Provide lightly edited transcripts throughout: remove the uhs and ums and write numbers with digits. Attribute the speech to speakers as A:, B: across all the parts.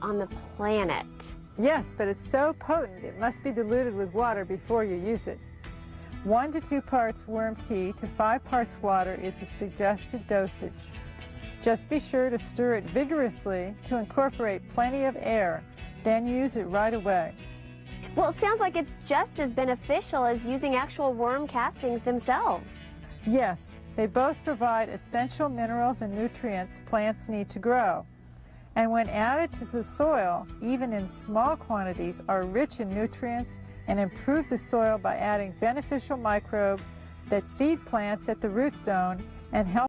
A: on the planet.
B: Yes, but it's so potent it must be diluted with water before you use it. 1 to 2 parts worm tea to 5 parts water is the suggested dosage. Just be sure to stir it vigorously to incorporate plenty of air, then use it right away.
A: Well, it sounds like it's just as beneficial as using actual worm castings themselves.
B: Yes, they both provide essential minerals and nutrients plants need to grow. And when added to the soil, even in small quantities, are rich in nutrients and improve the soil by adding beneficial microbes that feed plants at the root zone and help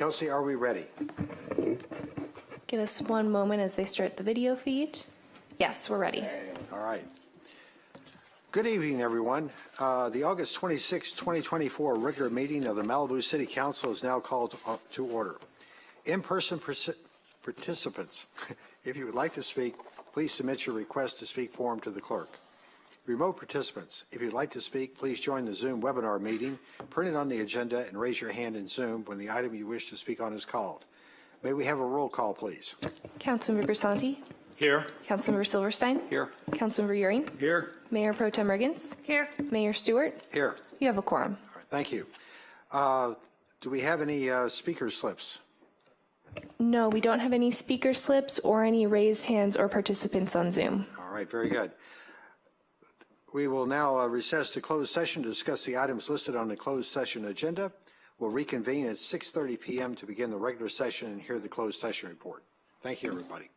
C: Kelsey, are we ready?
D: Give us one moment as they start the video feed. Yes, we're ready.
C: All right. Good evening, everyone. The August 26, 2024 regular meeting of the Malibu City Council is now called to order. In-person participants, if you would like to speak, please submit your request to speak form to the clerk. Remote participants, if you'd like to speak, please join the Zoom webinar meeting, print it on the agenda, and raise your hand in Zoom when the item you wish to speak on is called. May we have a roll call, please?
D: Councilmember Grisanti.
E: Here.
D: Councilmember Silverstein.
E: Here.
D: Councilmember Euring.
E: Here.
D: Mayor Pro Tem Riggins.
E: Here.
D: Mayor Stewart.
C: Here.
D: You have a quorum.
C: All right, thank you. Do we have any speaker slips?
D: No, we don't have any speaker slips or any raised hands or participants on Zoom.
C: All right, very good. We will now recess to closed session to discuss the items listed on the closed session agenda. We'll reconvene at 6:30 p.m. to begin the regular session and hear the closed session report. Thank you, everybody.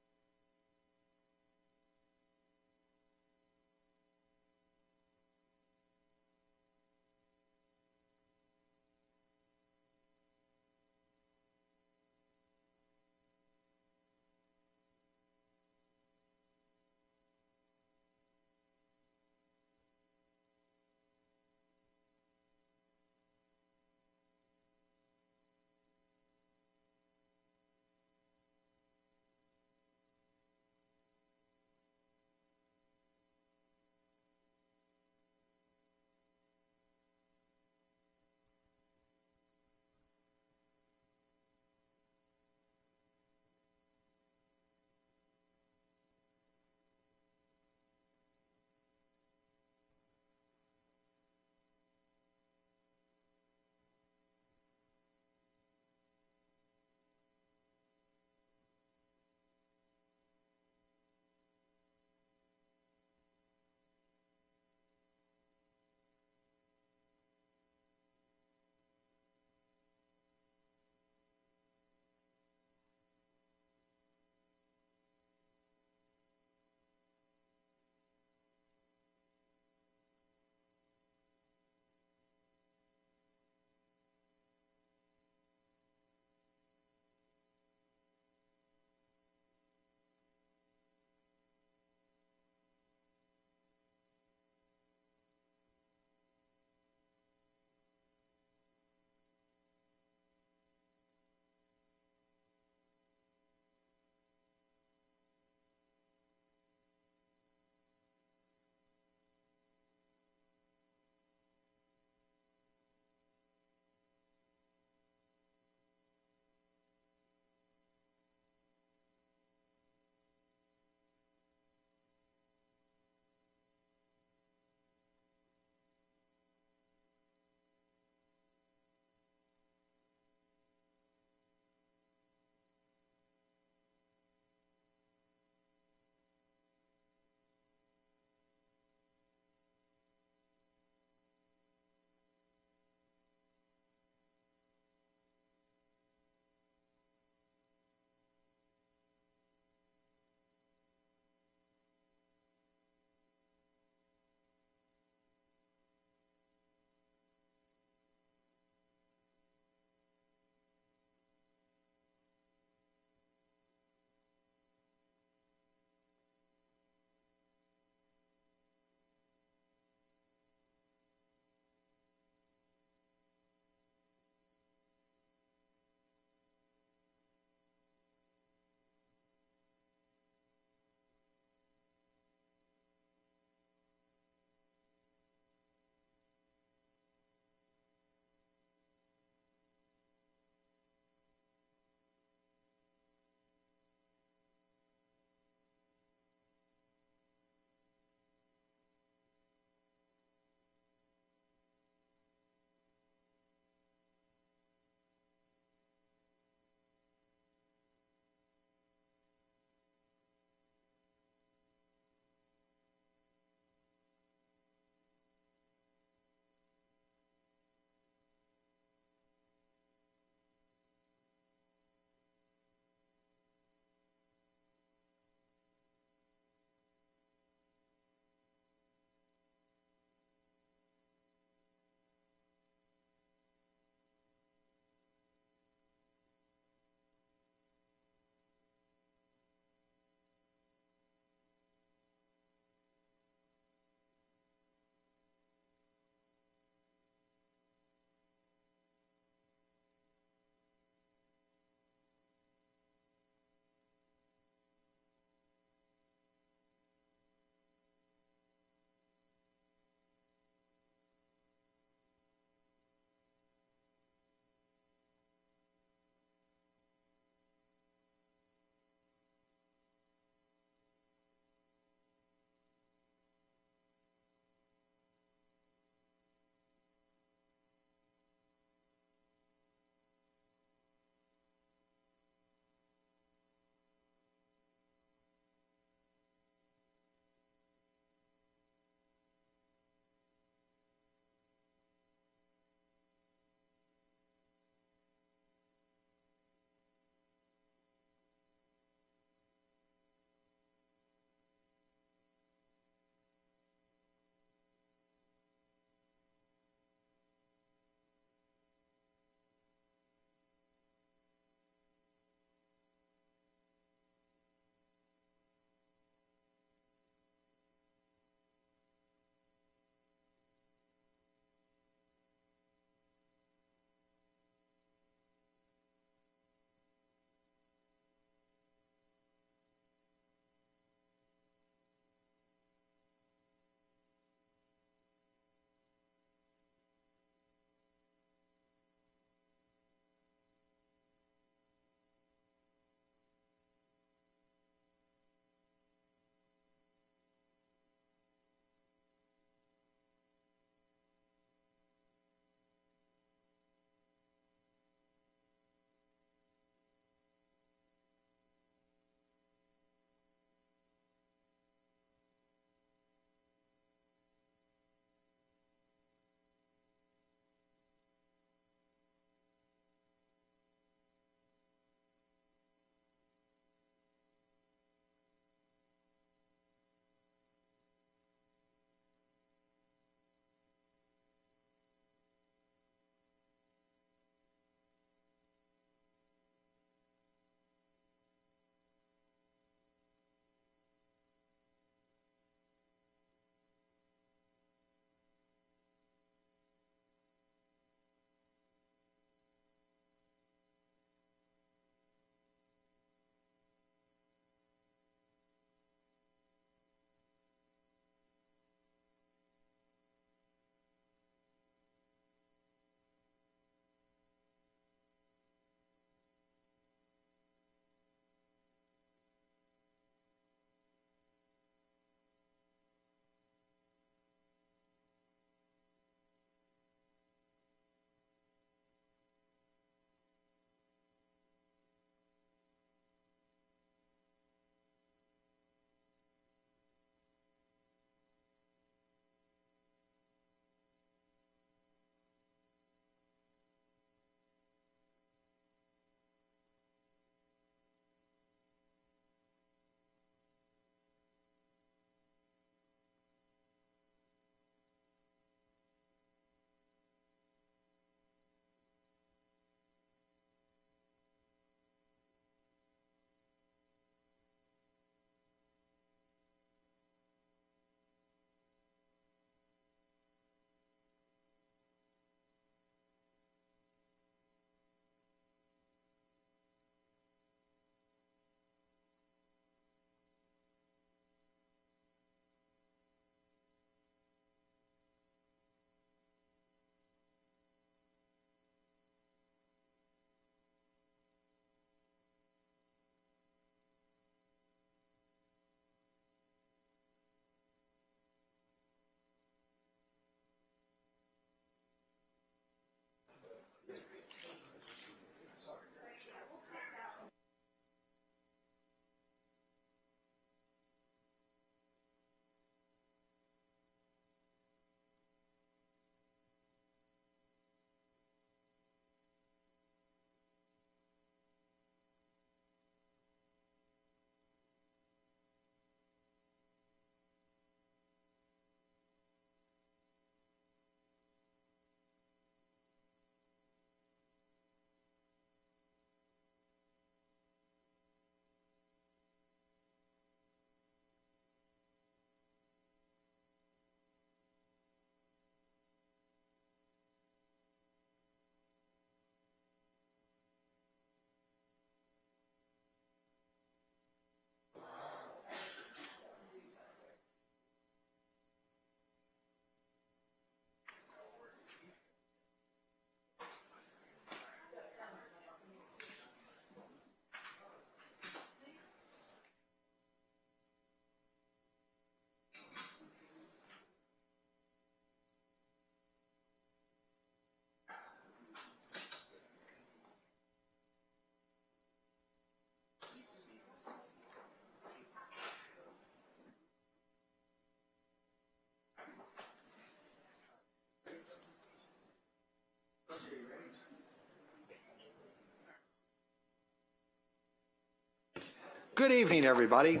C: Good evening, everybody.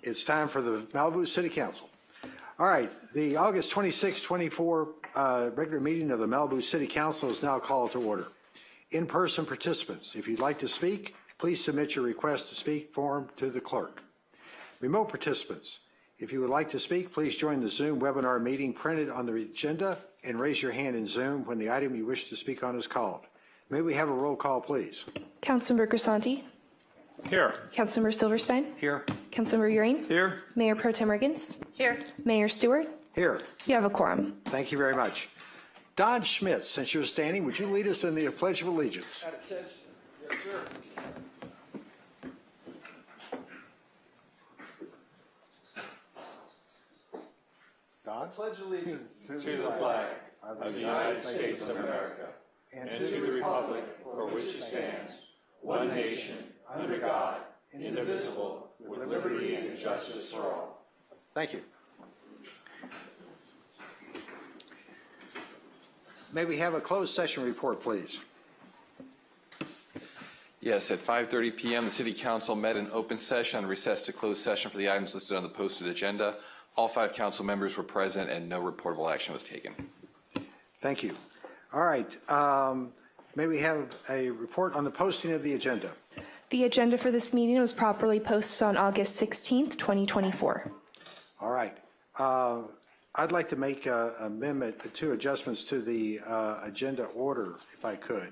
C: It's time for the Malibu City Council. All right, the August 26, 24 regular meeting of the Malibu City Council is now called to order. In-person participants, if you'd like to speak, please submit your request to speak form to the clerk. Remote participants, if you would like to speak, please join the Zoom webinar meeting printed on the agenda and raise your hand in Zoom when the item you wish to speak on is called. May we have a roll call, please?
D: Councilmember Grisanti.
E: Here.
D: Councilmember Silverstein.
E: Here.
D: Councilmember Euring.
E: Here.
D: Mayor Pro Tem Riggins.
F: Here.
D: Mayor Stewart.
C: Here.
D: You have a quorum.
C: Thank you very much. Don Schmidt, since you're standing, would you lead us in the Pledge of Allegiance?
G: At attention. Yes, sir.
C: Don?
G: Pledge allegiance
E: To the flag of the United States of America and to the republic for which it stands, one nation, under God, indivisible, with liberty and justice for all.
C: Thank you. May we have a closed session report, please?
H: Yes, at 5:30 p.m., the City Council met in open session and recessed to closed session for the items listed on the posted agenda. All 5 council members were present and no reportable action was taken.
C: Thank you. All right. May we have a report on the posting of the agenda?
D: The agenda for this meeting was properly posted on August 16th, 2024.
C: All right. I'd like to make an amendment, 2 adjustments to the agenda order, if I could.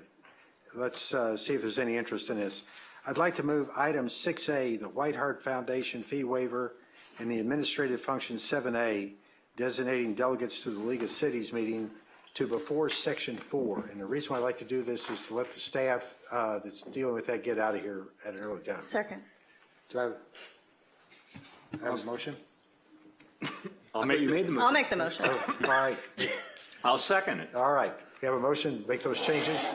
C: Let's see if there's any interest in this. I'd like to move item 6A, the White Hart Foundation fee waiver, and the administrative function 7A, designating delegates to the League of Cities meeting, to before section 4. And the reason why I'd like to do this is to let the staff that's dealing with that get out of here at an early time.
F: Second.
C: Do I have a motion?
E: I'll make
F: I'll make the motion.
C: All right.
E: I'll second it.
C: All right. We have a motion. Make those changes.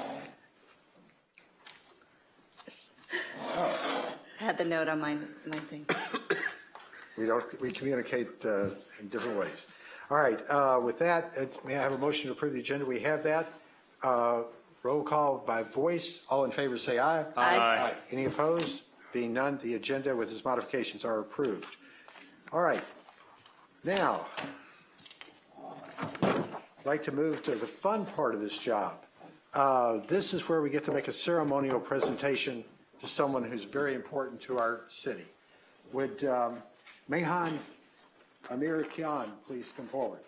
F: I had the note on my thing.
C: We communicate in different ways. All right. With that, may I have a motion to approve the agenda? We have that. Roll call by voice. All in favor say aye.
F: Aye.
C: Any opposed? Being none, the agenda with its modifications are approved. All right. Now, I'd like to move to the fun part of this job. This is where we get to make a ceremonial presentation to someone who's very important to our city. Would Mehan Amir-Khan please come forward?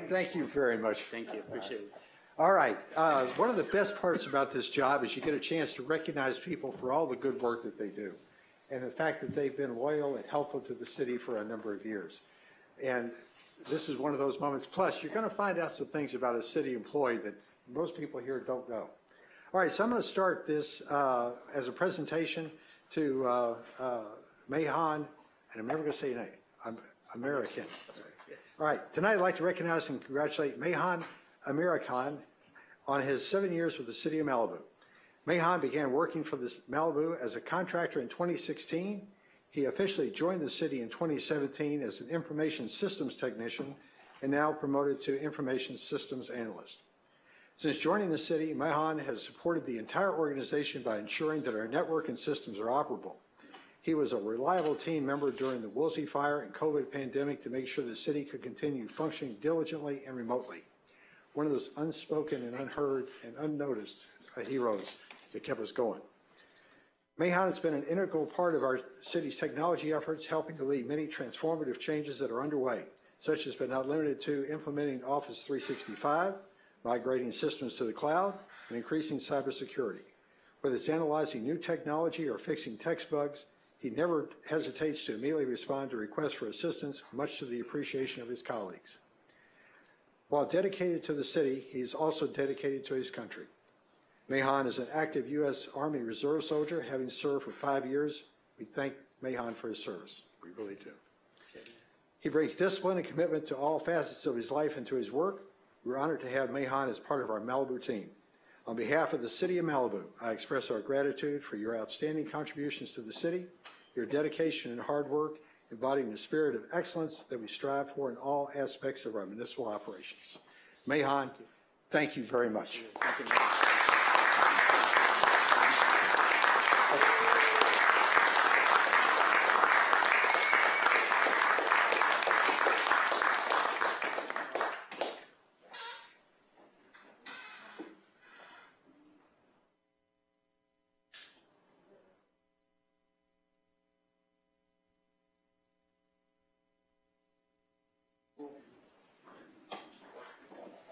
C: Thank you very much.
E: Thank you. Appreciate it.
C: All right. One of the best parts about this job is you get a chance to recognize people for all the good work that they do, and the fact that they've been loyal and helpful to the city for a number of years. And this is one of those moments. Plus, you're going to find out some things about a city employee that most people here don't know. All right, so I'm going to start this as a presentation to Mehan, and I'm never going to say your name. I'm American. All right, tonight I'd like to recognize and congratulate Mehan Amir-Khan on his 7 years with the City of Malibu. Mehan began working for this Malibu as a contractor in 2016. He officially joined the city in 2017 as an information systems technician and now promoted to information systems analyst. Since joining the city, Mehan has supported the entire organization by ensuring that our network and systems are operable. He was a reliable team member during the Woolsey fire and COVID pandemic to make sure the city could continue functioning diligently and remotely. One of those unspoken and unheard and unnoticed heroes that kept us going. Mehan has been an integral part of our city's technology efforts, helping to lead many transformative changes that are underway, such as but not limited to implementing Office 365, migrating systems to the cloud, and increasing cybersecurity. Whether it's analyzing new technology or fixing text bugs, he never hesitates to immediately respond to requests for assistance, much to the appreciation of his colleagues. While dedicated to the city, he is also dedicated to his country. Mehan is an active U.S. Army Reserve soldier, having served for 5 years. We thank Mehan for his service. We really do. He brings discipline and commitment to all facets of his life and to his work. We're honored to have Mehan as part of our Malibu team. On behalf of the City of Malibu, I express our gratitude for your outstanding contributions to the city, your dedication and hard work, embodying the spirit of excellence that we strive for in all aspects of our municipal operations. Mahan, thank you very much.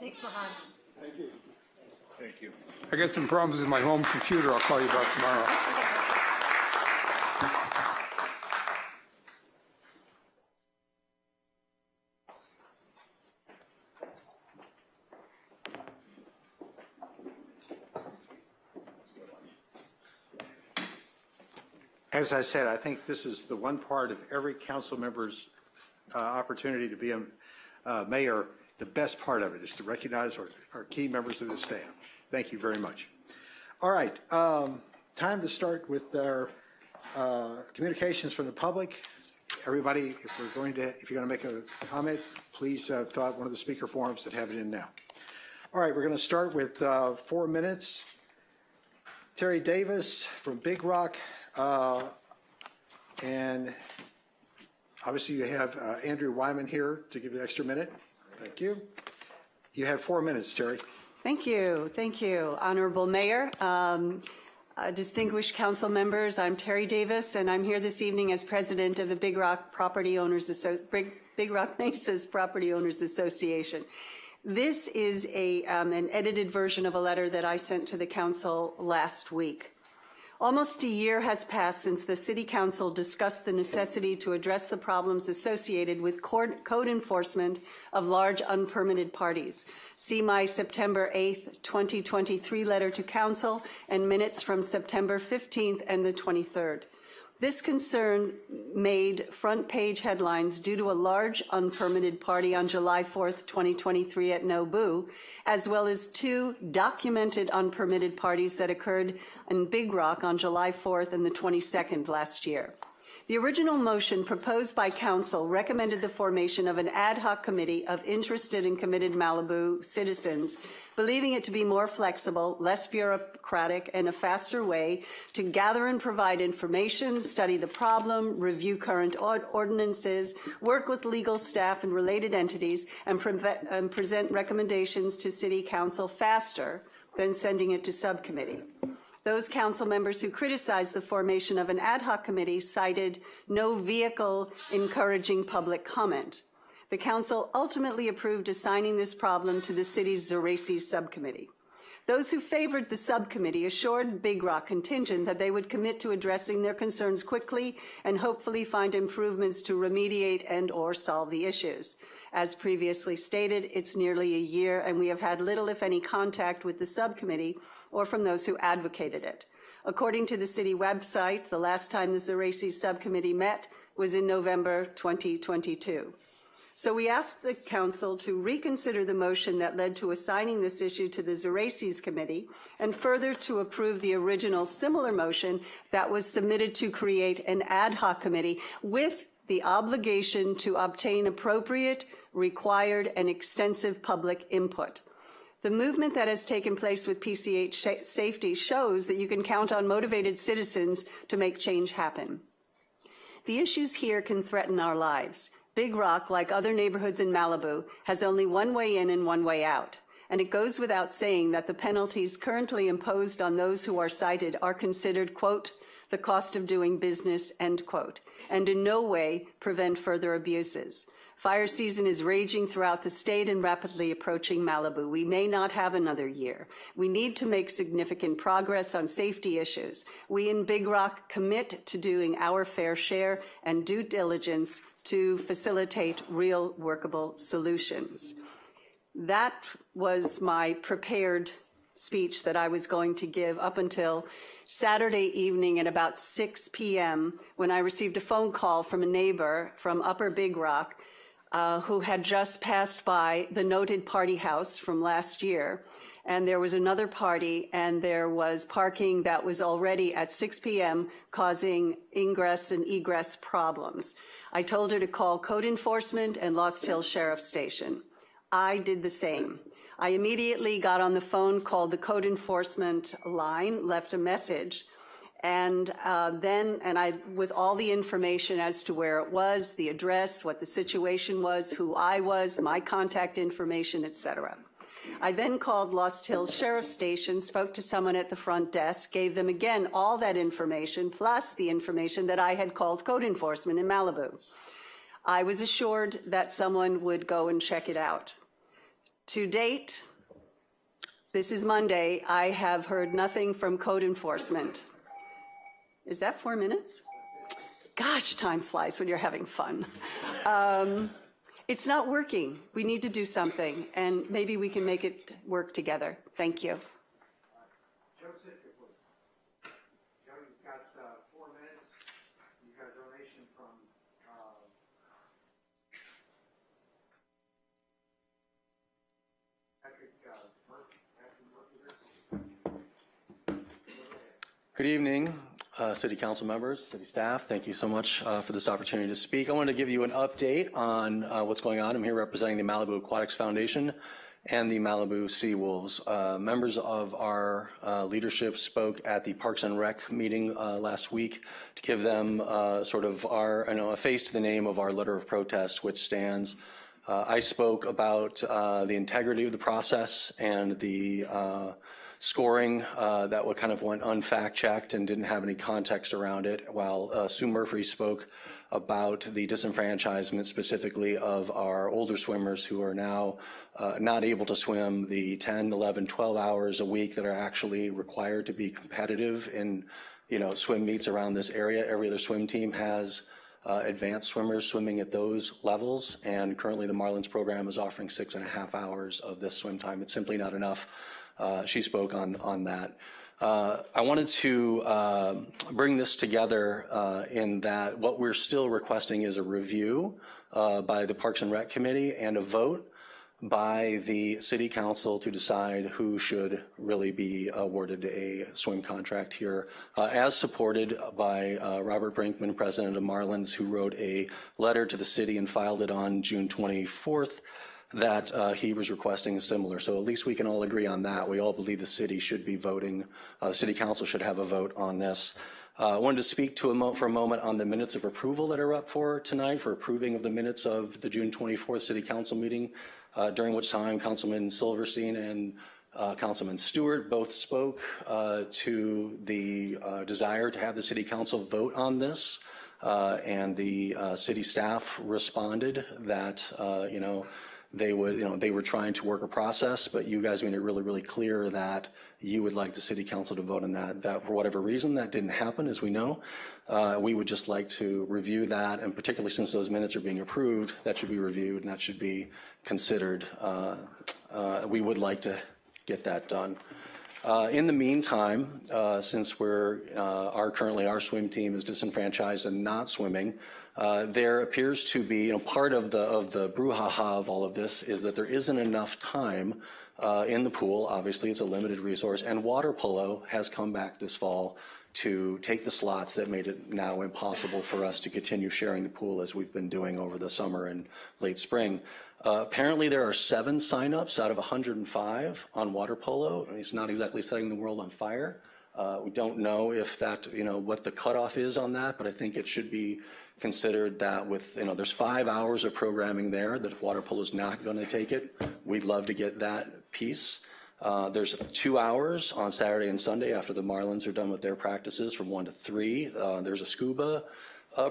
F: Thanks, Mahan.
G: Thank you. I got some problems with my home computer. I'll call you about tomorrow.
C: As I said, I think this is the one part of every council member's opportunity to be a mayor. The best part of it is to recognize our key members of the staff. Thank you very much. All right, time to start with our communications from the public. Everybody, if you're going to make a comment, please fill out one of the speaker forms that have it in now. All right, we're going to start with 4 minutes. Terry Davis from Big Rock. And obviously you have Andrew Wyman here to give you an extra minute. Thank you. You have 4 minutes, Terry.
I: Thank you. Thank you. Honorable Mayor, distinguished council members, I'm Terry Davis, and I'm here this evening as president of the Big Rock Big Rock Mesa's Property Owners Association. This is an edited version of a letter that I sent to the council last week. Almost a year has passed since the City Council discussed the necessity to address the problems associated with code enforcement of large unpermitted parties. See my September 8th, 2023 letter to Council and minutes from September 15th and the 23rd. This concern made front page headlines due to a large unpermitted party on July 4th, 2023 at Nobu, as well as 2 documented unpermitted parties that occurred in Big Rock on July 4th and the 22nd last year. The original motion proposed by Council recommended the formation of an ad hoc committee of interested and committed Malibu citizens, believing it to be more flexible, less bureaucratic, and a faster way to gather and provide information, study the problem, review current ordinances, work with legal staff and related entities, and present recommendations to City Council faster than sending it to subcommittee. Those council members who criticized the formation of an ad hoc committee cited no vehicle encouraging public comment. The council ultimately approved assigning this problem to the city's Zeraces subcommittee. Those who favored the subcommittee assured Big Rock contingent that they would commit to addressing their concerns quickly and hopefully find improvements to remediate and/or solve the issues. As previously stated, it's nearly a year and we have had little, if any, contact with the subcommittee or from those who advocated it. According to the city website, the last time the Zeraces subcommittee met was in November 2022. So we asked the council to reconsider the motion that led to assigning this issue to the Zeraces committee and further to approve the original similar motion that was submitted to create an ad hoc committee with the obligation to obtain appropriate, required, and extensive public input. The movement that has taken place with PCH safety shows that you can count on motivated citizens to make change happen. The issues here can threaten our lives. Big Rock, like other neighborhoods in Malibu, has only one way in and one way out. And it goes without saying that the penalties currently imposed on those who are cited are considered, quote, the cost of doing business, end quote, and in no way prevent further abuses. Fire season is raging throughout the state and rapidly approaching Malibu. We may not have another year. We need to make significant progress on safety issues. We in Big Rock commit to doing our fair share and due diligence to facilitate real workable solutions. That was my prepared speech that I was going to give up until Saturday evening at about 6 p.m. when I received a phone call from a neighbor from Upper Big Rock who had just passed by the noted party house from last year and there was another party, and there was parking that was already at 6 p.m. causing ingress and egress problems. I told her to call code enforcement and Lost Hills Sheriff Station. I did the same. I immediately got on the phone, called the code enforcement line, left a message, and with all the information as to where it was, the address, what the situation was, who I was, my contact information, etc. I then called Lost Hills Sheriff Station, spoke to someone at the front desk, gave them again all that information, plus the information that I had called code enforcement in Malibu. I was assured that someone would go and check it out. To date, this is Monday, I have heard nothing from code enforcement. Is that 4 minutes? Gosh, time flies when you're having fun. It's not working. We need to do something, and maybe we can make it work together. Thank you.
C: Joe Sitka, please. Joe, you've got 4 minutes. You've got a donation from Patrick Murphy.
J: Good evening. City Council members, city staff, thank you so much for this opportunity to speak. I want to give you an update on what's going on. I'm here representing the Malibu Aquatics Foundation and the Malibu Sea Wolves. Members of our leadership spoke at the Parks and Rec meeting last week to give them sort of a face to the name of our letter of protest, which stands. I spoke about the integrity of the process and the scoring that kind of went unfact-checked and didn't have any context around it, while Sue Murphy spoke about the disenfranchisement specifically of our older swimmers who are now not able to swim the 10, 11, 12 hours a week that are actually required to be competitive in swim meets around this area. Every other swim team has advanced swimmers swimming at those levels, and currently the Marlins program is offering 6.5 hours of this swim time. It's simply not enough. She spoke on that. I wanted to bring this together in that what we're still requesting is a review by the Parks and Rec Committee and a vote by the City Council to decide who should really be awarded a swim contract here, as supported by Robert Brinkman, president of Marlins, who wrote a letter to the city and filed it on June 24th. That he was requesting similar. So at least we can all agree on that. We all believe the city should be voting, the city council should have a vote on this. I wanted to speak for a moment on the minutes of approval that are up for tonight, for approving of the minutes of the June 24th city council meeting, during which time Councilman Silverstein and Councilman Stewart both spoke to the desire to have the city council vote on this. And the city staff responded that, they were trying to work a process, but you guys made it really, really clear that you would like the city council to vote on that. That for whatever reason, that didn't happen, as we know. We would just like to review that, and particularly since those minutes are being approved, that should be reviewed and that should be considered. We would like to get that done. In the meantime, since currently our swim team is disenfranchised and not swimming, there appears to be, part of the brouhaha of all of this is that there isn't enough time in the pool. Obviously, it's a limited resource, and water polo has come back this fall to take the slots that made it now impossible for us to continue sharing the pool as we've been doing over the summer and late spring. Apparently there are 7 signups out of 105 on water polo. It's not exactly setting the world on fire. We don't know if that, what the cutoff is on that, but I think it should be considered that with, there's 5 hours of programming there, that if water polo is not going to take it, we'd love to get that piece. There's 2 hours on Saturday and Sunday after the Marlins are done with their practices from 1 to 3. There's a scuba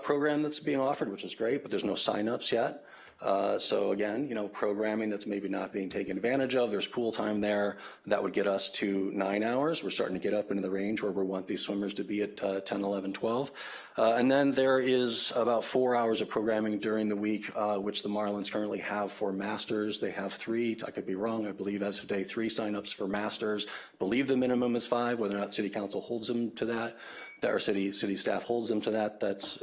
J: program that's being offered, which is great, but there's no signups yet. So again, programming that's maybe not being taken advantage of. There's pool time there. That would get us to 9 hours. We're starting to get up into the range where we want these swimmers to be at 10, 11, 12. And then there is about 4 hours of programming during the week, which the Marlins currently have for Masters. They have 3, I could be wrong, I believe as of today, 3 signups for Masters. Believe the minimum is 5, whether or not City Council holds them to that. Our city staff holds them to that. That's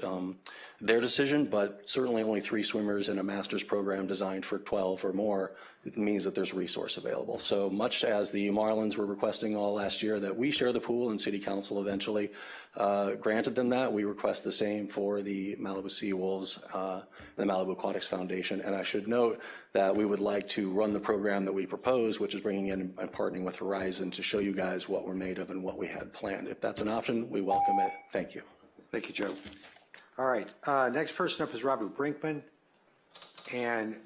J: their decision, but certainly only 3 swimmers in a master's program designed for 12 or more it means that there's resource available. So much as the Marlins were requesting all last year that we share the pool, and City Council eventually granted them that, we request the same for the Malibu Sea Wolves, the Malibu Aquatics Foundation. And I should note that we would like to run the program that we propose, which is bringing in and partnering with Horizon to show you guys what we're made of and what we had planned. If that's an option, we welcome it. Thank you.
C: Thank you, Joe. All right, next person up is Robert Brinkman, and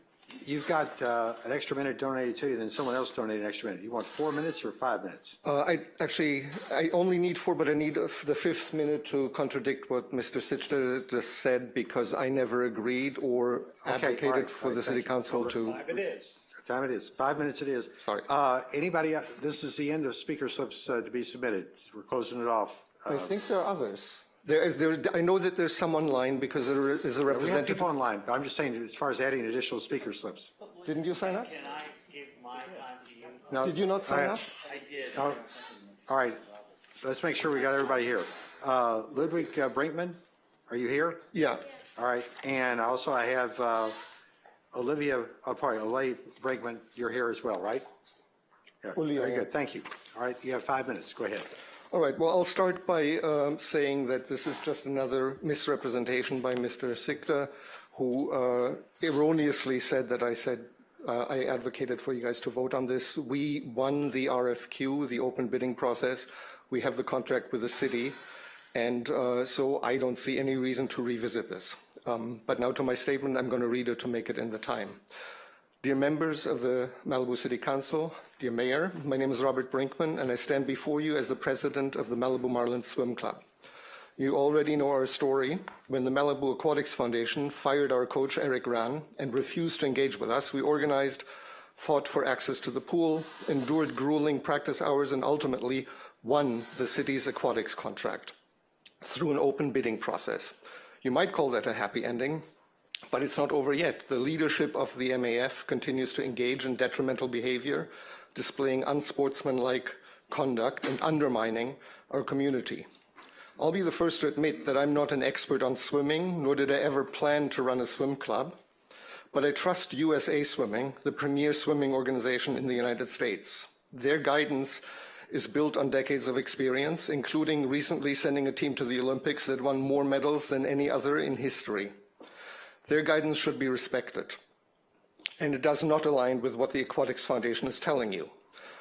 C: you've got an extra minute donated to you, then someone else donated an extra minute. You want 4 minutes or 5 minutes?
K: I only need 4, but I need the 5th minute to contradict what Mr. Sichter just said, because I never agreed or advocated for the City Council to.
C: Time it is. 5 minutes it is.
K: Sorry.
C: Anybody, this is the end of speaker slips to be submitted. We're closing it off.
K: I think there are others. I know that there's some online because there is a representative.
C: We have people online, but I'm just saying as far as adding additional speaker slips.
K: Didn't you sign up?
L: Can I give my time to you?
C: No.
K: Did you not sign up?
L: I did.
C: All right. Let's make sure we got everybody here. Ludwig Brinkman, are you here?
K: Yeah.
C: All right. And also I have Olay Brinkman. You're here as well, right? Yeah. Very good. Thank you. All right. You have 5 minutes. Go ahead.
K: All right, well, I'll start by saying that this is just another misrepresentation by Mr. Sichter, who erroneously said that I said I advocated for you guys to vote on this. We won the RFQ, the open bidding process. We have the contract with the city, and so I don't see any reason to revisit this. But now to my statement, I'm going to read it to make it in the time. Dear members of the Malibu City Council, dear Mayor, my name is Robert Brinkman, and I stand before you as the president of the Malibu Marlins Swim Club. You already know our story. When the Malibu Aquatics Foundation fired our coach, Eric Rahn, and refused to engage with us, we organized, fought for access to the pool, endured grueling practice hours, and ultimately won the city's aquatics contract through an open bidding process. You might call that a happy ending, but it's not over yet. The leadership of the MAF continues to engage in detrimental behavior, displaying unsportsmanlike conduct and undermining our community. I'll be the first to admit that I'm not an expert on swimming, nor did I ever plan to run a swim club, but I trust USA Swimming, the premier swimming organization in the United States. Their guidance is built on decades of experience, including recently sending a team to the Olympics that won more medals than any other in history. Their guidance should be respected, and it does not align with what the Aquatics Foundation is telling you.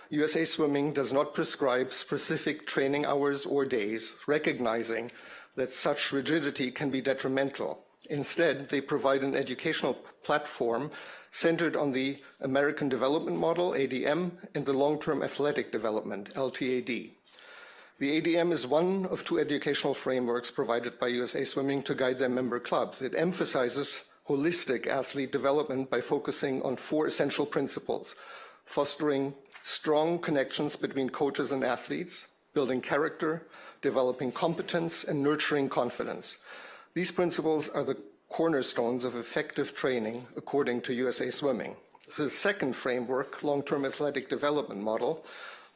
K: USA Swimming does not prescribe specific training hours or days, recognizing that such rigidity can be detrimental. Instead, they provide an educational platform centered on the American Development Model, ADM, and the Long-Term Athletic Development, LTAD. The ADM is one of 2 educational frameworks provided by USA Swimming to guide their member clubs. It emphasizes holistic athlete development by focusing on 4 essential principles: fostering strong connections between coaches and athletes, building character, developing competence, and nurturing confidence. These principles are the cornerstones of effective training, according to USA Swimming. The second framework, Long-Term Athletic Development Model,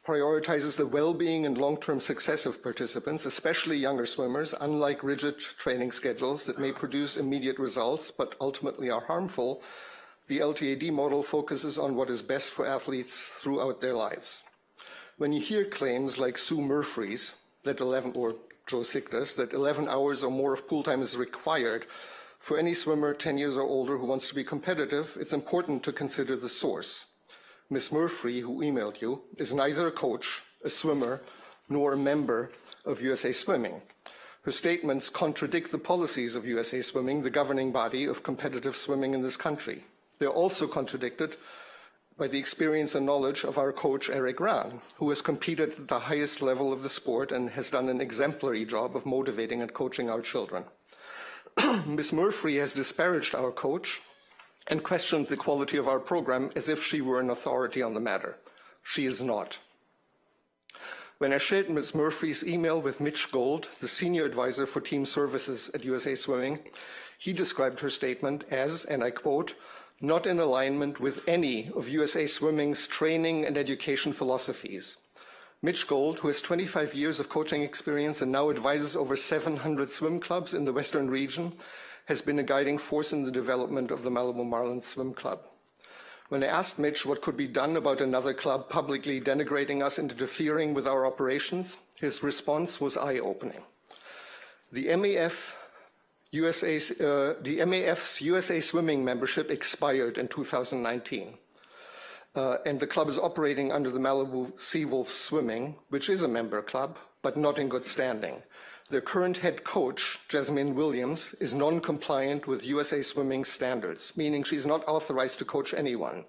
K: prioritizes the well-being and long-term success of participants, especially younger swimmers. Unlike rigid training schedules that may produce immediate results but ultimately are harmful, the LTAD model focuses on what is best for athletes throughout their lives. When you hear claims like Sue Murphy's that 11 hours or more of pool time is required for any swimmer 10 years or older who wants to be competitive, it's important to consider the source. Ms. Murphy, who emailed you, is neither a coach, a swimmer, nor a member of USA Swimming. Her statements contradict the policies of USA Swimming, the governing body of competitive swimming in this country. They're also contradicted by the experience and knowledge of our coach, Eric Rahn, who has competed at the highest level of the sport and has done an exemplary job of motivating and coaching our children. Ms. Murphy has disparaged our coach and questioned the quality of our program as if she were an authority on the matter. She is not. When I shared Ms. Murphy's email with Mitch Gold, the senior advisor for team services at USA Swimming, he described her statement as, and I quote, not in alignment with any of USA Swimming's training and education philosophies. Mitch Gold, who has 25 years of coaching experience and now advises over 700 swim clubs in the Western region, has been a guiding force in the development of the Malibu Marlins Swim Club. When I asked Mitch what could be done about another club publicly denigrating us and interfering with our operations, his response was eye-opening. The MAF's USA Swimming membership expired in 2019, and the club is operating under the Malibu Seawolf Swimming, which is a member club, but not in good standing. Their current head coach, Jasmine Williams, is non-compliant with USA Swimming standards, meaning she's not authorized to coach anyone.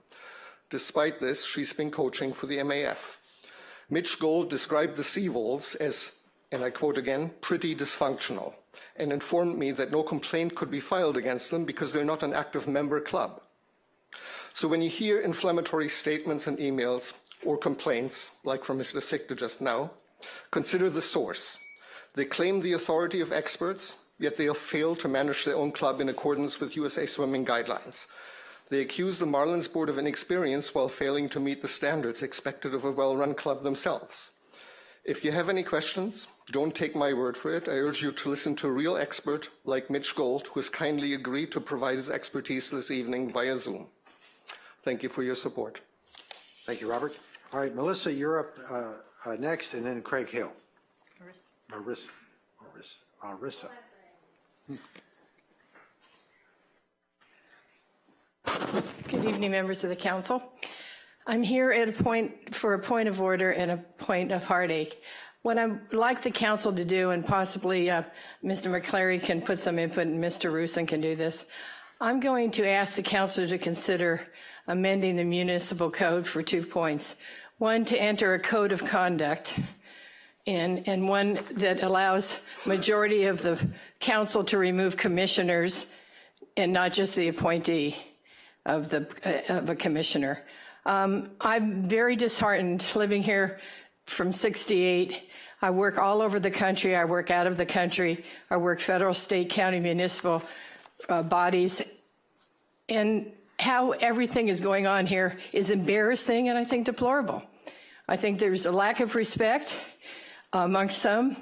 K: Despite this, she's been coaching for the MAF. Mitch Gold described the Seawolves as, and I quote again, pretty dysfunctional, and informed me that no complaint could be filed against them because they're not an active member club. So when you hear inflammatory statements and emails or complaints, like from Mr. Sikta just now, consider the source. They claim the authority of experts, yet they have failed to manage their own club in accordance with USA Swimming guidelines. They accuse the Marlins Board of inexperience while failing to meet the standards expected of a well-run club themselves. If you have any questions, don't take my word for it. I urge you to listen to a real expert like Mitch Gold, who has kindly agreed to provide his expertise this evening via Zoom. Thank you for your support.
C: Thank you, Robert. All right, Melissa, you're up next, and then Craig Hill. Marissa.
M: Good evening, members of the council. I'm here at for a point of order and a point of heartache. What I'd like the council to do, and possibly Mr. McCleary can put some input and Mr. Rusin can do this, I'm going to ask the council to consider amending the municipal code for 2 points. One, to enter a code of conduct, and one that allows majority of the council to remove commissioners and not just the appointee of a commissioner. I'm very disheartened living here from 68. I work all over the country. I work out of the country. I work federal, state, county, municipal bodies. And how everything is going on here is embarrassing and I think deplorable. I think there's a lack of respect amongst some,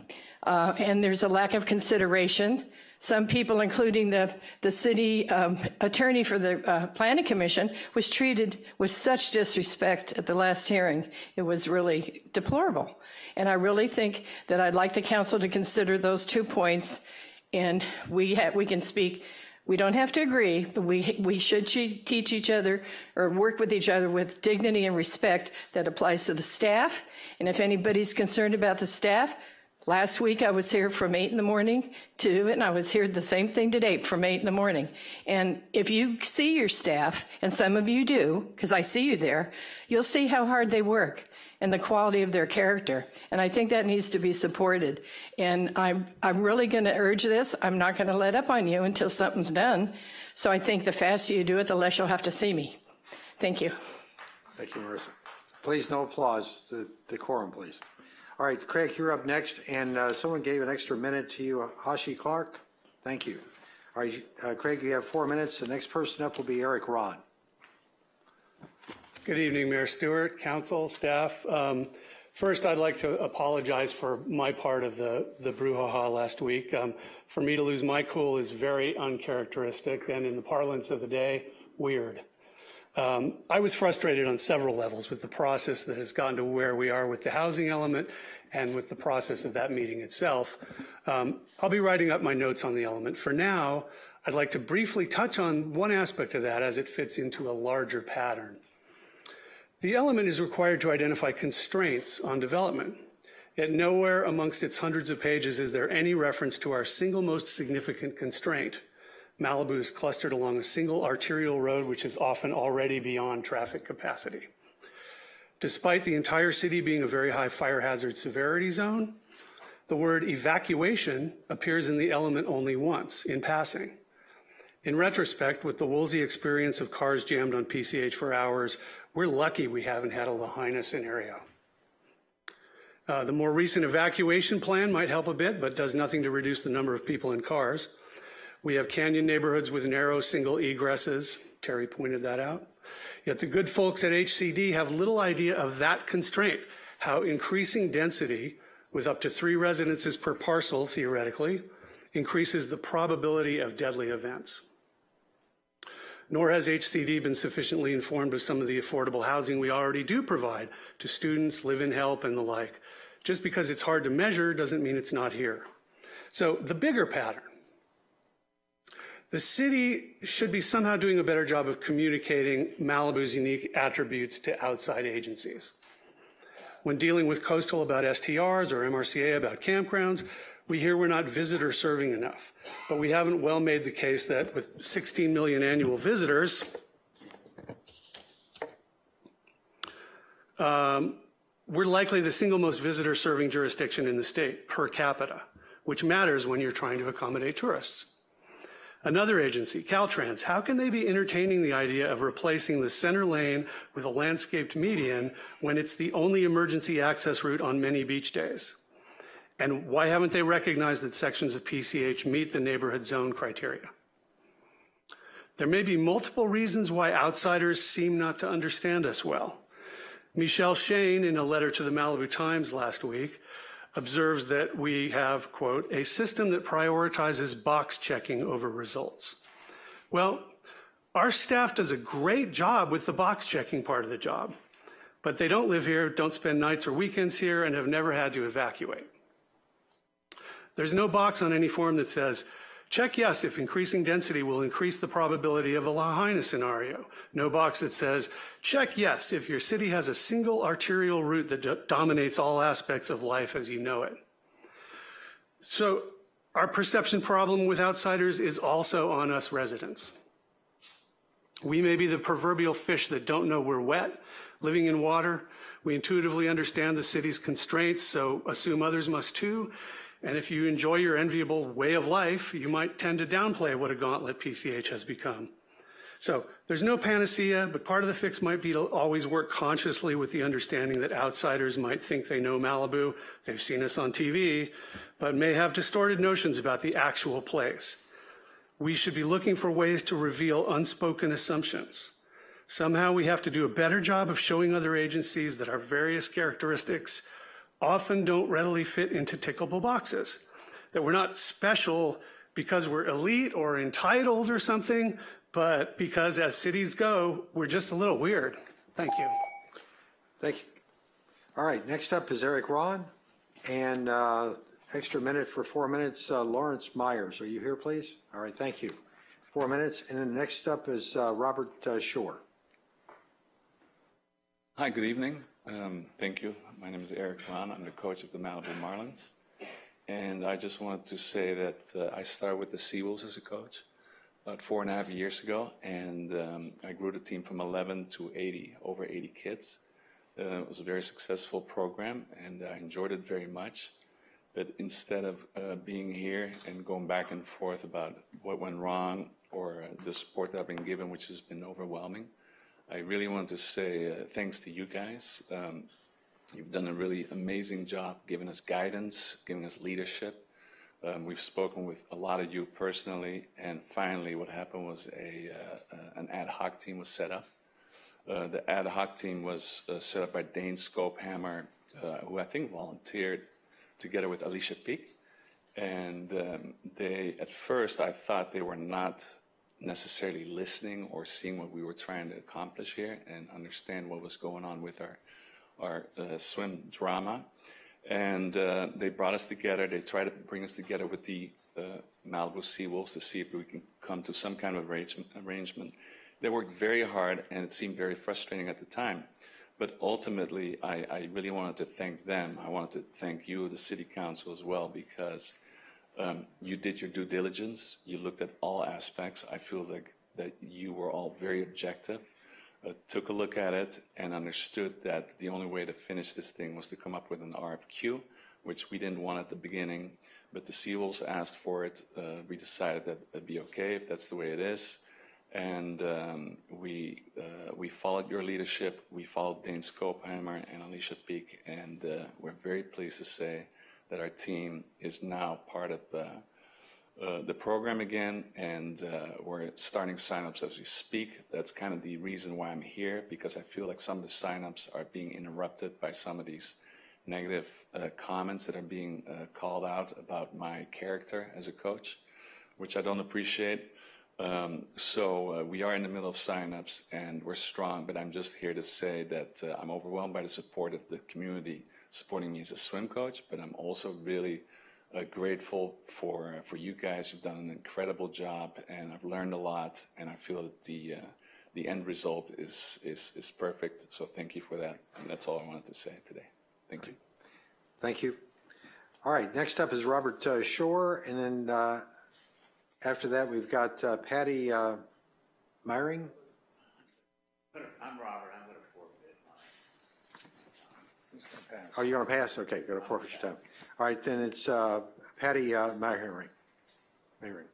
M: and there's a lack of consideration. Some people, including the city attorney for the Planning Commission, was treated with such disrespect at the last hearing. It was really deplorable. And I really think that I'd like the council to consider those 2 points, and we can speak. We don't have to agree, but we should teach each other or work with each other with dignity and respect that applies to the staff. And if anybody's concerned about the staff, last week I was here from 8 in the morning to do it, and I was here the same thing today from 8 in the morning. And if you see your staff, and some of you do, because I see you there, you'll see how hard they work and the quality of their character. And I think that needs to be supported. And I'm really going to urge this. I'm not going to let up on you until something's done. So I think the faster you do it, the less you'll have to see me. Thank you.
C: Thank you, Marissa. Please, no applause. The decorum, please. All right, Craig, you're up next. And someone gave an extra minute to you, Hashi Clark. Thank you. All right, Craig, you have 4 minutes. The next person up will be Eric Ron.
N: Good evening, Mayor Stewart, council, staff. First, I'd like to apologize for my part of the brouhaha last week. For me to lose my cool is very uncharacteristic and, in the parlance of the day, weird. I was frustrated on several levels with the process that has gotten to where we are with the housing element and with the process of that meeting itself. I'll be writing up my notes on the element. For now, I'd like to briefly touch on one aspect of that as it fits into a larger pattern. The element is required to identify constraints on development. Yet nowhere amongst its hundreds of pages is there any reference to our single most significant constraint. Malibu is clustered along a single arterial road, which is often already beyond traffic capacity. Despite the entire city being a very high fire hazard severity zone, the word evacuation appears in the element only once, in passing. In retrospect, with the Woolsey experience of cars jammed on PCH for hours, we're lucky we haven't had a Lahaina scenario. The more recent evacuation plan might help a bit, but does nothing to reduce the number of people in cars. We have canyon neighborhoods with narrow single egresses. Terry pointed that out. Yet the good folks at HCD have little idea of that constraint, how increasing density with up to 3 residences per parcel, theoretically, increases the probability of deadly events. nor has HCD been sufficiently informed of some of the affordable housing we already do provide to students, live-in help, and the like. Just because it's hard to measure doesn't mean it's not here. So the bigger pattern. The city should be somehow doing a better job of communicating Malibu's unique attributes to outside agencies. When dealing with Coastal about STRs or MRCA about campgrounds, we hear we're not visitor serving enough, but we haven't well made the case that with 16 million annual visitors, we're likely the single most visitor serving jurisdiction in the state per capita, which matters when you're trying to accommodate tourists. Another agency, Caltrans, how can they be entertaining the idea of replacing the center lane with a landscaped median when it's the only emergency access route on many beach days? And why haven't they recognized that sections of PCH meet the neighborhood zone criteria? There may be multiple reasons why outsiders seem not to understand us well. Michelle Shane, in a letter to the Malibu Times last week, observes that we have, quote, a system that prioritizes box checking over results. Well, our staff does a great job with the box checking part of the job, but they don't live here, don't spend nights or weekends here, and have never had to evacuate. There's no box on any form that says, check yes if increasing density will increase the probability of a Lahaina scenario. No box that says, check yes if your city has a single arterial route that dominates all aspects of life as you know it. So our perception problem with outsiders is also on us residents. We may be the proverbial fish that don't know we're wet, living in water. We intuitively understand the city's constraints, so assume others must too. And if you enjoy your enviable way of life, you might tend to downplay what a gauntlet PCH has become. So there's no panacea, but part of the fix might be to always work consciously with the understanding that outsiders might think they know Malibu, they've seen us on TV, but may have distorted notions about the actual place. We should be looking for ways to reveal unspoken assumptions. Somehow we have to do a better job of showing other agencies that our various characteristics often don't readily fit into tickable boxes, that we're not special because we're elite or entitled or something, but because as cities go, we're just a little weird. Thank you.
C: Thank you. All right, next up is Eric Ron, and extra minute for 4 minutes, Lawrence Myers. Are you here, please? All right, thank you. 4 minutes, and then next up is Robert Shore.
O: Hi, good evening. Thank you. My name is Eric Ron. I'm the coach of the Malibu Marlins. And I just wanted to say that I started with the Seawolves as a coach about 4.5 years ago. And I grew the team from 11 to 80, over 80 kids. It was a very successful program, and I enjoyed it very much. But instead of being here and going back and forth about what went wrong or the support that I've been given, which has been overwhelming, I really want to say thanks to you guys. You've done a really amazing job giving us guidance, giving us leadership. We've spoken with a lot of you personally, and finally what happened was an ad hoc team was set up. The ad hoc team was set up by Dane Scopehammer, who I think volunteered together with Alicia Peak. And at first I thought they were not necessarily listening or seeing what we were trying to accomplish here and understand what was going on with our swim drama. And they brought us together. They tried to bring us together with the Malibu Seawolves to see if we can come to some kind of arrangement. They worked very hard, and it seemed very frustrating at the time. But ultimately, I really wanted to thank them. I wanted to thank you, the City Council, as well, because you did your due diligence. You looked at all aspects. I feel like that you were all very objective, took a look at it, and understood that the only way to finish this thing was to come up with an RFQ, which we didn't want at the beginning, but the Seawolves asked for it. We decided that it'd be okay if that's the way it is. And we followed your leadership. We followed Dane Scopehammer and Alicia Peak, and we're very pleased to say that our team is now part of the program again, and we're starting signups as we speak. That's kind of the reason why I'm here, because I feel like some of the signups are being interrupted by some of these negative comments that are being called out about my character as a coach, which I don't appreciate. We are in the middle of signups and we're strong, but I'm just here to say that I'm overwhelmed by the support of the community supporting me as a swim coach, but I'm also really grateful for you guys. You've done an incredible job, and I've learned a lot, and I feel that the end result is perfect. So thank you for that, and that's all I wanted to say today. Thank you.
C: Thank you. All right, next up is Robert Shore, and then after that we've got Patty Myring.
L: I'm Robert. I'm going to forfeit mine.
C: Oh, you're going to pass? Okay, going to forfeit your time. All right, then it's Patty Myring. Myring.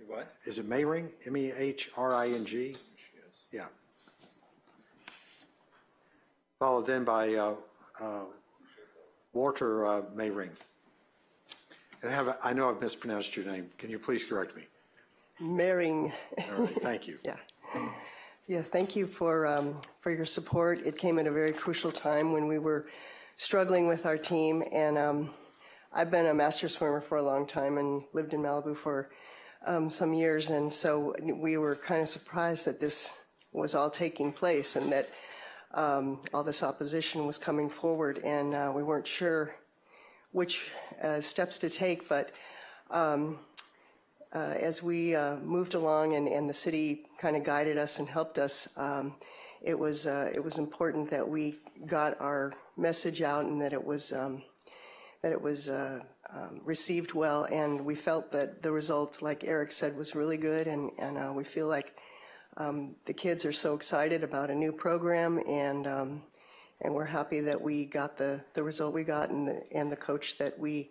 J: What?
C: Is it Mayring? M-E-H-R-I-N-G? Yeah. Followed then by Walter Mayring. And I know I've mispronounced your name. Can you please correct me?
P: Mayring.
C: All right, thank you.
P: Yeah. Yeah, thank you for your support. It came at a very crucial time when we were struggling with our team, and I've been a master swimmer for a long time and lived in Malibu for some years, and so we were kind of surprised that this was all taking place and that all this opposition was coming forward, and we weren't sure which steps to take, but as we moved along and the city kind of guided us and helped us, it was important that we got our message out and that it was received well, and we felt that the result, like Eric said, was really good, and we feel like the kids are so excited about a new program, and we're happy that we got the result we got, and the coach that we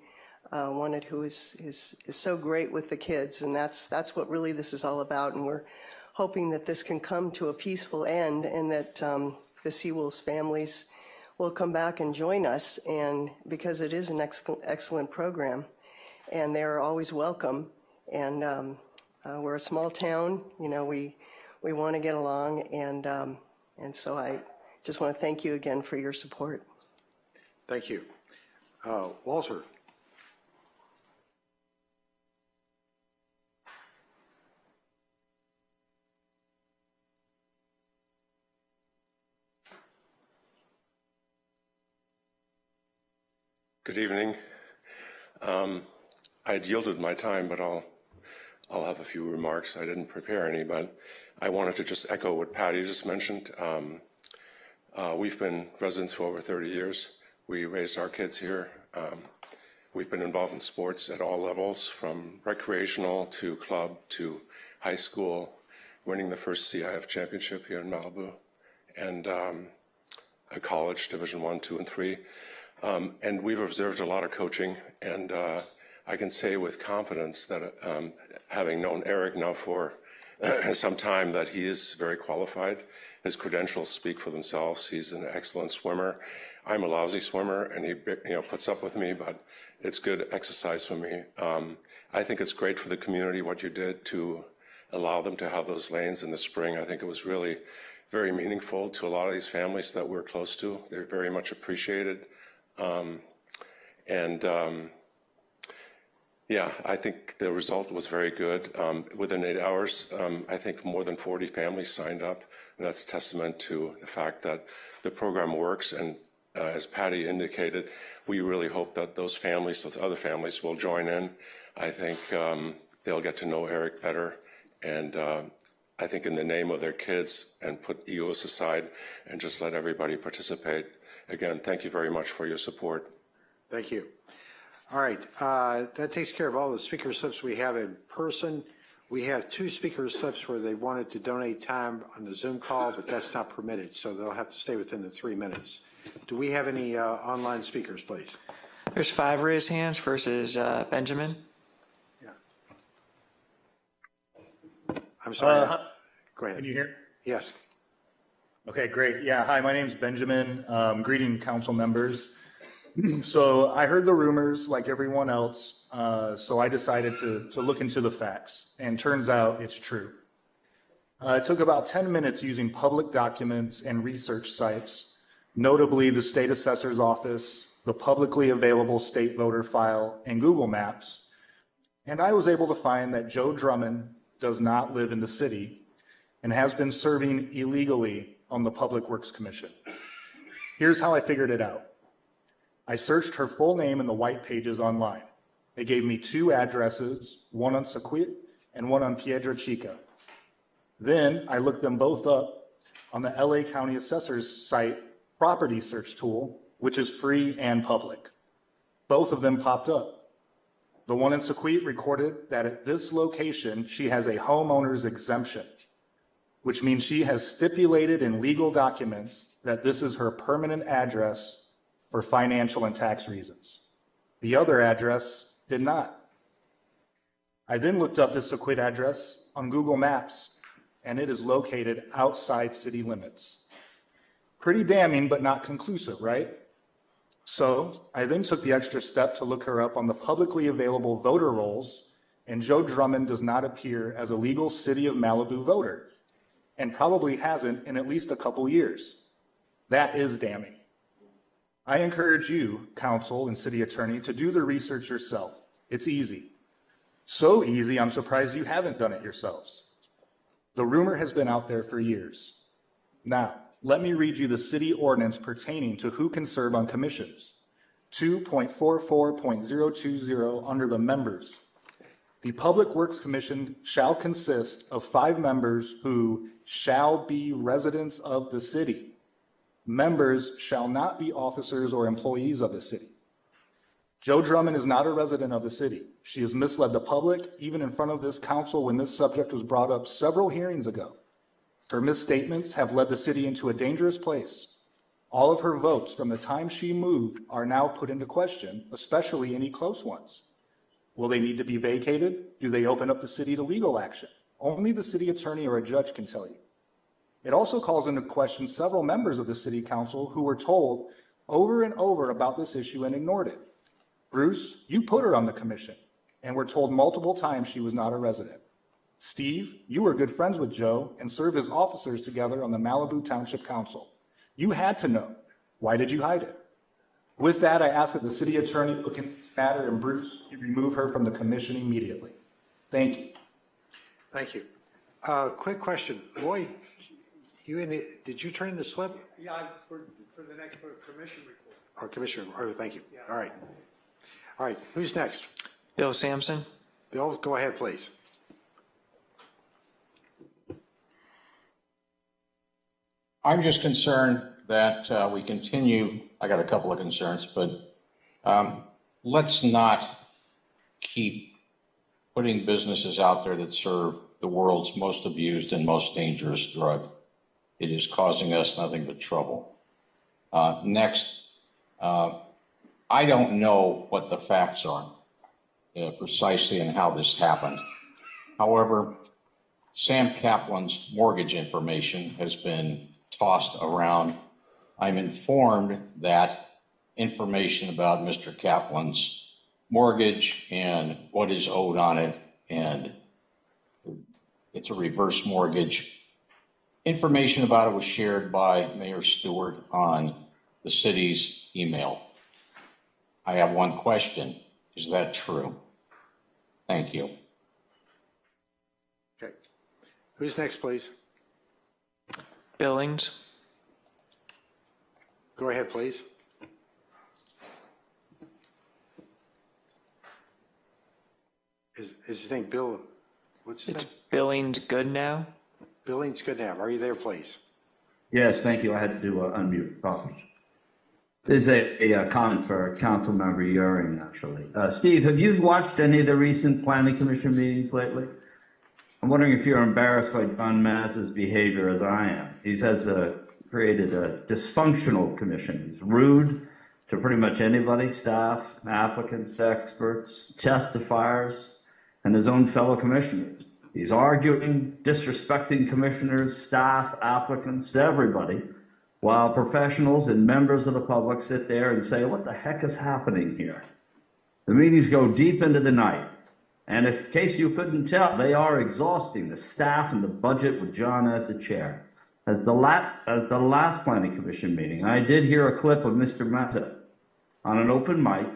P: wanted, who is so great with the kids, and that's what really this is all about, and we're hoping that this can come to a peaceful end, and that the Seawolves families will come back and join us, and because it is an excellent program, and they're always welcome, and we're a small town, you know, we want to get along, and so I just want to thank you again for your support.
C: Thank you. Walter.
Q: Good evening. I'd yielded my time, but I'll have a few remarks. I didn't prepare any, but I wanted to just echo what Patty just mentioned. We've been residents for over 30 years. We raised our kids here. We've been involved in sports at all levels, from recreational to club to high school, winning the first CIF championship here in Malibu, and a college, Division I, II, and III. And we've observed a lot of coaching, and I can say with confidence that having known Eric now for some time, that he is very qualified. His credentials speak for themselves. He's an excellent swimmer. I'm a lousy swimmer, and he puts up with me, but it's good exercise for me. I think it's great for the community what you did to allow them to have those lanes in the spring. I think it was really very meaningful to a lot of these families that we're close to. They're very much appreciated. Yeah, I think the result was very good. Within 8 hours, I think more than 40 families signed up, and that's testament to the fact that the program works. And as Patty indicated, we really hope that those families, those other families, will join in. I think they'll get to know Eric better, and I think in the name of their kids, and put egos aside and just let everybody participate. Again, thank you very much for your support.
C: Thank you. All right, that takes care of all the speaker slips we have in person. We have 2 speaker slips where they wanted to donate time on the Zoom call, but that's not permitted, so they'll have to stay within the 3 minutes. Do we have any online speakers, please?
R: There's 5 raised hands. First is Benjamin.
C: Yeah. I'm sorry. Go ahead.
S: Can you hear?
C: Yes.
S: Okay, great. Yeah, hi, my name's Benjamin. Greeting council members. So I heard the rumors like everyone else, so I decided to look into the facts, and turns out it's true. It took about 10 minutes using public documents and research sites, notably the state assessor's office, the publicly available state voter file, and Google Maps, And I was able to find that Joe Drummond does not live in the city and has been serving illegally on the Public Works Commission. Here's how I figured it out. I searched her full name in the white pages online. They gave me 2 addresses, one on Sequit and one on Piedra Chica. Then I looked them both up on the LA County Assessor's site property search tool, which is free and public. Both of them popped up. The one in Sequit recorded that at this location, she has a homeowner's exemption, which means she has stipulated in legal documents that this is her permanent address for financial and tax reasons. The other address did not. I then looked up this Sequit address on Google Maps, and it is located outside city limits. Pretty damning, but not conclusive, right? So I then took the extra step to look her up on the publicly available voter rolls, and Joe Drummond does not appear as a legal City of Malibu voter, and probably hasn't in at least a couple years. That is damning. I encourage you, council and city attorney, to do the research yourself. It's easy. So easy, I'm surprised you haven't done it yourselves. The rumor has been out there for years. Now, let me read you the city ordinance pertaining to who can serve on commissions. 2.44.020 under the members. The Public Works Commission shall consist of 5 members who shall be residents of the city. Members shall not be officers or employees of the city. Joe Drummond is not a resident of the city. She has misled the public, even in front of this council when this subject was brought up several hearings ago. Her misstatements have led the city into a dangerous place. All of her votes from the time she moved are now put into question, especially any close ones. Will they need to be vacated? Do they open up the city to legal action? Only the city attorney or a judge can tell you. It also calls into question several members of the city council who were told over and over about this issue and ignored it. Bruce, you put her on the commission and were told multiple times she was not a resident. Steve, you were good friends with Joe and served as officers together on the Malibu Township Council. You had to know. Why did you hide it? With that, I ask that the city attorney look into this matter, and Bruce, you remove her from the commission immediately. Thank you.
C: Thank you. Quick question. Roy, did you turn in the slip?
T: Yeah, for the next commission report.
C: Or Commissioner, thank you. Yeah. All right. All right, who's next?
R: Bill Sampson.
C: Bill, go ahead, please.
U: I'm just concerned that we continue. I got a couple of concerns, but let's not keep putting businesses out there that serve the world's most abused and most dangerous drug. It is causing us nothing but trouble. Next, I don't know what the facts are precisely and how this happened. However, Sam Kaplan's mortgage information has been tossed around. I'm informed that information about Mr. Kaplan's mortgage and what is owed on it, and it's a reverse mortgage. Information about it was shared by Mayor Stewart on the city's email. I have one question. Is that true? Thank you.
C: Okay. Who's next, please?
R: Billings.
C: Go ahead, please. Is his name Bill? What's his name?
R: Billings Goodnow.
C: Billings Goodnow. Are you there, please?
V: Yes, thank you. I had to do unmute problems. This is a comment for Council Member Euring, actually. Steve, have you watched any of the recent Planning Commission meetings lately? I'm wondering if you're embarrassed by John Mazza's behavior as I am. He has created a dysfunctional commission. He's rude to pretty much anybody, staff, applicants, experts, testifiers, and his own fellow commissioners. He's arguing, disrespecting commissioners, staff, applicants, everybody, while professionals and members of the public sit there and say, what the heck is happening here? The meetings go deep into the night. And in case you couldn't tell, they are exhausting, the staff and the budget with John as the chair. As the last Planning Commission meeting, I did hear a clip of Mr. Mazza on an open mic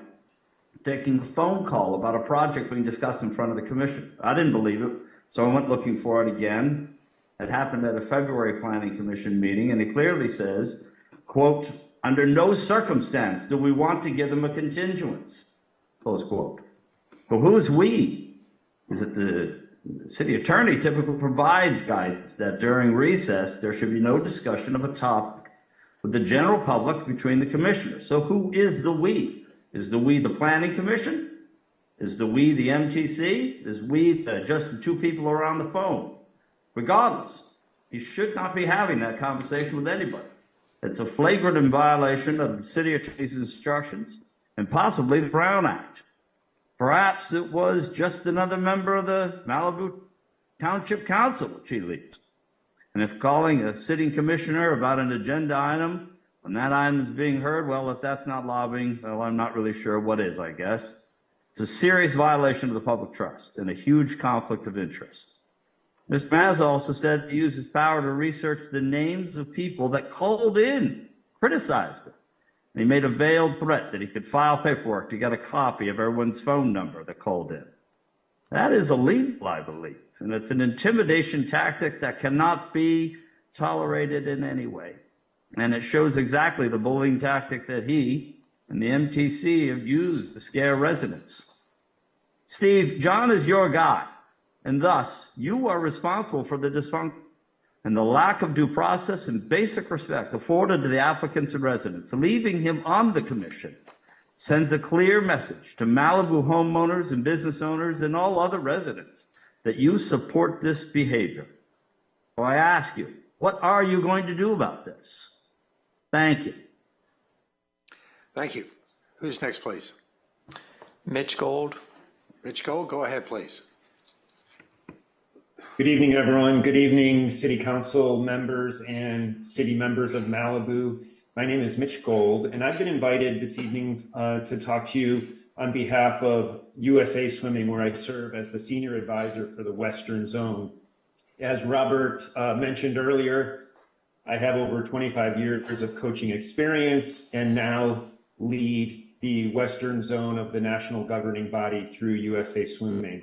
V: taking a phone call about a project being discussed in front of the commission. I didn't believe it, so I went looking for it again. It happened at a February Planning Commission meeting, and it clearly says, quote, "Under no circumstance do we want to give them a continuance," close quote. But who's we? Is it the city attorney typically provides guidance that during recess there should be no discussion of a topic with the general public between the commissioners. So who is the we? Is the we the Planning Commission? Is the we the MTC? Is we just the two people around the phone? Regardless, he should not be having that conversation with anybody. It's a flagrant violation of the city attorney's instructions and possibly the Brown Act. Perhaps it was just another member of the Malibu Township Council which he leads. And if calling a sitting commissioner about an agenda item when that item is being heard, well, if that's not lobbying, well, I'm not really sure what is, I guess. It's a serious violation of the public trust and a huge conflict of interest. Mr. Maz also said he used his power to research the names of people that called in, criticized him. And he made a veiled threat that he could file paperwork to get a copy of everyone's phone number that called in. That is illegal, I believe, and it's an intimidation tactic that cannot be tolerated in any way. And it shows exactly the bullying tactic that he and the MTC have used to scare residents. Steve, John is your guy, and thus you are responsible for the dysfunction and the lack of due process and basic respect afforded to the applicants and residents. Leaving him on the commission sends a clear message to Malibu homeowners and business owners and all other residents that you support this behavior. So I ask you, what are you going to do about this? Thank you.
C: Thank you. Who's next, please?
R: Mitch Gold.
C: Mitch Gold, go ahead, please.
A: Good evening, everyone. Good evening, City Council members and city members of Malibu. My name is Mitch Gold, and I've been invited this evening to talk to you on behalf of USA Swimming, where I serve as the Senior Advisor for the Western Zone. As Robert mentioned earlier, I have over 25 years of coaching experience and now lead the Western Zone of the national governing body through USA Swimming.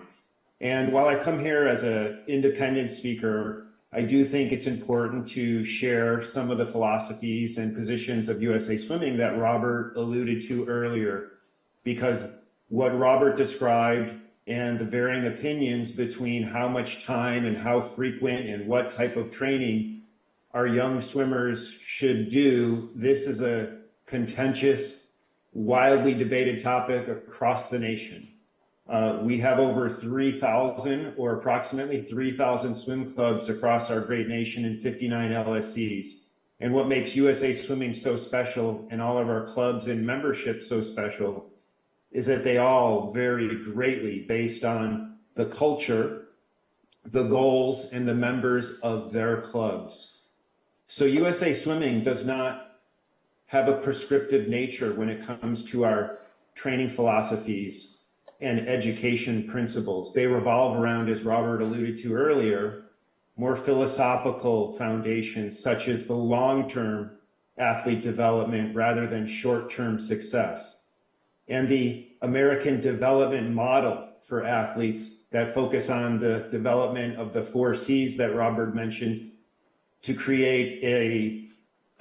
A: And while I come here as an independent speaker, I do think it's important to share some of the philosophies and positions of USA Swimming that Robert alluded to earlier, because what Robert described and the varying opinions between how much time and how frequent and what type of training our young swimmers should do, this is a contentious, widely debated topic across the nation. We have over 3,000 or approximately 3,000 swim clubs across our great nation in 59 LSCs. And what makes USA Swimming so special and all of our clubs and memberships so special is that they all vary greatly based on the culture, the goals, and the members of their clubs. So USA Swimming does not have a prescriptive nature when it comes to our training philosophies and education principles. They revolve around, as Robert alluded to earlier, more philosophical foundations such as the long-term athlete development rather than short-term success, and the American development model for athletes that focus on the development of the 4 C's that Robert mentioned to create a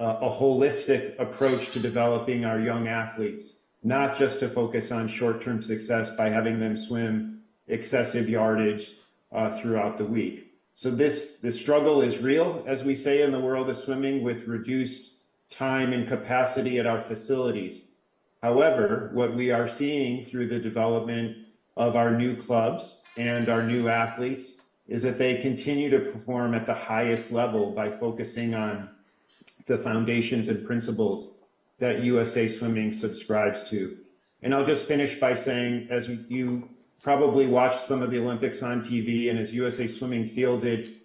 A: holistic approach to developing our young athletes, not just to focus on short-term success by having them swim excessive yardage throughout the week. So this struggle is real, as we say in the world of swimming, with reduced time and capacity at our facilities. However, what we are seeing through the development of our new clubs and our new athletes is that they continue to perform at the highest level by focusing on the foundations and principles that USA Swimming subscribes to. And I'll just finish by saying, as you probably watched some of the Olympics on TV, and as USA Swimming fielded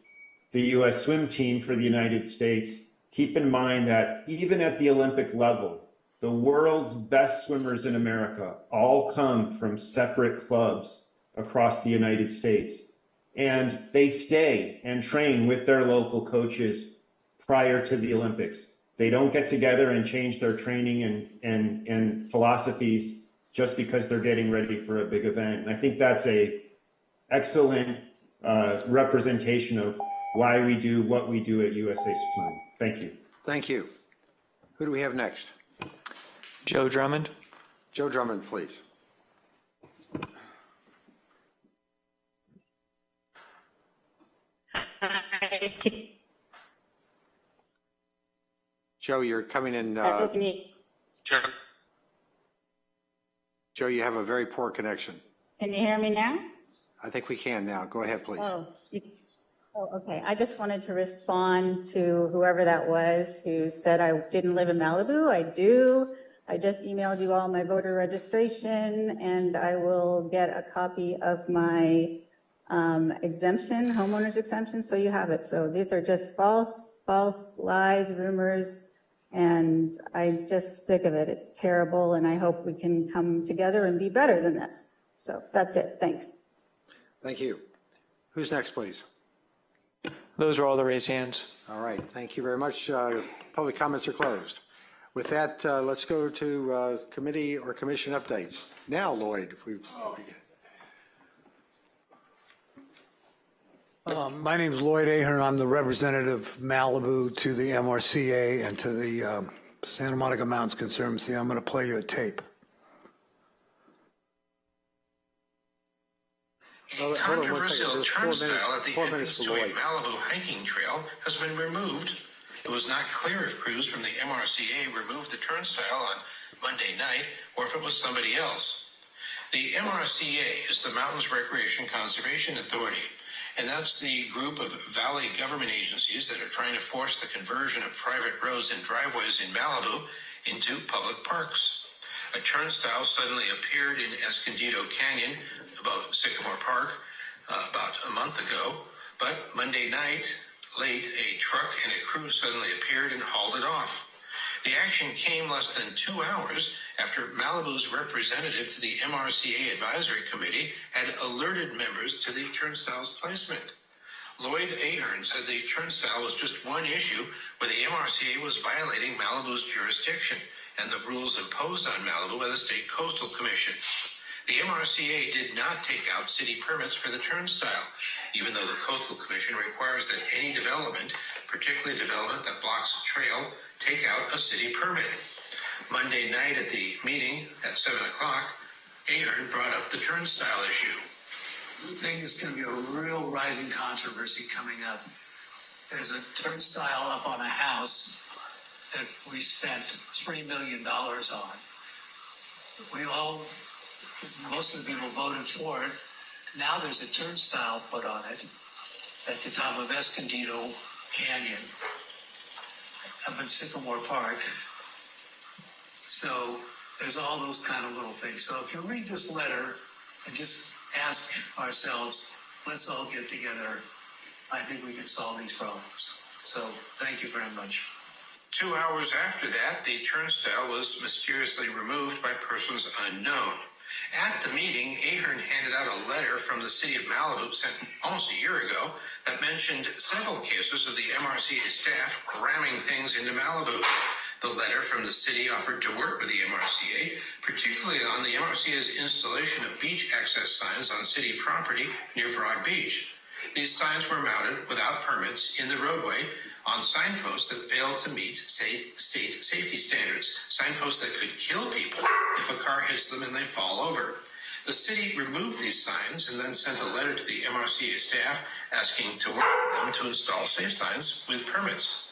A: the US swim team for the United States, keep in mind that even at the Olympic level, the world's best swimmers in America all come from separate clubs across the United States. And they stay and train with their local coaches prior to the Olympics. They don't get together and change their training and philosophies just because they're getting ready for a big event. And I think that's a excellent representation of why we do what we do at USA Swim. Thank you.
C: Thank you. Who do we have next?
R: Joe Drummond.
C: Joe Drummond, please. Joe, you're coming in. Joe, you have a very poor connection.
B: Can you hear me now?
C: I think we can now. Go ahead, please.
B: Okay. I just wanted to respond to whoever that was who said I didn't live in Malibu. I do. I just emailed you all my voter registration, and I will get a copy of my exemption, homeowner's exemption, so you have it. So these are just false lies, rumors, and I'm just sick of it. It's terrible, and I hope we can come together and be better than this. So that's it. Thanks.
C: Thank you. Who's next, please?
R: Those are all the raised hands.
C: All right. Thank you very much. Public comments are closed. With that, let's go to committee or commission updates. Now, Lloyd, if we
T: My name is Lloyd Ahern. I'm the representative of Malibu to the MRCA and to the Santa Monica Mountains Conservancy. I'm going to play you a tape.
H: A controversial turnstile at the entrance to a Malibu hiking trail has been removed. It was not clear if crews from the MRCA removed the turnstile on Monday night or if it was somebody else. The MRCA is the Mountains Recreation Conservation Authority, and that's the group of valley government agencies that are trying to force the conversion of private roads and driveways in Malibu into public parks. A turnstile suddenly appeared in Escondido Canyon above Sycamore Park about a month ago, but Monday night, late, a truck and a crew suddenly appeared and hauled it off. The action came less than 2 hours after Malibu's representative to the MRCA Advisory Committee had alerted members to the turnstile's placement. Lloyd Ahern said the turnstile was just one issue where the MRCA was violating Malibu's jurisdiction and the rules imposed on Malibu by the State Coastal Commission. The MRCA did not take out city permits for the turnstile, even though the Coastal Commission requires that any development, particularly development that blocks a trail, take out a city permit. Monday night at the meeting at 7 o'clock, Ahern brought up the turnstile issue.
W: I think it's going to be a real rising controversy coming up. There's a turnstile up on a house that we spent $3 million on. Most of the people voted for it. Now there's a turnstile put on it at the top of Escondido Canyon up in Sycamore Park. So there's all those kind of little things. So if you read this letter and just ask ourselves, let's all get together, I think we can solve these problems. So thank you very much.
H: 2 hours after that, the turnstile was mysteriously removed by persons unknown. At the meeting, Ahern handed out a letter from the city of Malibu sent almost a year ago that mentioned several cases of the MRCA staff ramming things into Malibu. The letter from the city offered to work with the MRCA, particularly on the MRCA's installation of beach access signs on city property near Broad Beach. These signs were mounted without permits in the roadway on signposts that failed to meet state safety standards, signposts that could kill people if a car hits them and they fall over. The city removed these signs and then sent a letter to the MRCA staff asking to work with them to install safe signs with permits.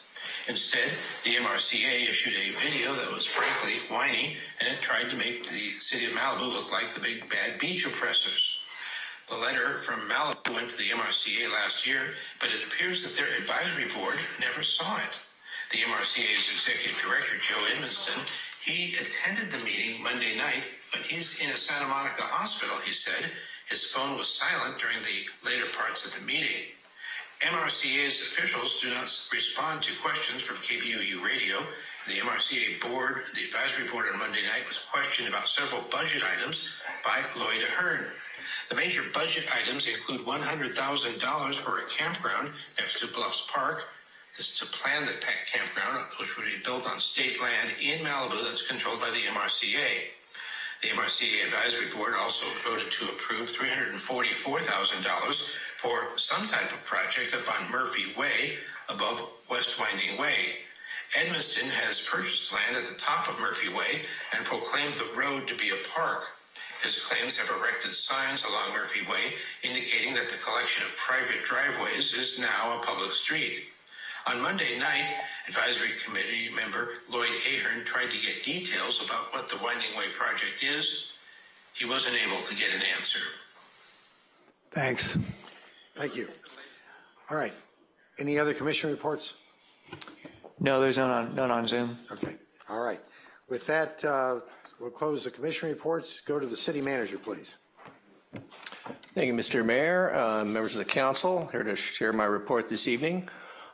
H: Instead, the MRCA issued a video that was frankly whiny, and it tried to make the city of Malibu look like the big bad beach oppressors. The letter from Malibu went to the MRCA last year, but it appears that their advisory board never saw it. The MRCA's executive director, Joe Edmonston, he attended the meeting Monday night, but he's in a Santa Monica hospital, he said. His phone was silent during the later parts of the meeting. MRCA's officials do not respond to questions from KBOU Radio. The MRCA board, the advisory board on Monday night was questioned about several budget items by Lloyd Ahern. The major budget items include $100,000 for a campground next to Bluffs Park. This is to plan the campground, which would be built on state land in Malibu that's controlled by the MRCA. The MRCA Advisory Board also voted to approve $344,000 for some type of project up on Murphy Way above West Winding Way. Edmiston has purchased land at the top of Murphy Way and proclaimed the road to be a park. His claims have erected signs along Murphy Way indicating that the collection of private driveways is now a public street. On Monday night, Advisory Committee member Lloyd Ahern tried to get details about what the Winding Way project is. He wasn't able to get an answer.
T: Thanks.
C: Thank you. All right. Any other commission reports?
R: No, there's none on Zoom.
C: Okay. All right. With that, we'll close the commission reports. Go to the city manager, please.
D: Thank you, Mr. Mayor, members of the council. Here to share my report this evening.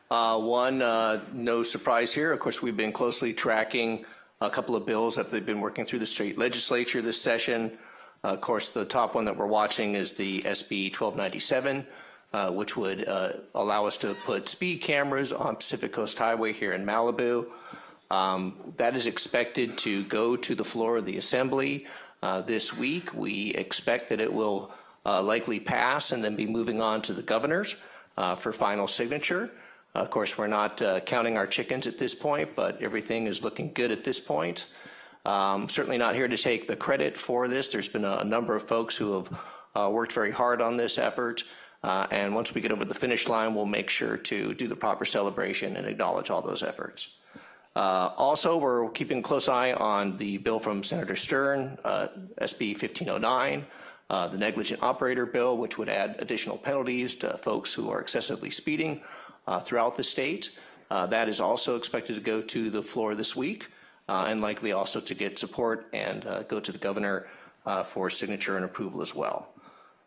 D: No surprise here. Of course, we've been closely tracking a couple of bills that they've been working through the state legislature this session. Of course, the top one that we're watching is the SB 1297, which would allow us to put speed cameras on Pacific Coast Highway here in Malibu. That is expected to go to the floor of the Assembly this week. We expect that it will likely pass and then be moving on to the governors for final signature. Of course, we're not counting our chickens at this point, but everything is looking good at this point. Certainly not here to take the credit for this. There's been a number of folks who have worked very hard on this effort. And once we get over the finish line, we'll make sure to do the proper celebration and acknowledge all those efforts. Also, we're keeping a close eye on the bill from Senator Stern, SB 1509, the negligent operator bill, which would add additional penalties to folks who are excessively speeding throughout the state. That is also expected to go to the floor this week and likely also to get support and go to the governor for signature and approval as well.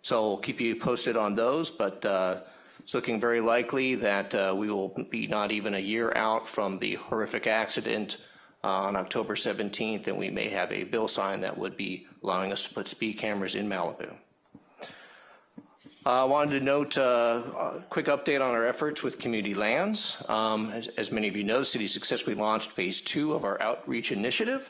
D: So we'll keep you posted on those, but it's looking very likely that we will be not even a year out from the horrific accident on October 17th, and we may have a bill signed that would be allowing us to put speed cameras in Malibu. I wanted to note a quick update on our efforts with community lands. As many of you know, the city successfully launched phase 2 of our outreach initiative.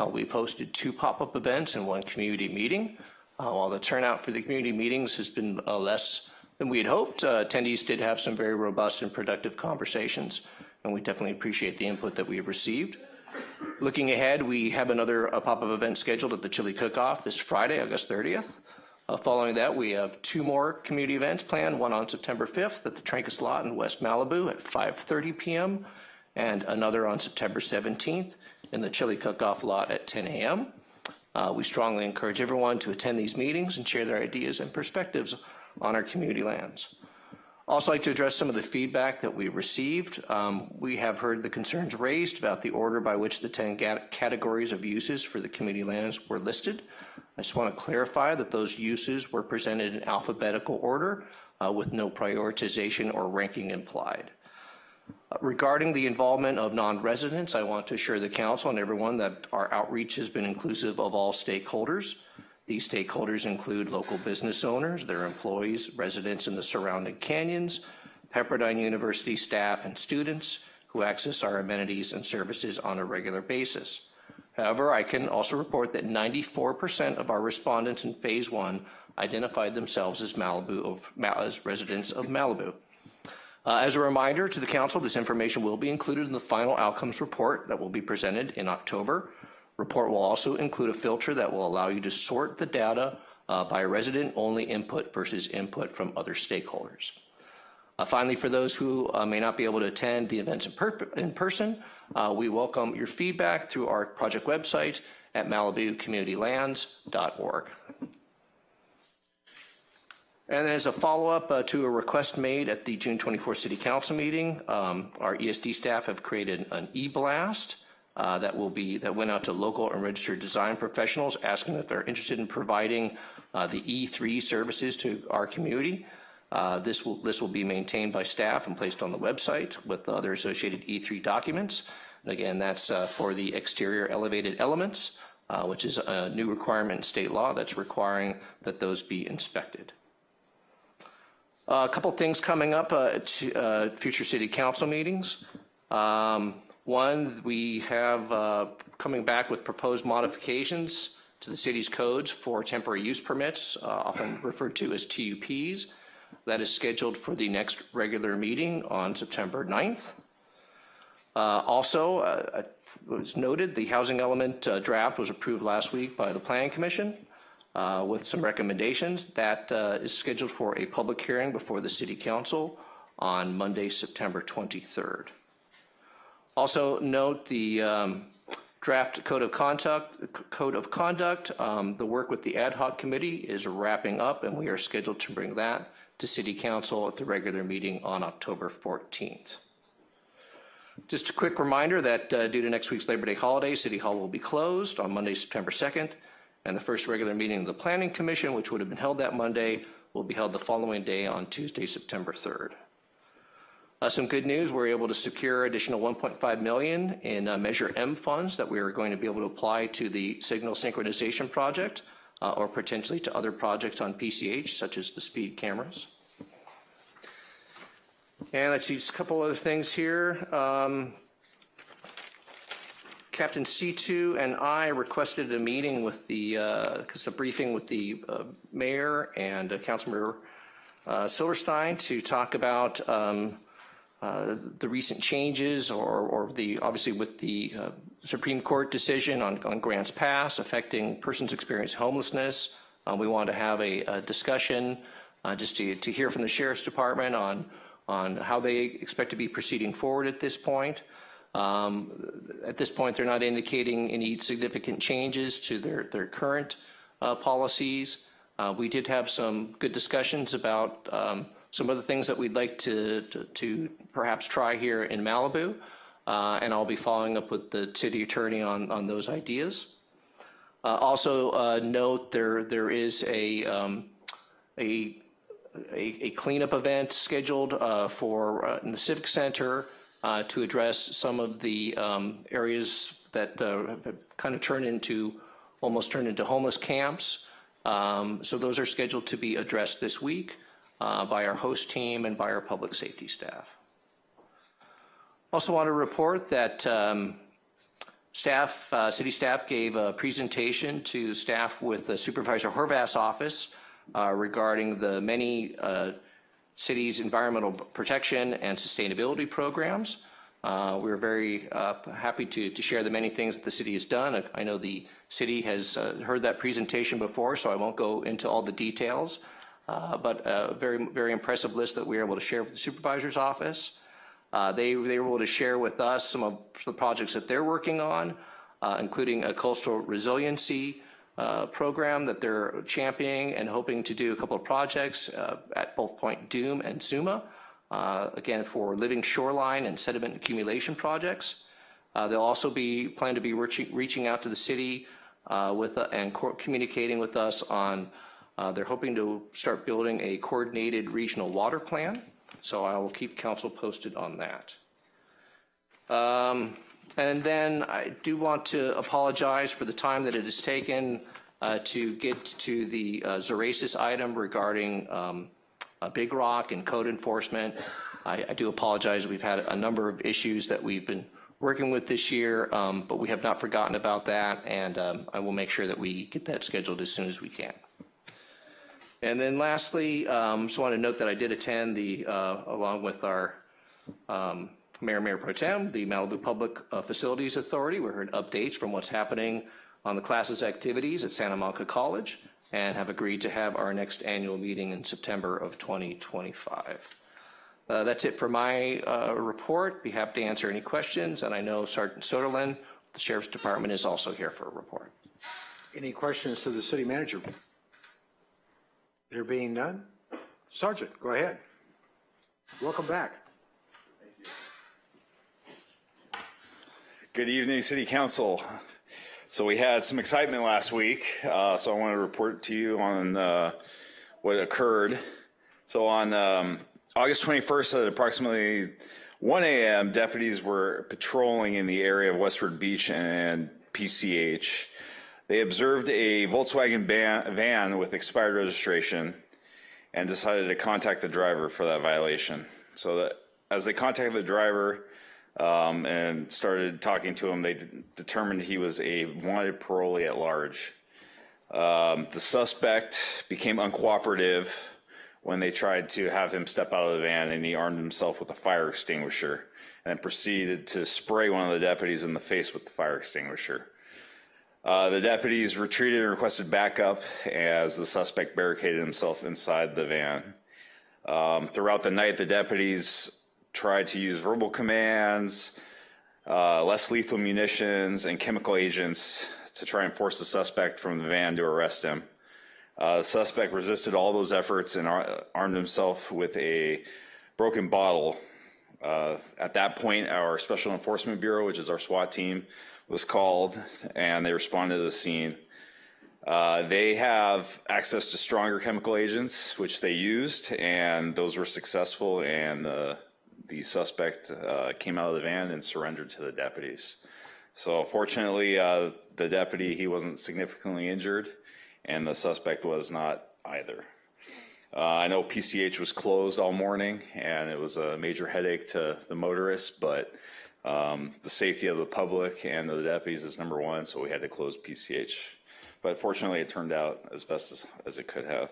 D: We've hosted 2 pop-up events and 1 community meeting. While the turnout for the community meetings has been less than we had hoped, attendees did have some very robust and productive conversations, and we definitely appreciate the input that we have received. Looking ahead, we have another pop-up event scheduled at the Chili Cook-Off this Friday, August 30th. Following that, we have 2 more community events planned, one on September 5th at the Trancas Lot in West Malibu at 5:30 p.m. and another on September 17th in the Chili Cook-Off lot at 10 a.m. We strongly encourage everyone to attend these meetings and share their ideas and perspectives on our community lands. Also like to address some of the feedback that we received. We have heard the concerns raised about the order by which the 10 categories of uses for the community lands were listed. I just want to clarify that those uses were presented in alphabetical order with no prioritization or ranking implied. Regarding the involvement of non-residents, I want to assure the council and everyone that our outreach has been inclusive of all stakeholders. These stakeholders include local business owners, their employees, residents in the surrounding canyons, Pepperdine University staff and students who access our amenities and services on a regular basis. However, I can also report that 94% of our respondents in phase 1 identified themselves as as residents of Malibu. As a reminder to the council, this information will be included in the final outcomes report that will be presented in October. Report will also include a filter that will allow you to sort the data by resident-only input versus input from other stakeholders. Finally, for those who may not be able to attend the events in person, we welcome your feedback through our project website at MalibuCommunityLands.org. And as a follow-up to a request made at the June 24 City Council meeting, our ESD staff have created an e-blast that went out to local and registered design professionals asking if they're interested in providing the E3 services to our community. This will be maintained by staff and placed on the website with other associated E3 documents. And again, that's for the exterior elevated elements, which is a new requirement in state law that's requiring that those be inspected. A couple things coming up at future city council meetings. One, we have coming back with proposed modifications to the city's codes for temporary use permits, often referred to as TUPs. That is scheduled for the next regular meeting on September 9th. Also, it was noted the housing element draft was approved last week by the Planning Commission with some recommendations. That is scheduled for a public hearing before the City Council on Monday, September 23rd. Also note the draft code of conduct. The work with the ad hoc committee is wrapping up, and we are scheduled to bring that to City Council at the regular meeting on October 14th. Just a quick reminder that due to next week's Labor Day holiday, City Hall will be closed on Monday, September 2nd, and the first regular meeting of the Planning Commission, which would have been held that Monday, will be held the following day on Tuesday, September 3rd. Some good news, we're able to secure additional $1.5 million in Measure M funds that we are going to be able to apply to the signal synchronization project or potentially to other projects on PCH, such as the speed cameras. And let's see, just a couple other things here. Captain C2 and I requested a meeting with the, a briefing with the mayor and Councilmember Silverstein to talk about the recent changes or the, obviously with the Supreme Court decision on Grants Pass affecting persons experiencing homelessness. We wanted to have a discussion just to hear from the Sheriff's Department on how they expect to be proceeding forward at this point. At this point, they're not indicating any significant changes to their current policies. We did have some good discussions about some of the things that we'd like to perhaps try here in Malibu, and I'll be following up with the city attorney on those ideas. Also note there is a cleanup event scheduled in the Civic Center to address some of the areas that have kind of almost turned into homeless camps. So those are scheduled to be addressed this week by our host team and by our public safety staff. Also want to report that city staff gave a presentation to staff with Supervisor Horvath's office regarding the many city's environmental protection and sustainability programs. We're very happy to share the many things that the city has done. I know the city has heard that presentation before, so I won't go into all the details, but a very, very impressive list that we were able to share with the supervisor's office. They were able to share with us some of the projects that they're working on, including a coastal resiliency program that they're championing and hoping to do a couple of projects at both Point Dume and Suma, again for living shoreline and sediment accumulation projects. They'll also plan to be reaching out to the city and communicating with us on, they're hoping to start building a coordinated regional water plan. So I will keep council posted on that. And then I do want to apologize for the time that it has taken to get to the Zeracis item regarding Big Rock and code enforcement. I do apologize. We've had a number of issues that we've been working with this year, but we have not forgotten about that, and I will make sure that we get that scheduled as soon as we can. And then lastly, just want to note that I did attend along with our Mayor Pro Tem, the Malibu Public Facilities Authority. We heard updates from what's happening on the classes activities at Santa Monica College and have agreed to have our next annual meeting in September of 2025. That's it for my report. Be happy to answer any questions, and I know Sergeant Soderlin, the Sheriff's Department, is also here for a report.
C: Any questions to the city manager? There being none? Sergeant, go ahead. Welcome back.
E: Good evening, City Council. So we had some excitement last week, so I want to report to you on what occurred. So on August 21st at approximately 1 a.m., deputies were patrolling in the area of Westward Beach and PCH. They observed a Volkswagen van with expired registration and decided to contact the driver for that violation. So that as they contacted the driver and started talking to him, they determined he was a wanted parolee at large. The suspect became uncooperative when they tried to have him step out of the van, and he armed himself with a fire extinguisher and proceeded to spray one of the deputies in the face with the fire extinguisher. The deputies retreated and requested backup as the suspect barricaded himself inside the van. Throughout the night, the deputies tried to use verbal commands, less lethal munitions, and chemical agents to try and force the suspect from the van to arrest him. The suspect resisted all those efforts and armed himself with a broken bottle. At that point, our Special Enforcement Bureau, which is our SWAT team, was called, and they responded to the scene. They have access to stronger chemical agents, which they used, and those were successful, and the suspect came out of the van and surrendered to the deputies. So fortunately, the deputy, he wasn't significantly injured, and the suspect was not either. I know PCH was closed all morning, and it was a major headache to the motorists, but the safety of the public and of the deputies is number one, so we had to close PCH. But fortunately, it turned out as best as it could have.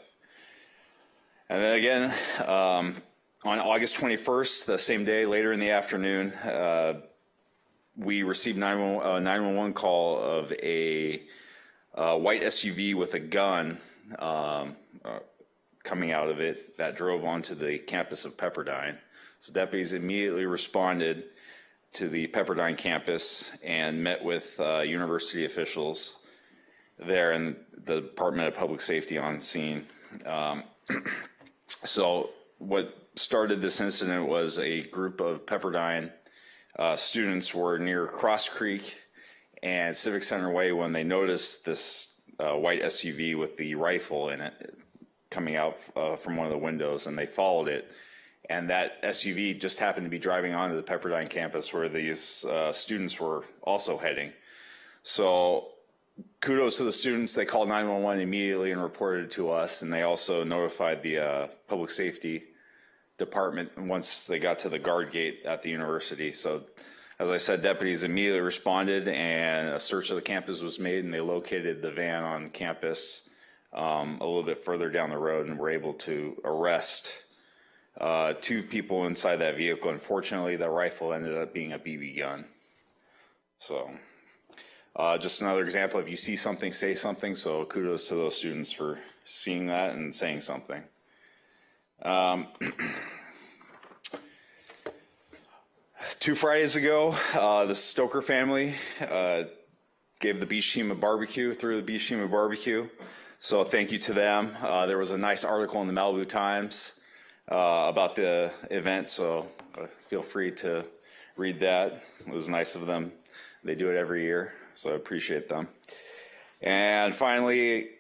E: And then again, on August 21st, the same day, later in the afternoon, we received a 911 call of a white SUV with a gun coming out of it that drove onto the campus of Pepperdine. So deputies immediately responded to the Pepperdine campus and met with university officials there and the Department of Public Safety on scene. So what started this incident was a group of Pepperdine students were near Cross Creek and Civic Center Way when they noticed this white SUV with the rifle in it coming out from one of the windows, and they followed it. And that SUV just happened to be driving onto the Pepperdine campus where these students were also heading. So kudos to the students. They called 911 immediately and reported it to us, and they also notified the public safety department once they got to the guard gate at the university. So as I said, deputies immediately responded, and a search of the campus was made, and they located the van on campus a little bit further down the road, and were able to arrest 2 people inside that vehicle. Unfortunately, the rifle ended up being a BB gun. So just another example, if you see something, say something. So kudos to those students for seeing that and saying something. 2 Fridays ago, the Stoker family gave the beach team a barbecue, threw the beach team a barbecue. So thank you to them. There was a nice article in the Malibu Times about the event, so feel free to read that. It was nice of them. They do it every year, so I appreciate them. And finally,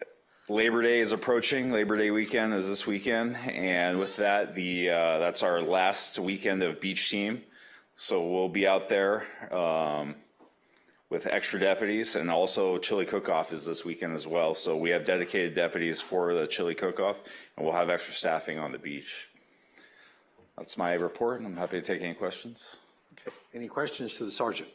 E: Labor Day is approaching. Labor Day weekend is this weekend, and with that, that's our last weekend of beach team. So we'll be out there with extra deputies, and also chili cook-off is this weekend as well. So we have dedicated deputies for the chili cook-off, and we'll have extra staffing on the beach. That's my report, and I'm happy to take any questions.
C: Okay. Any questions to the sergeant?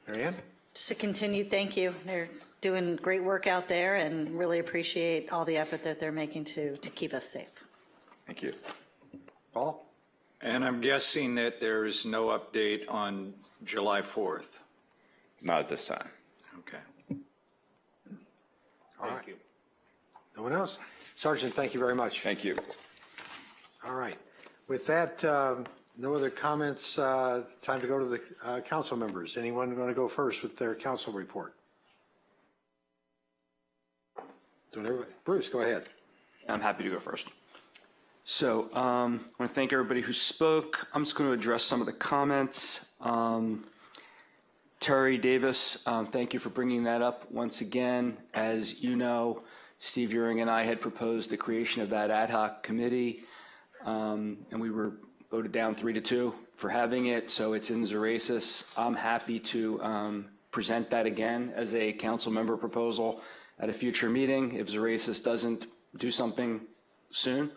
C: Mary Ann?
F: Just a continued thank you. They're doing great work out there, and really appreciate all the effort that they're making to keep us safe.
E: Thank you.
C: Paul?
G: And I'm guessing that there is no update on July 4th?
E: Not at this time.
G: Okay.
C: Thank you. No one else? Sergeant, thank you very much.
E: Thank you.
C: All right. With that, no other comments. Time to go to the council members. Anyone going to go first with their council report? Don't everybody. Bruce, go ahead.
I: I'm happy to go first. So I want to thank everybody who spoke. I'm just going to address some of the comments. Terry Davis, thank you for bringing that up once again. As you know, Steve Uring and I had proposed the creation of that ad hoc committee, and we were voted down 3-2 for having it, so it's in Zeracis. I'm happy to present that again as a council member proposal at a future meeting if Zeracis doesn't do something soon.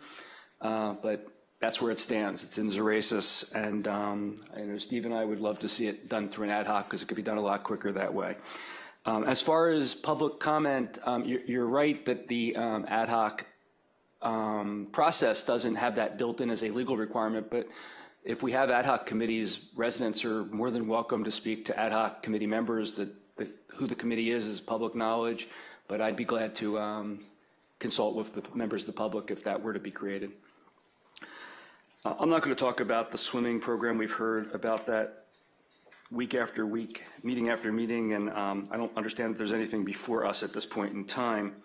I: But that's where it stands. It's in Zeracis, and I know Steve and I would love to see it done through an ad hoc because it could be done a lot quicker that way. As far as public comment, you're right that the ad hoc process doesn't have that built in as a legal requirement, but if we have ad hoc committees, residents are more than welcome to speak to ad hoc committee members. Who the committee is public knowledge, but I'd be glad to consult with the members of the public if that were to be created. I'm not going to talk about the swimming program. We've heard about that week after week, meeting after meeting, and I don't understand that there's anything before us at this point in time.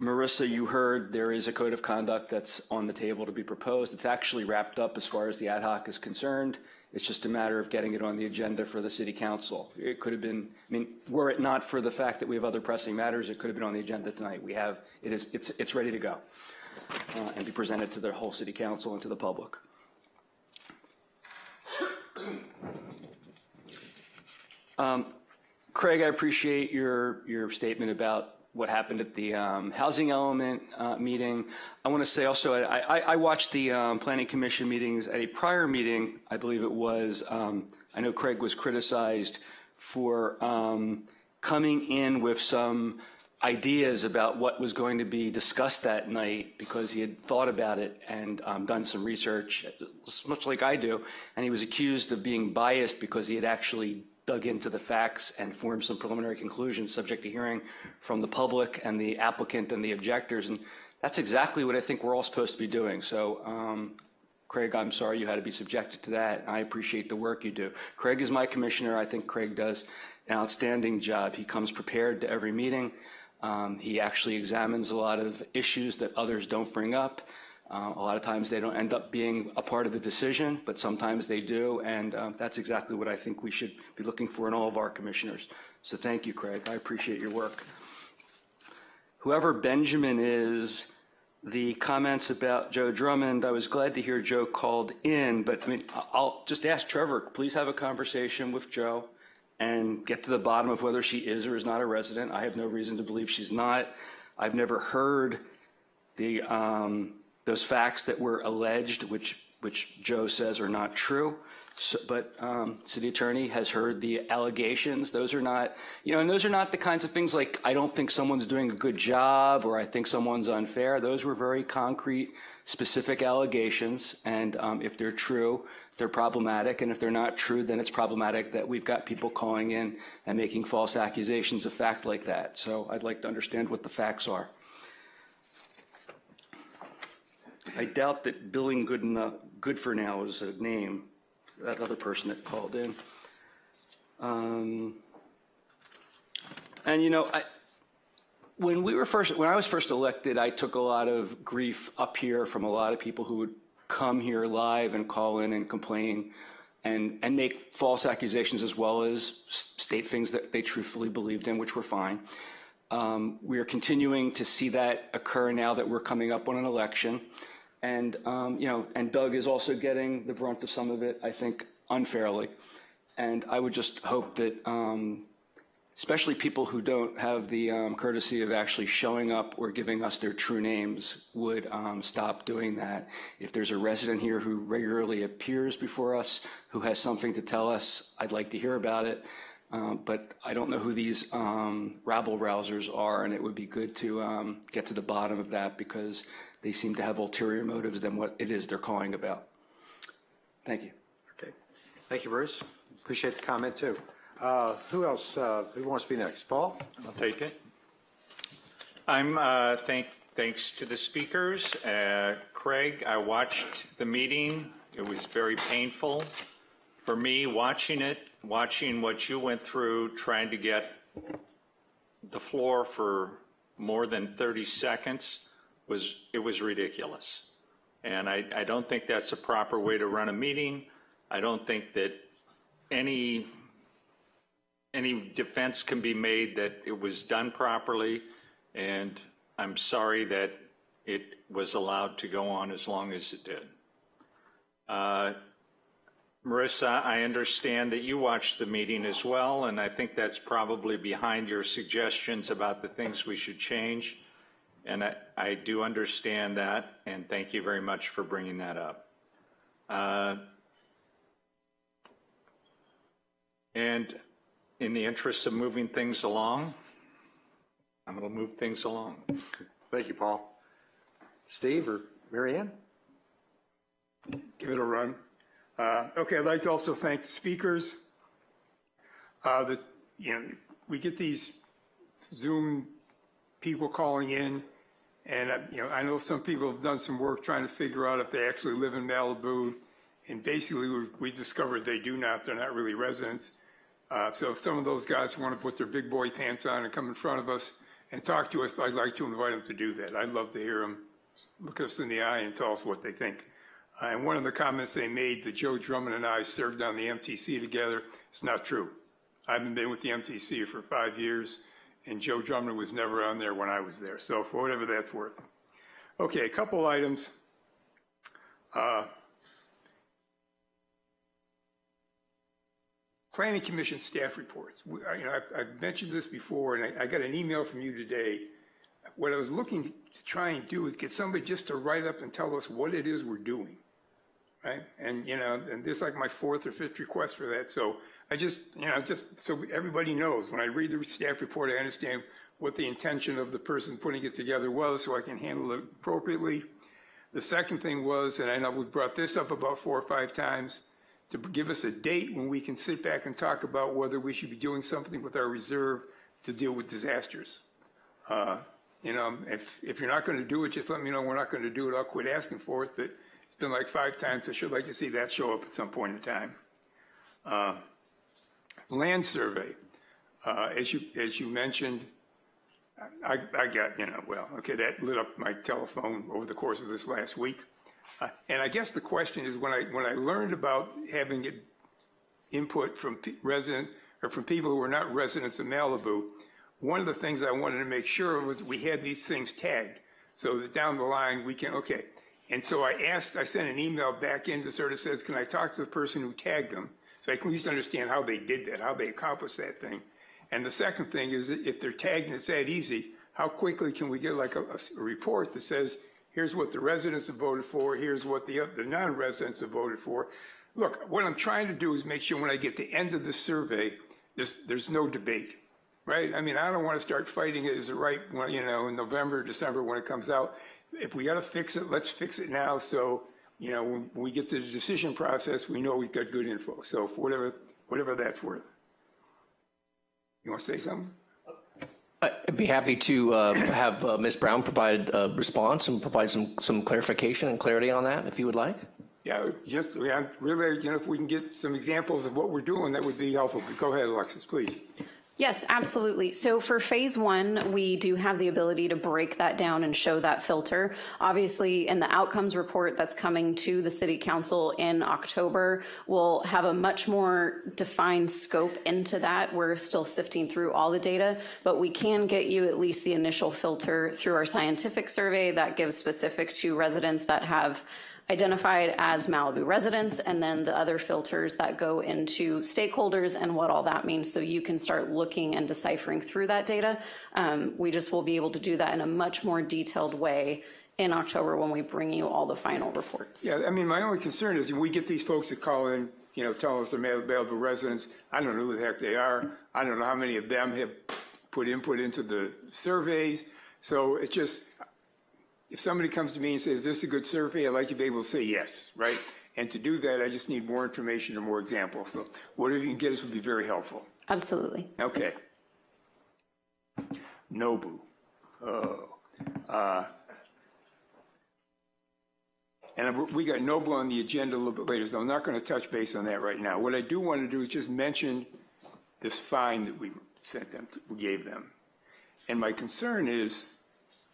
I: Marissa, you heard there is a code of conduct that's on the table to be proposed. It's actually wrapped up as far as the ad hoc is concerned. It's just a matter of getting it on the agenda for the city council. It could have been, I mean, were it not for the fact that we have other pressing matters, it could have been on the agenda tonight. We have, it's ready to go and be presented to the whole city council and to the public. Craig, I appreciate your statement about what happened at the housing element meeting. I want to say also, I watched the Planning Commission meetings at a prior meeting, I believe it was. I know Craig was criticized for coming in with some ideas about what was going to be discussed that night because he had thought about it and done some research, much like I do, and he was accused of being biased because he had actually dug into the facts and formed some preliminary conclusions subject to hearing from the public and the applicant and the objectors. And that's exactly what I think we're all supposed to be doing. So, Craig, I'm sorry you had to be subjected to that. I appreciate the work you do. Craig is my commissioner. I think Craig does an outstanding job. He comes prepared to every meeting. He actually examines a lot of issues that others don't bring up. A lot of times they don't end up being a part of the decision, but sometimes they do, and that's exactly what I think we should be looking for in all of our commissioners. So thank you, Craig. I appreciate your work. Whoever Benjamin is, the comments about Joe Drummond, I was glad to hear Joe called in, but I mean, I'll just ask Trevor, please have a conversation with Joe and get to the bottom of whether she is or is not a resident. I have no reason to believe she's not. I've never heard the those facts that were alleged, which Joe says are not true. So, but city attorney has heard the allegations. Those are not, and those are not the kinds of things like, I don't think someone's doing a good job or I think someone's unfair. Those were very concrete, specific allegations. And if they're true, they're problematic. And if they're not true, then it's problematic that we've got people calling in and making false accusations of fact like that. So I'd like to understand what the facts are. I doubt that Billing Good for Now is a name, that other person that called in. And when I was first elected, I took a lot of grief up here from a lot of people who would come here live and call in and complain and make false accusations as well as state things that they truthfully believed in, which were fine. We are continuing to see that occur now that we're coming up on an election. And, and Doug is also getting the brunt of some of it, I think, unfairly. And I would just hope that, especially people who don't have the courtesy of actually showing up or giving us their true names would stop doing that. If there's a resident here who regularly appears before us, who has something to tell us, I'd like to hear about it. But I don't know who these rabble-rousers are, and it would be good to get to the bottom of that because they seem to have ulterior motives than what it is they're calling about. Thank you.
C: Okay. Thank you, Bruce. Appreciate the comment, too. Who else? Who wants to be next? Paul?
G: I'll take it. Thanks to the speakers. Craig, I watched the meeting. It was very painful for me watching what you went through, trying to get the floor for more than 30 seconds. It was ridiculous. And I don't think that's a proper way to run a meeting. I don't think that any defense can be made that it was done properly. And I'm sorry that it was allowed to go on as long as it did. Marissa, I understand that you watched the meeting as well, and I think that's probably behind your suggestions about the things we should change. And I do understand that, and thank you very much for bringing that up. And in the interest of moving things along, I'm going to move things along.
C: Thank you, Paul. Steve or Mary Ann?
K: Give it a run. Okay, I'd like to also thank the speakers. We get these Zoom people calling in, and I know some people have done some work trying to figure out if they actually live in Malibu, and basically we discovered they do not. They're not really residents. So if some of those guys want to put their big boy pants on and come in front of us and talk to us, I'd like to invite them to do that. I'd love to hear them look us in the eye and tell us what they think. And one of the comments they made that Joe Drummond and I served on the MTC together, it's not true. I haven't been with the MTC for 5 years, and Joe Drummond was never on there when I was there. So for whatever that's worth. Okay, a couple items. Planning Commission staff reports. I've mentioned this before, and I got an email from you today. What I was looking to try and do is get somebody just to write up and tell us what it is we're doing, right? And and this is like my 4th or 5th request for that. So I just so everybody knows, when I read the staff report, I understand what the intention of the person putting it together was, so I can handle it appropriately. The second thing was, and I know we've brought this up about 4 or 5 times, to give us a date when we can sit back and talk about whether we should be doing something with our reserve to deal with disasters. If you're not going to do it, just let me know we're not going to do it. I'll quit asking for it, but it's been like 5 times. I should like to see that show up at some point in time. Land survey, as you mentioned, I got, that lit up my telephone over the course of this last week. And I guess the question is, when I learned about having input from residents or from people who are not residents of Malibu, one of the things I wanted to make sure was we had these things tagged so that down the line we can, okay. And so I sent an email back in to sort of says, can I talk to the person who tagged them so I can at least understand how they did that, how they accomplished that thing. And the second thing is, if they're tagged and it's that easy, how quickly can we get like a report that says, here's what the residents have voted for, here's what the non-residents have voted for. Look, what I'm trying to do is make sure when I get to the end of the survey, there's no debate, right? I mean, I don't want to start fighting it as a right, in November, December when it comes out. If we got to fix it, let's fix it now. So, when we get to the decision process, we know we've got good info. So for whatever that's worth. You want to say something?
D: I'd be happy to have Ms. Brown provide a response and provide some clarification and clarity on that, if you would like.
K: Yeah, really, if we can get some examples of what we're doing, that would be helpful. Go ahead, Alexis, please.
M: Yes, absolutely. So for phase 1, we do have the ability to break that down and show that filter. Obviously, in the outcomes report that's coming to the City Council in October, we'll have a much more defined scope into that. We're still sifting through all the data, but we can get you at least the initial filter through our scientific survey that gives specific to residents that have identified as Malibu residents, and then the other filters that go into stakeholders and what all that means, so you can start looking and deciphering through that data. We just will be able to do that in a much more detailed way in October when we bring you all the final reports.
K: Yeah, I mean, my only concern is we get these folks that call in, tell us they're Malibu residents. I don't know who the heck they are. I don't know how many of them have put input into the surveys. So it's just, if somebody comes to me and says, is this a good survey? I'd like to be able to say yes, right? And to do that, I just need more information and more examples. So whatever you can get us would be very helpful.
M: Absolutely.
K: Okay. Nobu. And we got Nobu on the agenda a little bit later, so I'm not going to touch base on that right now. What I do want to do is just mention this fine that we gave them. And my concern is,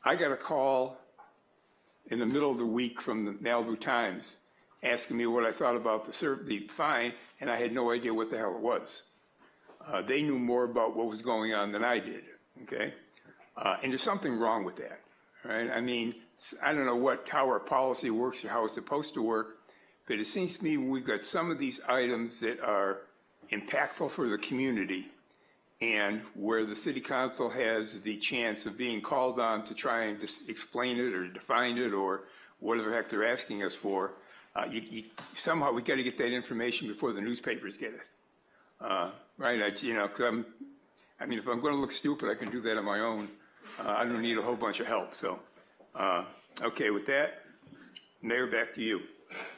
K: I got a call in the middle of the week from the Malibu Times asking me what I thought about the fine, and I had no idea what the hell it was. They knew more about what was going on than I did, okay? And there's something wrong with that, right? I mean, I don't know how our policy works or how it's supposed to work, but it seems to me we've got some of these items that are impactful for the community, and where the City Council has the chance of being called on to try and just explain it or define it or whatever the heck they're asking us for, somehow we got to get that information before the newspapers get it, right? I mean, if I'm going to look stupid, I can do that on my own. I don't need a whole bunch of help. So, okay, with that, Mayor, back to you.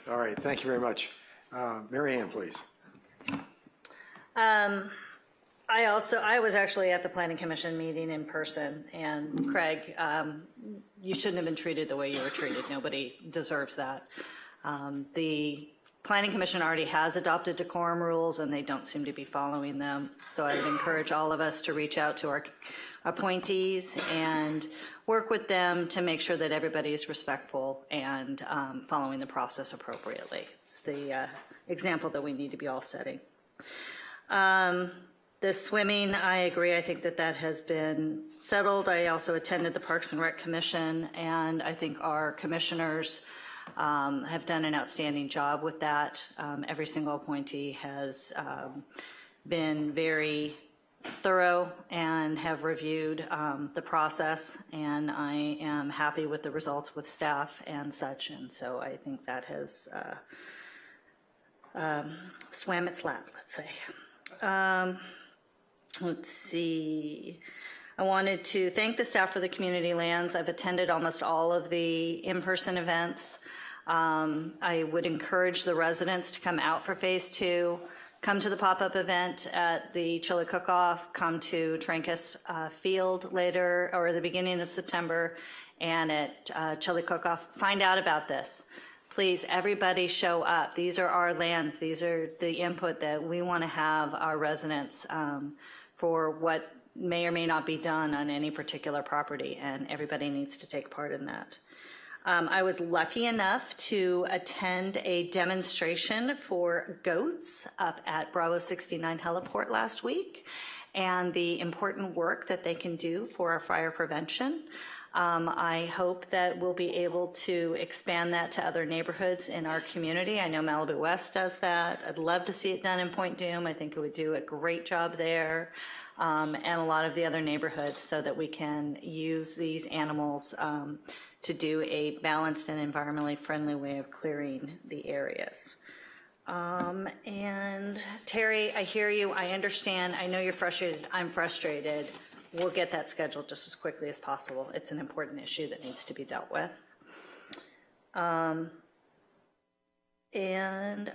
C: All right, thank you very much. Mary Ann, please.
F: I was actually at the Planning Commission meeting in person, and Craig, you shouldn't have been treated the way you were treated. Nobody deserves that. The Planning Commission already has adopted decorum rules, and they don't seem to be following them. So I would encourage all of us to reach out to our appointees and work with them to make sure that everybody is respectful and following the process appropriately. It's the example that we need to be all setting. The swimming, I agree. I think that has been settled. I also attended the Parks and Rec Commission, and I think our commissioners have done an outstanding job with that. Every single appointee has been very thorough and have reviewed the process, and I am happy with the results with staff and such, and so I think that has swam its lap, let's say. Let's see. I wanted to thank the staff for the community lands. I've attended almost all of the in-person events. I would encourage the residents to come out for Phase 2, come to the pop-up event at the Chili Cook-Off, come to Trancas Field later or the beginning of September, and at Chili Cook-Off, find out about this. Please, everybody show up. These are our lands. These are the input that we want to have our residents for what may or may not be done on any particular property, and everybody needs to take part in that. I was lucky enough to attend a demonstration for goats up at Bravo 69 Heliport last week, and the important work that they can do for our fire prevention. I hope that we'll be able to expand that to other neighborhoods in our community. I know Malibu West does that. I'd love to see it done in Point Dume. I think it would do a great job there, and a lot of the other neighborhoods, so that we can use these animals to do a balanced and environmentally friendly way of clearing the areas. And Terry, I hear you. I understand. I know you're frustrated. I'm frustrated. We'll get that scheduled just as quickly as possible. It's an important issue that needs to be dealt with. And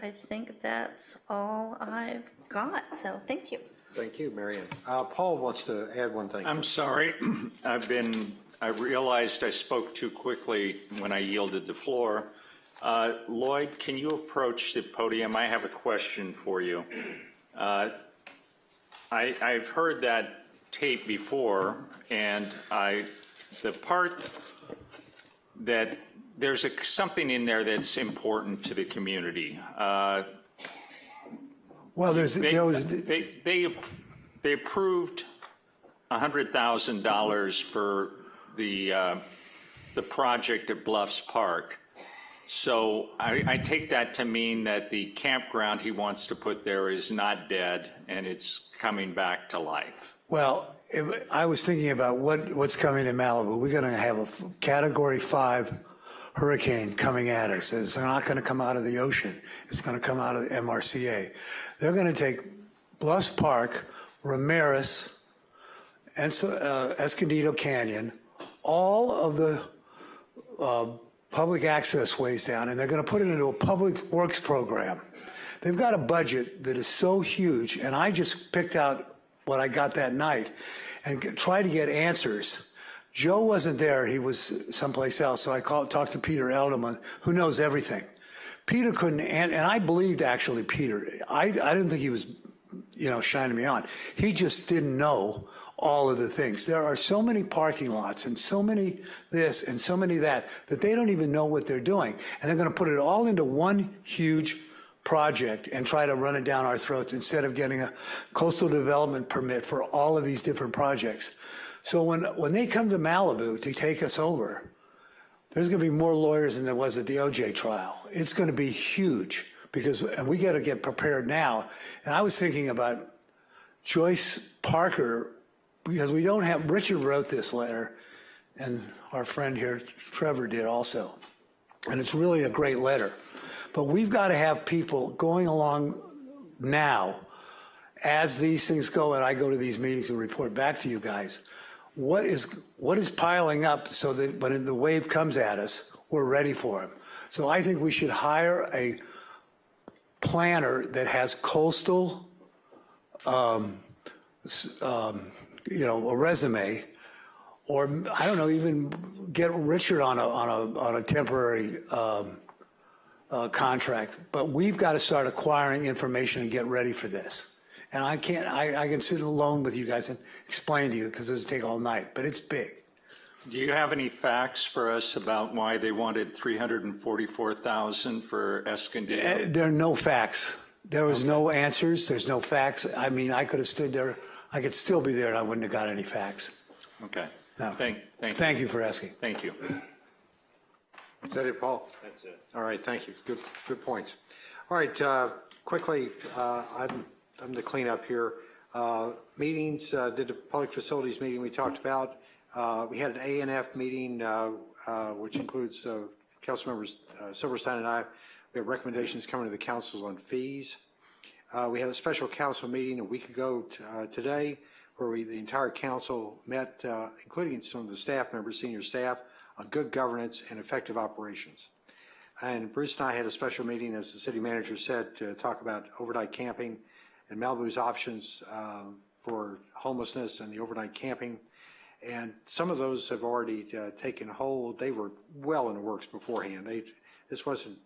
F: I think that's all I've got. So thank you.
C: Thank you, Mary Ann. Paul wants to add one thing.
G: I'm sorry. I realized I spoke too quickly when I yielded the floor. Lloyd, can you approach the podium? I have a question for you. I've heard that tape before, and the part that there's something in there that's important to the community.
T: Well,
G: they approved $100,000 for the project at Bluffs Park. So I take that to mean that the campground he wants to put there is not dead and it's coming back to life.
T: Well, I was thinking about what's coming in Malibu. We're going to have a Category 5 hurricane coming at us. It's not going to come out of the ocean. It's going to come out of the MRCA. They're going to take Bluffs Park, Ramirez, and Escondido Canyon, all of the public access ways down, and they're going to put it into a public works program. They've got a budget that is so huge, and I just picked out what I got that night and tried to get answers. Joe wasn't there. He was someplace else, so I talked to Peter Elderman, who knows everything. Peter couldn't, and I believed actually Peter. I didn't think he was, shining me on. He just didn't know all of the things. There are so many parking lots and so many this and so many that they don't even know what they're doing. And they're going to put it all into one huge project and try to run it down our throats instead of getting a coastal development permit for all of these different projects. So when they come to Malibu to take us over, there's going to be more lawyers than there was at the OJ trial. It's going to be huge and we got to get prepared now. And I was thinking about Joyce Parker, because we don't have, Richard wrote this letter, and our friend here, Trevor, did also. And it's really a great letter. But we've got to have people going along now as these things go and I go to these meetings and report back to you guys, what is piling up so that when the wave comes at us, we're ready for them. So I think we should hire a planner that has coastal, a resume, or I don't know, even get Richard on a temporary contract. But we've got to start acquiring information and get ready for this. And I can sit alone with you guys and explain to you because it doesn't take all night, but it's big.
G: Do you have any facts for us about why they wanted $344,000 for Escondido?
T: There are no facts. There was no answers. There's no facts. I mean, I could have stood there. I could still be there and I wouldn't have got any facts.
G: Okay.
T: No.
G: Thank
T: you for asking.
G: Thank you.
C: Is that it, Paul?
E: That's it.
C: All right, thank you. Good points. All right, quickly, I'm to clean up here. Meetings, did the public facilities meeting we talked about. We had an A&F meeting, which includes council members Silverstein and I. We have recommendations coming to the councils on fees. We had a special council meeting a week ago today where the entire council met, including some of the staff members, senior staff, on good governance and effective operations. And Bruce and I had a special meeting, as the city manager said, to talk about overnight camping and Malibu's options for homelessness and the overnight camping. And some of those have already taken hold. They were well in the works beforehand. This wasn't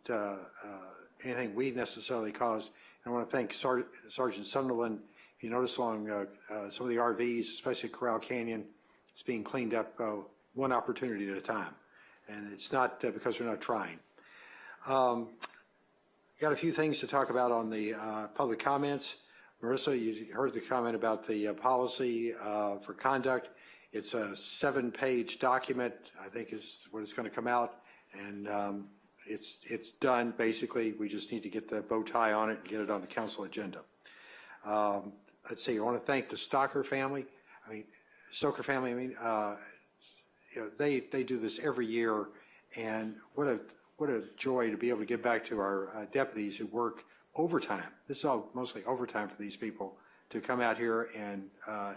C: anything we necessarily caused. And I want to thank Sergeant Sunderland. If you notice along some of the RVs, especially Corral Canyon, it's being cleaned up one opportunity at a time. And it's not because we're not trying. Got a few things to talk about on the public comments. Marissa, you heard the comment about the policy for conduct. It's a 7-page document, I think is what it's going to come out. And it's done, basically. We just need to get the bow tie on it and get it on the council agenda. Let's see, I want to thank the Stoker family. They do this every year, and what a joy to be able to give back to our deputies who work overtime. This is all mostly overtime for these people to come out here and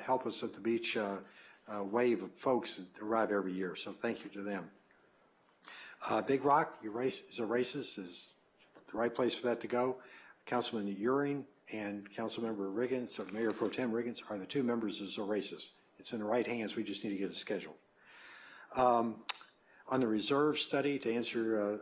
C: help us at the beach. Wave of folks that arrive every year, so thank you to them. Big Rock, Zoraces is the right place for that to go. Councilman Euring and Councilmember Riggins, or Mayor Pro Tem Riggins, are the two members of Zoraces. It's in the right hands. We just need to get it scheduled. On the reserve study, to answer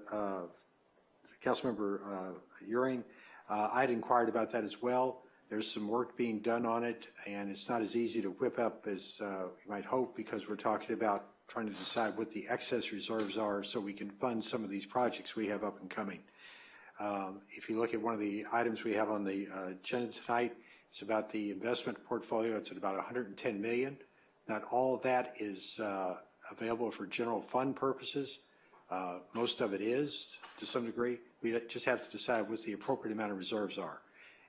C: Councilmember Euring, I'd inquired about that as well. There's some work being done on it, and it's not as easy to whip up as you might hope, because we're talking about trying to decide what the excess reserves are so we can fund some of these projects we have up and coming. If you look at one of the items we have on the agenda tonight, it's about the investment portfolio. It's at about $110 million. Not all of that is available for general fund purposes. Most of it is, to some degree. We just have to decide what the appropriate amount of reserves are.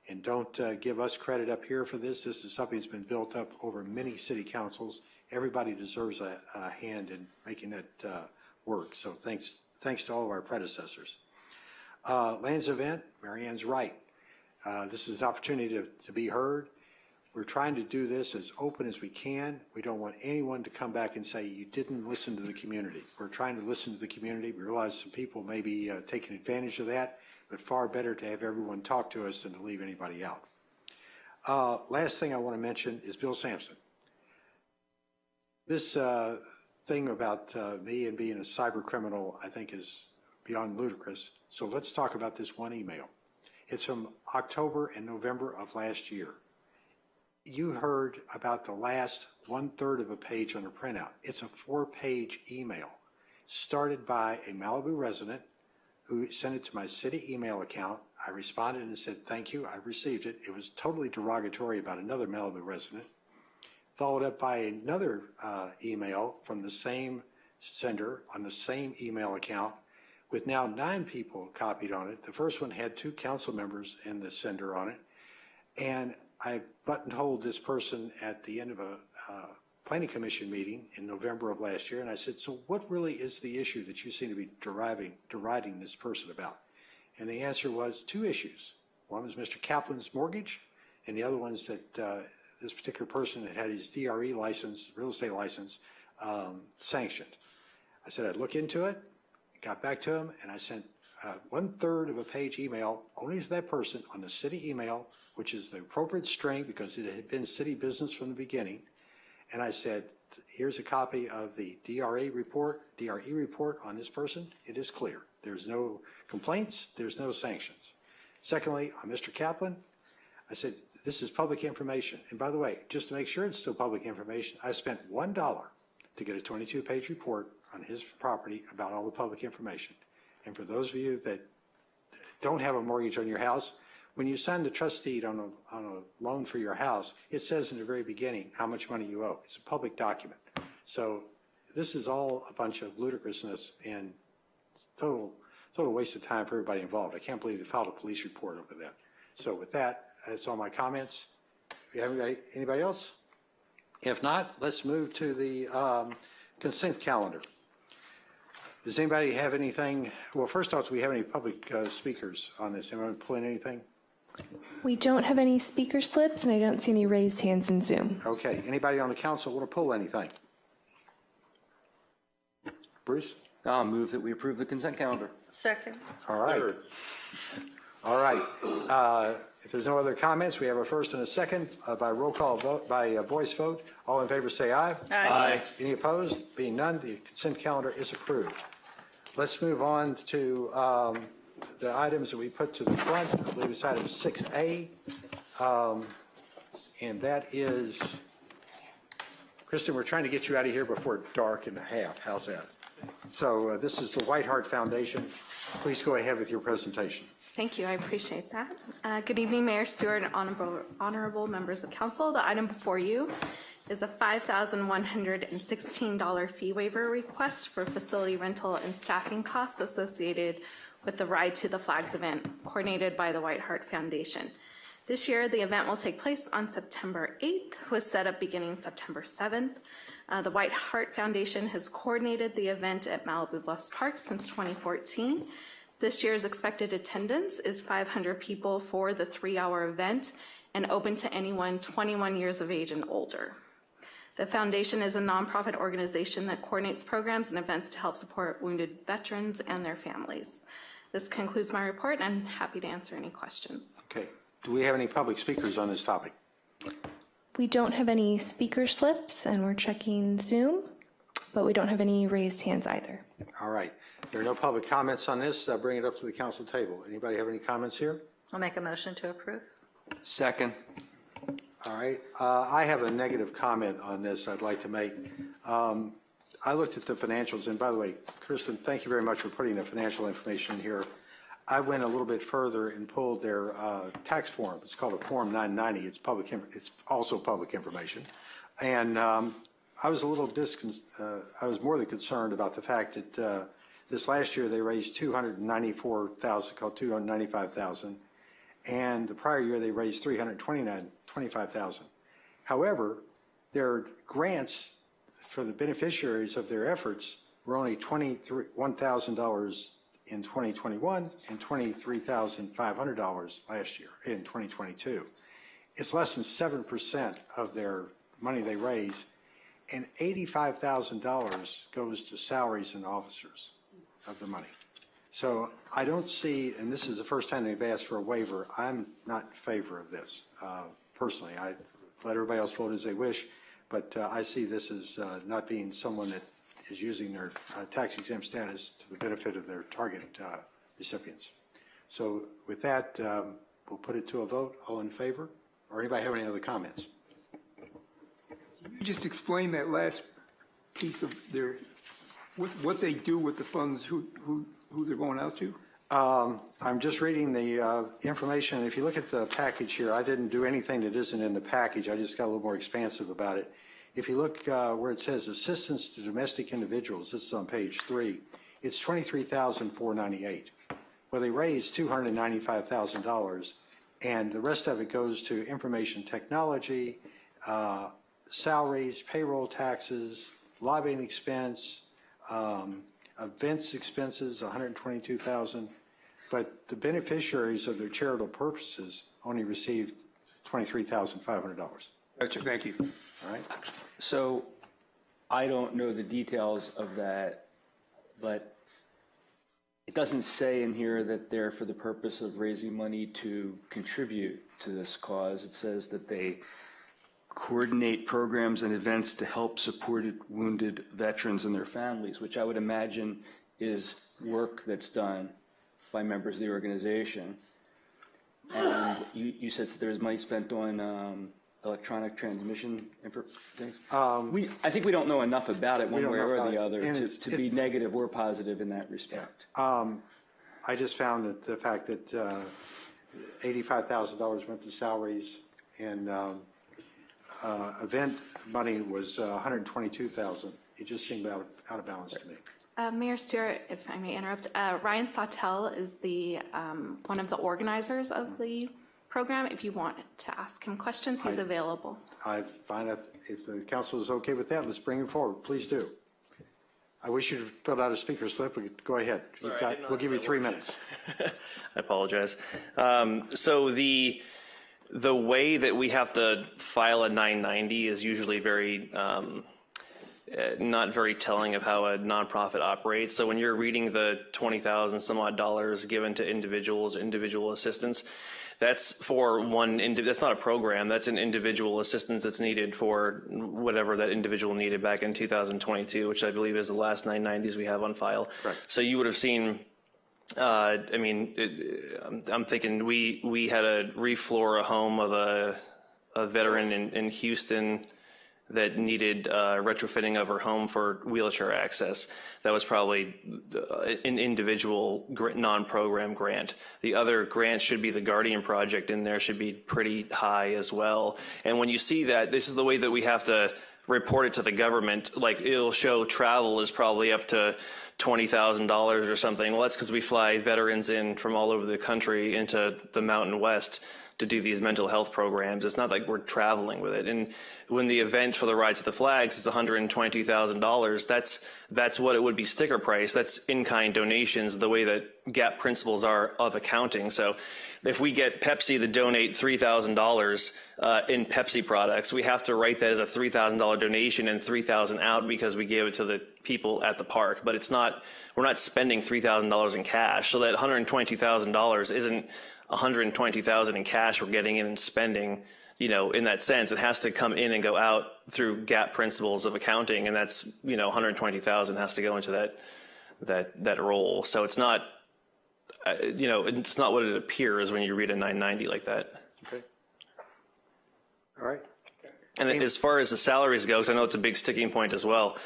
C: And don't give us credit up here for this. This is something that's been built up over many city councils. Everybody deserves a hand in making it work. So thanks to all of our predecessors. Lands event, Marianne's right. This is an opportunity to be heard. We're trying to do this as open as we can. We don't want anyone to come back and say, you didn't listen to the community. We're trying to listen to the community. We realize some people may be taking advantage of that, but far better to have everyone talk to us than to leave anybody out. Last thing I want to mention is Bill Sampson. This thing about me and being a cyber criminal, I think, is beyond ludicrous. So let's talk about this one email. It's from October and November of last year. You heard about the last 1/3 of a page on a printout. It's a 4-page email started by a Malibu resident who sent it to my city email account. I responded and said, thank you, I received it. It was totally derogatory about another Malibu resident. Followed up by another email from the same sender on the same email account with now 9 people copied on it. The first one had 2 council members and the sender on it. And I buttonholed this person at the end of a planning commission meeting in November of last year. And I said, so what really is the issue that you seem to be deriding this person about? And the answer was 2 issues. One was Mr. Kaplan's mortgage, and the other ones that this particular person had his DRE license, real estate license, sanctioned. I said I'd look into it, got back to him, and I sent 1/3 of a page email only to that person on the city email, which is the appropriate string because it had been city business from the beginning. And I said, here's a copy of the DRE report on this person. It is clear. There's no complaints. There's no sanctions. Secondly, on Mr. Kaplan, I said, this is public information. And by the way, just to make sure it's still public information, I spent $1 to get a 22-page report on his property about all the public information. And for those of you that don't have a mortgage on your house, when you sign the trust deed on a loan for your house, it says in the very beginning how much money you owe. It's a public document. So this is all a bunch of ludicrousness and total waste of time for everybody involved. I can't believe they filed a police report over that. So with that, that's all my comments. Anybody else? If not, let's move to the consent calendar. Does anybody have anything? Well, first off, do we have any public speakers on this? Anyone pulling anything?
L: We don't have any speaker slips, and I don't see any raised hands in Zoom.
C: Okay. Anybody on the council want to pull anything? Bruce?
I: I'll move that we approve the consent calendar.
F: Second.
C: All right. All right. If there's no other comments, we have a first and a second by roll call vote, by voice vote. All in favor say aye.
F: Aye.
C: Any opposed? Being none, the consent calendar is approved. Let's move on to the items that we put to the front. I believe it's item 6A. And that is, Kristen, we're trying to get you out of here before dark and a half. How's that? So this is the White Heart Foundation. Please go ahead with your presentation.
N: Thank you. I appreciate that. Good evening, Mayor Stewart and honorable members of council. The item before you is a $5,116 fee waiver request for facility rental and staffing costs associated with the Ride to the Flags event coordinated by the White Heart Foundation. This year, the event will take place on September 8th, with setup beginning September 7th. The White Heart Foundation has coordinated the event at Malibu Bluffs Park since 2014. This year's expected attendance is 500 people for the 3-hour event and open to anyone 21 years of age and older. The foundation is a nonprofit organization that coordinates programs and events to help support wounded veterans and their families. This concludes my report, and I'm happy to answer any questions.
C: Okay. Do we have any public speakers on this topic?
L: We don't have any speaker slips, and we're checking Zoom, but we don't have any raised hands either.
C: All right. There are no public comments on this. I'll bring it up to the council table. Anybody have any comments here?
F: I'll make a motion to approve.
I: Second.
C: All right. I have a negative comment on this I'd like to make. I looked at the financials, and by the way, Kristen, thank you very much for putting the financial information in here. I went a little bit further and pulled their tax form. It's called a Form 990. It's public. It's also public information, and I was a little I was more than concerned about the fact that this last year they raised $294,000, called $295,000, and the prior year they raised $325,000. However, their grants for the beneficiaries of their efforts were only $1,000 in 2021 and $23,500 last year in 2022. It's less than 7% of their money they raise, and $85,000 goes to salaries and officers of the money. So I don't see, and this is the first time they've asked for a waiver, I'm not in favor of this. Personally, I let everybody else vote as they wish, but I see this as not being someone that is using their tax exempt status to the benefit of their target recipients. So with that, we'll put it to a vote. All in favor? Or anybody have any other comments?
K: Can you just explain that last piece of their, what they do with the funds, who they're going out to?
C: I'm just reading the information. If you look at the package here, I didn't do anything that isn't in the package. I just got a little more expansive about it. If you look where it says assistance to domestic individuals, this is on page 3, it's $23,498. Well, they raised $295,000, and the rest of it goes to information technology, salaries, payroll taxes, lobbying expense, events expenses, $122,000. But the beneficiaries of their charitable purposes only received $23,500.
K: Gotcha, thank you.
C: All right?
I: So I don't know the details of that, but it doesn't say in here that they're for the purpose of raising money to contribute to this cause. It says that they coordinate programs and events to help supported wounded veterans and their families, which I would imagine is work that's done by members of the organization. And you said that there was money spent on electronic transmission things. I think we don't know enough about it one way or the other to be negative or positive in that respect.
C: I just found that the fact that $85,000 went to salaries and event money was $122,000. It just seemed out of balance to me.
N: Mayor Stewart, if I may interrupt, Ryan Sautel is the one of the organizers of the program. If you want to ask him questions, he's available.
C: I find that if the council is okay with that, let's bring him forward. Please do. I wish you'd filled out a speaker slip. Go ahead. We'll give you 3 minutes.
J: I apologize. So the way that we have to file a 990 is usually very not very telling of how a nonprofit operates. So when you're reading the $20,000 some odd dollars given to individuals, individual assistance, that's for that's not a program, that's an individual assistance that's needed for whatever that individual needed back in 2022, which I believe is the last 990s we have on file. Right. So you would have seen, I'm thinking we had to refloor a home of a veteran in Houston that needed retrofitting of her home for wheelchair access. That was probably an individual non-program grant. The other grant should be the Guardian Project in there, should be pretty high as well. And when you see that, this is the way that we have to report it to the government. Like, it'll show travel is probably up to $20,000 or something. Well, that's because we fly veterans in from all over the country into the Mountain West to do these mental health programs. It's not like we're traveling with it. And when the event for the Ride to the Flags is $122,000, that's what it would be sticker price. That's in-kind donations, the way that GAAP principles are of accounting. So if we get Pepsi to donate $3,000 in Pepsi products, we have to write that as a $3,000 donation and $3,000 out because we gave it to the people at the park. But it's not, we're not spending $3,000 in cash. So that $122,000 isn't $120,000 in cash we're getting in and spending, in that sense. It has to come in and go out through GAAP principles of accounting, and that's, $120,000 has to go into that role. So it's not, it's not what it appears when you read a 990 like that.
C: Okay. All right.
J: And as far as the salaries goes, I know it's a big sticking point as well.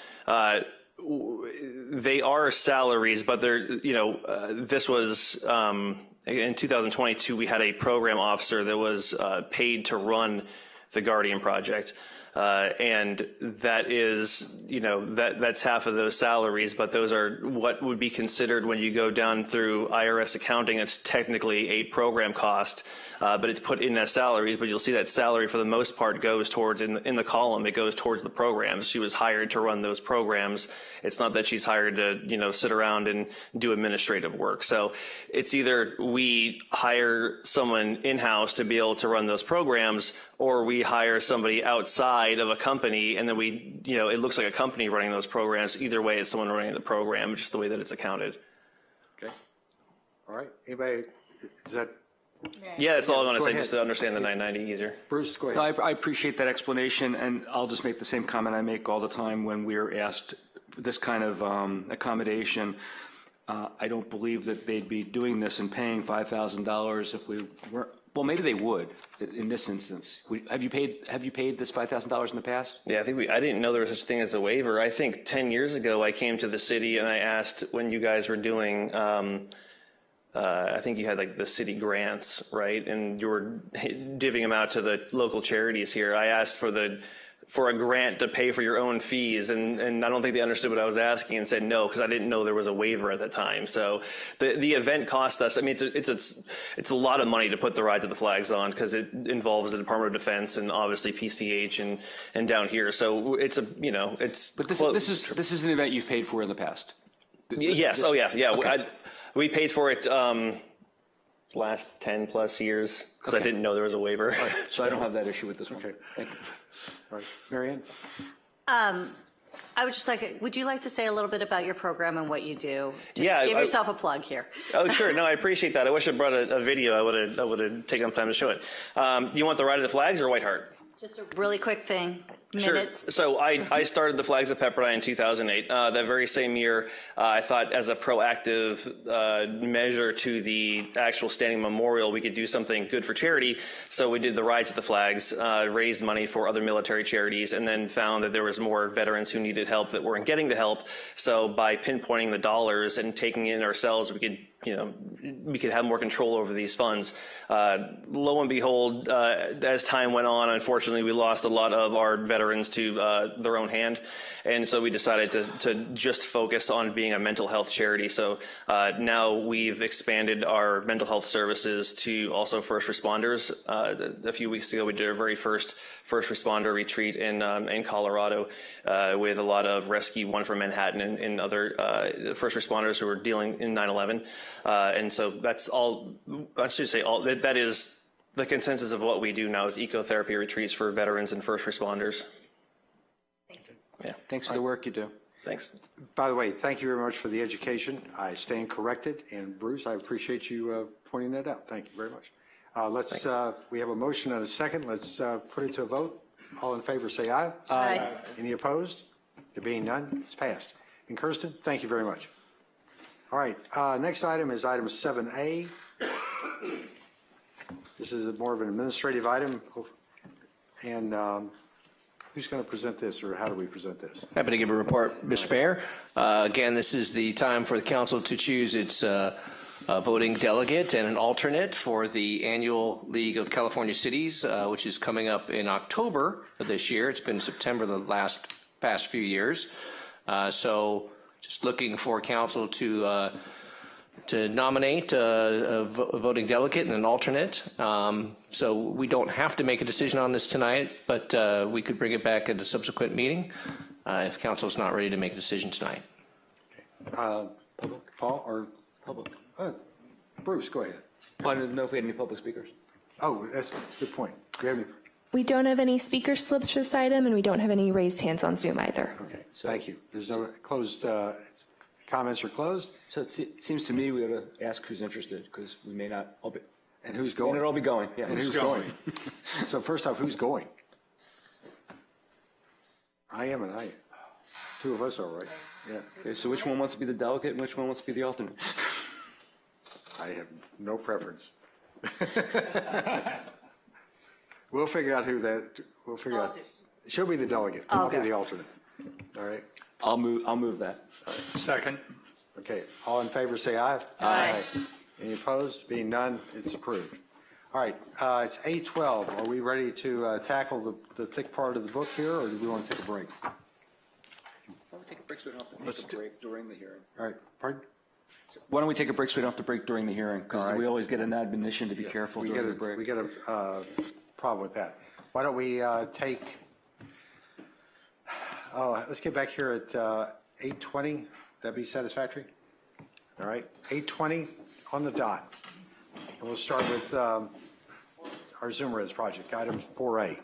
J: They are salaries, but they're, this was, in 2022, we had a program officer that was paid to run the Guardian Project. And that is, that's half of those salaries, but those are what would be considered when you go down through IRS accounting. It's technically a program cost, but it's put in as salaries. But you'll see that salary for the most part goes towards, in the column, it goes towards the programs. She was hired to run those programs. It's not that she's hired to, sit around and do administrative work. So it's either we hire someone in-house to be able to run those programs, or we hire somebody outside of a company, and then we, it looks like a company running those programs. Either way, it's someone running the program, just the way that it's accounted.
C: Okay. All right. Anybody, is that?
J: Yeah, that's all I want to say, just to understand the 990 easier.
C: Bruce, go ahead.
I: I appreciate that explanation, and I'll just make the same comment I make all the time when we're asked this kind of accommodation. I don't believe that they'd be doing this and paying $5,000 if we weren't. Well, maybe they would in this instance. Have you paid this $5,000 in the past?
J: Yeah, I didn't know there was such a thing as a waiver. I think 10 years ago I came to the city and I asked when you guys were doing, I think you had like the city grants, right? And you were divvying them out to the local charities here. I asked for a grant to pay for your own fees, and I don't think they understood what I was asking and said no, because I didn't know there was a waiver at the time. So the event cost us, I mean, it's a lot of money to put the Ride to the Flags on, because it involves the Department of Defense and obviously PCH and down here. So it's it's.
I: But this is an event you've paid for in the past.
J: Yes. Oh yeah. Okay. We paid for it. last 10 plus years because I didn't know there was a waiver.
I: So I don't have that issue with this one.
C: Okay.
I: Thank you.
C: All right, Mary Ann?
F: I would just would you like to say a little bit about your program and what you do? Just
J: Yeah,
F: give yourself a plug here.
J: Oh, sure. No, I appreciate that. I wish I brought a video. I would have taken time to show it. You want the Ride of the Flags or White Heart?
F: Just a really quick thing.
J: Sure.
F: Minutes.
J: So I started the Flags of Pepperdine in 2008. That very same year, I thought as a proactive measure to the actual standing memorial, we could do something good for charity. So we did the Rides of the Flags, raised money for other military charities, and then found that there was more veterans who needed help that weren't getting the help. So by pinpointing the dollars and taking it in ourselves, we could have more control over these funds. Lo and behold, as time went on, unfortunately, we lost a lot of our veterans to their own hand. And so we decided to just focus on being a mental health charity. So now we've expanded our mental health services to also first responders. A few weeks ago, we did our very first responder retreat in Colorado with a lot of rescue, one from Manhattan and other first responders who were dealing in 9/11. And so that's all, I should say all, that is the consensus of what we do now is ecotherapy retreats for veterans and first responders. Yeah.
I: Thanks for the work you do.
J: Thanks.
C: By the way, thank you very much for the education. I stand corrected, and Bruce, I appreciate you pointing that out. Thank you very much. We have a motion and a second. Let's put it to a vote. All in favor, say aye.
F: Aye.
C: Any opposed? There being none, it's passed. And Kirsten, thank you very much. All right, next item is item 7A. This is more of an administrative item. And who's going to present this, or how do we present this?
D: Happy to give a report, Mr. Mayor. Again, this is the time for the council to choose its voting delegate and an alternate for the annual League of California Cities, which is coming up in October of this year. It's been September the past few years. So just looking for council to nominate a voting delegate and an alternate. So we don't have to make a decision on this tonight, but we could bring it back at a subsequent meeting if council is not ready to make a decision tonight.
C: Paul or
I: Public.
C: Bruce, go ahead.
I: I didn't know if we had any public speakers.
C: Oh, that's a good point. Do you have any?
L: We don't have any speaker slips for this item, and we don't have any raised hands on Zoom either.
C: Okay, thank you. There's no closed, comments are closed.
I: So it seems to me we ought to ask who's interested, because we may not all be.
C: And who's going?
I: And it'll all be going. Yeah.
C: And who's going? So first off, who's going? I am and I am. Two of us are, right? Yeah.
I: Okay, so which one wants to be the delegate and which one wants to be the alternate?
C: I have no preference. We'll figure out who that, we'll figure out. She'll be the delegate. I'll be the alternate. All right?
I: I'll move that.
G: Second.
C: Okay, all in favor, say aye.
F: Aye.
C: Any opposed? Being none, it's approved. All right, it's 8:12. Are we ready to tackle the thick part of the book here, or do we want to take a break?
I: Why don't we take a break so we don't have to take a break during the hearing?
C: All right, pardon?
I: Why don't we take a break so we don't have to break during the hearing? Because
C: All right.
I: we always get an admonition to be careful during the break.
C: We get a problem with that. Why don't we let's get back here at 8:20. That'd be satisfactory? All right, 8:20 on the dot. And we'll start with our ZoomRes project, item 4A.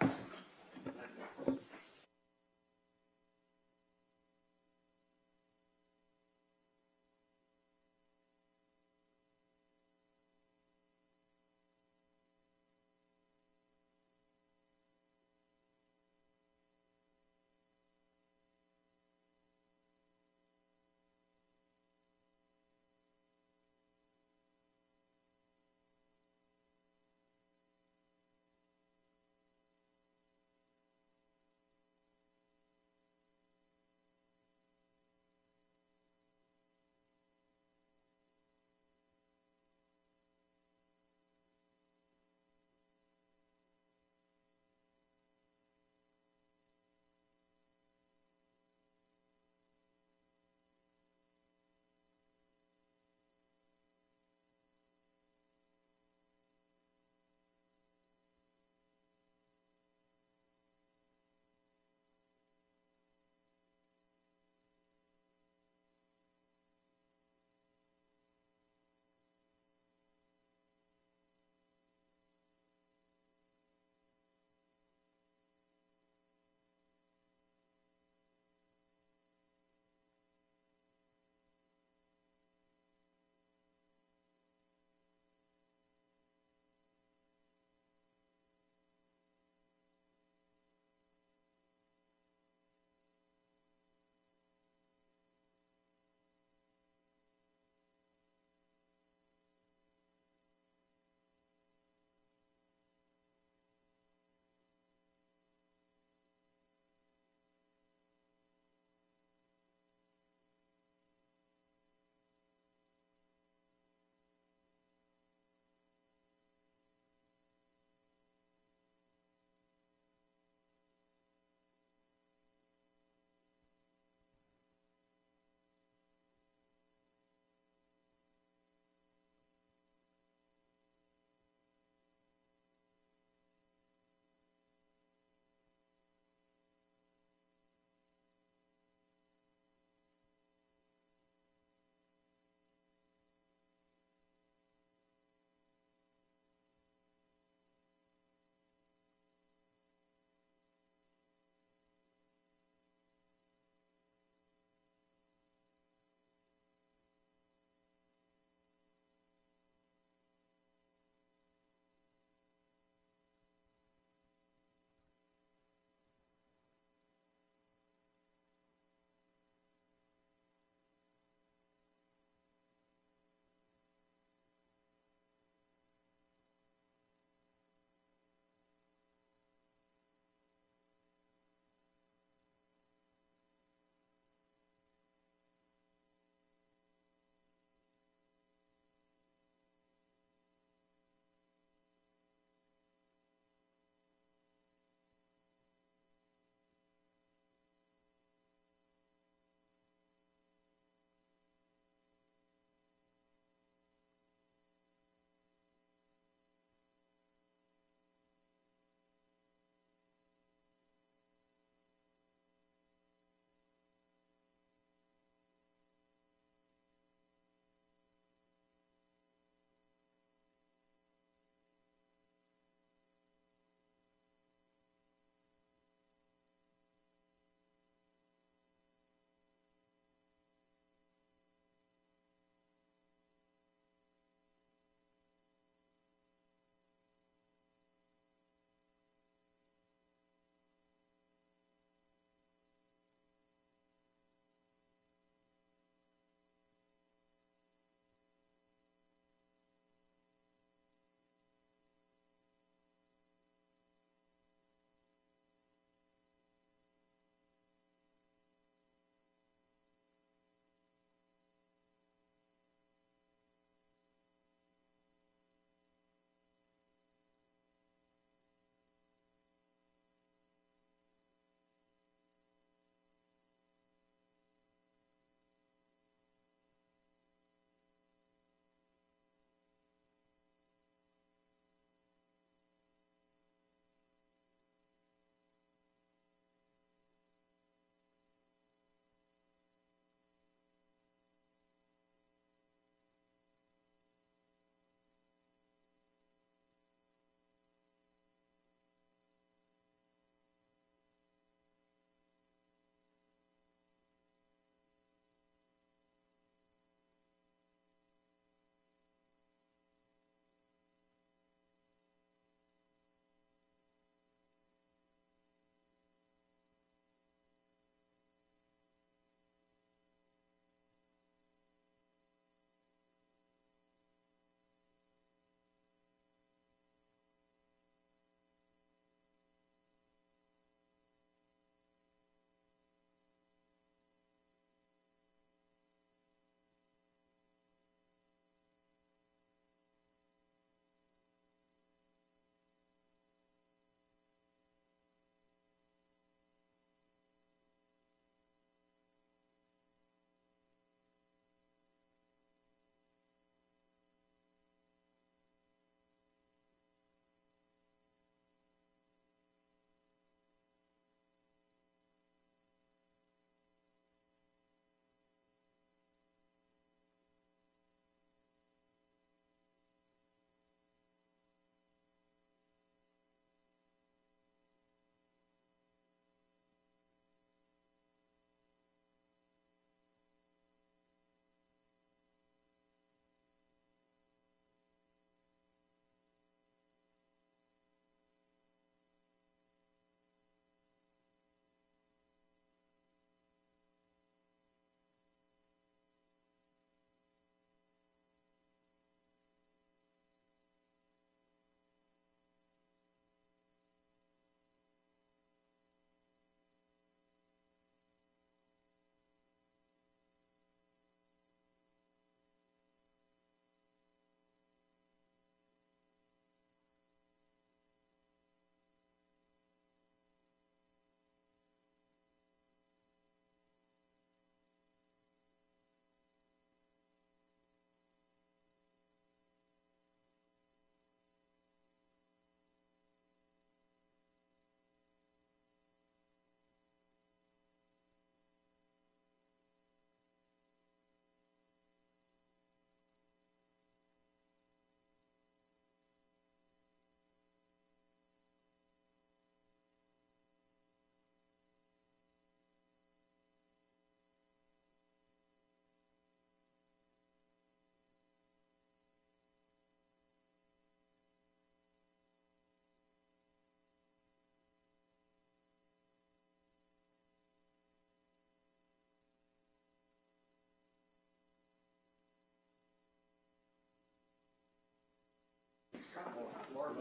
D: More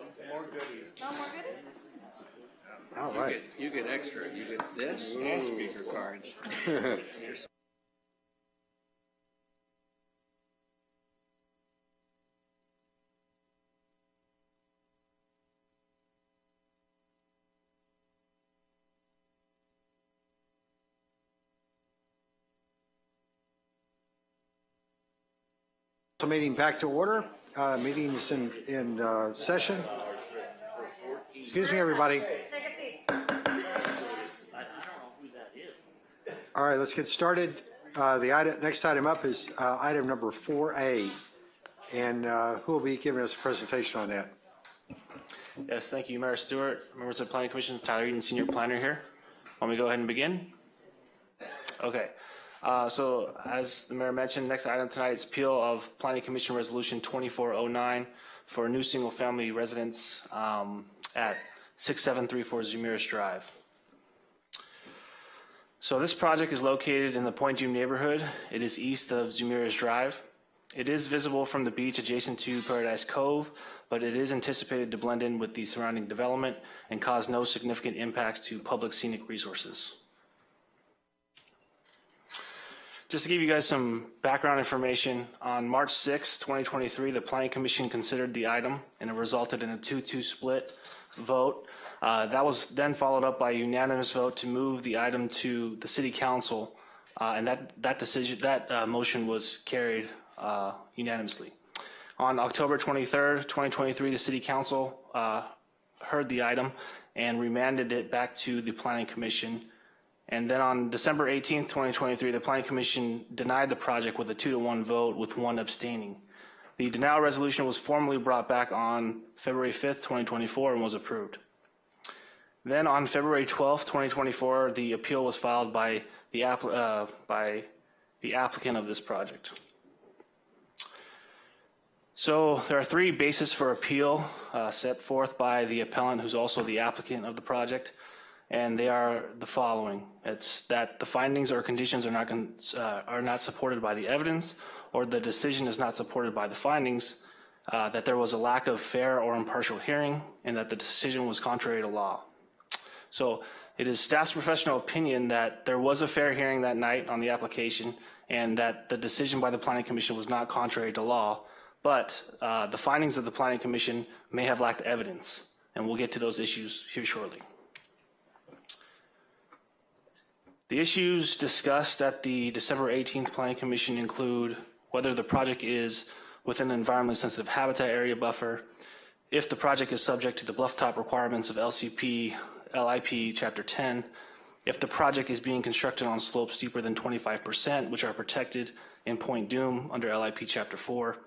D: goodies.
N: No more goodies?
C: All right.
D: You get extra. You get this and speaker cards.
C: Meeting back to order. Meeting is in session. Excuse me, everybody. All right, let's get started. The next item up is item number 4A. And who will be giving us a presentation on that?
O: Yes, thank you, Mayor Stewart. Members of the Planning Commission, Tyler Eden, Senior Planner here. Want me to go ahead and begin? Okay. So as the mayor mentioned, next item tonight is appeal of Planning Commission Resolution 2409 for a new single-family residence at 6734 Zumiris Drive. So this project is located in the Point Dume neighborhood. It is east of Zumiris Drive. It is visible from the beach adjacent to Paradise Cove, but it is anticipated to blend in with the surrounding development and cause no significant impacts to public scenic resources. Just to give you guys some background information, on March 6, 2023, the Planning Commission considered the item and it resulted in a 2-2 split vote. That was then followed up by a unanimous vote to move the item to the City Council, and that motion was carried unanimously. On October 23rd, 2023, the City Council heard the item and remanded it back to the Planning Commission. And then on December 18th, 2023, the Planning Commission denied the project with a 2-1 vote with 1 abstaining. The denial resolution was formally brought back on February 5th, 2024 and was approved. Then on February 12th, 2024, the appeal was filed by the applicant of this project. So there are 3 bases for appeal set forth by the appellant, who's also the applicant of the project. And they are the following. It's that the findings or conditions are not supported by the evidence, or the decision is not supported by the findings, that there was a lack of fair or impartial hearing, and that the decision was contrary to law. So it is staff's professional opinion that there was a fair hearing that night on the application, and that the decision by the Planning Commission was not contrary to law, but the findings of the Planning Commission may have lacked evidence, and we'll get to those issues here shortly. The issues discussed at the December 18th Planning Commission include whether the project is within an environmentally sensitive habitat area buffer, if the project is subject to the bluff top requirements of LCP, LIP Chapter 10, if the project is being constructed on slopes steeper than 25%, which are protected in Point Dume under LIP Chapter 4,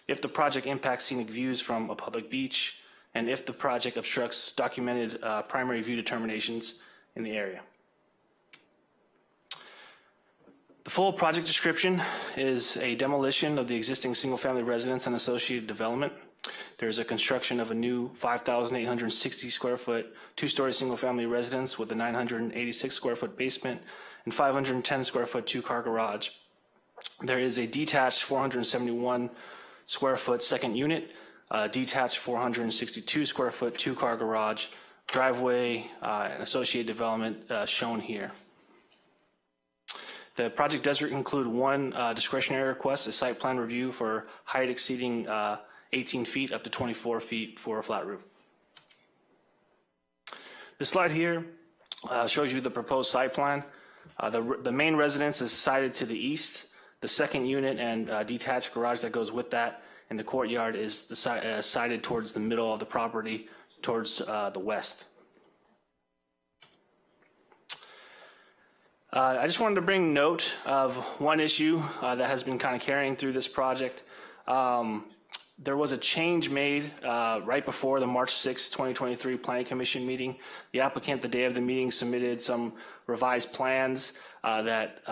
O: if the project impacts scenic views from a public beach, and if the project obstructs documented primary view determinations in the area. The full project description is a demolition of the existing single-family residence and associated development. There's a construction of a new 5,860 square foot, 2-story single-family residence with a 986 square foot basement and 510 square foot 2-car garage. There is a detached 471 square foot second unit, detached 462 square foot 2-car garage, driveway, and associated development shown here. The project does include 1 discretionary request, a site plan review for height exceeding 18 feet up to 24 feet for a flat roof. This slide here shows you the proposed site plan. The main residence is sited to the east. The second unit and detached garage that goes with that, and the courtyard is sited towards the middle of the property, towards the west. I just wanted to bring note of one issue that has been kind of carrying through this project. There was a change made right before the March 6, 2023 Planning Commission meeting. The applicant, the day of the meeting, submitted some revised plans that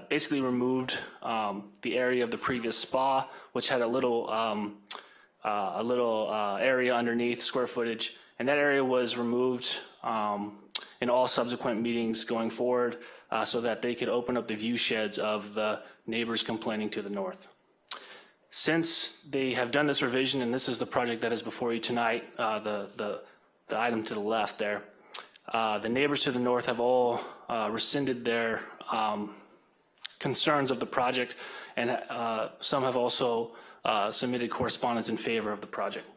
O: basically removed the area of the previous spa, which had a little area underneath, square footage, and that area was removed in all subsequent meetings going forward so that they could open up the view sheds of the neighbors complaining to the north. Since they have done this revision, and this is the project that is before you tonight, the item to the left there, the neighbors to the north have all rescinded their concerns of the project, and some have also submitted correspondence in favor of the project.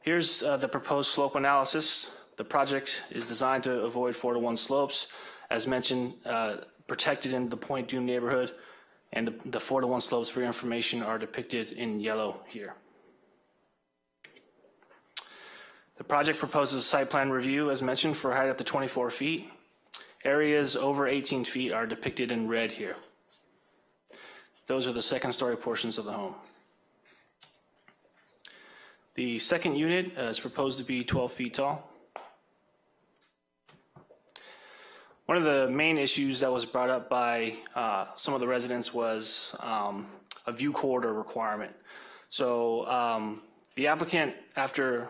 O: Here's the proposed slope analysis. The project is designed to avoid 4-to-1 slopes, as mentioned, protected in the Point Dume neighborhood, and the 4-to-1 slopes, for your information, are depicted in yellow here. The project proposes a site plan review, as mentioned, for height up to 24 feet. Areas over 18 feet are depicted in red here. Those are the second-story portions of the home. The second unit is proposed to be 12 feet tall. One of the main issues that was brought up by some of the residents was a view corridor requirement. So the applicant, after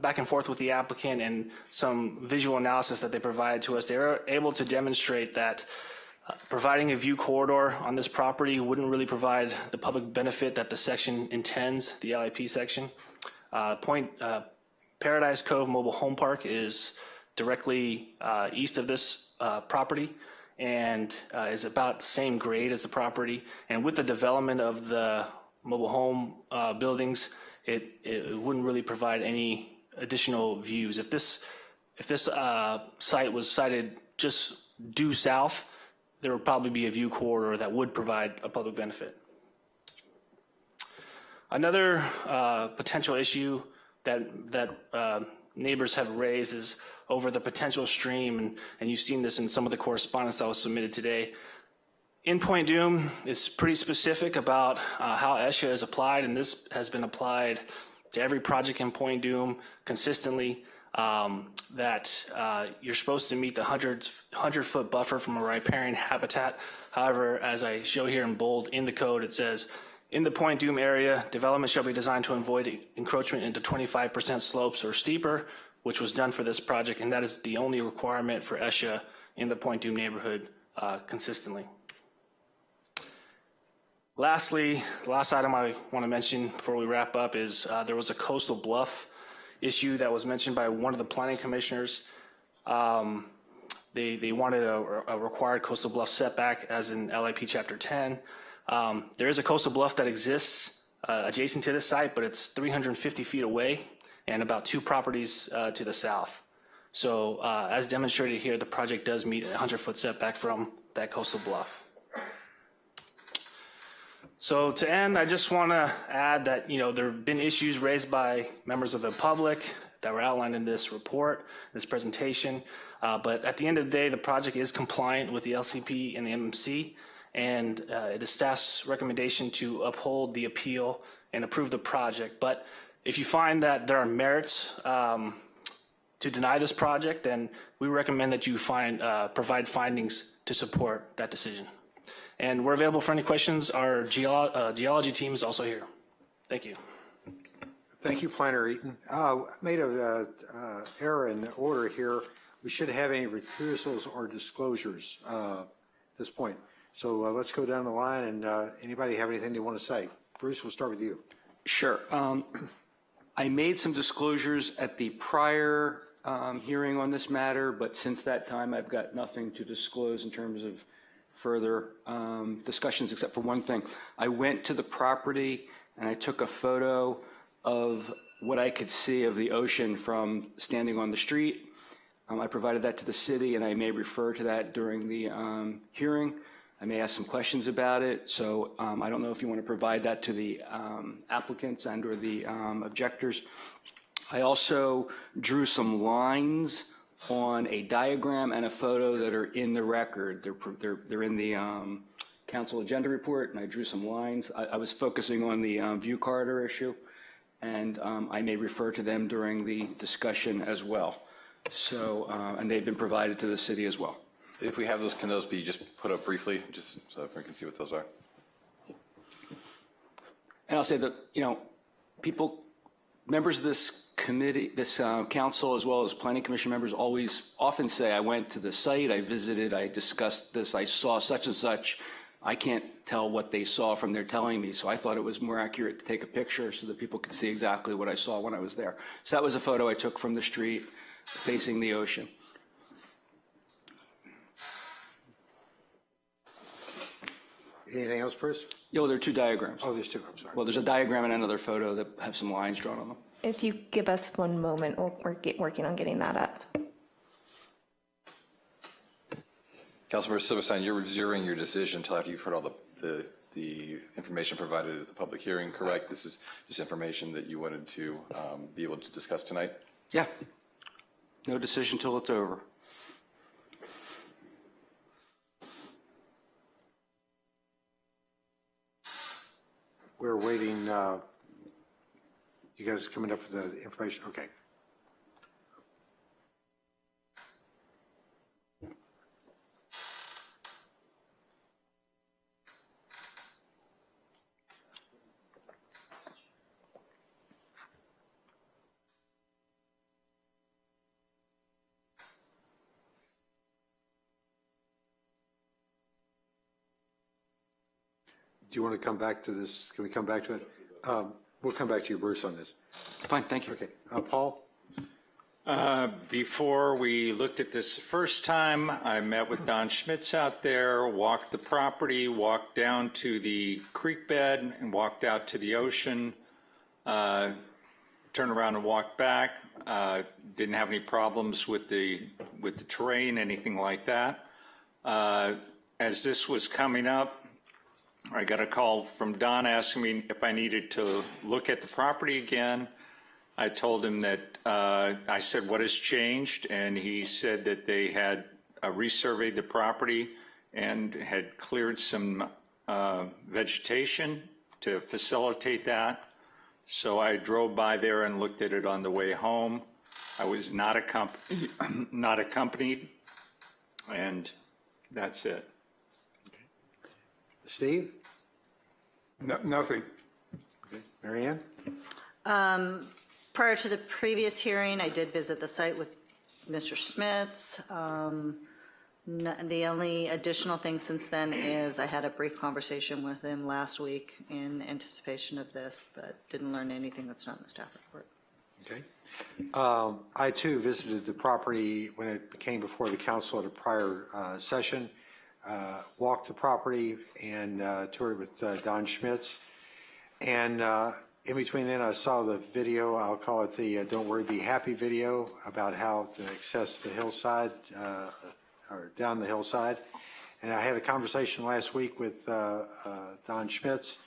O: back and forth with the applicant and some visual analysis that they provided to us, they were able to demonstrate that providing a view corridor on this property wouldn't really provide the public benefit that the section intends, the LIP section. Paradise Cove Mobile Home Park is directly east of this property and is about the same grade as the property. And with the development of the mobile home buildings, it wouldn't really provide any additional views. If this site was sited just due south, there would probably be a view corridor that would provide a public benefit. Another potential issue that neighbors have raised is over the potential stream, and you've seen this in some of the correspondence that was submitted today. In Point Dume, it's pretty specific about how ESHA is applied, and this has been applied to every project in Point Dume consistently, that you're supposed to meet the 100-foot buffer from a riparian habitat. However, as I show here in bold in the code, it says, in the Point Dume area, development shall be designed to avoid encroachment into 25% slopes or steeper, which was done for this project, and that is the only requirement for ESHA in the Point Dume neighborhood consistently. Lastly, the last item I want to mention before we wrap up is there was a coastal bluff issue that was mentioned by one of the planning commissioners. They wanted a required coastal bluff setback as in LIP Chapter 10. There is a coastal bluff that exists adjacent to this site, but it's 350 feet away and about 2 properties to the south. So as demonstrated here, the project does meet a 100-foot setback from that coastal bluff. So to end, I just want to add that, there have been issues raised by members of the public that were outlined in this report, this presentation. But at the end of the day, the project is compliant with the LCP and the MMC, and it is staff's recommendation to uphold the appeal and approve the project. But if you find that there are merits to deny this project, then we recommend that you provide findings to support that decision. And we're available for any questions. Our geology team is also here. Thank you.
C: Thank you, Planner Eaton. Made an error in the order here. We shouldn't have any recusals or disclosures at this point. So let's go down the line, and anybody have anything they want to say? Bruce, we'll start with you.
I: Sure. I made some disclosures at the prior hearing on this matter, but since that time, I've got nothing to disclose in terms of further discussions, except for one thing. I went to the property and I took a photo of what I could see of the ocean from standing on the street. I provided that to the city, and I may refer to that during the hearing. I may ask some questions about it, so I don't know if you want to provide that to the applicants and or the objectors. I also drew some lines on a diagram and a photo that are in the record. They're in the council agenda report, and I drew some lines. I was focusing on the view corridor issue, and I may refer to them during the discussion as well. So, and they've been provided to the city as well.
P: If we have those, can those be just put up briefly, just so everyone can see what those are?
I: And I'll say that, members of this committee, this council, as well as planning commission members often say, I went to the site, I visited, I discussed this, I saw such and such. I can't tell what they saw from their telling me, so I thought it was more accurate to take a picture so that people could see exactly what I saw when I was there. So that was a photo I took from the street facing the ocean.
C: Anything else, Bruce?
I: There are two diagrams.
C: Oh, there's two, I'm sorry.
I: Well, there's a diagram and another photo that have some lines drawn on them.
L: If you give us one moment, we're working on getting that up.
P: Councilmember Silverstein, you're reserving your decision until after you've heard all the information provided at the public hearing, correct? This is just information that you wanted to be able to discuss tonight?
I: Yeah. No decision till it's over.
C: We're waiting, you guys coming up with the information? Okay. Do you want to come back to this? Can we come back to it? We'll come back to you, Bruce, on this.
I: Fine, thank you.
C: Okay. Paul?
G: Before we looked at this the first time, I met with Don Schmitz out there, walked the property, walked down to the creek bed and walked out to the ocean, turned around and walked back. Didn't have any problems with the terrain, anything like that. As this was coming up, I got a call from Don asking me if I needed to look at the property again. I told him that, I said, what has changed? And he said that they had resurveyed the property and had cleared some vegetation to facilitate that. So I drove by there and looked at it on the way home. I was not accompanied, and that's it.
C: Steve?
K: Nothing.
C: Okay. Marianne?
F: Prior to the previous hearing, I did visit the site with Mr. Schmitz. The only additional thing since then is I had a brief conversation with him last week in anticipation of this, but didn't learn anything that's not in the staff report.
C: Okay. I too visited the property when it came before the council at a prior session. Walked the property and toured with Don Schmitz. And in between then, I saw the video, I'll call it the Don't Worry, Be Happy video about how to access the hillside, or down the hillside. And I had a conversation last week with Don Schmitz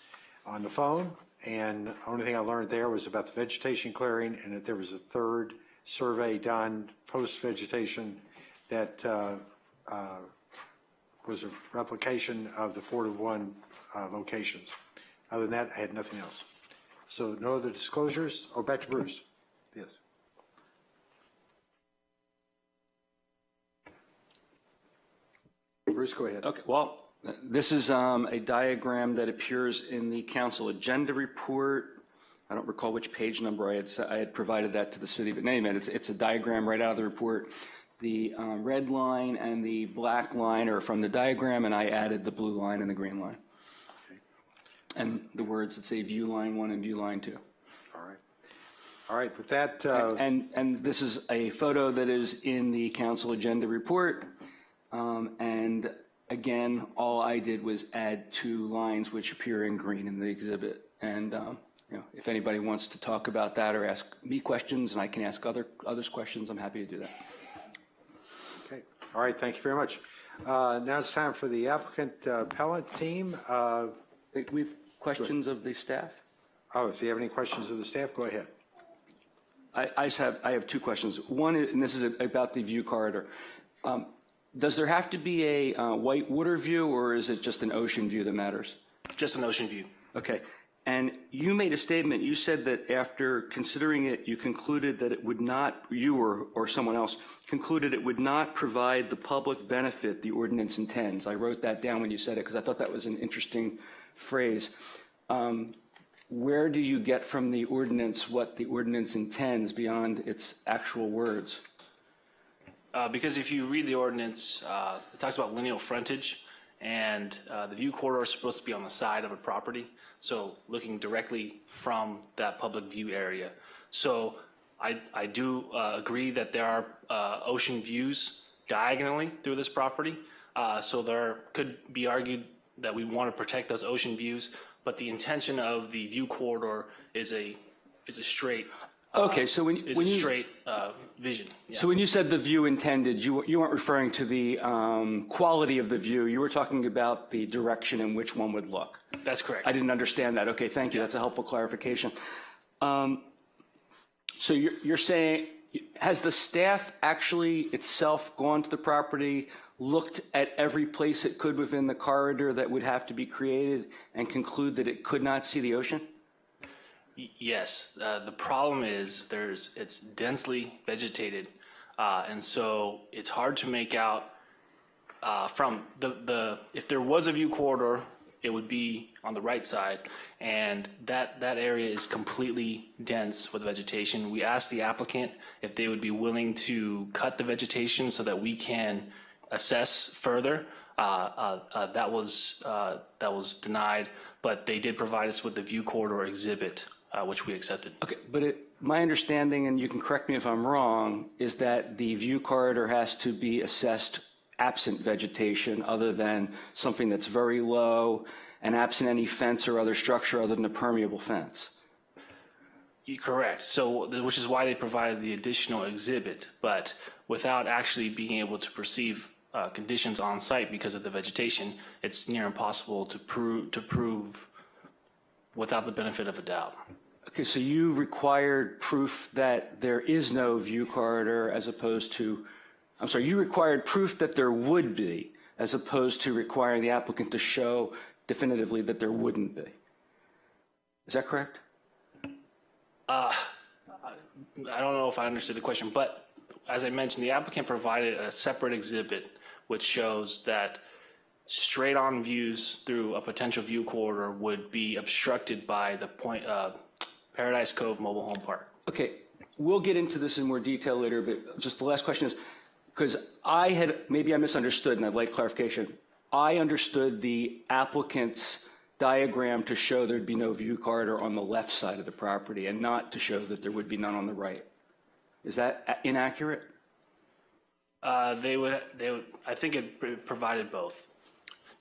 C: on the phone. And the only thing I learned there was about the vegetation clearing and that there was a third survey done post-vegetation that was a replication of the 4-to-1 locations. Other than that, I had nothing else. So no other disclosures? Oh, back to Bruce. Yes. Bruce, go ahead.
I: Okay, well, this is a diagram that appears in the council agenda report. I don't recall which page number I had provided that to the city, but in any event, it's a diagram right out of the report. The red line and the black line are from the diagram, and I added the blue line and the green line. Okay. And the words that say view line 1 and view line 2.
C: All right. All right, with that.
I: And this is a photo that is in the council agenda report. And again, all I did was add 2 lines which appear in green in the exhibit. And you know, if anybody wants to talk about that or ask me questions, and I can ask others questions, I'm happy to do that.
C: Okay. All right. Thank you very much. Now it's time for the applicant appellate team.
I: We have questions of the staff.
C: Oh, if you have any questions of the staff, go ahead.
I: I have 2 questions. One, and this is about the view corridor. Does there have to be a white water view, or is it just an ocean view that matters?
O: Just an ocean view.
I: Okay. And you made a statement. You said that after considering it, you concluded that it would not, you or someone else, concluded it would not provide the public benefit the ordinance intends. I wrote that down when you said it because I thought that was an interesting phrase. Where do you get from the ordinance what the ordinance intends beyond its actual words?
O: Because if you read the ordinance, it talks about lineal frontage, and the view corridor is supposed to be on the side of a property, so looking directly from that public view area. So I do agree that there are ocean views diagonally through this property, so there could be argued that we want to protect those ocean views, but the intention of the view corridor is a straight.
I: Okay, so when you
O: straight vision. Yeah.
I: So when you said the view intended, you weren't referring to the quality of the view. You were talking about the direction in which one would look.
O: That's correct.
I: I didn't understand that. Okay, thank you. That's a helpful clarification. So you're saying, has the staff actually itself gone to the property, looked at every place it could within the corridor that would have to be created, and conclude that it could not see the ocean?
O: Yes, the problem is it's densely vegetated, and so it's hard to make out from if there was a view corridor, it would be on the right side, and that area is completely dense with vegetation. We asked the applicant if they would be willing to cut the vegetation so that we can assess further. That was denied, but they did provide us with the view corridor exhibit, which we accepted.
I: Okay, but my understanding, and you can correct me if I'm wrong, is that the view corridor has to be assessed absent vegetation other than something that's very low and absent any fence or other structure other than a permeable fence.
O: Correct. So, which is why they provided the additional exhibit, but without actually being able to perceive conditions on site because of the vegetation, it's near impossible to prove without the benefit of a doubt.
I: Okay, so you required proof that there is no view corridor as opposed to, I'm sorry, you required proof that there would be as opposed to requiring the applicant to show definitively that there wouldn't be. Is that correct?
O: I don't know if I understood the question, but as I mentioned, the applicant provided a separate exhibit which shows that straight-on views through a potential view corridor would be obstructed by the Paradise Cove Mobile Home Park.
I: Okay, we'll get into this in more detail later, but just the last question is, because maybe I misunderstood and I'd like clarification. I understood the applicant's diagram to show there'd be no view corridor on the left side of the property and not to show that there would be none on the right. Is that inaccurate?
O: They would, I think it provided both.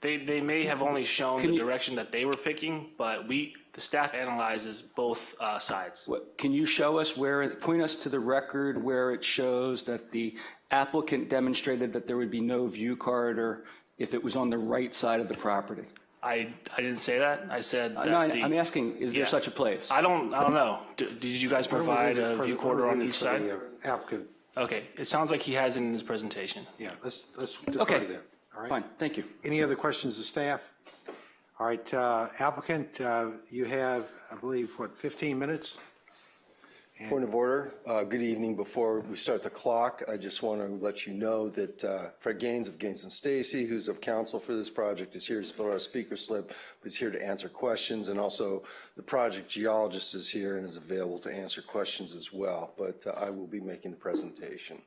O: They may have only shown the direction that they were picking, but the staff analyzes both sides.
I: Can you show us point us to the record where it shows that the applicant demonstrated that there would be no view corridor if it was on the right side of the property?
O: I didn't say that. I said that
I: I'm asking, is there such a place?
O: I don't know. Did you guys provide a view corridor on each side?
C: Applicant.
O: Okay, it sounds like he has it in his presentation.
C: Yeah, let's defer to that. All right.
I: Fine, thank you.
C: Any other questions of staff? All right, applicant, you have, I believe, 15 minutes?
Q: Point of order. Good evening. Before we start the clock, I just want to let you know that Fred Gaines of Gaines & Stacy, who's of counsel for this project, is here to fill out our speaker slip. He's here to answer questions, and also the project geologist is here and is available to answer questions as well, but I will be making the presentation.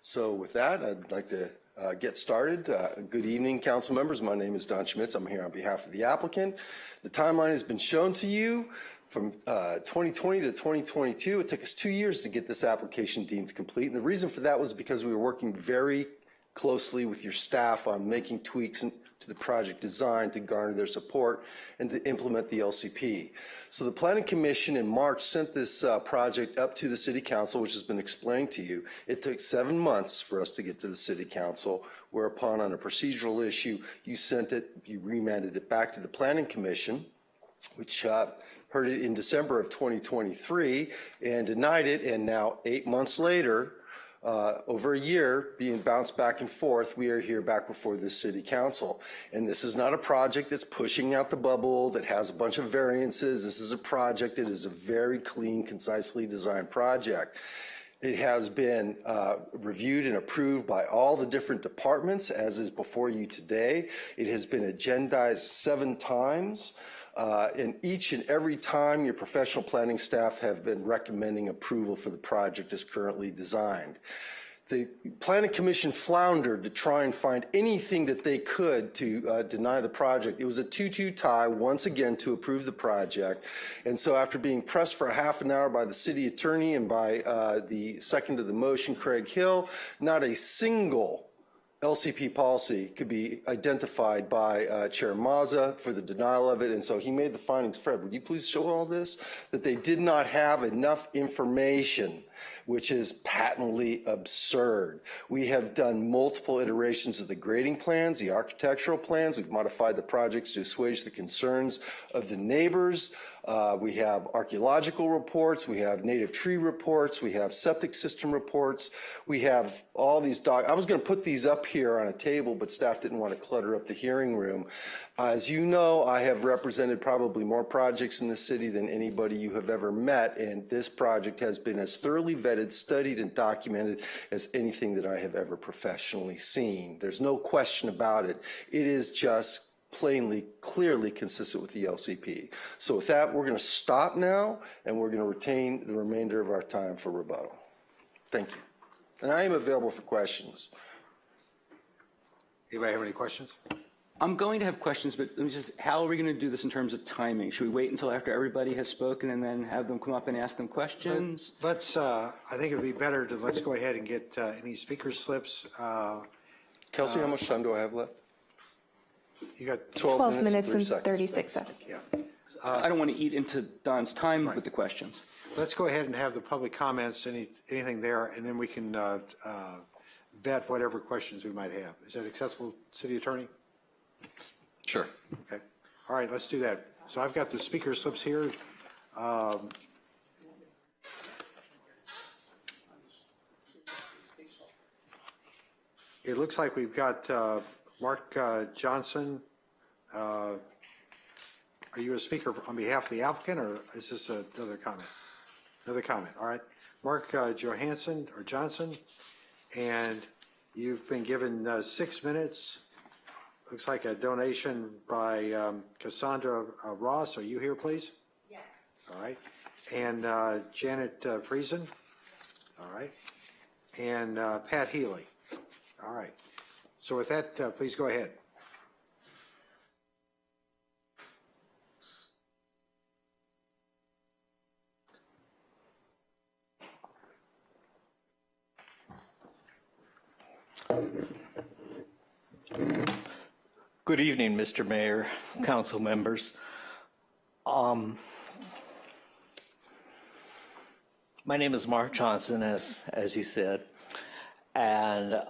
Q: So with that, I'd like to get started. Good evening, council members. My name is Don Schmitz. I'm here on behalf of the applicant. The timeline has been shown to you. From 2020 to 2022, it took us 2 years to get this application deemed complete. And the reason for that was because we were working very closely with your staff on making tweaks to the project design to garner their support and to implement the LCP. So the Planning Commission in March sent this project up to the City Council, which has been explained to you. It took 7 months for us to get to the City Council, whereupon on a procedural issue, you remanded it back to the Planning Commission, which heard it in December of 2023 and denied it, and now 8 months later, over a year, being bounced back and forth, we are here back before the City Council. And this is not a project that's pushing out the bubble, that has a bunch of variances. This is a project that is a very clean, concisely designed project. It has been reviewed and approved by all the different departments, as is before you today. It has been agendized 7 times. And each and every time your professional planning staff have been recommending approval for the project as currently designed. the Planning Commission floundered to try and find anything that they could to deny the project. It was a 2-2 tie once again to approve the project. And so after being pressed for a half an hour by the city attorney and by the second to the motion, Craig Hill, not a single LCP policy could be identified by Chair Mazza for the denial of it, and so he made the findings. Fred, would you please show all this? That they did not have enough information, which is patently absurd. We have done multiple iterations of the grading plans, the architectural plans. We've modified the projects to assuage the concerns of the neighbors. We have archaeological reports, we have native tree reports, we have septic system reports, we have all these I was going to put these up here on a table, but staff didn't want to clutter up the hearing room. As you know, I have represented probably more projects in the city than anybody you have ever met, and this project has been as thoroughly vetted, studied, and documented as anything that I have ever professionally seen. There's no question about it. It is just plainly, clearly consistent with the LCP. So with that, we're going to stop now, and we're going to retain the remainder of our time for rebuttal. Thank you. And I am available for questions.
C: Anybody have any questions?
I: I'm going to have questions, but let me just, how are we going to do this in terms of timing? Should we wait until after everybody has spoken and then have them come up and ask them questions?
C: Let's, I think it would be better to, let's go ahead and get any speaker slips.
Q: Kelsey, how much time do I have left?
C: You got
L: 12 minutes and 36 seconds.
C: Yeah.
I: I don't want to eat into Don's time with the questions.
C: Let's go ahead and have the public comments, anything there, and then we can vet whatever questions we might have. Is that acceptable, City Attorney?
P: Sure.
C: Okay. All right, let's do that. So I've got the speaker slips here. It looks like we've got Mark Johnson. Are you a speaker on behalf of the applicant, or is this another comment? Another comment, all right. Mark Johansson, or Johnson, and you've been given 6 minutes. Looks like a donation by Cassandra Ross. Are you here, please? Yes. All right. And Janet Friesen. All right. And Pat Healy. All right. So with that, please go ahead.
S: Good evening, Mr. Mayor, council members. My name is Mark Johnson, as you said, and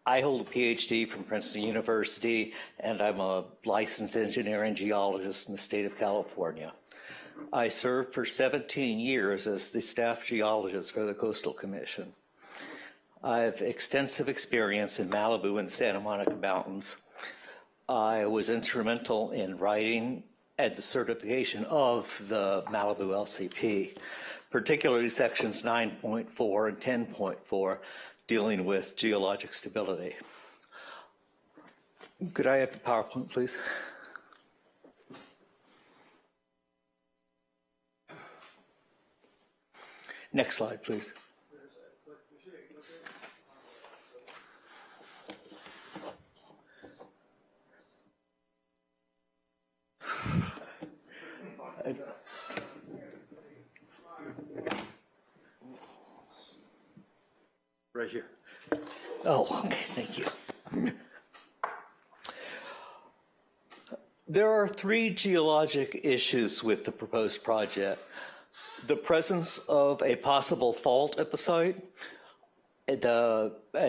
S: I hold a PhD from Princeton University, and I'm a licensed engineer and geologist in the state of California. I served for 17 years as the staff geologist for the Coastal Commission. I have extensive experience in Malibu and Santa Monica Mountains. I was instrumental in writing and the certification of the Malibu LCP, particularly sections 9.4 and 10.4, dealing with geologic stability. Could I have the PowerPoint, please? Next slide, please.
C: Right here.
S: Oh, okay, thank you. There are 3 geologic issues with the proposed project. The presence of a possible fault at the site, and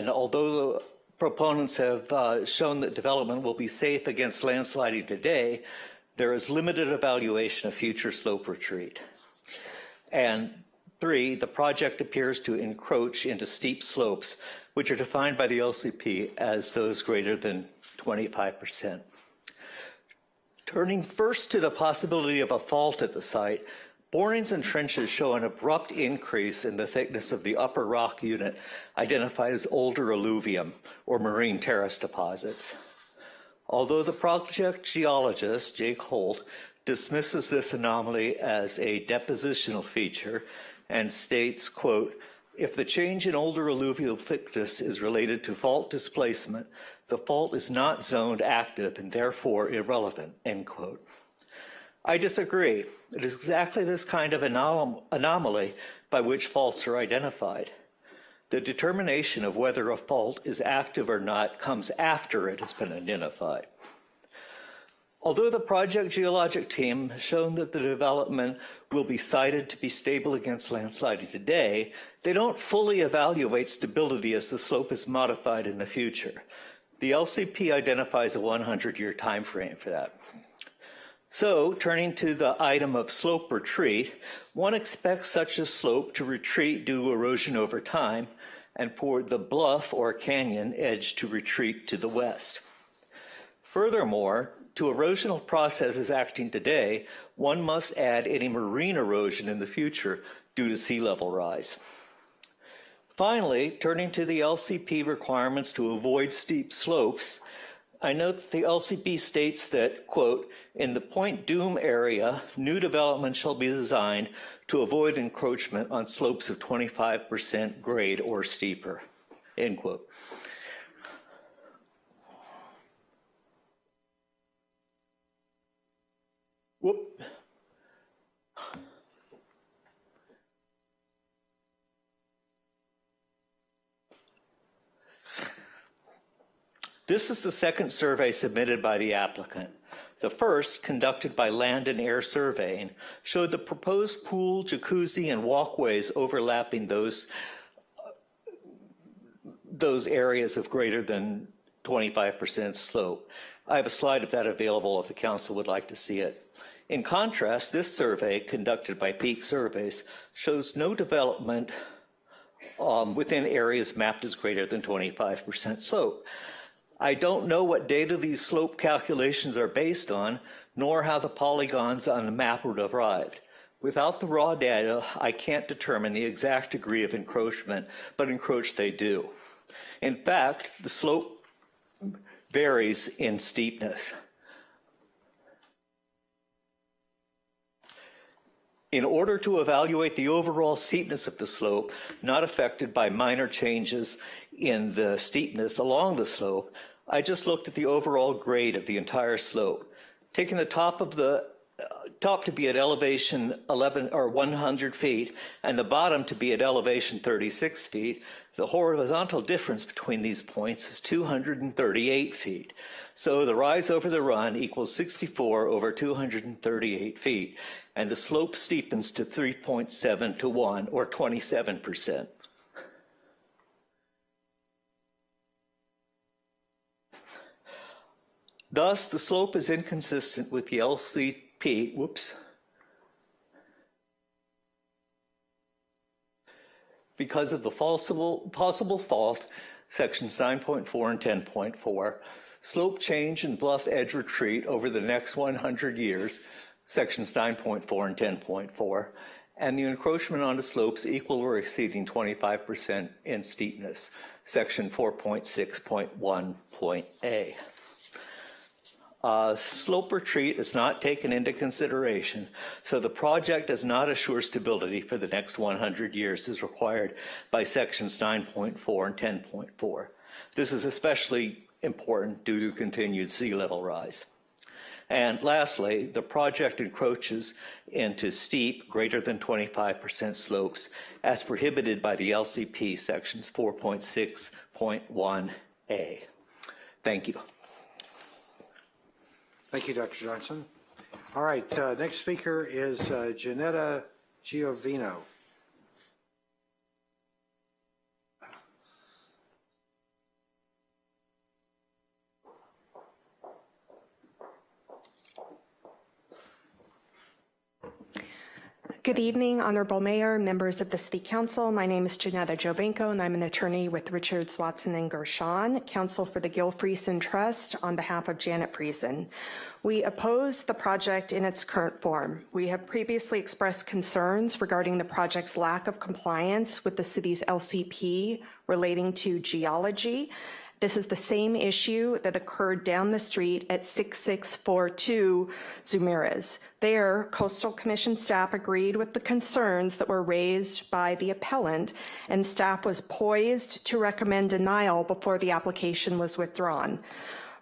S: although the proponents have shown that development will be safe against landsliding today, there is limited evaluation of future slope retreat. And 3, the project appears to encroach into steep slopes, which are defined by the LCP as those greater than 25%. Turning first to the possibility of a fault at the site, borings and trenches show an abrupt increase in the thickness of the upper rock unit, identified as older alluvium or marine terrace deposits. Although the project geologist, Jake Holt, dismisses this anomaly as a depositional feature and states, quote, if the change in older alluvial thickness is related to fault displacement, the fault is not zoned active and therefore irrelevant, end quote. I disagree. It is exactly this kind of anomaly by which faults are identified. The determination of whether a fault is active or not comes after it has been identified. Although the project geologic team has shown that the development will be cited to be stable against landsliding today, they don't fully evaluate stability as the slope is modified in the future. The LCP identifies a 100-year time frame for that. So, turning to the item of slope retreat, one expects such a slope to retreat due to erosion over time, and for the bluff or canyon edge to retreat to the west. Furthermore, to erosional processes acting today, one must add any marine erosion in the future due to sea level rise. Finally, turning to the LCP requirements to avoid steep slopes, I note that the LCP states that, quote, in the Point Dume area, new development shall be designed to avoid encroachment on slopes of 25% grade or steeper, end quote. Whoop. This is the second survey submitted by the applicant. The first, conducted by Land and Air Surveying, showed the proposed pool, jacuzzi, and walkways overlapping those areas of greater than 25% slope. I have a slide of that available if the council would like to see it. In contrast, this survey, conducted by Peak Surveys, shows no development within areas mapped as greater than 25% slope. I don't know what data these slope calculations are based on, nor how the polygons on the map were derived. Without the raw data, I can't determine the exact degree of encroachment, but encroach they do. In fact, the slope varies in steepness. In order to evaluate the overall steepness of the slope, not affected by minor changes in the steepness along the slope, I just looked at the overall grade of the entire slope. Taking the top to be at elevation 11 or 100 feet and the bottom to be at elevation 36 feet, the horizontal difference between these points is 238 feet. So the rise over the run equals 64 over 238 feet, and the slope steepens to 3.7 to 1, or 27%. Thus, the slope is inconsistent with the LCP, because of the possible fault, sections 9.4 and 10.4, slope change and bluff edge retreat over the next 100 years, sections 9.4 and 10.4, and the encroachment onto slopes equal or exceeding 25% in steepness, section 4.6.1.A. Slope retreat is not taken into consideration, so the project does not assure stability for the next 100 years as required by sections 9.4 and 10.4. This is especially important due to continued sea level rise. And lastly, the project encroaches into steep, greater than 25% slopes as prohibited by the LCP sections 4.6.1A. Thank you.
C: Thank you, Dr. Johnson. All right, next speaker is Janetta Giovino.
A: Good evening, Honorable Mayor, members of the City Council. My name is Janetta Jovenko, and I'm an attorney with Richards, Watson, and Gershon, counsel for the Gil Friesen Trust on behalf of Janet Friesen. We oppose the project in its current form. We have previously expressed concerns regarding the project's lack of compliance with the city's LCP relating to geology, This is the same issue that occurred down the street at 6642 Zumirez. There, Coastal Commission staff agreed with the concerns that were raised by the appellant, and staff was poised to recommend denial before the application was withdrawn.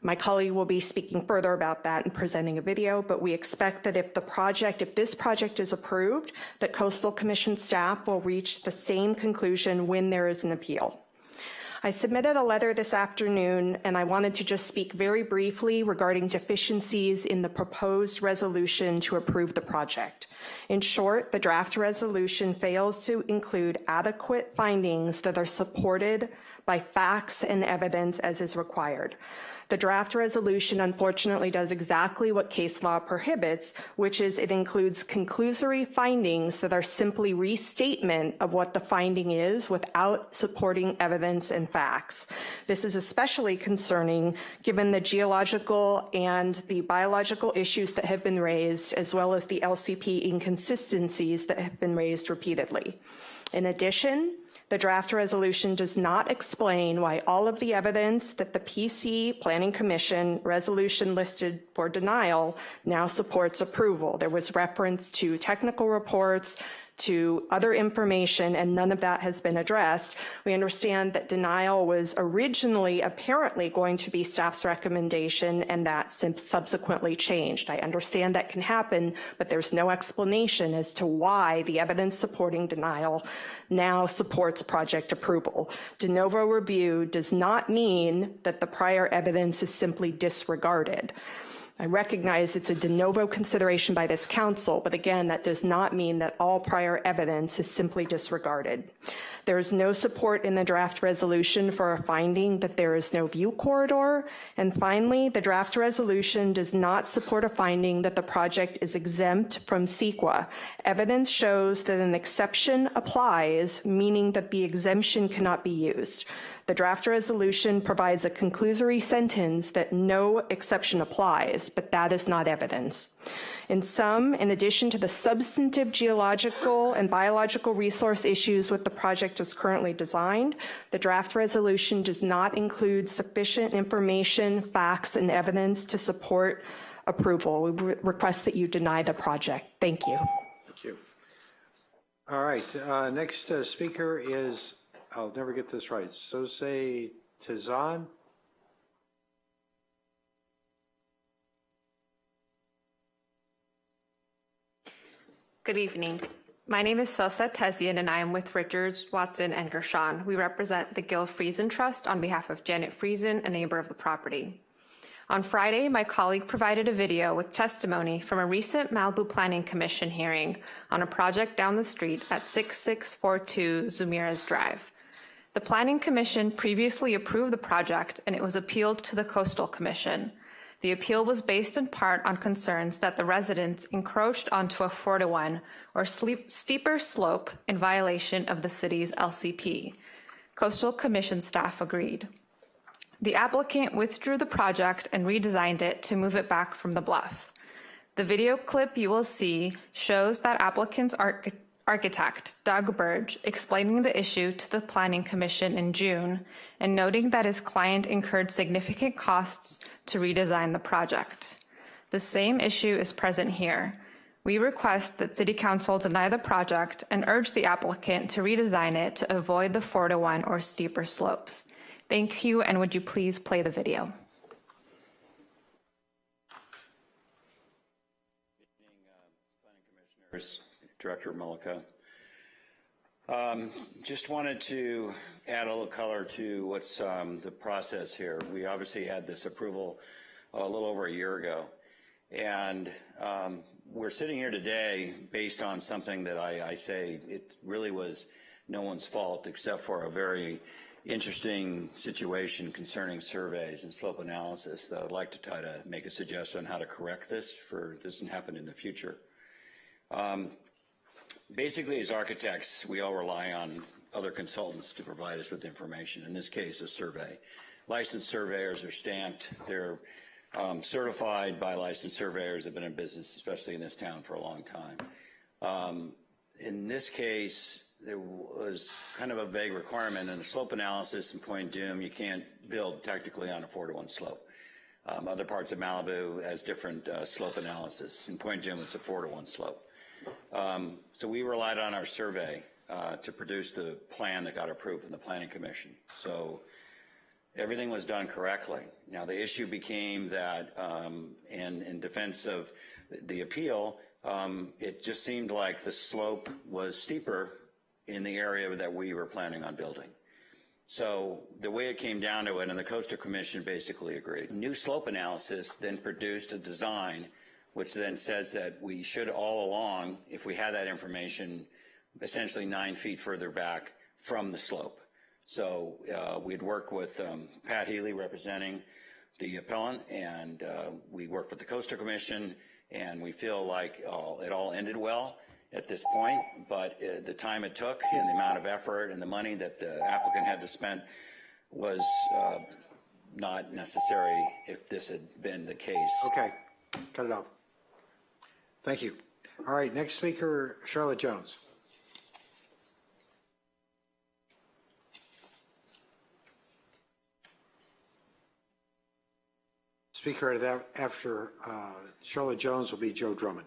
A: My colleague will be speaking further about that and presenting a video, but we expect that if this project is approved, that Coastal Commission staff will reach the same conclusion when there is an appeal. I submitted a letter this afternoon, and I wanted to just speak very briefly regarding deficiencies in the proposed resolution to approve the project. In short, the draft resolution fails to include adequate findings that are supported by facts and evidence as is required. The draft resolution unfortunately does exactly what case law prohibits, which is it includes conclusory findings that are simply restatement of what the finding is without supporting evidence and facts. This is especially concerning given the geological and the biological issues that have been raised, as well as the LCP inconsistencies that have been raised repeatedly. In addition, the draft resolution does not explain why all of the evidence that the PC Planning Commission resolution listed for denial now supports approval. There was reference to technical reports, to other information, and none of that has been addressed. We understand that denial was originally apparently going to be staff's recommendation, and that subsequently changed. I understand that can happen, but there's no explanation as to why the evidence supporting denial now supports project approval. De novo review does not mean that the prior evidence is simply disregarded. I recognize it's a de novo consideration by this council, but again, that does not mean that all prior evidence is simply disregarded. There is no support in the draft resolution for a finding that there is no view corridor. And finally, the draft resolution does not support a finding that the project is exempt from CEQA. Evidence shows that an exception applies, meaning that the exemption cannot be used. The draft resolution provides a conclusory sentence that no exception applies, but that is not evidence. In sum, in addition to the substantive geological and biological resource issues with the project as currently designed, the draft resolution does not include sufficient information, facts, and evidence to support approval. We request that you deny the project. Thank you.
C: Thank you. All right, next speaker is, I'll never get this right, Sose Tizan.
B: Good evening. My name is Sosa Tezian, and I am with Richards, Watson, and Gershon. We represent the Gil Friesen Trust on behalf of Janet Friesen, a neighbor of the property. On Friday, my colleague provided a video with testimony from a recent Malibu Planning Commission hearing on a project down the street at 6642 Zumirez Drive. The Planning Commission previously approved the project, and it was appealed to the Coastal Commission. The appeal was based in part on concerns that the residents encroached onto a 4-to-1 or steeper slope in violation of the city's LCP. Coastal Commission staff agreed. The applicant withdrew the project and redesigned it to move it back from the bluff. The video clip you will see shows that applicant's architect, Doug Burge, explaining the issue to the Planning Commission in June and noting that his client incurred significant costs to redesign the project. The same issue is present here. We request that City Council deny the project and urge the applicant to redesign it to avoid the 4-to-1 or steeper slopes. Thank you, and would you please play the video?
U: Director Mullica. Just wanted to add a little color to what's the process here. We obviously had this approval a little over a year ago, and we're sitting here today based on something that I say it really was no one's fault except for a very interesting situation concerning surveys and slope analysis that I'd like to try to make a suggestion on how to correct this for this doesn't happen in the future. Basically, as architects, we all rely on other consultants to provide us with information, in this case, a survey. Licensed surveyors are stamped. They're certified by licensed surveyors that have been in business, especially in this town, for a long time. In this case, there was kind of a vague requirement in the slope analysis in Point Dume. You can't build technically on a 4-to-1 slope. Other parts of Malibu has different slope analysis. In Point Dume, it's a 4-to-1 slope. So we relied on our survey to produce the plan that got approved in the Planning Commission. So everything was done correctly. Now the issue became that in defense of the appeal, it just seemed like the slope was steeper in the area that we were planning on building. So the way it came down to it, and the Coastal Commission basically agreed. New slope analysis then produced a design which then says that we should all along, if we had that information, essentially 9 feet further back from the slope. So we'd work with Pat Healy representing the appellant, and we worked with the Coastal Commission, and we feel like it all ended well at this point, but the time it took and the amount of effort and the money that the applicant had to spend was not necessary if this had been the case.
C: Okay, cut it off. Thank you. All right, next speaker, Charlotte Jones. Speaker after Charlotte Jones will be Joe Drummond.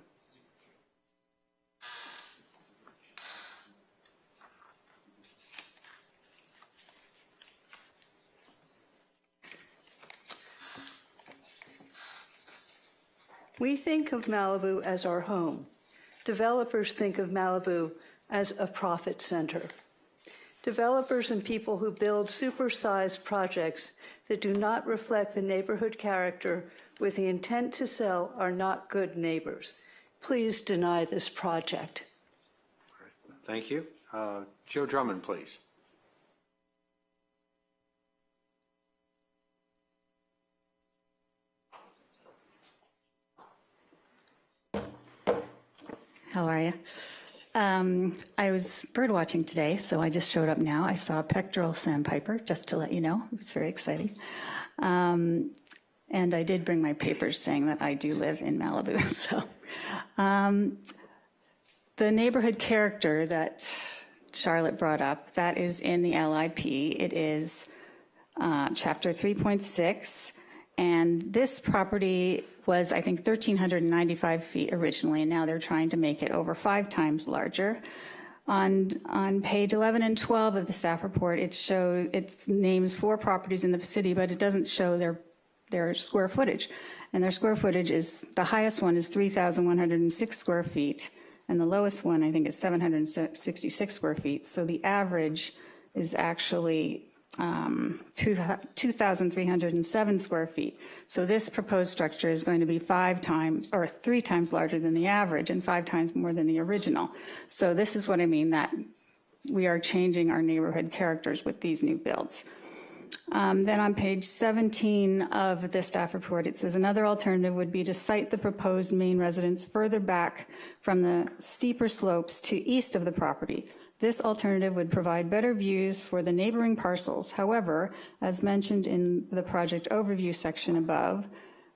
H: We think of Malibu as our home. Developers think of Malibu as a profit center. Developers and people who build supersized projects that do not reflect the neighborhood character with the intent to sell are not good neighbors. Please deny this project.
C: Thank you. Joe Drummond, please.
V: How are you? I was bird watching today, so I just showed up now. I saw a pectoral sandpiper, just to let you know. It's very exciting. And I did bring my papers saying that I do live in Malibu. So the neighborhood character that Charlotte brought up, that is in the LIP. It is chapter 3.6. And this property was, I think, 1,395 feet originally, and now they're trying to make it over 5 times larger. On page 11 and 12 of the staff report, it names 4 properties in the city, but it doesn't show their square footage. And their square footage is, the highest one is 3,106 square feet, and the lowest one, I think, is 766 square feet. So the average is actually 2,307 square feet. So this proposed structure is going to be 5 times or 3 times larger than the average and 5 times more than the original. So this is what I mean, that we are changing our neighborhood characters with these new builds. Then on page 17 of the staff report, it says another alternative would be to site the proposed main residence further back from the steeper slopes to east of the property. This alternative would provide better views for the neighboring parcels. However, as mentioned in the project overview section above,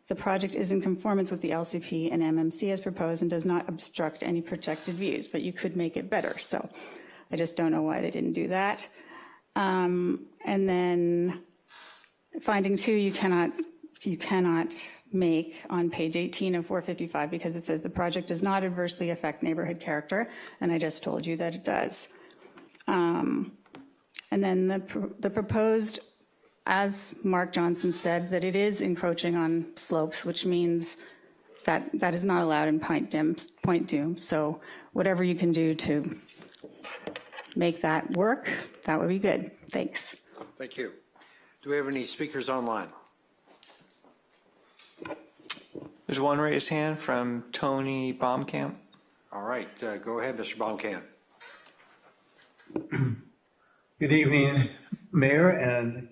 V: the project is in conformance with the LCP and MMC as proposed and does not obstruct any protected views, but you could make it better. So I just don't know why they didn't do that. And then finding 2, you cannot make on page 18 of 455 because it says the project does not adversely affect neighborhood character, and I just told you that it does. And then the proposed, as Mark Johnson said, that it is encroaching on slopes, which means that that is not allowed in Point Dume. So whatever you can do to make that work, that would be good. Thanks.
C: Thank you. Do we have any speakers online?
R: There's one raised hand from Tony Baumkamp.
C: All right, go ahead, Mr. Baumkamp.
W: Good evening, Mayor and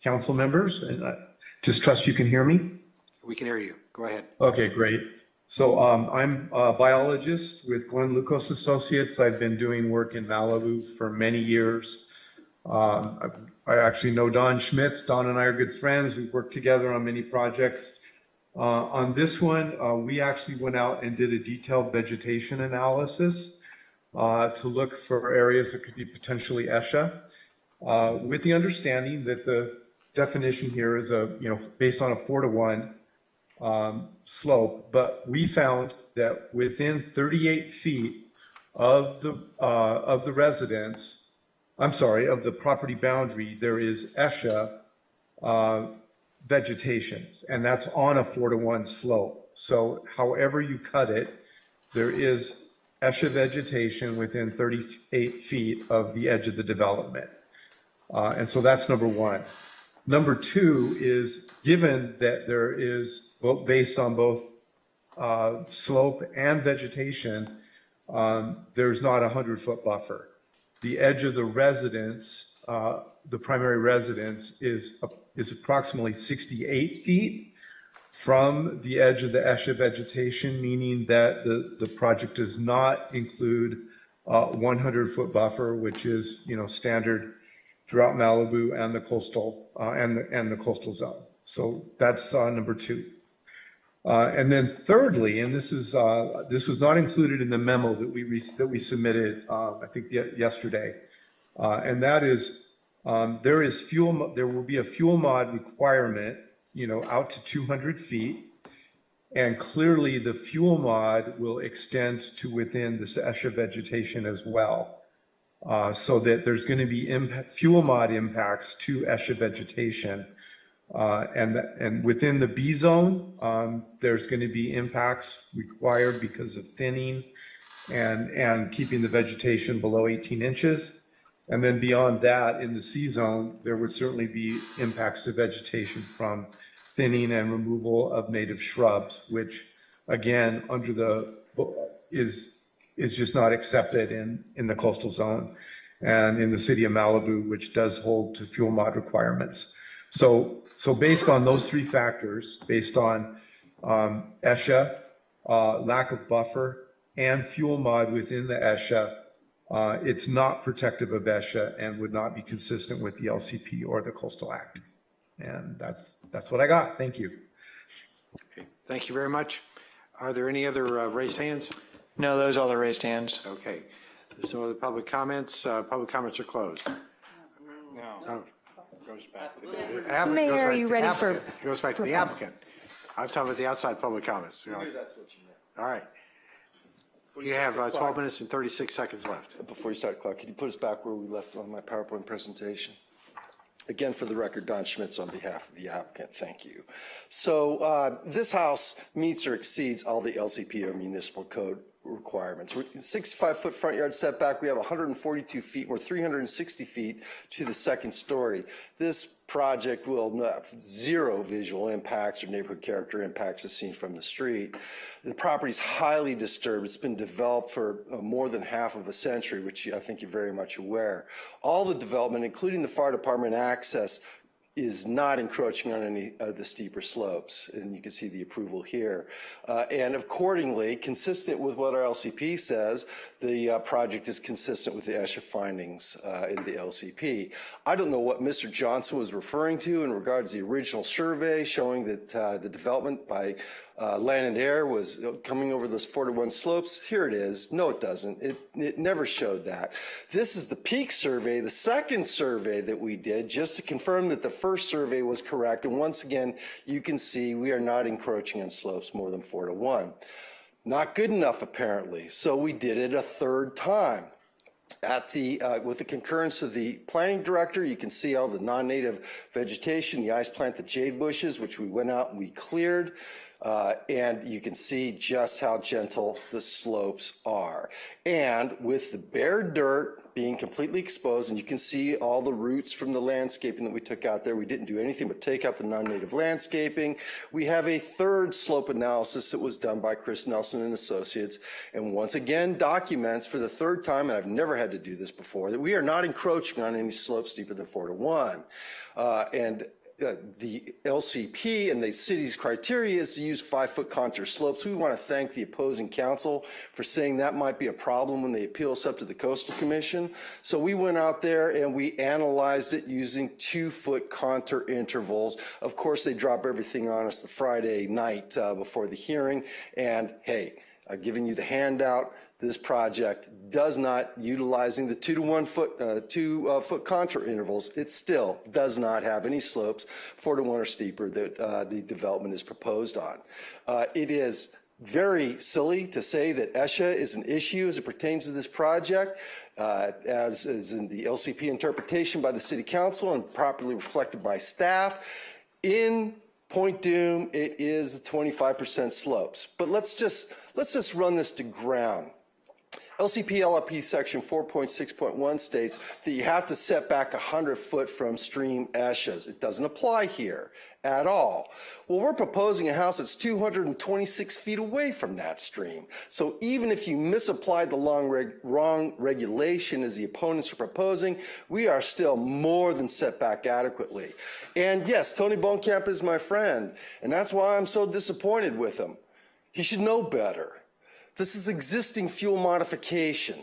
W: council members. And I just trust you can hear me.
C: We can hear you. Go ahead.
W: Okay, great. So I'm a biologist with Glenn Lucas Associates. I've been doing work in Malibu for many years. I actually know Don Schmitz. Don and I are good friends. We've worked together on many projects. On this one, we actually went out and did a detailed vegetation analysis to look for areas that could be potentially ESHA, with the understanding that the definition here is based on a 4-to-1 slope, but we found that within 38 feet of the residence, of the property boundary, there is ESHA vegetation, and that's on a 4-to-1 slope. So however you cut it, there is ESHA vegetation within 38 feet of the edge of the development. And so that's number one. Number two is, given that there is, based on both slope and vegetation, there's not a 100-foot buffer. The edge of the residence, the primary residence, is approximately 68 feet from the edge of the ESHA vegetation, meaning that the project does not include 100-foot buffer, which is standard throughout Malibu and the coastal and the coastal zone. So that's number two. And then thirdly, and this was not included in the memo that we submitted, I think yesterday, and that is there will be a fuel mod requirement, out to 200 feet, and clearly the fuel mod will extend to within this ESHA vegetation as well, so that there's going to be fuel mod impacts to ESHA vegetation. And within the B zone, there's going to be impacts required because of thinning and keeping the vegetation below 18 inches. And then beyond that, in the C zone, there would certainly be impacts to vegetation from thinning and removal of native shrubs, which again, is just not accepted in the coastal zone and in the city of Malibu, which does hold to fuel mod requirements. So based on those three factors, based on ESHA, lack of buffer, and fuel mod within the ESHA, it's not protective of ESHA and would not be consistent with the LCP or the Coastal Act. And that's what I got. Thank you.
C: Okay. Thank you very much. Are there any other raised hands?
R: No, those are the raised hands.
C: Okay. There's no other public comments. Public comments are closed. No. Goes back to the applicant.
L: Mayor, are you ready for?
C: It goes back to the applicant. I'm talking about the outside public comments.
Q: Maybe that's what you meant.
C: All right. You have 12 minutes and 36 seconds left.
Q: Before you start the clock, can you put us back where we left on my PowerPoint presentation? Again, for the record, Don Schmitz on behalf of the applicant, thank you. So this house meets or exceeds all the LCP or municipal code requirements. We're 65-foot front yard setback. We have 142 feet. We're 360 feet to the second story. This project will have zero visual impacts or neighborhood character impacts as seen from the street. The property is highly disturbed. It's been developed for more than half of a century, which I think you're very much aware. All the development, including the fire department access, is not encroaching on any of the steeper slopes, and you can see the approval here. And accordingly, consistent with what our LCP says, the project is consistent with the ESHA findings in the LCP. I don't know what Mr. Johnson was referring to in regards to the original survey showing that the development by Land and Air was coming over those 4-to-1 slopes. Here it is. No, it doesn't. It never showed that. This is the peak survey, the second survey that we did, just to confirm that the first survey was correct. And once again, you can see we are not encroaching on slopes more than 4-to-1. Not good enough, apparently. So we did it a third time. With the concurrence of the planning director, you can see all the non-native vegetation, the ice plant, the jade bushes, which we went out and we cleared. And you can see just how gentle the slopes are. And with the bare dirt being completely exposed, and you can see all the roots from the landscaping that we took out there. We didn't do anything but take out the non-native landscaping. We have a third slope analysis that was done by Chris Nelson and Associates, and once again documents for the third time, and I've never had to do this before, that we are not encroaching on any slopes deeper than 4-to-1. The LCP and the city's criteria is to use 5-foot contour slopes. We want to thank the opposing council for saying that might be a problem when they appeal us up to the Coastal Commission. So we went out there and we analyzed it using 2-foot contour intervals. Of course, they drop everything on us the Friday night before the hearing. And hey, I've given you the handout. this project does not, utilizing the 2 foot contour intervals, it still does not have any slopes 4 to 1 or steeper that the development is proposed on. It is very silly to say that ESHA is an issue as it pertains to this project, as is in the LCP interpretation by the City Council and properly reflected by staff. In Point Dume, it is 25% slopes. But let's just run this to ground. LCP LRP section 4.6.1 states that you have to set back 100 foot from stream ESHAs. It doesn't apply here at all. Well, we're proposing a house that's 226 feet away from that stream. So even if you misapplied the wrong regulation as the opponents are proposing, we are still more than set back adequately. And yes, Tony Bohnkamp is my friend, and that's why I'm so disappointed with him. He should know better. This is existing fuel modification.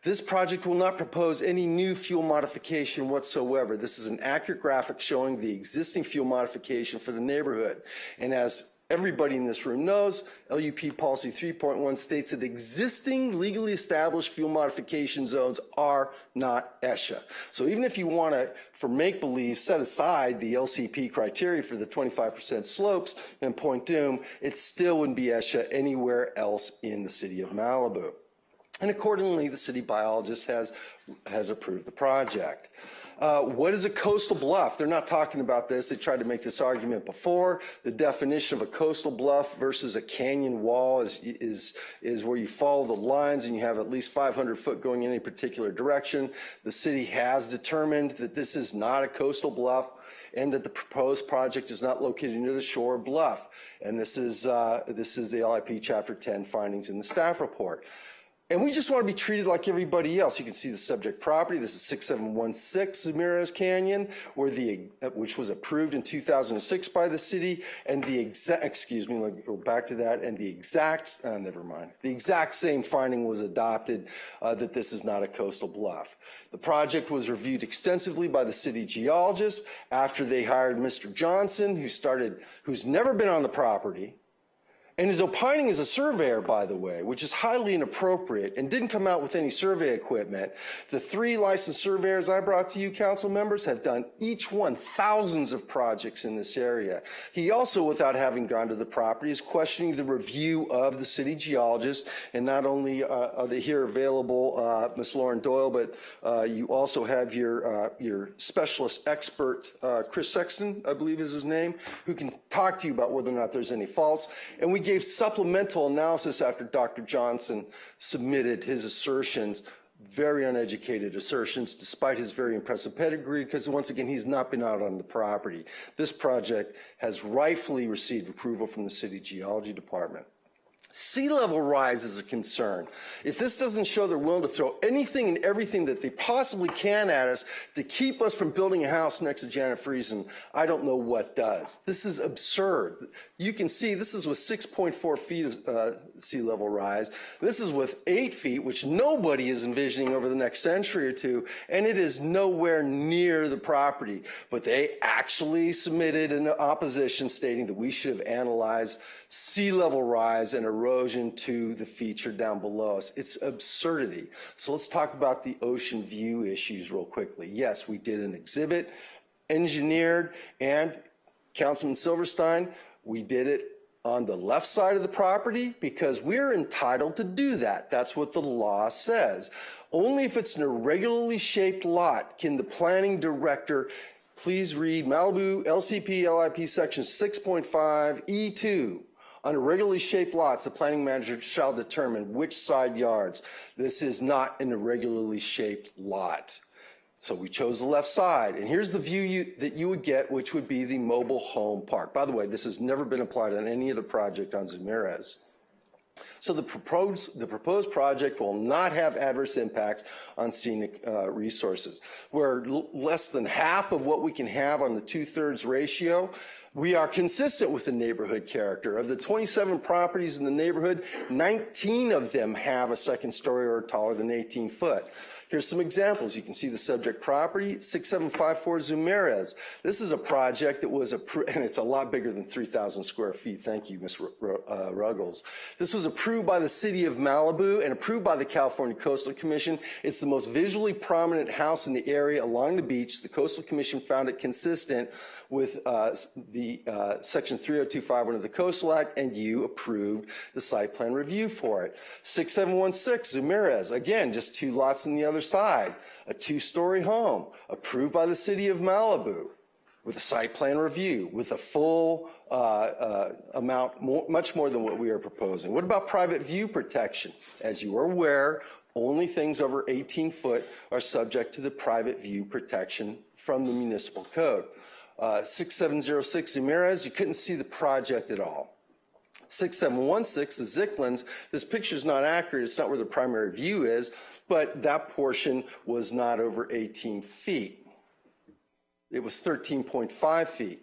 Q: This project will not propose any new fuel modification whatsoever. This is an accurate graphic showing the existing fuel modification for the neighborhood. And as everybody in this room knows, LUP Policy 3.1 states that existing legally established fuel modification zones are not ESHA. So even if you want to, for make-believe, set aside the LCP criteria for the 25% slopes in Point Dume, it still wouldn't be ESHA anywhere else in the city of Malibu. And accordingly, the city biologist has approved the project. What is a coastal bluff? They're not talking about this. They tried to make this argument before. The definition of a coastal bluff versus a canyon wall is where you follow the lines and you have at least 500 foot going in any particular direction. The city has determined that this is not a coastal bluff and that the proposed project is not located near the shore or bluff. And this is the LIP Chapter 10 findings in the staff report. And we just want to be treated like everybody else. You can see the subject property. This is 6716 Ramirez Canyon, which was approved in 2006 by the city. And the exact, excuse me, let me go back to that. And the exact, never mind. The exact same finding was adopted that this is not a coastal bluff. The project was reviewed extensively by the city geologist after they hired Mr. Johnson, who's never been on the property. And is opining as a surveyor, by the way, which is highly inappropriate and didn't come out with any survey equipment. The 3 licensed surveyors I brought to you, council members, have done each one thousands of projects in this area. He also, without having gone to the property, is questioning the review of the city geologist. And not only are they here available, Ms. Lauren Doyle, but you also have your specialist expert, Chris Sexton, I believe is his name, who can talk to you about whether or not there's any faults. And we gave supplemental analysis after Dr. Johnson submitted his assertions, very uneducated assertions, despite his very impressive pedigree, because once again, he's not been out on the property. This project has rightfully received approval from the city geology department. Sea level rise is a concern. If this doesn't show they're willing to throw anything and everything that they possibly can at us to keep us from building a house next to Janet Friesen, I don't know what does. This is absurd. You can see this is with 6.4 feet of sea level rise. This is with 8 feet, which nobody is envisioning over the next century or two, and it is nowhere near the property. But they actually submitted an opposition stating that we should have analyzed sea level rise and erosion to the feature down below us. It's absurdity. So let's talk about the ocean view issues real quickly. Yes, we did an exhibit, engineered, and Councilman Silverstein, we did it on the left side of the property because we're entitled to do that. That's what the law says. Only if it's an irregularly shaped lot can the planning director, please read Malibu LCP LIP section 6.5 E2. On irregularly shaped lots, the planning manager shall determine which side yards. This is not an irregularly shaped lot. So we chose the left side, and here's the view that you would get, which would be the mobile home park. By the way, this has never been applied on any other project on Zumirez. So the proposed project will not have adverse impacts on scenic resources. We're less than half of what we can have on the 2/3 ratio. We are consistent with the neighborhood character. Of the 27 properties in the neighborhood, 19 of them have a second story or taller than 18 foot. Here's some examples. You can see the subject property, 6754 Zumarez. This is a project that was approved, and it's a lot bigger than 3,000 square feet. Thank you, Ms. Ruggles. This was approved by the City of Malibu and approved by the California Coastal Commission. It's the most visually prominent house in the area along the beach. The Coastal Commission found it consistent with the Section 3025 under the Coastal Act, and you approved the site plan review for it. 6716 Zumarez, again, just 2 lots on the other side, a 2-story home, approved by the City of Malibu with a site plan review, with a full amount, much more than what we are proposing. What about private view protection? As you are aware, only things over 18 foot are subject to the private view protection from the municipal code. 6706 Zumarez, you couldn't see the project at all. 6716, the Zicklands, this picture is not accurate. It's not where the primary view is, but that portion was not over 18 feet. It was 13.5 feet.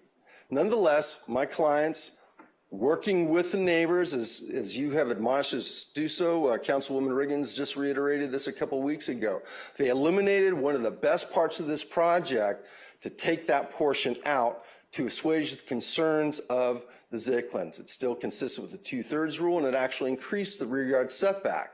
Q: Nonetheless, my clients, working with the neighbors, as you have admonished us to do so, Councilwoman Riggins just reiterated this a couple weeks ago. They eliminated one of the best parts of this project to take that portion out to assuage the concerns of the Zicklands. It's still consistent with the 2/3 rule, and it actually increased the rear yard setback.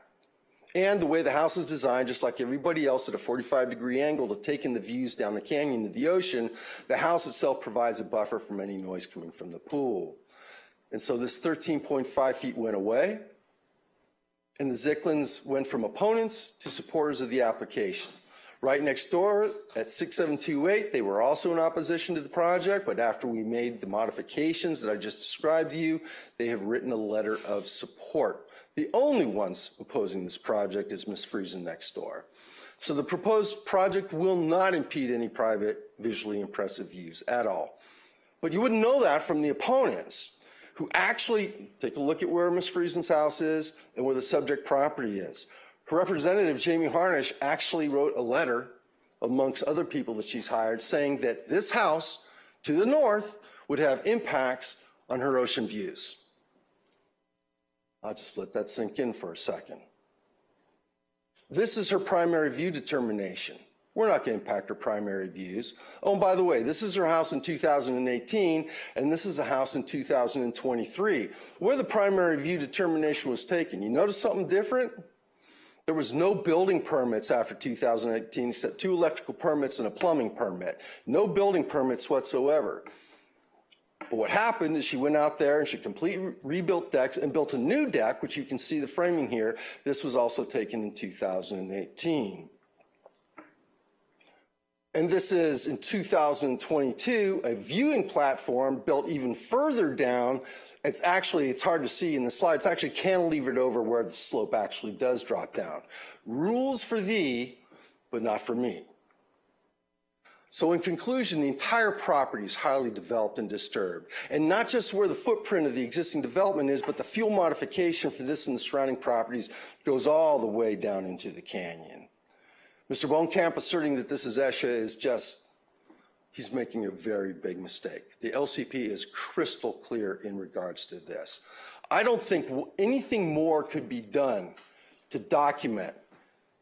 Q: And the way the house is designed, just like everybody else, at a 45-degree angle to take in the views down the canyon to the ocean, the house itself provides a buffer from any noise coming from the pool. And so this 13.5 feet went away, and the Zicklands went from opponents to supporters of the application. Right next door at 6728, they were also in opposition to the project, but after we made the modifications that I just described to you, they have written a letter of support. The only ones opposing this project is Ms. Friesen next door. So the proposed project will not impede any private visually impressive views at all. But you wouldn't know that from the opponents, who actually, take a look at where Ms. Friesen's house is and where the subject property is. Her representative, Jamie Harnish, actually wrote a letter, amongst other people that she's hired, saying that this house to the north would have impacts on her ocean views. I'll just let that sink in for a second. This is her primary view determination. We're not going to impact her primary views. Oh, and by the way, this is her house in 2018, and this is a house in 2023, where the primary view determination was taken. You notice something different? There was no building permits after 2018 except 2 electrical permits and a plumbing permit. No building permits whatsoever. But what happened is she went out there and she completely rebuilt decks and built a new deck, which you can see the framing here. This was also taken in 2018. And this is, in 2022, a viewing platform built even further down. It's hard to see in the slide. It's actually cantilevered over where the slope actually does drop down. Rules for thee, but not for me. So in conclusion, the entire property is highly developed and disturbed. And not just where the footprint of the existing development is, but the fuel modification for this and the surrounding properties goes all the way down into the canyon. Mr. Bohnkamp asserting that this is ESHA is just, he's making a very big mistake. The LCP is crystal clear in regards to this. I don't think anything more could be done to document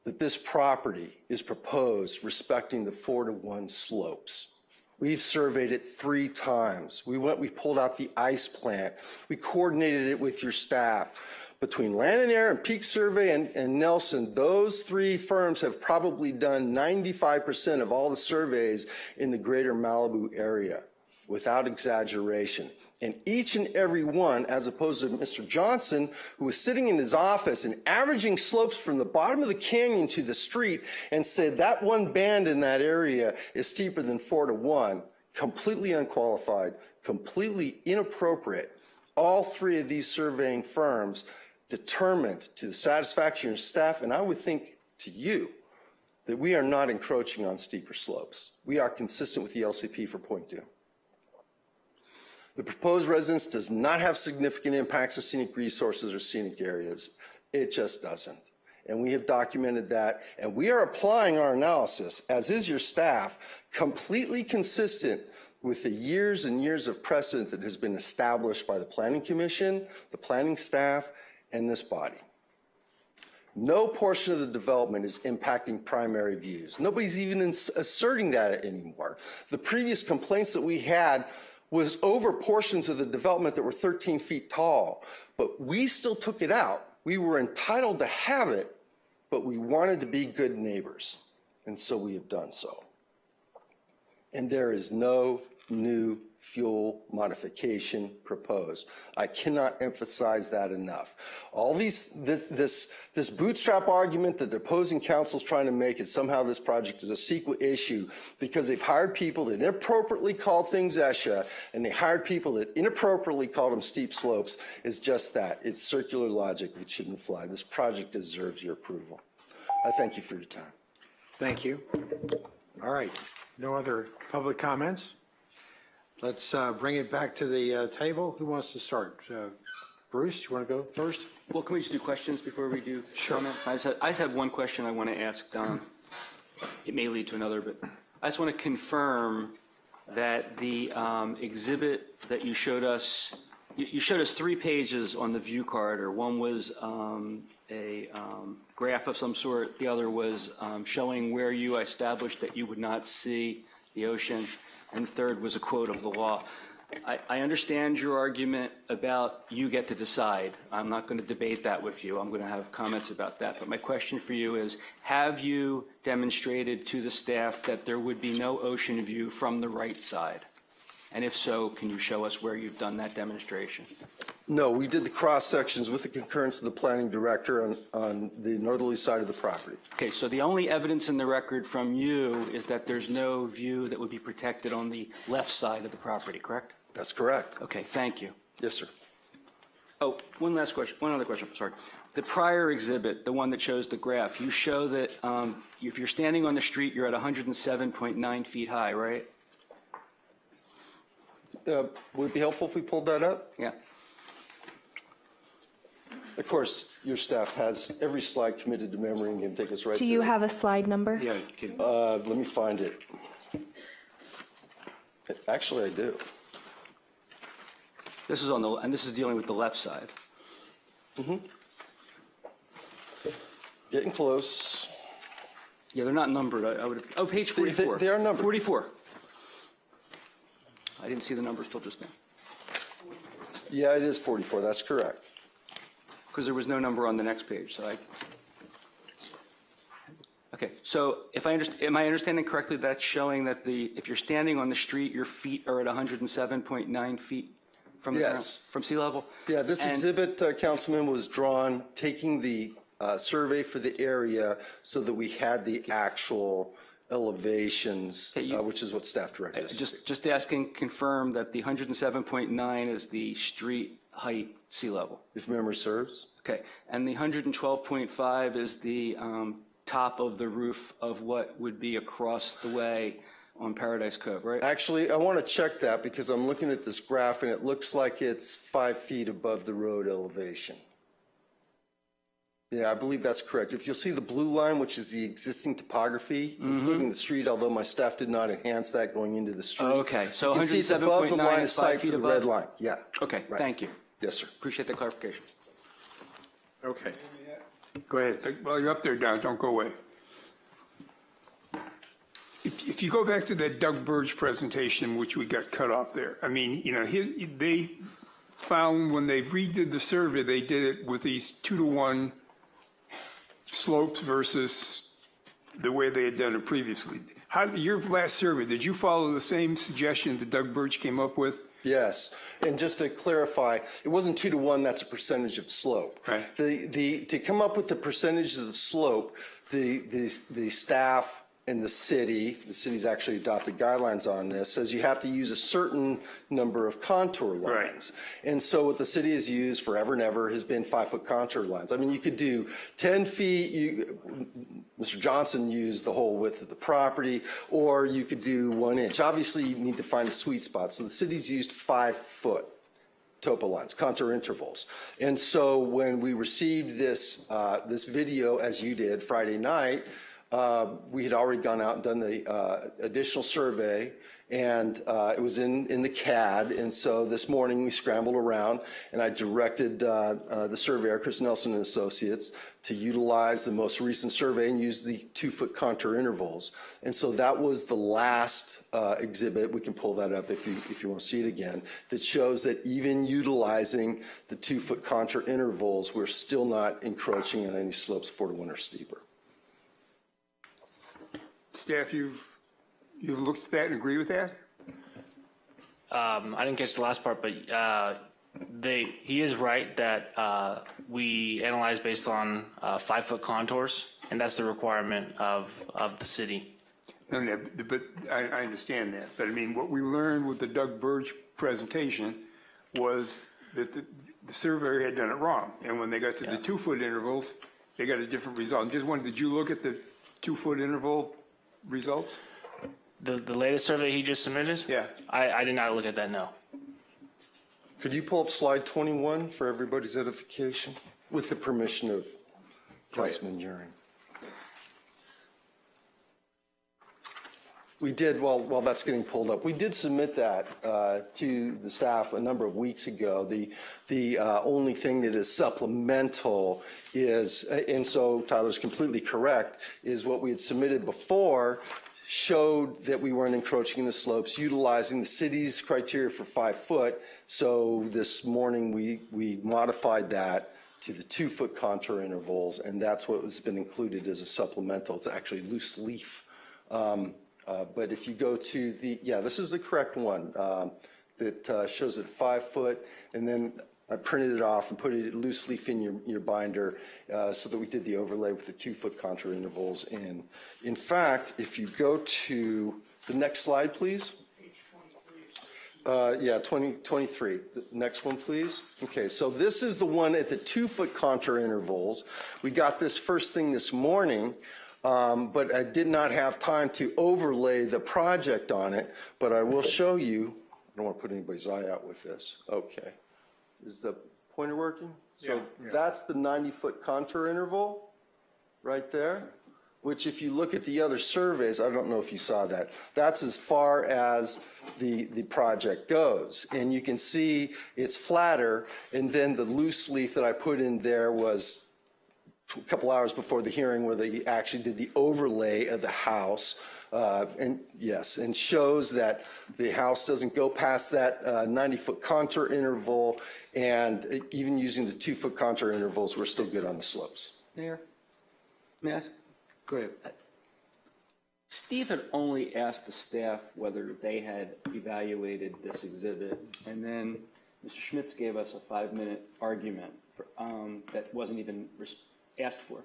Q: that this property is proposed respecting the 4-to-1 slopes. We've surveyed it 3 times. We pulled out the ice plant. We coordinated it with your staff. Between Land and Air and Peak Survey and Nelson, those 3 firms have probably done 95% of all the surveys in the greater Malibu area, without exaggeration. And each and every one, as opposed to Mr. Johnson, who was sitting in his office and averaging slopes from the bottom of the canyon to the street and said that one band in that area is steeper than 4-to-1, completely unqualified, completely inappropriate. All 3 of these surveying firms determined to the satisfaction of your staff, and I would think to you, that we are not encroaching on steeper slopes. We are consistent with the LCP for point 2. The proposed residence does not have significant impacts on scenic resources or scenic areas. It just doesn't. And we have documented that, and we are applying our analysis, as is your staff, completely consistent with the years and years of precedent that has been established by the Planning Commission, the planning staff, and this body. No portion of the development is impacting primary views. Nobody's even asserting that anymore. The previous complaints that we had was over portions of the development that were 13 feet tall, but we still took it out. We were entitled to have it, but we wanted to be good neighbors, and so we have done so. And there is no new fuel modification proposed. I cannot emphasize that enough. All this bootstrap argument that the opposing counsel is trying to make is somehow this project is a CEQA issue because they've hired people that inappropriately called things ESHA, and they hired people that inappropriately called them steep slopes, is just that. It's circular logic that shouldn't fly. This project deserves your approval. I thank you for your time.
C: Thank you. All right. No other public comments? Let's bring it back to the table. Who wants to start? Bruce, you want to go first?
I: Well, can we just do questions before we do comments? I just had one question I want to ask Don. It may lead to another, but I just want to confirm that the exhibit that you showed us 3 pages on the view corridor. One was a graph of some sort. The other was showing where you established that you would not see the ocean. And third was a quote of the law. I understand your argument about you get to decide. I'm not going to debate that with you. I'm going to have comments about that. But my question for you is, have you demonstrated to the staff that there would be no ocean view from the right side? And if so, can you show us where you've done that demonstration?
Q: No, we did the cross sections with the concurrence of the planning director on the northerly side of the property.
I: Okay, so the only evidence in the record from you is that there's no view that would be protected on the left side of the property, correct?
Q: That's correct.
I: Okay, thank you.
Q: Yes, sir.
I: Oh, one other question, sorry. The prior exhibit, the one that shows the graph, you show that if you're standing on the street, you're at 107.9 feet high, right?
Q: Would it be helpful if we pulled that up?
I: Yeah.
Q: Of course, your staff has every slide committed to memory and can take us right
L: Do
Q: to
L: you
Q: it.
L: have a slide number?
C: Yeah.
Q: Let me find it. Actually, I do.
I: This is on the, and this is dealing with the left side.
Q: Mm-hmm. Getting close.
I: Yeah, they're not numbered. I would. Oh, page 44.
Q: They are numbered.
I: 44. I didn't see the numbers till just now.
Q: Yeah, it is 44. That's correct.
I: Because there was no number on the next page. So okay. So if am I understanding correctly? That's showing that if you're standing on the street, your feet are at 107.9 feet from the ground, from sea level.
Q: Yeah, this exhibit, Councilman, was drawn taking the survey for the area so that we had the actual elevations, which is what staff directed us to do.
I: Just asking, confirm that the 107.9 is the street height sea level.
Q: If memory serves.
I: Okay, and the 112.5 is the top of the roof of what would be across the way on Paradise Cove, right?
Q: Actually, I want to check that because I'm looking at this graph and it looks like it's 5 feet above the road elevation. Yeah, I believe that's correct. If you'll see the blue line, which is the existing topography, including the street, although my staff did not enhance that going into the street.
I: Okay, so 107.9
Q: it's above the line of
I: is 5
Q: sight
I: feet
Q: for the
I: above?
Q: red line. Yeah.
I: Okay,
Q: right.
I: thank you.
Q: Yes, sir.
I: Appreciate the clarification.
C: Okay. Go ahead.
K: While you're up there, Don, don't go away. If you go back to that Doug Burge presentation, which we got cut off there, I mean, you know, they found when they redid the survey, they did it with these 2-to-1 slopes versus the way they had done it previously. Your last survey, did you follow the same suggestion that Doug Burge came up with?
Q: Yes, and just to clarify, it wasn't 2-to-1, that's a percentage of slope.
K: Right.
Q: To come up with the percentages of slope, the staff and the city's actually adopted guidelines on this, says you have to use a certain number of contour lines. Right. And so what the city has used forever and ever has been 5-foot contour lines. I mean, you could do 10 feet, Mr. Johnson used the whole width of the property, or you could do 1 inch. Obviously, you need to find the sweet spot. So the city's used 5-foot topo lines, contour intervals. And so when we received this, this video, as you did Friday night, we had already gone out and done the additional survey, and it was in the CAD. And so this morning we scrambled around, and I directed the surveyor, Chris Nelson and Associates, to utilize the most recent survey and use the 2-foot contour intervals. And so that was the last exhibit. We can pull that up if you want to see it again. That shows that even utilizing the 2-foot contour intervals, we're still not encroaching on any slopes 4 to 1 or steeper.
K: Staff, you've looked at that and agree with that?
O: I didn't catch the last part, but he is right that we analyze based on 5-foot contours, and that's the requirement of the city.
K: No, but I understand that. But I mean, what we learned with the Doug Burge presentation was that the surveyor had done it wrong. And when they got to the 2-foot intervals, they got a different result. I'm just wondering, did you look at the 2-foot interval results?
O: The latest survey he just submitted?
K: Yeah.
O: I did not look at that, no.
Q: Could you pull up slide 21 for everybody's edification? With the permission of Councilman Euring. We did, while that's getting pulled up, we did submit that to the staff a number of weeks ago. The only thing that is supplemental is, and so Tyler's completely correct, is what we had submitted before showed that we weren't encroaching the slopes, utilizing the city's criteria for 5 foot. So this morning we modified that to the 2-foot contour intervals, and that's what has been included as a supplemental. It's actually loose leaf. But if you go to this is the correct one that shows it 5 foot, and then I printed it off and put it loose leaf in your binder so that we did the overlay with the 2-foot contour intervals. And in fact, if you go to the next slide, please. 23. The next one, please. Okay, so this is the one at the 2-foot contour intervals. We got this first thing this morning. But I did not have time to overlay the project on it, but I will show you. I don't want to put anybody's eye out with this. Okay. Is the pointer working? So that's the 90-foot contour interval right there, which if you look at the other surveys, I don't know if you saw that, that's as far as the project goes. And you can see it's flatter, and then the loose leaf that I put in there was a couple hours before the hearing where they actually did the overlay of the house and shows that the house doesn't go past that 90-foot contour interval, and even using the 2-foot contour intervals, we're still good on the slopes.
I: Mayor, may I ask?
C: Go ahead.
I: Steve had only asked the staff whether they had evaluated this exhibit, and then Mr. Schmitz gave us a 5-minute argument for, that wasn't even asked for.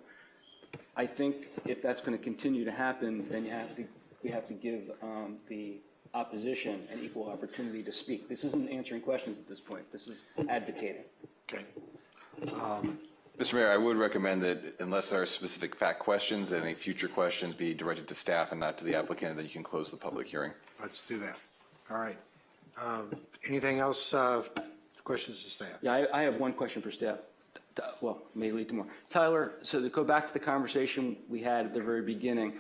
I: I think if that's going to continue to happen, then we have to give the opposition an equal opportunity to speak. This isn't answering questions at this point. This is advocating.
C: Okay.
P: Mr. Mayor, I would recommend that unless there are specific fact questions, that any future questions be directed to staff and not to the applicant, and that you can close the public hearing.
C: Let's do that. All right. Anything else? Questions to staff?
I: Yeah, I have one question for staff. Well, may lead to more. Tyler, so to go back to the conversation we had at the very beginning,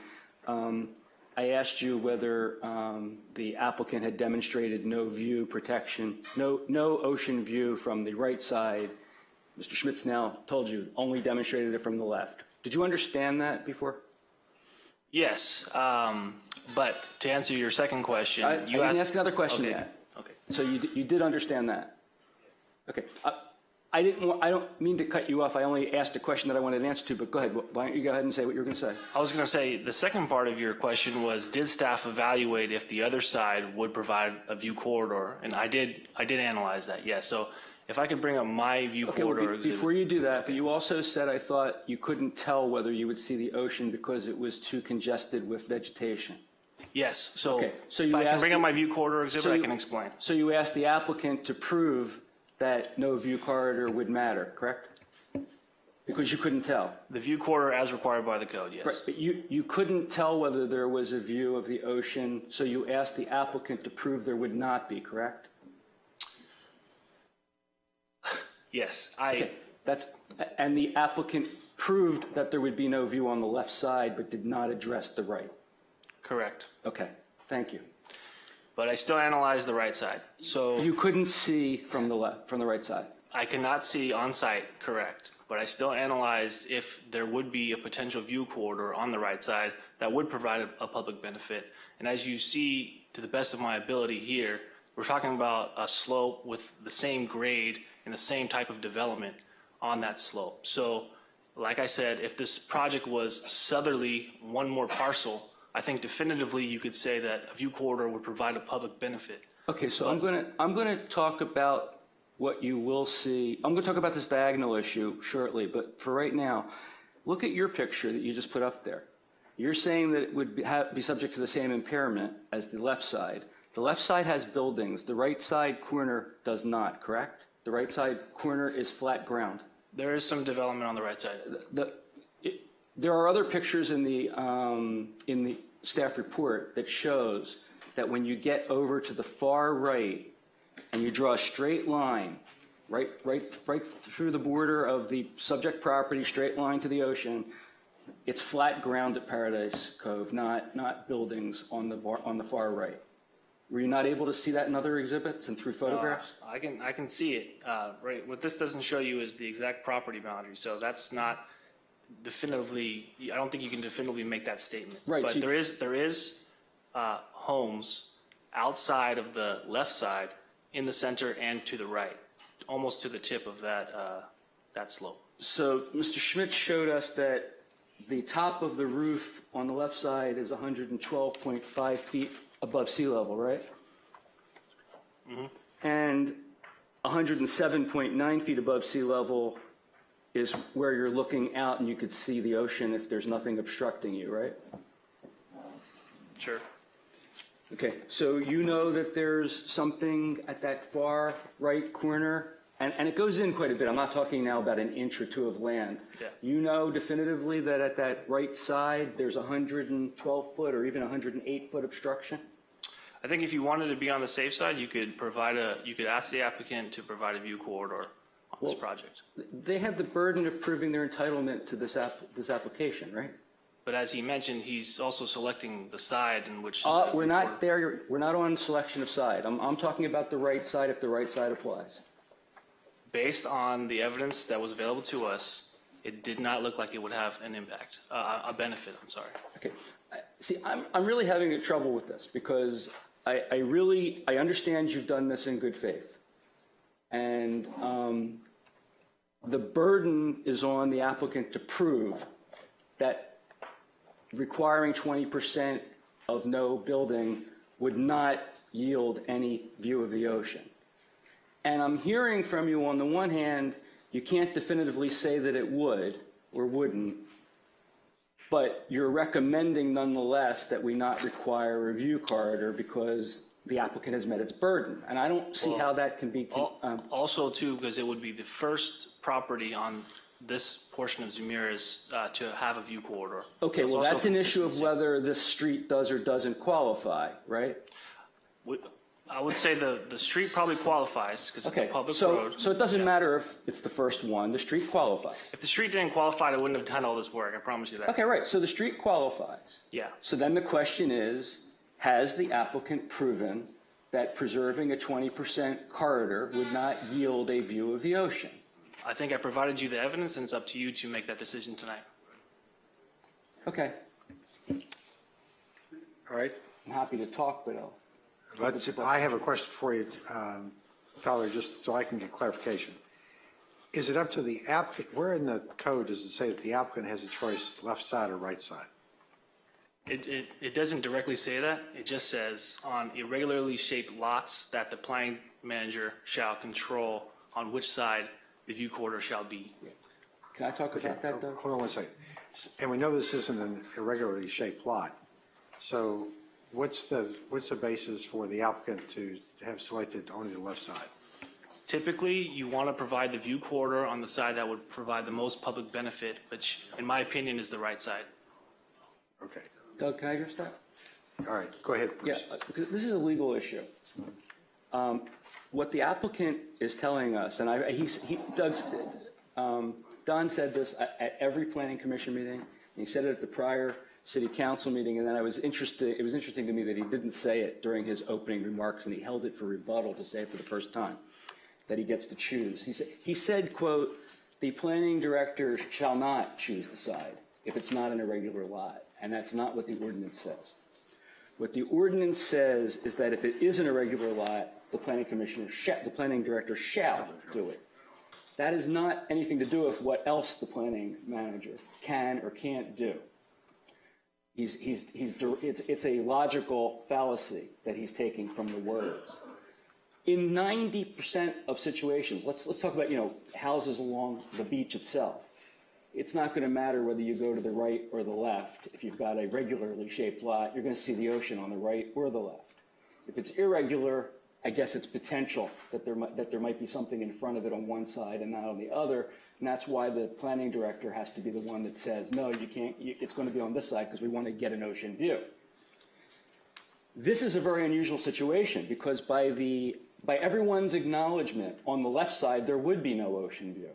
I: I asked you whether the applicant had demonstrated no view protection, no ocean view from the right side. Mr. Schmitz now told you only demonstrated it from the left. Did you understand that before?
O: Yes, but to answer your second question,
I: I didn't ask another question yet. Okay. So you did understand that? Okay. I don't mean to cut you off. I only asked a question that I wanted an answer to, but go ahead. Why don't you go ahead and say what you were going to say?
O: I was going to say the second part of your question was, did staff evaluate if the other side would provide a view corridor? And I did analyze that, yes. So if I could bring up my view corridor.
I: Well, before you do that, but you also said, I thought you couldn't tell whether you would see the ocean because it was too congested with vegetation.
O: Yes. So,
I: okay. So
O: if I can bring up my view corridor exhibit, I can explain.
I: So you asked the applicant to prove that no view corridor would matter, correct? Because you couldn't tell.
O: The view corridor as required by the code, yes.
I: Right, but you couldn't tell whether there was a view of the ocean, so you asked the applicant to prove there would not be, correct?
O: Yes.
I: Okay. And the applicant proved that there would be no view on the left side, but did not address the right.
O: Correct.
I: Okay, thank you.
O: But I still analyzed the right side. So
I: you couldn't see from the right side?
O: I cannot see on site, correct. But I still analyzed if there would be a potential view corridor on the right side that would provide a public benefit. And as you see, to the best of my ability here, we're talking about a slope with the same grade and the same type of development on that slope. So, like I said, if this project was southerly, one more parcel, I think definitively you could say that a view corridor would provide a public benefit.
I: Okay, so I'm going to talk about what you will see. I'm going to talk about this diagonal issue shortly, but for right now, look at your picture that you just put up there. You're saying that it would be subject to the same impairment as the left side. The left side has buildings. The right side corner does not, correct? The right side corner is flat ground.
O: There is some development on the right side.
I: There are other pictures in the staff report that shows that when you get over to the far right and you draw a straight line right through the border of the subject property, straight line to the ocean, it's flat ground at Paradise Cove, not buildings on the far right. Were you not able to see that in other exhibits and through photographs?
O: I can see it. Right. What this doesn't show you is the exact property boundary. So that's not definitively. I don't think you can definitively make that statement.
I: Right.
O: But there is homes outside of the left side, in the center, and to the right, almost to the tip of that slope.
I: So Mr. Schmidt showed us that the top of the roof on the left side is 112.5 feet above sea level, right?
O: Mm-hmm.
I: And 107.9 feet above sea level is where you're looking out and you could see the ocean if there's nothing obstructing you, right?
O: Sure.
I: Okay, so you know that there's something at that far right corner, and it goes in quite a bit. I'm not talking now about an inch or two of land.
O: Yeah.
I: You know definitively that at that right side there's 112 foot or even 108 foot obstruction?
O: I think if you wanted to be on the safe side, you could ask the applicant to provide a view corridor on this project.
I: They have the burden of proving their entitlement to this application, right?
O: But as he mentioned, he's also selecting the side in which.
I: We're not there. We're not on selection of side. I'm talking about the right side if the right side applies.
O: Based on the evidence that was available to us, it did not look like it would have an impact, a benefit. I'm sorry.
I: Okay. See, I'm really having trouble with this because I understand you've done this in good faith, and the burden is on the applicant to prove that requiring 20% of no building would not yield any view of the ocean. And I'm hearing from you on the one hand, you can't definitively say that it would or wouldn't, but you're recommending nonetheless that we not require a view corridor because the applicant has met its burden. And I don't see how that can be.
O: Also, too, because it would be the first property on this portion of Zumiez to have a view corridor.
I: Okay,
O: So it's
I: well,
O: also
I: that's an issue of
O: consistency.
I: whether this street does or doesn't qualify, right?
O: I would say the street probably qualifies because it's a public road.
I: So it doesn't matter if it's the first one, the street qualifies.
O: If the street didn't qualify, I wouldn't have done all this work. I promise you that.
I: Okay, right, so the street qualifies.
O: Yeah.
I: So then the question is, has the applicant proven that preserving a 20% corridor would not yield a view of the ocean?
O: I think I provided you the evidence, and it's up to you to make that decision tonight.
I: Okay.
C: All right.
I: I'm happy to talk, but
C: I have a question for you, Tyler, just so I can get clarification. Is it up to the applicant, where in the code does it say that the applicant has a choice left side or right side?
O: It doesn't directly say that. It just says on irregularly shaped lots that the planning manager shall control on which side the view corridor shall be.
I: Can I talk about that, though?
C: Hold on one second. And we know this isn't an irregularly shaped lot. So what's the basis for the applicant to have selected only the left side?
O: Typically, you want to provide the view corridor on the side that would provide the most public benefit, which in my opinion is the right side.
C: Okay.
I: Doug, can I address that?
C: All right, go ahead, Bruce.
I: Yeah, because this is a legal issue. What the applicant is telling us, and Don said this at every planning commission meeting, and he said it at the prior city council meeting, and then it was interesting to me that he didn't say it during his opening remarks, and he held it for rebuttal to say it for the first time, that he gets to choose. He said, quote, "The planning director shall not choose the side if it's not an irregular lot," and that's not what the ordinance says. What the ordinance says is that if it is an irregular lot, the planning director shall do it. That has not anything to do with what else the planning manager can or can't do. It's a logical fallacy that he's taking from the words. In 90% of situations, let's talk about, houses along the beach itself. It's not going to matter whether you go to the right or the left. If you've got a regularly shaped lot, you're going to see the ocean on the right or the left. If it's irregular, I guess it's potential that there might be something in front of it on one side and not on the other, and that's why the planning director has to be the one that says, no, you can't, it's going to be on this side because we want to get an ocean view. This is a very unusual situation because by everyone's acknowledgement, on the left side there would be no ocean view.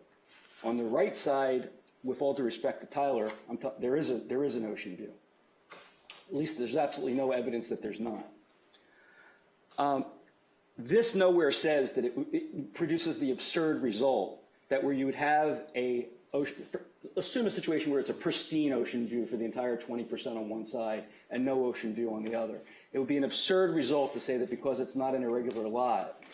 I: On the right side, with all due respect to Tyler, there is an ocean view. At least there's absolutely no evidence that there's not. This nowhere says that it produces the absurd result that where you would have assume a situation where it's a pristine ocean view for the entire 20% on one side and no ocean view on the other. It would be an absurd result to say that because it's not an irregular lot,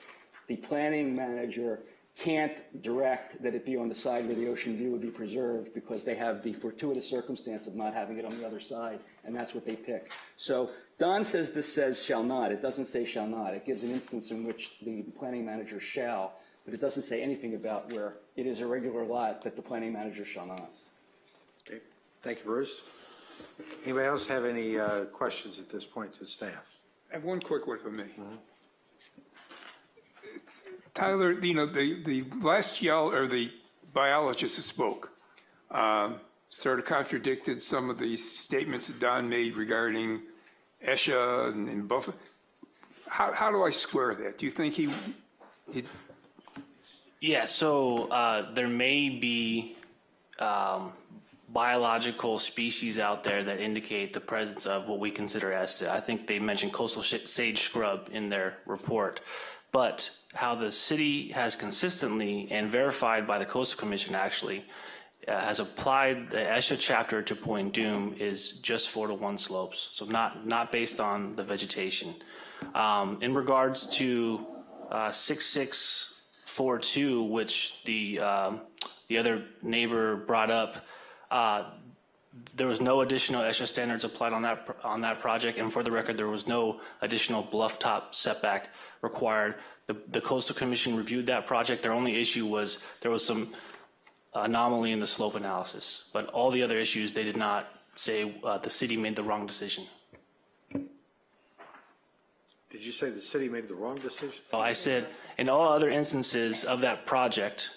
I: the planning manager can't direct that it be on the side where the ocean view would be preserved because they have the fortuitous circumstance of not having it on the other side, and that's what they pick. So Don says this says shall not. It doesn't say shall not. It gives an instance in which the planning manager shall, but it doesn't say anything about where it is a regular lot that the planning manager shall not.
C: Okay. Thank you, Bruce. Anybody else have any questions at this point to staff?
K: I have one quick one for me. Tyler, the last the biologist who spoke sort of contradicted some of the statements that Don made regarding ESHA and buffer. How do I square that? Do you think he
O: Yeah, so there may be biological species out there that indicate the presence of what we consider ESHA. I think they mentioned coastal sage scrub in their report. But how the city has consistently and verified by the Coastal Commission actually has applied the ESHA chapter to Point Dume is just 4-to-1 slopes, so not based on the vegetation. In regards to 6642, which the other neighbor brought up, there was no additional ESHA standards applied on that project, and for the record, there was no additional bluff top setback required. The Coastal Commission reviewed that project. Their only issue was there was some anomaly in the slope analysis, but all the other issues they did not say the city made the wrong decision.
C: Did you say the city made the wrong decision?
O: Oh, I said in all other instances of that project,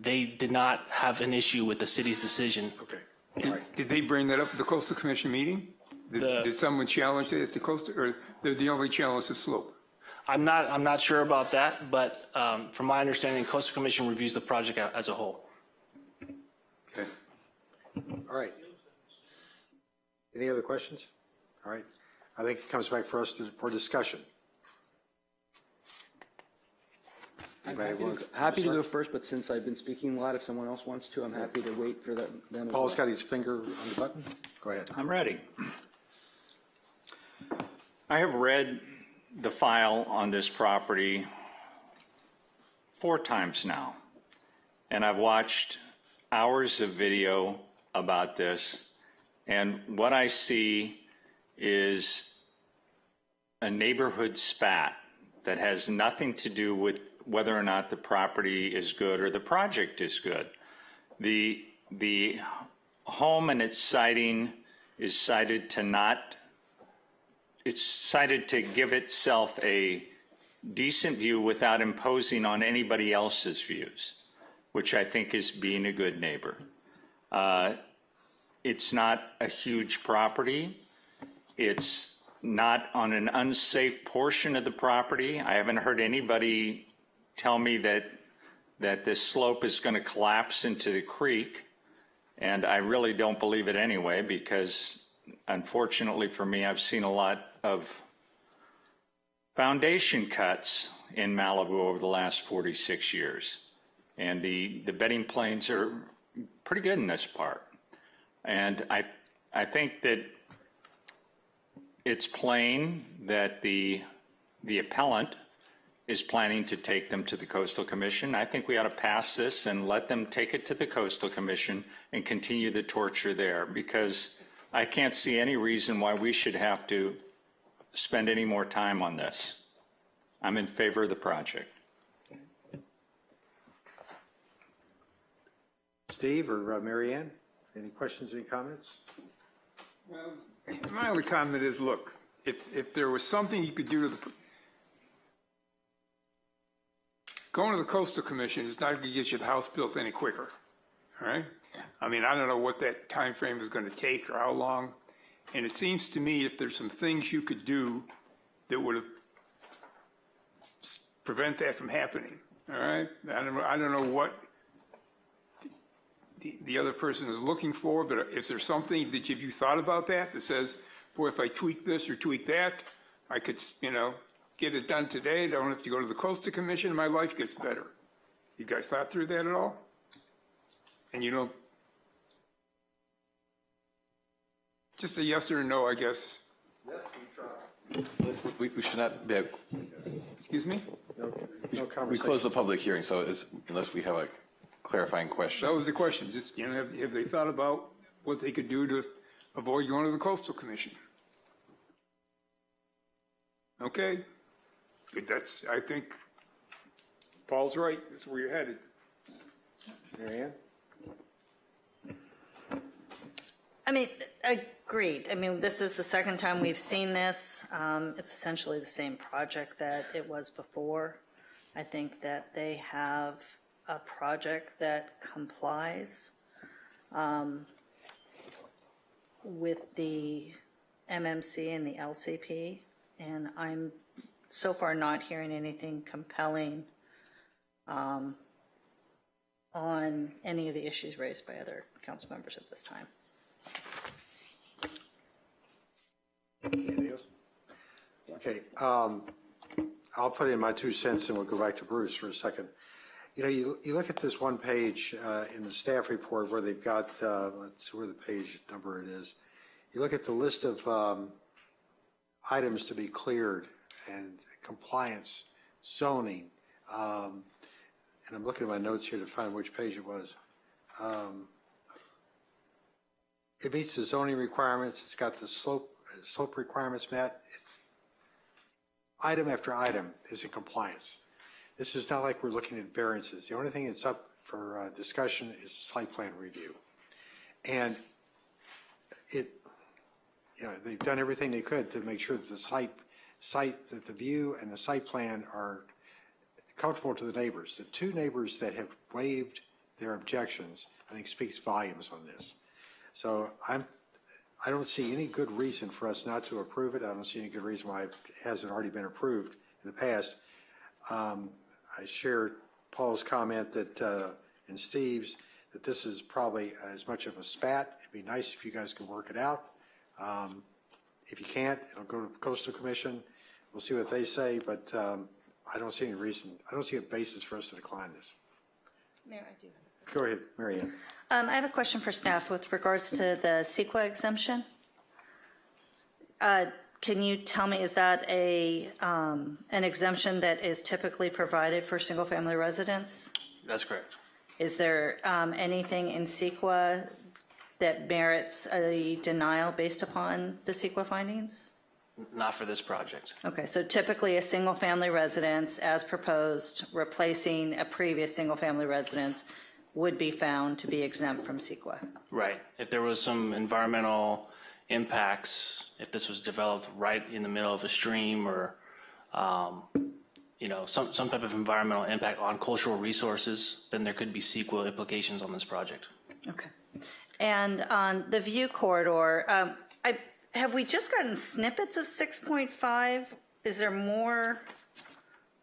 O: they did not have an issue with the city's decision.
C: Okay.
K: Did they bring that up at the Coastal Commission meeting? Did someone challenge it at the Coastal, or they're the only challenge the slope?
O: I'm not sure about that, but from my understanding, Coastal Commission reviews the project as a whole.
C: Okay. All right. Any other questions? All right. I think it comes back for us for discussion.
I: I'm happy to go first, but since I've been speaking a lot, if someone else wants to, I'm happy to wait for them.
C: Paul's got his finger on the button. Go ahead.
G: I'm ready. I have read the file on this property 4 times now, and I've watched hours of video about this, and what I see is a neighborhood spat that has nothing to do with whether or not the property is good or the project is good. The home and its siting is cited to not, it's cited to give itself a decent view without imposing on anybody else's views, which I think is being a good neighbor. It's not a huge property. It's not on an unsafe portion of the property. I haven't heard anybody tell me that that this slope is going to collapse into the creek. And I really don't believe it anyway, because unfortunately for me, I've seen a lot of foundation cuts in Malibu over the last 46 years. And the bedding planes are pretty good in this part. And I think that it's plain that the appellant is planning to take them to the Coastal Commission. I think we ought to pass this and let them take it to the Coastal Commission and continue the torture there, because I can't see any reason why we should have to spend any more time on this. I'm in favor of the project.
C: Steve or Mary Ann, any questions, any comments?
K: Well, my only comment is, look, if there was something you could do to going to the Coastal Commission is not going to get you the house built any quicker, all right? I mean, I don't know what that time frame is going to take or how long, and it seems to me if there's some things you could do that would prevent that from happening, all right? I don't know what the other person is looking for, but if there's something that you thought about that says, boy, if I tweak this or tweak that, I could, get it done today. I don't have to go to the Coastal Commission, and my life gets better. You guys thought through that at all? And just a yes or a no, I guess.
C: Yes, we try.
P: We should not be.
K: Excuse me?
C: No conversation.
P: We closed the public hearing, so unless we have a clarifying question.
K: That was the question. Just, have they thought about what they could do to avoid going to the Coastal Commission? Okay. But I think Paul's right. That's where you're headed.
C: Mary Ann?
F: I mean, agreed. I mean, this is the second time we've seen this. It's essentially the same project that it was before. I think that they have a project that complies with the MMC and the LCP, and I'm so far not hearing anything compelling on any of the issues raised by other council members at this time.
C: Anything else? Okay, I'll put in my 2 cents and we'll go back to Bruce for a second. You look at this one page in the staff report where they've got, let's see where the page number it is. You look at the list of items to be cleared and compliance, zoning, and I'm looking at my notes here to find which page it was. It meets the zoning requirements. It's got the slope requirements met. Item after item is in compliance. This is not like we're looking at variances. The only thing that's up for discussion is site plan review. And they've done everything they could to make sure that that the view and the site plan are comfortable to the neighbors. The 2 neighbors that have waived their objections, I think, speaks volumes on this. So I don't see any good reason for us not to approve it. I don't see any good reason why it hasn't already been approved in the past. I share Paul's comment that, and Steve's, that this is probably as much of a spat. It'd be nice if you guys could work it out. If you can't, it'll go to the Coastal Commission. We'll see what they say, but I don't see any reason. I don't see a basis for us to decline this.
F: Mayor, I do.
C: Go ahead, Mary Ann.
F: I have a question for staff with regards to the CEQA exemption. Can you tell me, is that an exemption that is typically provided for single-family residents?
O: That's correct.
F: Is there anything in CEQA that merits a denial based upon the CEQA findings?
O: Not for this project.
F: Okay, so typically a single-family residence, as proposed, replacing a previous single-family residence, would be found to be exempt from CEQA.
O: Right. If there was some environmental impacts, if this was developed right in the middle of a stream or, some type of environmental impact on cultural resources, then there could be CEQA implications on this project.
F: Okay. And on the view corridor, have we just gotten snippets of 6.5? Is there more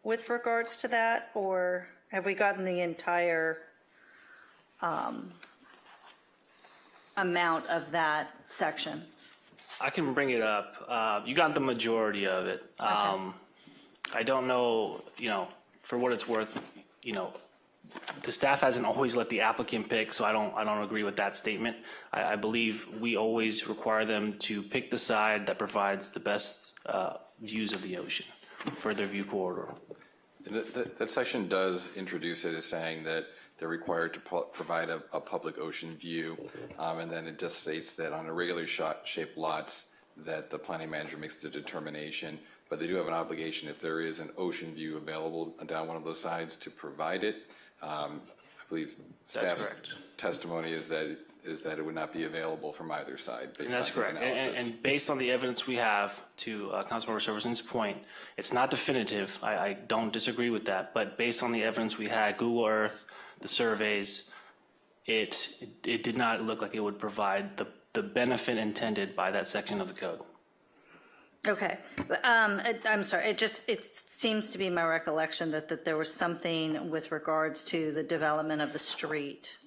F: with regards to that, or Have we gotten the entire amount of that section?
O: I can bring it up. You got the majority of it. I don't know, for what it's worth, the staff hasn't always let the applicant pick, so I don't agree with that statement. I believe we always require them to pick the side that provides the best views of the ocean for their view corridor.
P: That section does introduce it as saying that they're required to provide a public ocean view, and then it just states that on irregularly shaped lots that the planning manager makes the determination, but they do have an obligation if there is an ocean view available down one of those sides to provide it. I believe staff's testimony is that it would not be available from either side.
O: And that's correct. And based on the evidence we have, to Councilmember Silverstein's point, it's not definitive. I don't disagree with that. But based on the evidence we had, Google Earth, the surveys, it did not look like it would provide the benefit intended by that section of the code.
F: Okay, I'm sorry, it seems to be my recollection that there was something with regards to the development of the street,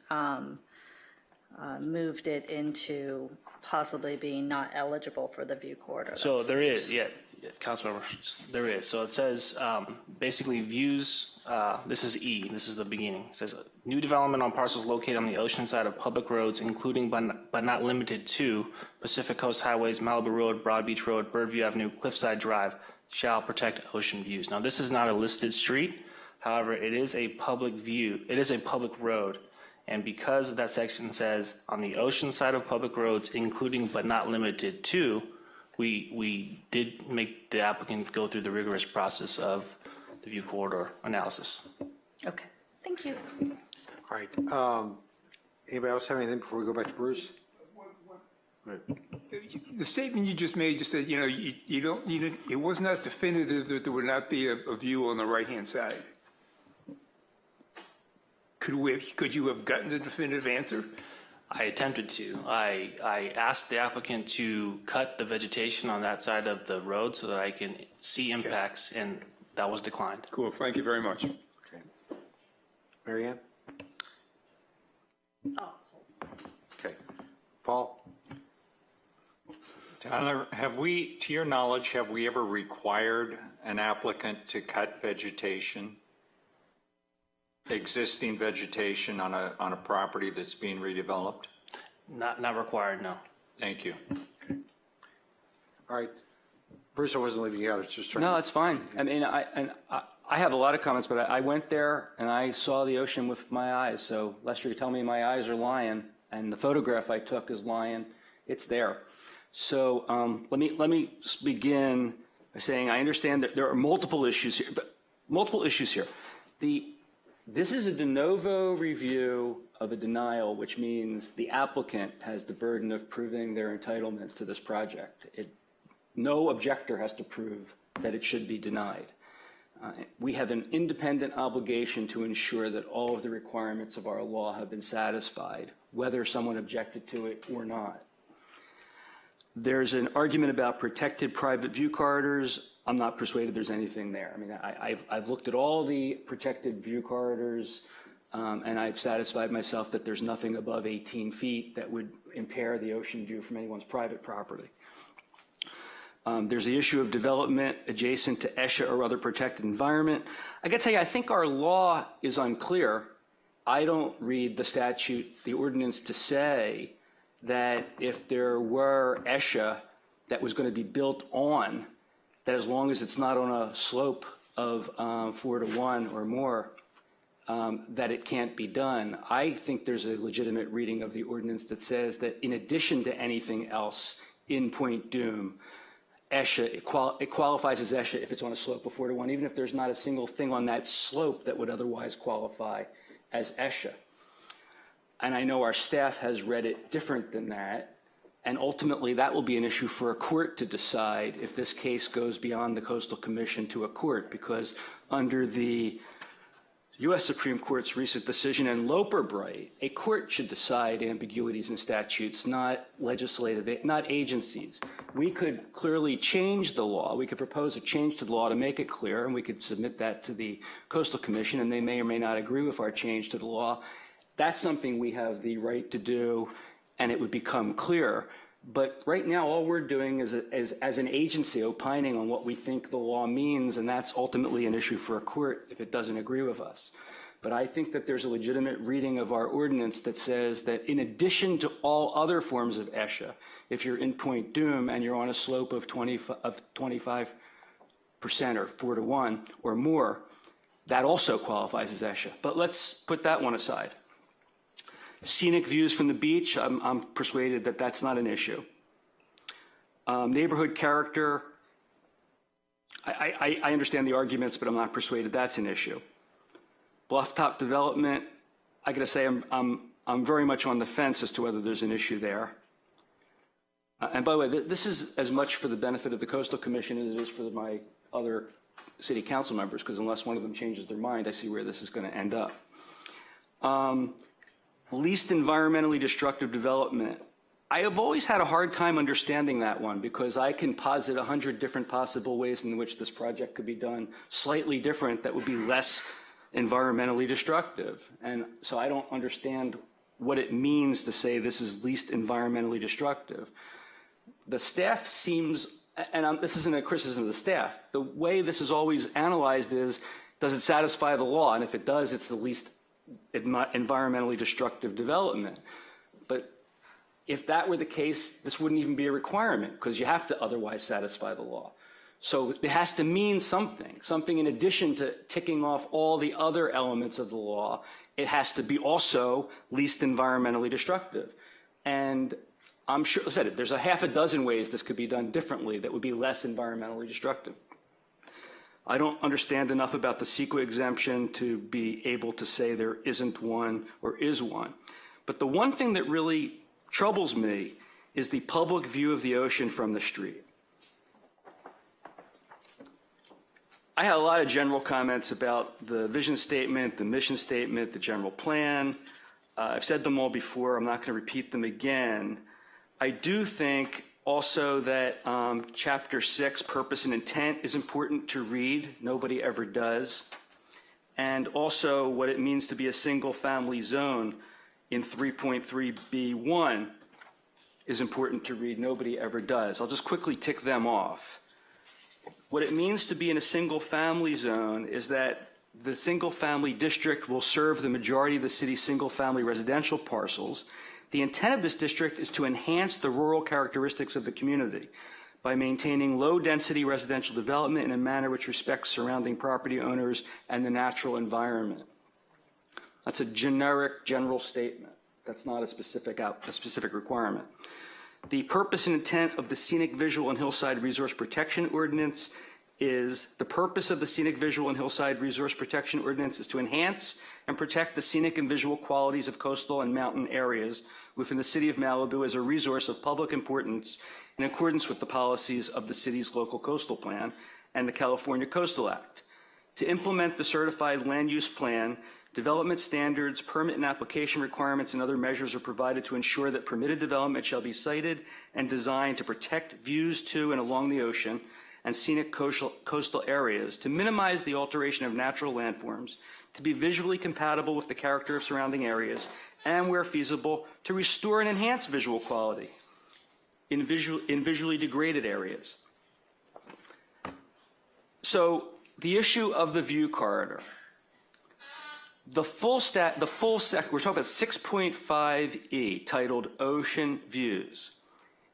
F: moved it into possibly being not eligible for the view corridor.
O: So there is, Councilmember, there is. So it says basically views, this is E, this is the beginning. It says new development on parcels located on the ocean side of public roads, including but not limited to Pacific Coast Highways, Malibu Road, Broad Beach Road, Birdview Avenue, Cliffside Drive, shall protect ocean views. Now this is not a listed street. However, it is a public view. It is a public road. And because that section says on the ocean side of public roads, including but not limited to, we did make the applicant go through the rigorous process of the view corridor analysis.
F: Okay, thank you.
C: All right. Anybody else have anything before we go back to Bruce?
K: The statement you just made, you said, it was not definitive that there would not be a view on the right-hand side. Could you have gotten the definitive answer?
O: I attempted to. I asked the applicant to cut the vegetation on that side of the road so that I can see impacts, and that was declined.
K: Cool, thank you very much.
C: Okay. Mary Ann?
F: Oh.
C: Okay. Paul?
G: Tyler, to your knowledge, have we ever required an applicant to cut vegetation? Existing vegetation on a property that's being redeveloped?
O: Not required, no.
G: Thank you.
C: All right. Bruce, I wasn't leaving you out. It's just trying.
I: No, it's fine. I mean, I have a lot of comments, but I went there and I saw the ocean with my eyes. So Lester, you tell me my eyes are lying, and the photograph I took is lying. It's there. So let me begin by saying I understand that there are multiple issues here. This is a de novo review of a denial, which means the applicant has the burden of proving their entitlement to this project. No objector has to prove that it should be denied. We have an independent obligation to ensure that all of the requirements of our law have been satisfied, whether someone objected to it or not. There's an argument about protected private view corridors. I'm not persuaded there's anything there. I mean, I've looked at all the protected view corridors, and I've satisfied myself that there's nothing above 18 feet that would impair the ocean view from anyone's private property. There's the issue of development adjacent to ESHA or other protected environment. I got to tell you, I think our law is unclear. I don't read the statute, the ordinance, to say that if there were ESHA that was going to be built on, that as long as it's not on a slope of 4:1 or more, that it can't be done. I think there's a legitimate reading of the ordinance that says that in addition to anything else in Point Dume, ESHA, it qualifies as ESHA if it's on a slope of 4:1, even if there's not a single thing on that slope that would otherwise qualify as ESHA. And I know our staff has read it different than that. And ultimately, that will be an issue for a court to decide if this case goes beyond the Coastal Commission to a court, because under the U.S. Supreme Court's recent decision in Loper-Bright, a court should decide ambiguities in statutes, not legislative, not agencies. We could clearly change the law. We could propose a change to the law to make it clear, and we could submit that to the Coastal Commission, and they may or may not agree with our change to the law. That's something we have the right to do, and it would become clear. But right now, all we're doing is as an agency opining on what we think the law means, and that's ultimately an issue for a court if it doesn't agree with us. But I think that there's a legitimate reading of our ordinance that says that in addition to all other forms of ESHA, if you're in Point Dume and you're on a slope of 25% or 4 to 1 or more, that also qualifies as ESHA. But let's put that one aside. Scenic views from the beach, I'm persuaded that that's not an issue. Neighborhood character, I understand the arguments, but I'm not persuaded that's an issue. Bluff-top development, I gotta say I'm very much on the fence as to whether there's an issue there. And by the way, this is as much for the benefit of the Coastal Commission as it is for my other city council members, because unless one of them changes their mind, I see where this is going to end up. Least environmentally destructive development. I have always had a hard time understanding that one because I can posit 100 different possible ways in which this project could be done slightly different that would be less environmentally destructive. And so I don't understand what it means to say this is least environmentally destructive. The staff seems, and this isn't a criticism of the staff, the way this is always analyzed is, does it satisfy the law? And if it does, it's the least environmentally destructive development. But if that were the case, this wouldn't even be a requirement because you have to otherwise satisfy the law. So it has to mean something in addition to ticking off all the other elements of the law. It has to be also least environmentally destructive. And I'm sure, I said it, there's a half a dozen ways this could be done differently that would be less environmentally destructive. I don't understand enough about the CEQA exemption to be able to say there isn't one or is one. But the one thing that really troubles me is the public view of the ocean from the street. I had a lot of general comments about the vision statement, the mission statement, the general plan. I've said them all before. I'm not going to repeat them again. I do think also that Chapter 6, Purpose and Intent, is important to read. Nobody ever does. And also what it means to be a single-family zone in 3.3b1 is important to read. Nobody ever does. I'll just quickly tick them off. What it means to be in a single-family zone is that the single-family district will serve the majority of the city's single-family residential parcels. The intent of this district is to enhance the rural characteristics of the community by maintaining low-density residential development in a manner which respects surrounding property owners and the natural environment. That's a generic, general statement. That's not a specific requirement. The purpose and intent of the Scenic Visual and Hillside Resource Protection Ordinance is the purpose of the Scenic Visual and Hillside Resource Protection Ordinance is to enhance and protect the scenic and visual qualities of coastal and mountain areas within the city of Malibu as a resource of public importance in accordance with the policies of the city's local coastal plan and the California Coastal Act. To implement the certified land use plan, development standards, permit and application requirements, and other measures are provided to ensure that permitted development shall be sited and designed to protect views to and along the ocean and scenic coastal areas, to minimize the alteration of natural landforms, to be visually compatible with the character of surrounding areas, and where feasible, to restore and enhance visual quality in visually degraded areas. So the issue of the view corridor. The full we're talking about 6.5E, titled Ocean Views.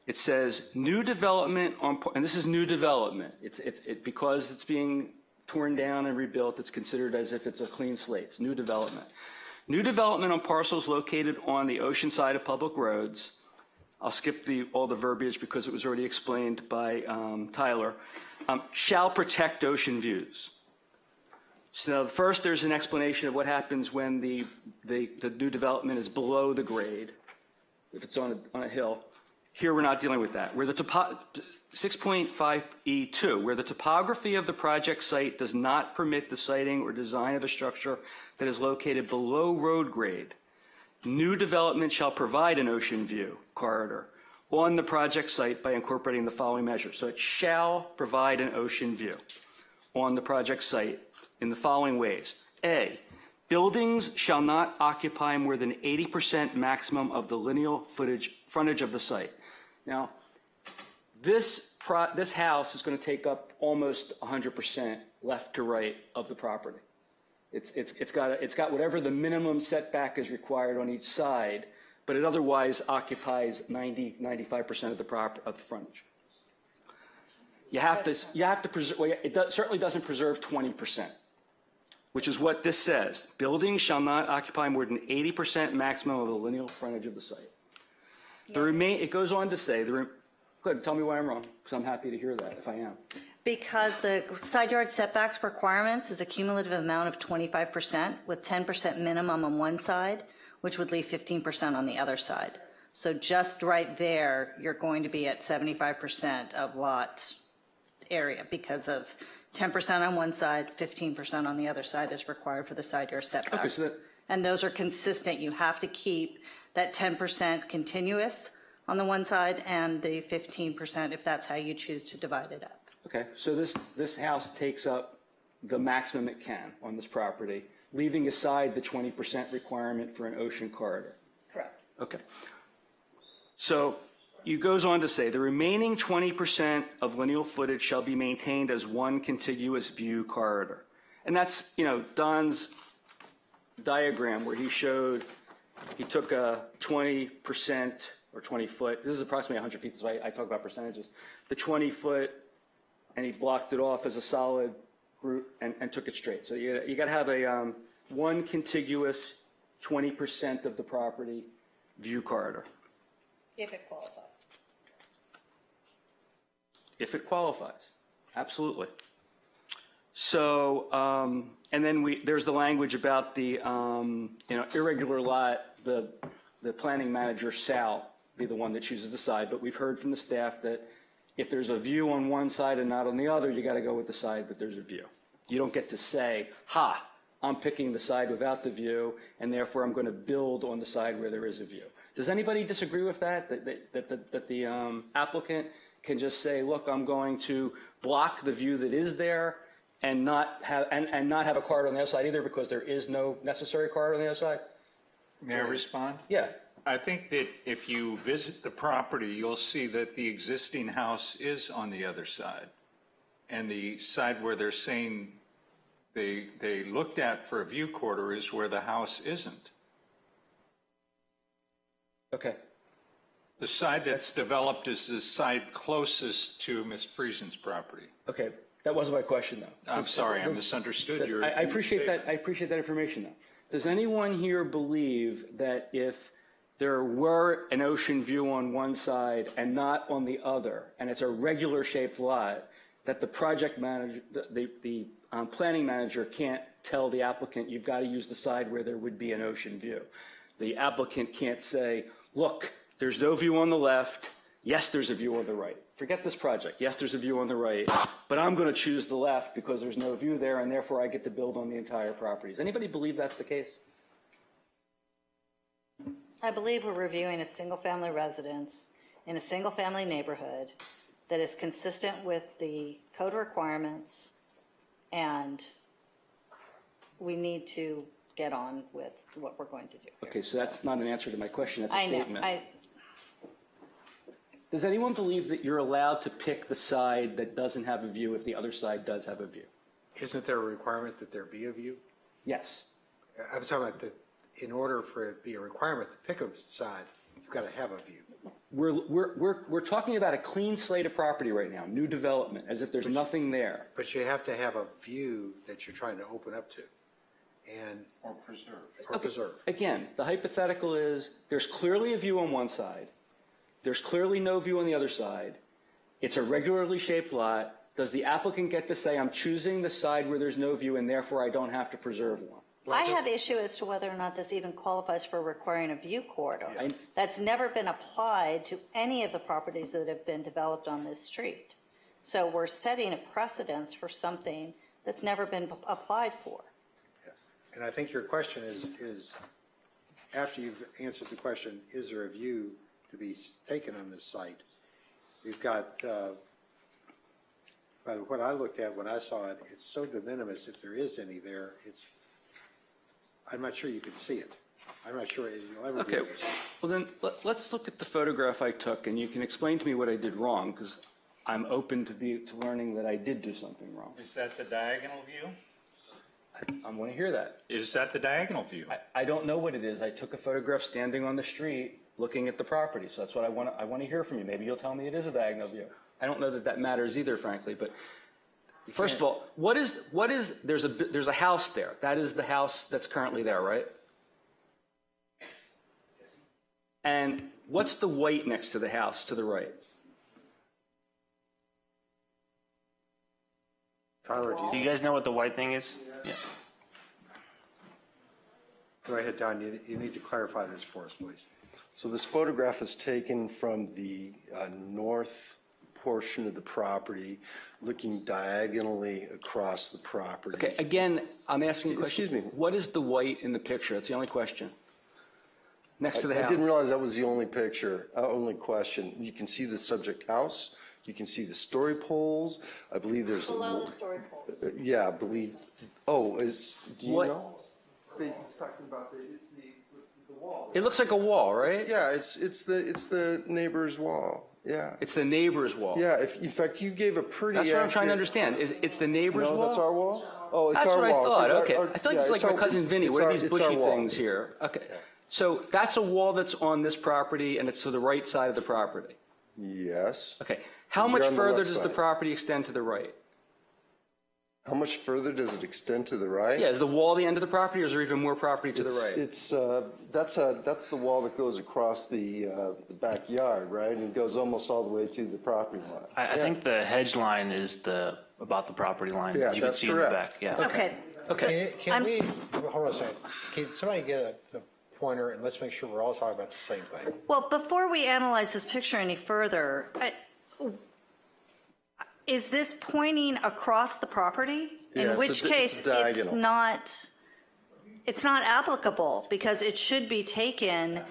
I: It says new development on, and this is new development. Because it's being torn down and rebuilt, it's considered as if it's a clean slate. It's new development. New development on parcels located on the ocean side of public roads. I'll skip all the verbiage because it was already explained by Tyler. Shall protect ocean views. So first there's an explanation of what happens when the new development is below the grade, if it's on a hill. Here we're not dealing with that. Where the 6.5E2, where the topography of the project site does not permit the siting or design of a structure that is located below road grade, new development shall provide an ocean view corridor on the project site by incorporating the following measures. So it shall provide an ocean view on the project site in the following ways. A, buildings shall not occupy more than 80% maximum of the lineal frontage of the site. Now, this house is going to take up almost 100% left to right of the property. It's got whatever the minimum setback is required on each side, but it otherwise occupies 95% of the frontage. You have to preserve. Well, certainly doesn't preserve 20%, which is what this says. Buildings shall not occupy more than 80% maximum of the lineal frontage of the site. It goes on to say, go ahead, tell me why I'm wrong, because I'm happy to hear that if I am.
F: Because the side yard setbacks requirements is a cumulative amount of 25% with 10% minimum on one side, which would leave 15% on the other side. So just right there, you're going to be at 75% of lot area because of 10% on one side, 15% on the other side is required for the side yard setbacks.
I: Okay, so
F: and those are consistent. You have to keep that 10% continuous on the one side and the 15% if that's how you choose to divide it up.
I: Okay, so this house takes up the maximum it can on this property, leaving aside the 20% requirement for an ocean corridor.
F: Correct.
I: Okay. So it goes on to say, the remaining 20% of lineal footage shall be maintained as one contiguous view corridor. And that's, Don's diagram where he took a 20% or 20 foot, this is approximately 100 feet, so I talk about percentages, the 20 foot, and he blocked it off as a solid group and took it straight. So you got to have a one contiguous 20% of the property view corridor.
F: If it qualifies.
I: If it qualifies, absolutely. So, and then there's the language about the irregular lot. The planning manager shall be the one that chooses the side, but we've heard from the staff that if there's a view on one side and not on the other, you got to go with the side that there's a view. You don't get to say, I'm picking the side without the view, and therefore I'm going to build on the side where there is a view. Does anybody disagree with that? That the applicant can just say, look, I'm going to block the view that is there and not have a corridor on the other side either because there is no necessary corridor on the other side?
G: May I respond?
I: Yeah.
G: I think that if you visit the property, you'll see that the existing house is on the other side. And the side where they're saying they looked at for a view corridor is where the house isn't.
I: Okay.
G: The side that's developed is the side closest to Ms. Friesen's property.
I: Okay. That wasn't my question, though.
G: I'm sorry, I misunderstood your
I: I appreciate that. I appreciate that information, though. Does anyone here believe that if there were an ocean view on one side and not on the other, and it's a regular shaped lot, that the project manager, the planning manager can't tell the applicant, you've got to use the side where there would be an ocean view? The applicant can't say, look, there's no view on the left. Yes, there's a view on the right. Forget this project. Yes, there's a view on the right, but I'm going to choose the left because there's no view there, and therefore I get to build on the entire property. Does anybody believe that's the case?
F: I believe we're reviewing a single-family residence in a single-family neighborhood that is consistent with the code requirements, and we need to get on with what we're going to do.
I: Okay, so that's not an answer to my question. That's a
F: I know.
I: statement. Does anyone believe that you're allowed to pick the side that doesn't have a view if the other side does have a view?
C: Isn't there a requirement that there be a view?
I: Yes.
C: I'm talking about in order for it to be a requirement to pick a side, you've got to have a view.
I: We're talking about a clean slate of property right now, new development, as if there's nothing there.
C: But you have to have a view that you're trying to open up to.
G: Or preserve.
C: Or preserve.
I: Again, the hypothetical is there's clearly a view on one side. There's clearly no view on the other side. It's a regularly shaped lot. Does the applicant get to say, I'm choosing the side where there's no view and therefore I don't have to preserve one?
F: I have issue as to whether or not this even qualifies for requiring a view corridor. That's never been applied to any of the properties that have been developed on this street. So we're setting a precedence for something that's never been applied for.
C: And I think your question is after you've answered the question, is there a view to be taken on this site? We've got, by what I looked at when I saw it, it's so de minimis if there is any there. I'm not sure you can see it. I'm not sure you'll ever be able to see it.
I: Well, then let's look at the photograph I took, and you can explain to me what I did wrong, because I'm open to learning that I did do something wrong.
G: Is that the diagonal view?
I: I want to hear that.
G: Is that the diagonal view?
I: I don't know what it is. I took a photograph standing on the street looking at the property, so that's what I want to hear from you. Maybe you'll tell me it is a diagonal view. I don't know that that matters either, frankly, but first of all, there's a house there. That is the house that's currently there, right? And what's the white next to the house to the right?
C: Tyler,
O: Do you guys know what the white thing is? Yeah.
C: Go ahead, Don. You need to clarify this for us, please.
Q: So this photograph is taken from the north portion of the property, looking diagonally across the property.
I: Okay, again, I'm asking you a question.
Q: Excuse me.
I: What is the white in the picture? That's the only question. Next to the house.
Q: I didn't realize that was the only picture, only question. You can see the subject house. You can see the story poles. I believe there's
F: Below the story poles.
Q: Yeah, I believe. Oh, do you know?
E: It's talking about it's the wall.
I: It looks like a wall, right?
Q: It's the neighbor's wall. Yeah.
I: It's the neighbor's wall.
Q: Yeah. In fact, you gave a pretty.
I: That's what I'm trying to understand. It's the neighbor's wall?
Q: No, that's our wall. Oh, it's
I: that's
Q: our
I: what
Q: wall.
I: I thought. Okay. I feel like it's like my cousin Vinny. What are these bushy
Q: wall.
I: things here? Okay. So that's a wall that's on this property, and it's to the right side of the property.
Q: Yes.
I: Okay. How much further does the property extend to the right?
Q: How much further does it extend to the right?
I: Yeah, is the wall the end of the property, or is there even more property to the right?
Q: That's the wall that goes across the backyard, right? And it goes almost all the way to the property line.
O: I think the hedge line is about the property line.
Q: Yeah,
O: you
Q: that's
O: can see
Q: correct.
O: in the back. Yeah.
F: Okay.
C: Can we, hold on a second. Can somebody get the pointer and let's make sure we're all talking about the same thing?
F: Well, before we analyze this picture any further, is this pointing across the property?
Q: Yeah,
F: In which case,
Q: diagonal.
F: it's not applicable because it should be taken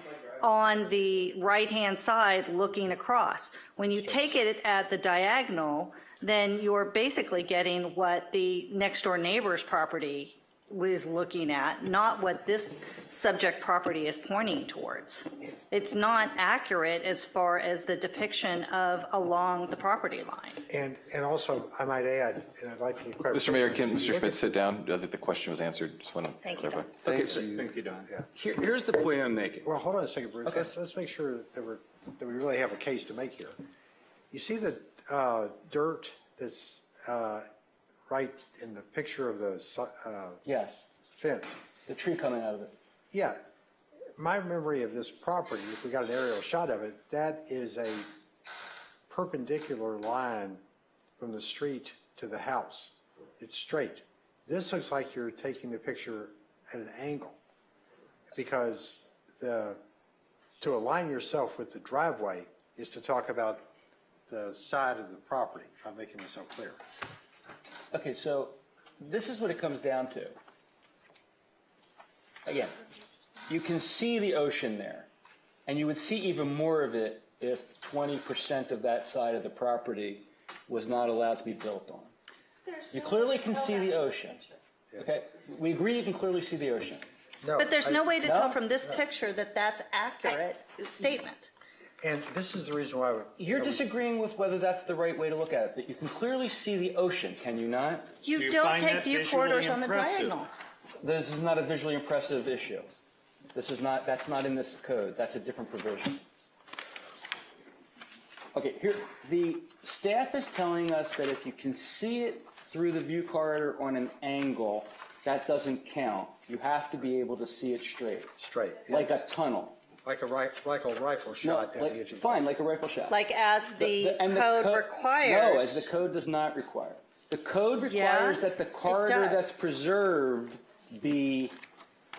F: on the right-hand side looking across. When you take it at the diagonal, then you're basically getting what the next-door neighbor's property was looking at, not what this subject property is pointing towards. It's not accurate as far as the depiction of along the property line.
C: And also, I might add, and I'd like to get
P: Mr. Mayor, can Mr. Schmidt sit down? I think the question was answered. Just want to
F: Thank you,
P: clarify.
F: Don.
C: Thank you, Don. Yeah.
I: Here's the point I'm making.
C: Well, hold on a second, Bruce. Okay. Let's make sure that we really have a case to make here. You see the dirt that's right in the picture of the
I: yes.
C: fence?
I: The tree coming out of it.
C: Yeah. My memory of this property, if we got an aerial shot of it, that is a perpendicular line from the street to the house. It's straight. This looks like you're taking the picture at an angle because to align yourself with the driveway is to talk about the side of the property, if I'm making myself clear.
I: Okay, so this is what it comes down to. Again, you can see the ocean there, and you would see even more of it if 20% of that side of the property was not allowed to be built on. You clearly can see the ocean. Okay, we agree you can clearly see the ocean.
C: No,
F: But there's no way to tell from this picture that that's accurate statement.
C: And this is the reason why
I: you're disagreeing with whether that's the right way to look at it. But you can clearly see the ocean, can you not?
F: You don't take view corridors on the diagonal.
I: This is not a visually impressive issue. That's not in this code. That's a different provision. Okay, here, the staff is telling us that if you can see it through the view corridor on an angle, that doesn't count. You have to be able to see it straight.
C: Straight.
I: Like a tunnel.
C: Like a rifle shot at the edge of
I: fine, like a rifle shot.
F: Like as the code requires.
I: No, as the code does not require. The code requires that the corridor that's preserved be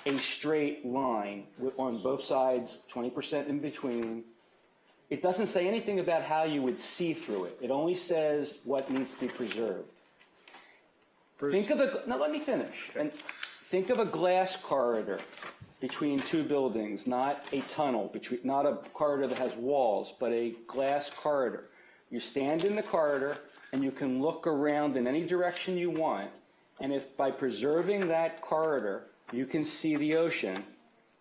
I: a straight line on both sides, 20% in between. It doesn't say anything about how you would see through it. It only says what needs to be preserved. Think of now let me finish. And think of a glass corridor between two buildings, not a tunnel, not a corridor that has walls, but a glass corridor. You stand in the corridor and you can look around in any direction you want. And if by preserving that corridor, you can see the ocean,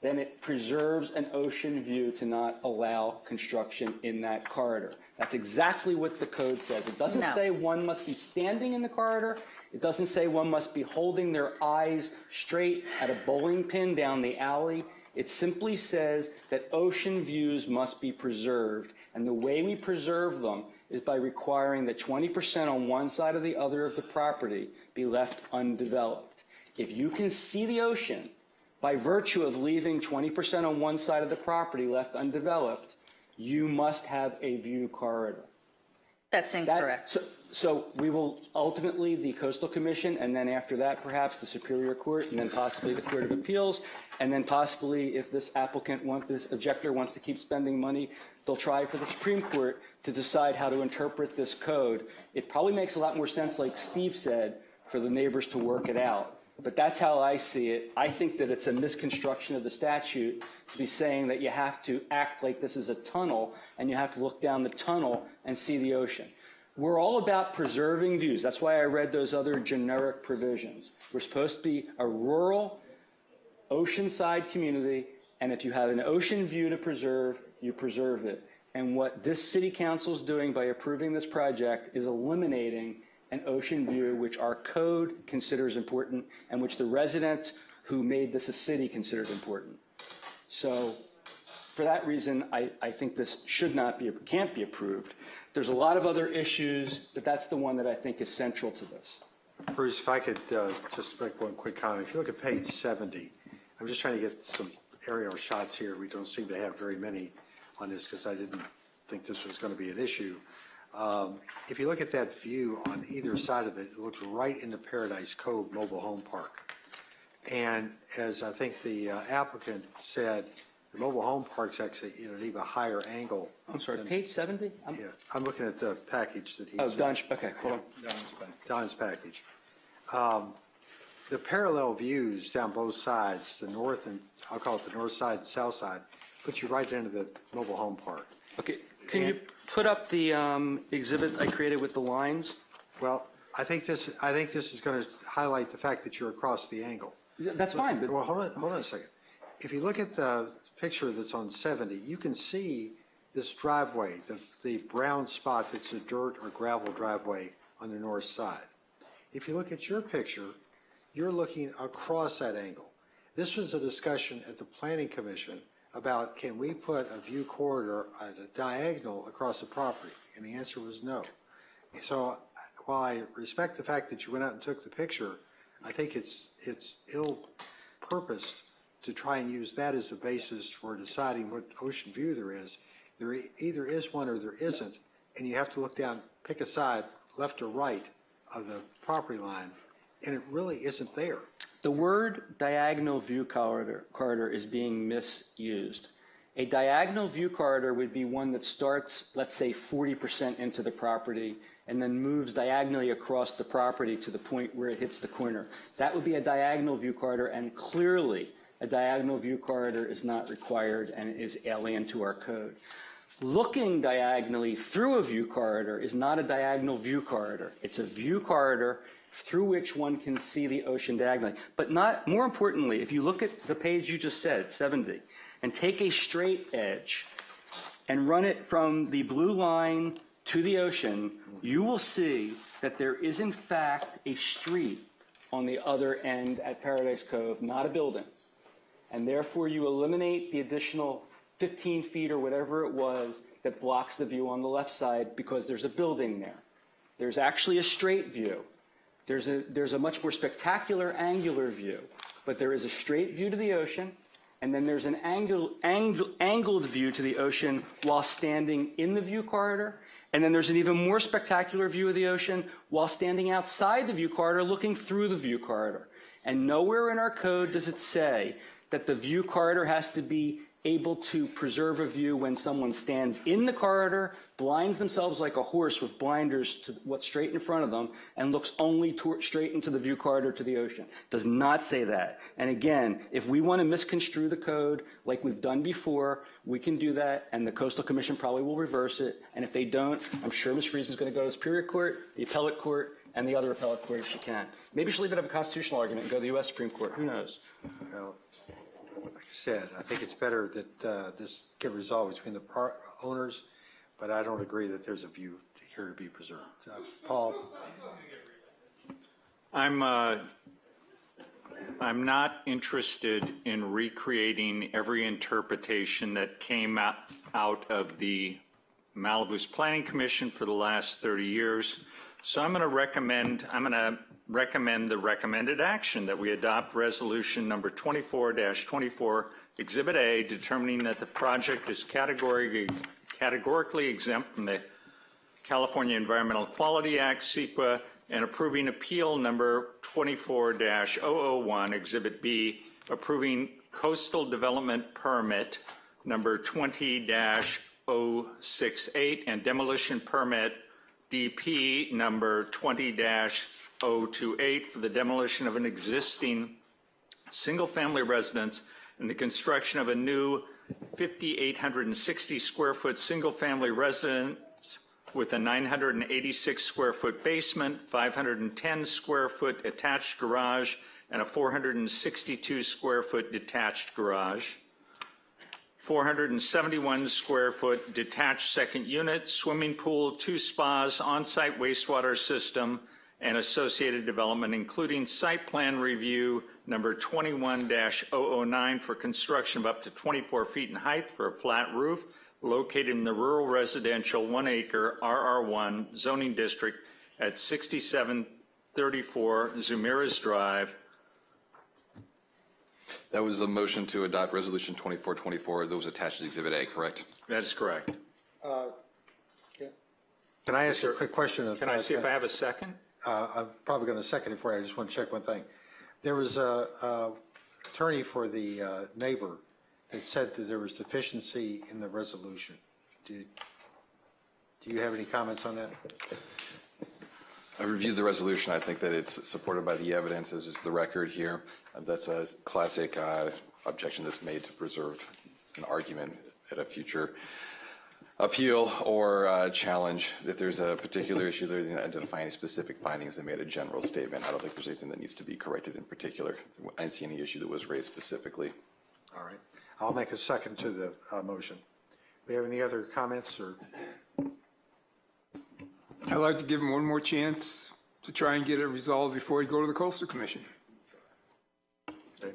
I: then it preserves an ocean view to not allow construction in that corridor. That's exactly what the code says. It doesn't say one must be standing in the corridor. It doesn't say one must be holding their eyes straight at a bowling pin down the alley. It simply says that ocean views must be preserved. And the way we preserve them is by requiring that 20% on one side or the other of the property be left undeveloped. If you can see the ocean by virtue of leaving 20% on one side of the property left undeveloped, you must have a view corridor.
F: That's incorrect.
I: So we will ultimately, the Coastal Commission, and then after that, perhaps the Superior Court, and then possibly the Court of Appeals, and then possibly if this this objector wants to keep spending money, they'll try for the Supreme Court to decide how to interpret this code. It probably makes a lot more sense, like Steve said, for the neighbors to work it out. But that's how I see it. I think that it's a misconstruction of the statute to be saying that you have to act like this is a tunnel and you have to look down the tunnel and see the ocean. We're all about preserving views. That's why I read those other generic provisions. We're supposed to be a rural, oceanside community, and if you have an ocean view to preserve, you preserve it. And what this city council is doing by approving this project is eliminating an ocean view, which our code considers important and which the residents who made this a city considered important. So for that reason, I think this can't be approved. There's a lot of other issues, but that's the one that I think is central to this.
C: Bruce, if I could just make one quick comment. If you look at page 70, I'm just trying to get some aerial shots here. We don't seem to have very many on this because I didn't think this was going to be an issue. If you look at that view on either side of it, it looks right into Paradise Cove Mobile Home Park. And as I think the applicant said, the mobile home park's actually at even a higher angle.
I: I'm sorry, page 70?
C: Yeah, I'm looking at the package that he's.
I: Oh, Don's, okay, hold on.
C: Don's package. The parallel views down both sides, the north and, I'll call it the north side and south side, puts you right into the mobile home park.
I: Okay, can you put up the exhibit I created with the lines?
C: Well, I think this is going to highlight the fact that you're across the angle.
I: That's fine. But
C: well, hold on a second. If you look at the picture that's on 70, you can see this driveway, the brown spot that's a dirt or gravel driveway on the north side. If you look at your picture, you're looking across that angle. This was a discussion at the Planning Commission about can we put a view corridor at a diagonal across the property, and the answer was no. So while I respect the fact that you went out and took the picture, I think it's ill-purposed to try and use that as a basis for deciding what ocean view there is. There either is one or there isn't, and you have to look down, pick a side, left or right of the property line, and it really isn't there.
I: The word diagonal view corridor is being misused. A diagonal view corridor would be one that starts, let's say, 40% into the property and then moves diagonally across the property to the point where it hits the corner. That would be a diagonal view corridor, and clearly a diagonal view corridor is not required and is alien to our code. Looking diagonally through a view corridor is not a diagonal view corridor. It's a view corridor through which one can see the ocean diagonally. But more importantly, if you look at the page you just said, 70, and take a straight edge and run it from the blue line to the ocean, you will see that there is in fact a street on the other end at Paradise Cove, not a building. And therefore you eliminate the additional 15 feet or whatever it was that blocks the view on the left side because there's a building there. There's actually a straight view. There's a much more spectacular angular view, but there is a straight view to the ocean, and then there's an angled view to the ocean while standing in the view corridor, and then there's an even more spectacular view of the ocean while standing outside the view corridor looking through the view corridor. And nowhere in our code does it say that the view corridor has to be able to preserve a view when someone stands in the corridor, blinds themselves like a horse with blinders to what's straight in front of them, and looks only straight into the view corridor to the ocean. Does not say that. And again, if we want to misconstrue the code like we've done before, we can do that, and the Coastal Commission probably will reverse it. And if they don't, I'm sure Ms. Friesen's going to go to the Superior Court, the Appellate Court, and the other appellate court if she can. Maybe she'll even have a constitutional argument and go to the U.S. Supreme Court. Who knows?
C: Well, like I said, I think it's better that this get resolved between the owners, but I don't agree that there's a view here to be preserved. Paul?
G: I'm not interested in recreating every interpretation that came out of the Malibu's Planning Commission for the last 30 years. So I'm going to recommend the recommended action that we adopt resolution number 24-24, Exhibit A, determining that the project is categorically exempt from the California Environmental Quality Act, CEQA, and approving appeal number 24-001, Exhibit B, approving coastal development permit number 20-068 and demolition permit DP number 20-028 for the demolition of an existing single-family residence and the construction of a new 5,860 square foot single-family residence with a 986 square foot basement, 510 square foot attached garage, and a 462 square foot detached garage. 471 square foot detached second unit, swimming pool, 2 spas, on-site wastewater system, and associated development, including site plan review number 21-009 for construction of up to 24 feet in height for a flat roof, located in the rural residential 1-acre RR1 zoning district at 6734 Zumiras Drive.
P: That was a motion to adopt Resolution 2424. That was attached to Exhibit A, correct?
G: That is correct.
C: Can I ask you a quick question?
G: Can I see if I have a second?
C: I'm probably going to second it for you. I just want to check one thing. There was a attorney for the neighbor that said that there was deficiency in the resolution. Do you have any comments on that?
P: I reviewed the resolution. I think that it's supported by the evidence, as is the record here. That's a classic objection that's made to preserve an argument at a future appeal or challenge. If there's a particular issue, they're going to identify any specific findings. They made a general statement. I don't think there's anything that needs to be corrected in particular. I didn't see any issue that was raised specifically.
C: All right. I'll make a second to the motion. Do we have any other comments? Or
K: I'd like to give him one more chance to try and get it resolved before he go to the Coastal Commission.
C: Okay.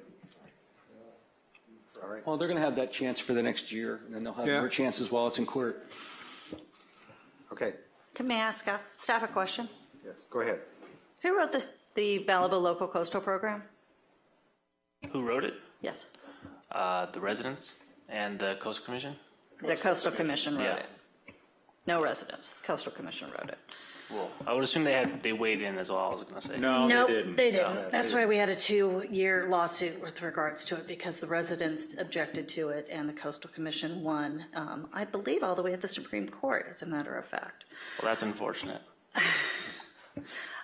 C: All right.
I: Well, they're going to have that chance for the next year, and then they'll have more chances while it's in court.
C: Okay.
F: Can I ask staff a question?
C: Yes. Go ahead.
F: Who wrote the Malibu Local Coastal Program?
O: Who wrote it?
F: Yes.
O: The residents and the Coastal Commission.
F: The Coastal Commission wrote it. No residents. The Coastal Commission wrote it.
O: Well, I would assume they weighed in as well, I was going to say.
G: No,
F: Nope,
G: they didn't.
F: they didn't.
G: No,
F: That's why we had a 2-year lawsuit with regards to it, because the residents objected to it and the Coastal Commission won, I believe, all the way at the Supreme Court, as a matter of fact.
O: Well, that's unfortunate.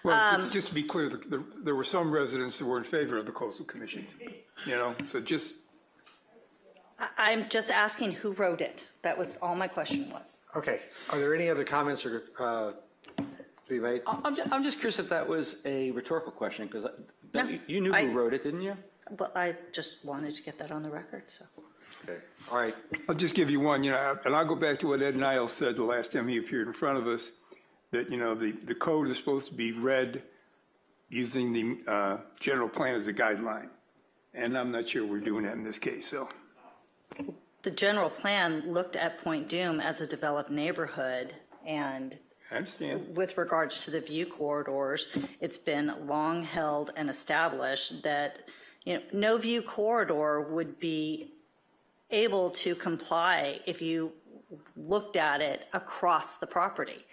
K: Well, just to be clear, there were some residents that were in favor of the Coastal Commission, so just.
F: I'm just asking who wrote it. That was all my question was.
C: Okay. Are there any other comments or to be made?
I: I'm just curious if that was a rhetorical question, because you knew who wrote it, didn't you?
F: But I just wanted to get that on the record, so.
C: Okay. All right.
K: I'll just give you one, and I'll go back to what Ed Niles said the last time he appeared in front of us, that, the code is supposed to be read using the general plan as a guideline. And I'm not sure we're doing that in this case, so.
F: The general plan looked at Point Dume as a developed neighborhood, and
K: I understand.
F: With regards to the view corridors, it's been long held and established that no view corridor would be able to comply if you looked at it across the property.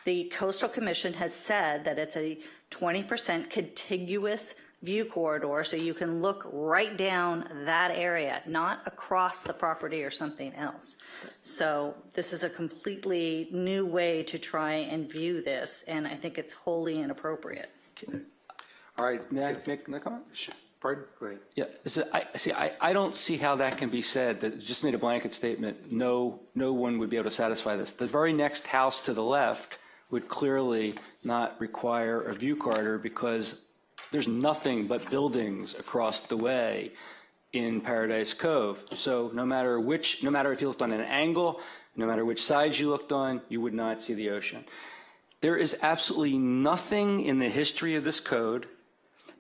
F: The Coastal Commission has said that it's a 20% contiguous view corridor, so you can look right down that area, not across the property or something else. So this is a completely new way to try and view this, and I think it's wholly inappropriate.
C: All right.
I: May I make a comment?
C: Pardon? Go ahead.
I: Yeah, I don't see how that can be said, that just made a blanket statement, no one would be able to satisfy this. The very next house to the left would clearly not require a view corridor because there's nothing but buildings across the way in Paradise Cove. So no matter if you looked on an angle, no matter which side you looked on, you would not see the ocean. There is absolutely nothing in the history of this code,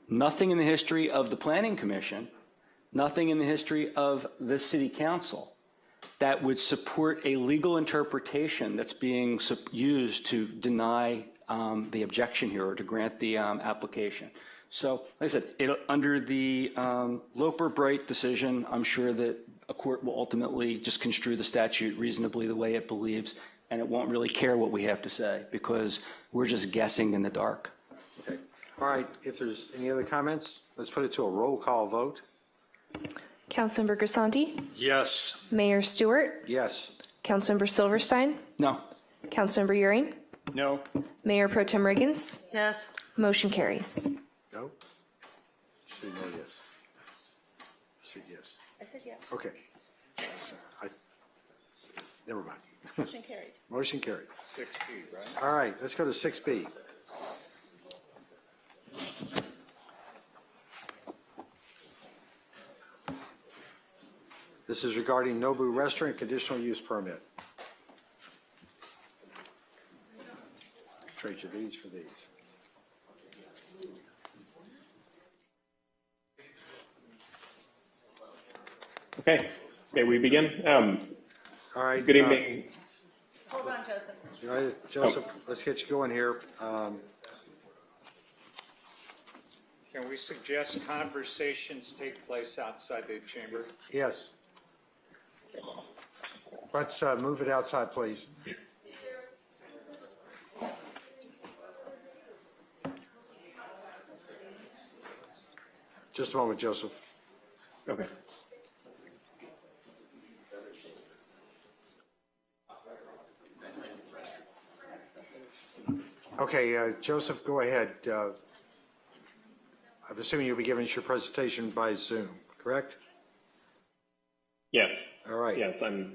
I: nothing in the history of the Planning Commission, nothing in the history of the City Council that would support a legal interpretation that's being used to deny the objection here or to grant the application. So, like I said, under the Loper-Bright decision, I'm sure that a court will ultimately just construe the statute reasonably the way it believes, and it won't really care what we have to say because we're just guessing in the dark.
C: Okay. All right. If there's any other comments, let's put it to a roll call vote.
L: Councilmember Grisanti?
G: Yes.
L: Mayor Stewart?
C: Yes.
L: Councilmember Silverstein?
I: No.
L: Councilmember Euring?
G: No.
L: Mayor Pro Tem Riggins?
F: Yes.
L: Motion carries.
C: No? You said no, yes. You said yes.
F: I said yes.
C: Okay. Never mind.
F: Motion carried.
C: Motion carried.
G: 6B, right?
C: All right, let's go to 6B. This is regarding Nobu Restaurant conditional use permit. Trade you these for these.
J: Okay, may we begin?
C: All right.
J: Good evening.
F: Hold on, Joseph.
C: All right, Joseph, let's get you going here.
G: Can we suggest conversations take place outside the chamber?
C: Yes. Let's move it outside, please. Just a moment, Joseph.
J: Okay.
C: Okay, Joseph, go ahead. I'm assuming you'll be giving us your presentation by Zoom, correct?
J: Yes.
C: All right.
J: Yes, I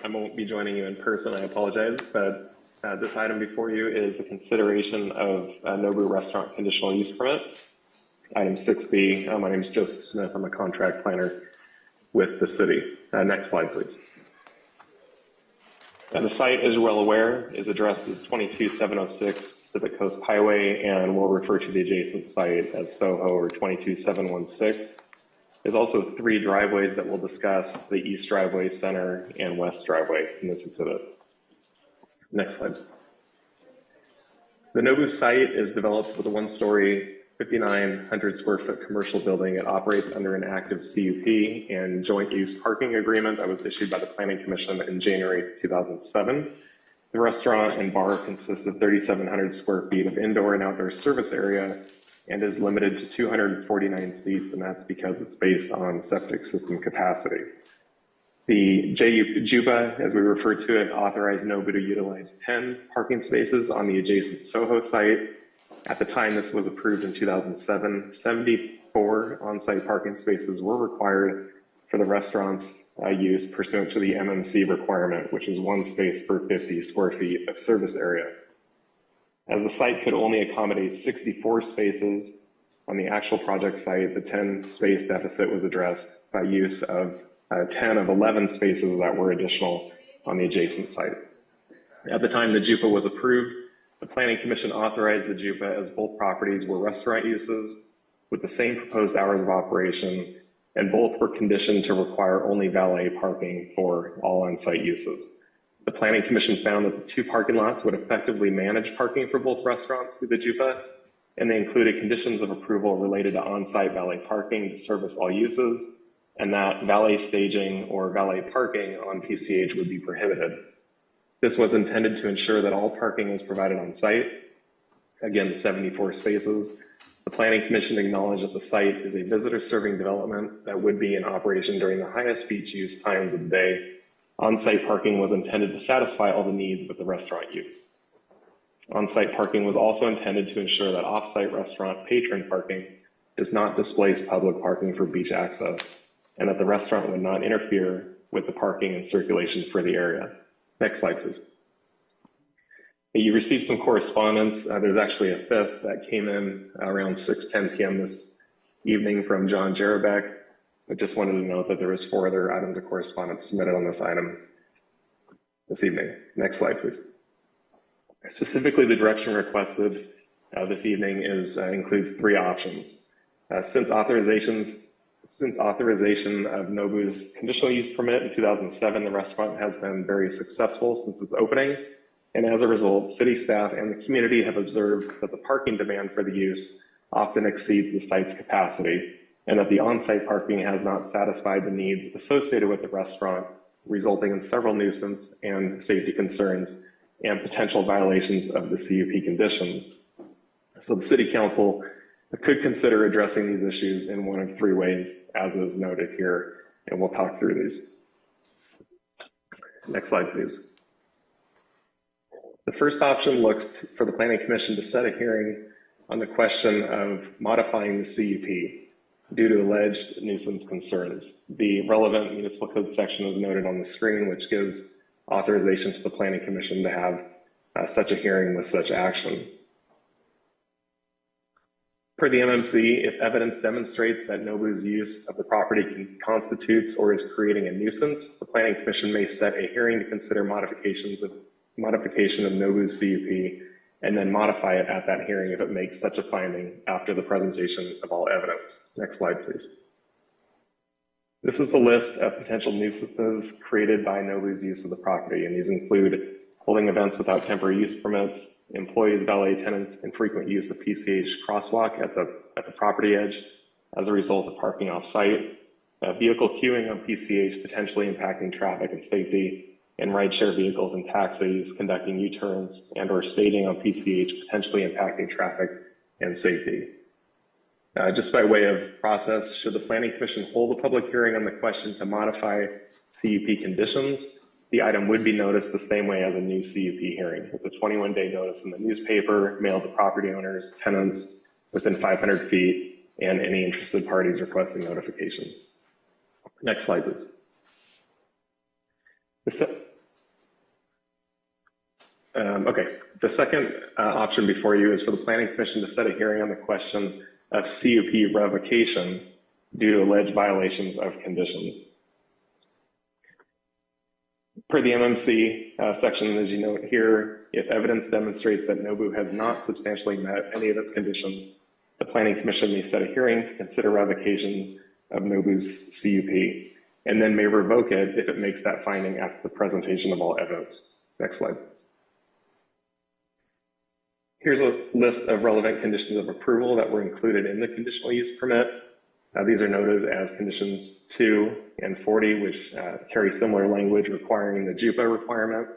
J: won't be joining you in person. I apologize, but this item before you is a consideration of Nobu Restaurant conditional use permit. Item 6B. My name is Joseph Smith. I'm a contract planner with the city. Next slide, please. The site, as you're well aware, is addressed as 22706 Pacific Coast Highway, and we'll refer to the adjacent site as Soho or 22716. There's also 3 driveways that we'll discuss: the East Driveway, Center, and West Driveway in this exhibit. Next slide. The Nobu site is developed with a 1-story, 5,900 square foot commercial building. It operates under an active CUP and joint use parking agreement that was issued by the Planning Commission in January 2007. The restaurant and bar consists of 3,700 square feet of indoor and outdoor service area and is limited to 249 seats, and that's because it's based on septic system capacity. The JUPA, as we refer to it, authorized Nobu to utilize 10 parking spaces on the adjacent Soho site. At the time this was approved in 2007, 74 on-site parking spaces were required for the restaurant's use pursuant to the MMC requirement, which is 1 space per 50 square feet of service area. As the site could only accommodate 64 spaces on the actual project site, the 10 space deficit was addressed by use of 10 of 11 spaces that were additional on the adjacent site. At the time the JUPA was approved, the Planning Commission authorized the JUPA as both properties were restaurant uses with the same proposed hours of operation, and both were conditioned to require only valet parking for all on-site uses. The Planning Commission found that the 2 parking lots would effectively manage parking for both restaurants through the JUPA, and they included conditions of approval related to on-site valet parking to service all uses, and that valet staging or valet parking on PCH would be prohibited. This was intended to ensure that all parking was provided on site, again, 74 spaces, The Planning Commission acknowledged that the site is a visitor-serving development that would be in operation during the highest beach use times of the day. On-site parking was intended to satisfy all the needs with the restaurant use. On-site parking was also intended to ensure that off-site restaurant patron parking does not displace public parking for beach access, and that the restaurant would not interfere with the parking and circulation for the area. Next slide, please. You received some correspondence. There's actually a fifth that came in around 6:10 p.m. this evening from John Jarabek. I just wanted to note that there was 4 other items of correspondence submitted on this item this evening. Next slide, please. Specifically, the direction requested this evening includes 3 options. Since authorization of Nobu's conditional use permit in 2007, the restaurant has been very successful since its opening. And as a result, city staff and the community have observed that the parking demand for the use often exceeds the site's capacity, and that the on-site parking has not satisfied the needs associated with the restaurant, resulting in several nuisance and safety concerns and potential violations of the CUP conditions. So the City Council could consider addressing these issues in one of 3 ways, as is noted here, and we'll talk through these. Next slide, please. The first option looks for the Planning Commission to set a hearing on the question of modifying the CUP due to alleged nuisance concerns. The relevant municipal code section is noted on the screen, which gives authorization to the Planning Commission to have such a hearing with such action. Per the MMC, if evidence demonstrates that Nobu's use of the property constitutes or is creating a nuisance, the Planning Commission may set a hearing to consider modification of Nobu's CUP and then modify it at that hearing if it makes such a finding after the presentation of all evidence. Next slide, please. This is a list of potential nuisances created by Nobu's use of the property, and these include holding events without temporary use permits, employees, valet tenants, and frequent use of PCH crosswalk at the property edge as a result of parking off-site, vehicle queuing on PCH potentially impacting traffic and safety, and rideshare vehicles and taxis conducting U-turns and or staging on PCH potentially impacting traffic and safety. Just by way of process, should the Planning Commission hold a public hearing on the question to modify CUP conditions, the item would be noticed the same way as a new CUP hearing. It's a 21-day notice in the newspaper, mailed to property owners, tenants within 500 feet, and any interested parties requesting notification. Next slide, please. The second option before you is for the Planning Commission to set a hearing on the question of CUP revocation due to alleged violations of conditions. Per the MMC section, as you note here, if evidence demonstrates that Nobu has not substantially met any of its conditions, the Planning Commission may set a hearing to consider revocation of Nobu's CUP, and then may revoke it if it makes that finding after the presentation of all evidence. Next slide. Here's a list of relevant conditions of approval that were included in the conditional use permit. These are noted as conditions 2 and 40, which carry similar language requiring the JUPA requirement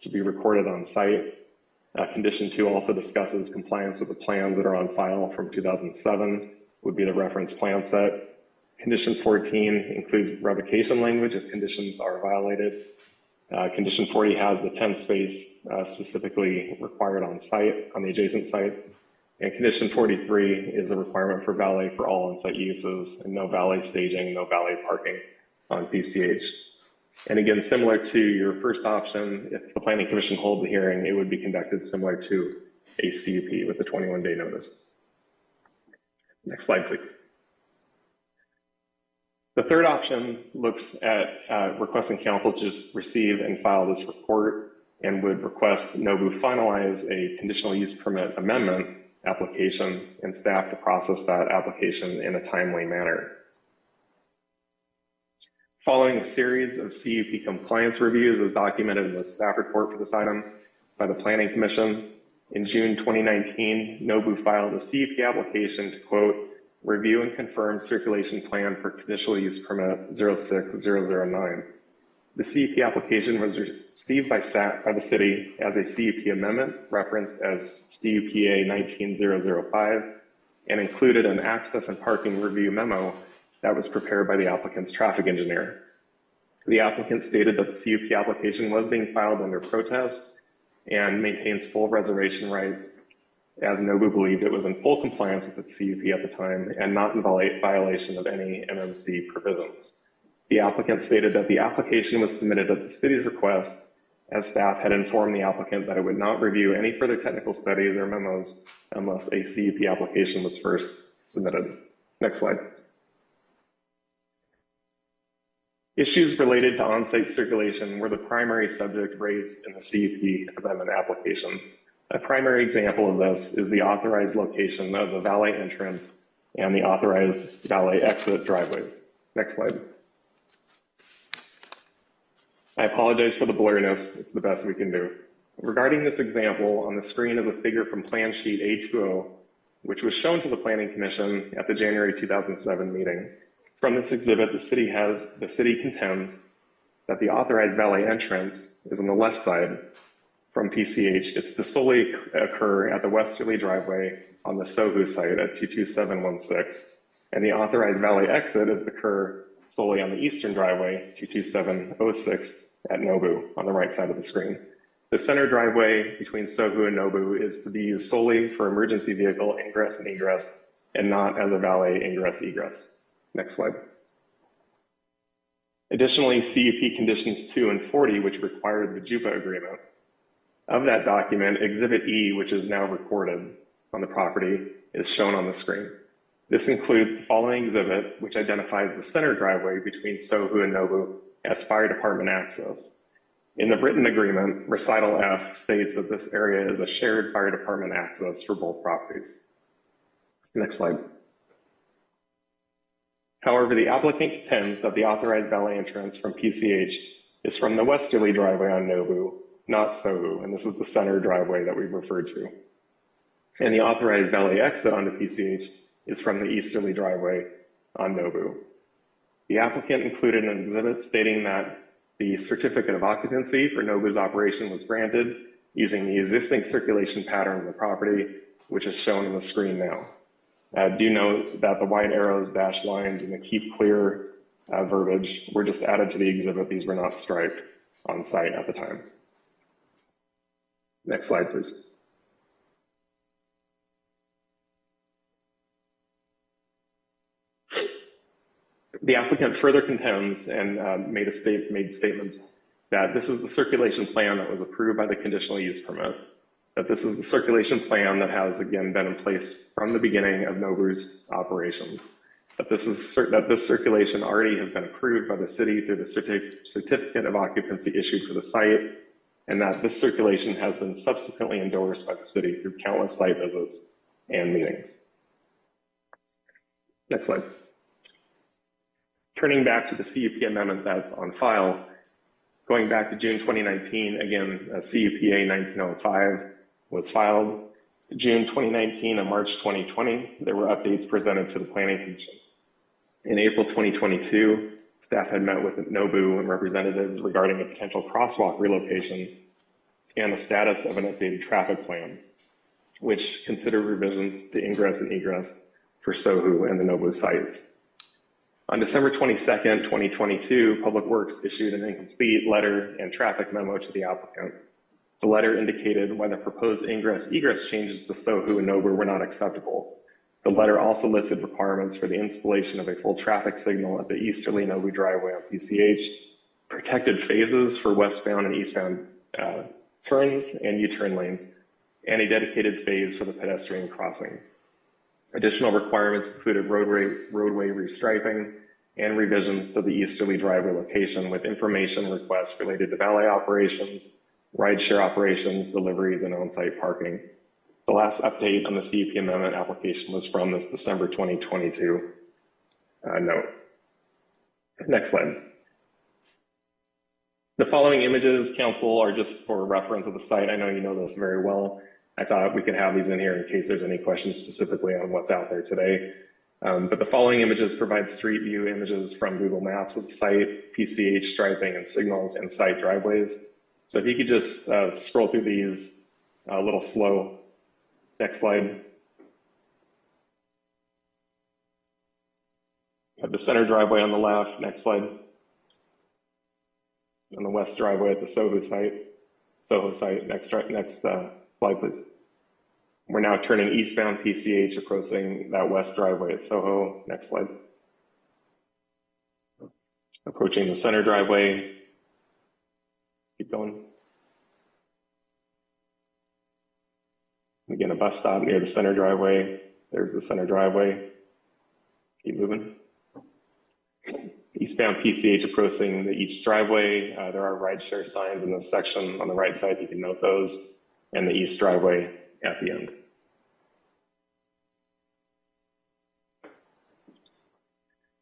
J: to be recorded on site. Condition 2 also discusses compliance with the plans that are on file from 2007, would be the reference plan set. Condition 14 includes revocation language if conditions are violated. Condition 40 has the tent space specifically required on site, on the adjacent site. And condition 43 is a requirement for valet for all on-site uses and no valet staging, no valet parking on PCH. And again, similar to your first option, if the Planning Commission holds a hearing, it would be conducted similar to a CUP with a 21-day notice. Next slide, please. The third option looks at requesting council to just receive and file this report and would request Nobu finalize a conditional use permit amendment application and staff to process that application in a timely manner. Following a series of CUP compliance reviews as documented in the staff report for this item by the Planning Commission, in June 2019, Nobu filed a CUP application to quote, review and confirm circulation plan for conditional use permit 06009. The CUP application was received by the city as a CUP amendment referenced as CUPA 19005 and included an access and parking review memo that was prepared by the applicant's traffic engineer. The applicant stated that the CUP application was being filed under protest and maintains full reservation rights, as NOBU believed it was in full compliance with its CUP at the time and not in violation of any MMC provisions. The applicant stated that the application was submitted at the city's request, as staff had informed the applicant that it would not review any further technical studies or memos unless a CUP application was first submitted. Next slide. Issues related to on-site circulation were the primary subject raised in the CUP amendment application. A primary example of this is the authorized location of the valet entrance and the authorized valet exit driveways. Next slide. I apologize for the blurriness. It's the best we can do. Regarding this example, on the screen is a figure from Plan Sheet A20, which was shown to the Planning Commission at the January 2007 meeting. From this exhibit, the city contends that the authorized valet entrance is on the left side from PCH. It's to solely occur at the westerly driveway on the SOHU site at 22716, and the authorized valet exit is to occur solely on the eastern driveway, 22706 at NOBU on the right side of the screen. The center driveway between SOHU and NOBU is to be used solely for emergency vehicle ingress and egress, and not as a valet ingress egress. Next slide. Additionally, CUP conditions 2 and 40, which required the JUPA agreement. Of that document, Exhibit E, which is now recorded on the property, is shown on the screen. This includes the following exhibit, which identifies the center driveway between SOHU and NOBU as fire department access. In the written agreement, recital F states that this area is a shared fire department access for both properties. Next slide. However, the applicant contends that the authorized valet entrance from PCH is from the westerly driveway on NOBU, not SOHU, and this is the center driveway that we've referred to. And the authorized valet exit onto PCH is from the easterly driveway on NOBU. The applicant included an exhibit stating that the certificate of occupancy for NOBU's operation was granted using the existing circulation pattern of the property, which is shown on the screen now. Do note that the white arrows, dashed lines, and the keep clear verbiage were just added to the exhibit. These were not striped on site at the time. Next slide, please. The applicant further contends and made statements that this is the circulation plan that was approved by the conditional use permit, that this is the circulation plan that has again been in place from the beginning of NOBU's operations, that this circulation already has been approved by the city through the certificate of occupancy issued for the site, and that this circulation has been subsequently endorsed by the city through countless site visits and meetings. Next slide. Turning back to the CUP amendment that's on file, going back to June 2019, again, CUPA 1905 was filed. June 2019 and March 2020, there were updates presented to the Planning Commission. In April 2022, staff had met with NOBU and representatives regarding a potential crosswalk relocation and the status of an updated traffic plan, which considered revisions to ingress and egress for SOHU and the NOBU sites. On December 22nd, 2022, Public Works issued an incomplete letter and traffic memo to the applicant. The letter indicated why the proposed ingress-egress changes to SOHU and NOBU were not acceptable. The letter also listed requirements for the installation of a full traffic signal at the easterly NOBU driveway on PCH, protected phases for westbound and eastbound turns and U-turn lanes, and a dedicated phase for the pedestrian crossing. Additional requirements included roadway restriping and revisions to the easterly driveway location with information requests related to valet operations, rideshare operations, deliveries, and on-site parking. The last update on the CUP amendment application was from this December 2022 note. Next slide. The following images, council, are just for reference of the site. I know you know this very well. I thought we could have these in here in case there's any questions specifically on what's out there today. But the following images provide street view images from Google Maps of the site, PCH striping and signals, and site driveways. So if you could just scroll through these a little slow. Next slide. Have the center driveway on the left. Next slide. And the west driveway at the Soho site. Next slide, please. We're now turning eastbound PCH, approaching that west driveway at Soho. Next slide. Approaching the center driveway. Keep going. Again, a bus stop near the center driveway. There's the center driveway. Keep moving. Eastbound PCH approaching the east driveway. There are rideshare signs in this section on the right side. You can note those. And the east driveway at the end.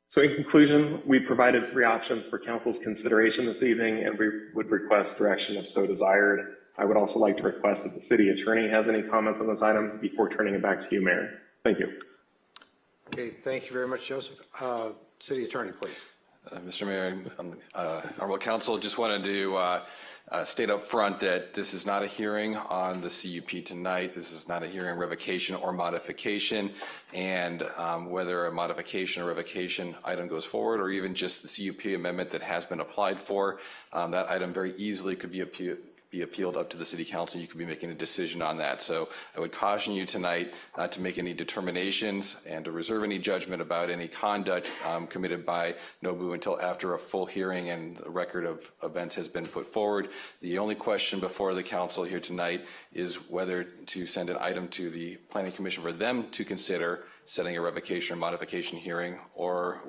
J: So in conclusion, we provided 3 options for council's consideration this evening, and we would request direction if so desired. I would also like to request that the city attorney has any comments on this item before turning it back to you, Mayor. Thank you.
C: Okay, thank you very much, Joseph. City attorney, please.
P: Mr. Mayor, Honorable Council, just wanted to state up front that this is not a hearing on the CUP tonight. This is not a hearing on revocation or modification, and whether a modification or revocation item goes forward, or even just the CUP amendment that has been applied for, that item very easily could be appealed up to the City Council. You could be making a decision on that. So I would caution you tonight not to make any determinations and to reserve any judgment about any conduct committed by NOBU until after a full hearing and a record of events has been put forward. The only question before the Council here tonight is whether to send an item to the Planning Commission for them to consider setting a revocation or modification hearing, or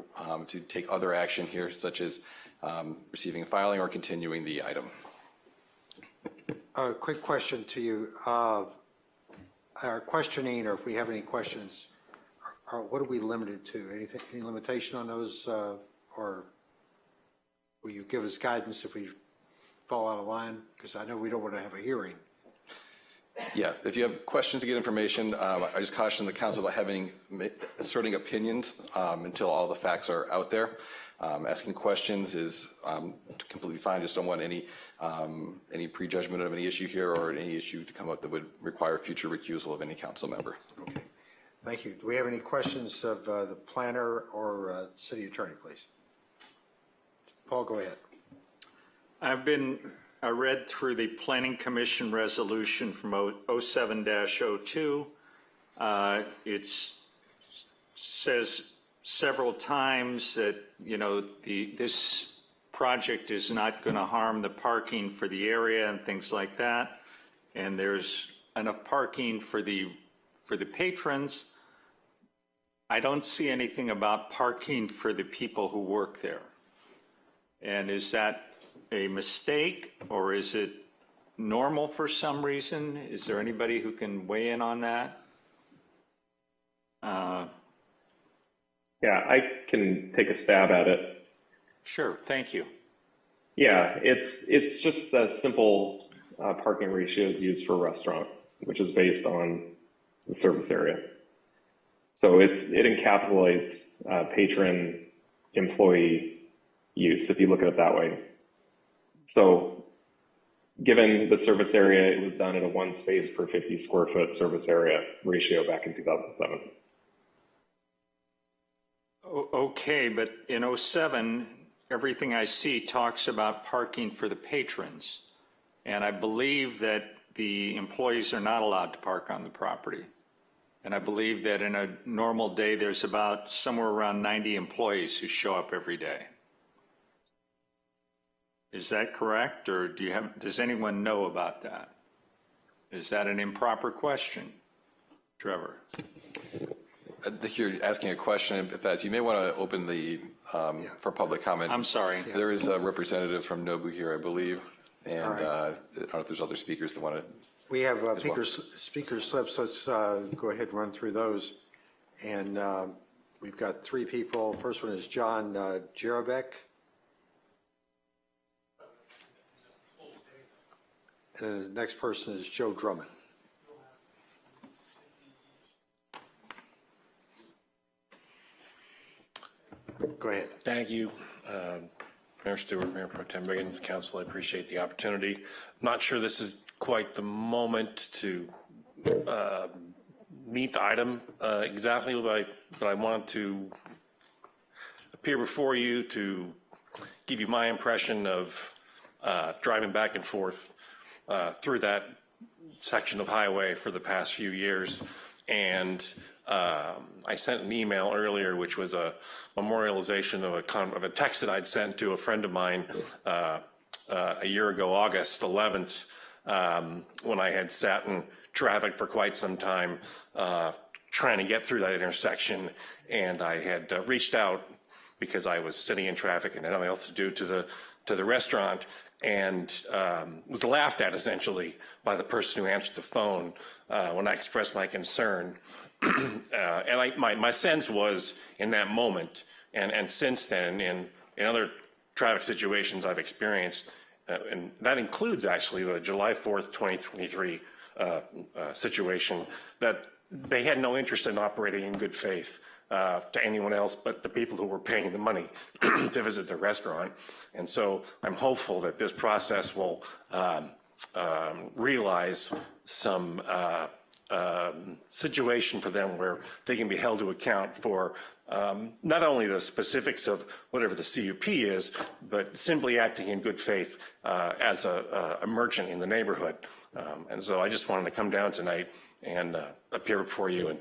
P: to take other action here, such as receiving a filing or continuing the item.
C: A quick question to you. Our questioning, or if we have any questions, what are we limited to? Anything, any limitation on those, or will you give us guidance if we fall out of line? Because I know we don't want to have a hearing.
P: Yeah, if you have questions to get information, I just caution the council about asserting opinions until all the facts are out there. Asking questions is completely fine. Just don't want any prejudgment of any issue here or any issue to come up that would require future recusal of any council member.
C: Okay, thank you. Do we have any questions of the planner or city attorney, please? Paul, go ahead.
G: I read through the Planning Commission resolution from 07-02. It says several times that, you know, this project is not going to harm the parking for the area and things like that, and there's enough parking for the patrons. I don't see anything about parking for the people who work there. And is that a mistake, or is it normal for some reason? Is there anybody who can weigh in on that?
J: Yeah, I can take a stab at it.
G: Sure, thank you.
J: Yeah, it's just the simple parking ratios used for a restaurant, which is based on the service area. So it encapsulates patron employee use, if you look at it that way. So given the service area, it was done at a 1 space per 50 square foot service area ratio back in 2007.
G: Okay, but in 07, everything I see talks about parking for the patrons. And I believe that the employees are not allowed to park on the property. And I believe that in a normal day, there's about somewhere around 90 employees who show up every day. Is that correct, or does anyone know about that? Is that an improper question, Trevor?
P: I think you're asking a question. In fact, you may want to open the for public comment.
G: I'm sorry.
P: There is a representative from NOBU here, I believe, and
C: Right.
P: I don't know if there's other speakers that want to.
C: We have speaker slips. Let's go ahead and run through those. And we've got 3 people. First one is John Jarabek. And the next person is Joe Drummond. Go ahead.
M: Thank you. Mayor Stewart, Mayor Pro Tem Riggins, Council, I appreciate the opportunity. I'm not sure this is quite the moment to meet the item exactly, but I want to appear before you to give you my impression of driving back and forth through that section of highway for the past few years. And I sent an email earlier, which was a memorialization of a text that I'd sent to a friend of mine a year ago, August 11th, when I had sat in traffic for quite some time trying to get through that intersection. And I had reached out because I was sitting in traffic and had nothing else to do to the restaurant, and was laughed at essentially by the person who answered the phone when I expressed my concern. And my sense was in that moment, and since then in other traffic situations I've experienced, and that includes actually the July 4th, 2023 situation, that they had no interest in operating in good faith to anyone else but the people who were paying the money to visit the restaurant. And so I'm hopeful that this process will realize some situation for them where they can be held to account for not only the specifics of whatever the CUP is, but simply acting in good faith as a merchant in the neighborhood. And so I just wanted to come down tonight and appear before you and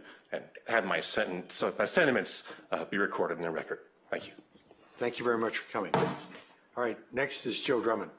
M: have my sentiments be recorded in the record. Thank you.
C: Thank you very much for coming. All right, next is Joe Drummond.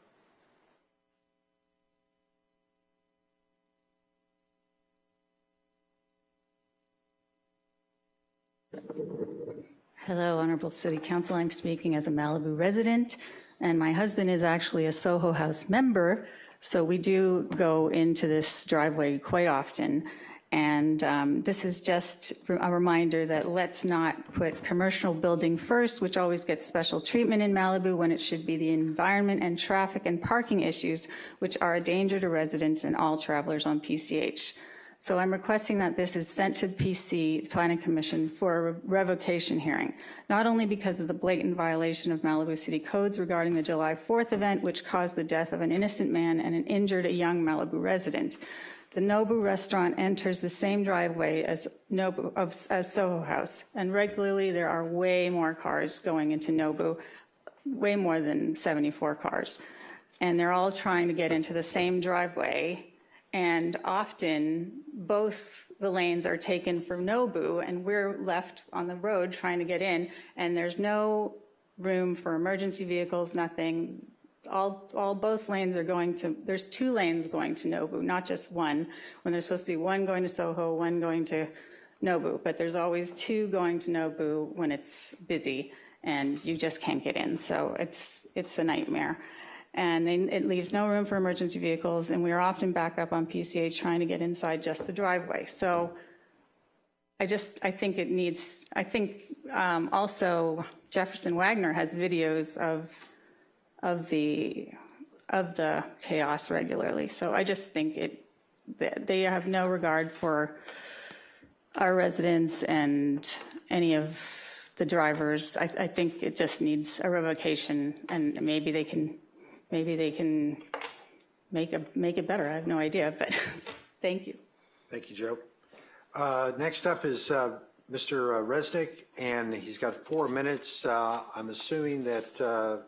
V: Hello, Honorable City Council. I'm speaking as a Malibu resident, and my husband is actually a Soho House member, so we do go into this driveway quite often. And this is just a reminder that let's not put commercial building first, which always gets special treatment in Malibu, when it should be the environment and traffic and parking issues, which are a danger to residents and all travelers on PCH. So I'm requesting that this is sent to PC, Planning Commission, for a revocation hearing, not only because of the blatant violation of Malibu City codes regarding the July 4th event, which caused the death of an innocent man and injured a young Malibu resident. The Nobu restaurant enters the same driveway as Soho House, and regularly there are way more cars going into Nobu, way more than 74 cars. And they're all trying to get into the same driveway, and often both the lanes are taken from Nobu, and we're left on the road trying to get in, and there's no room for emergency vehicles, nothing. Both lanes are going to, there's 2 lanes going to Nobu, not just one, when there's supposed to be one going to Soho, one going to Nobu, but there's always 2 going to Nobu when it's busy and you just can't get in, so it's a nightmare. And it leaves no room for emergency vehicles, and we are often back up on PCH trying to get inside just the driveway. So I think it needs, also Jefferson Wagner has videos of the chaos regularly. So I just think they have no regard for our residents and any of the drivers. I think it just needs a revocation, and maybe they can make it better. I have no idea, but thank you.
C: Thank you, Joe. Next up is Mr. Resnick, and he's got 4 minutes. I'm assuming that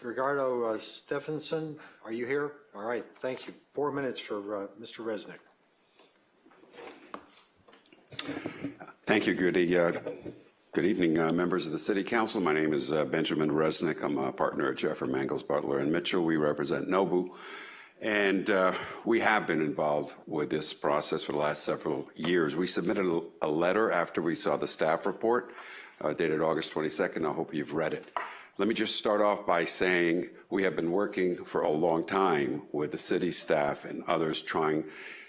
C: Ricardo Stephenson, are you here? All right, thank you. 4 minutes for Mr. Resnick.
D: Thank you, good evening, members of the City Council. My name is Benjamin Resnick. I'm a partner at Jeffrey Mangels, Butler & Mitchell. We represent Nobu, and we have been involved with this process for the last several years. We submitted a letter after we saw the staff report dated August 22nd. I hope you've read it. Let me just start off by saying we have been working for a long time with the city staff and others trying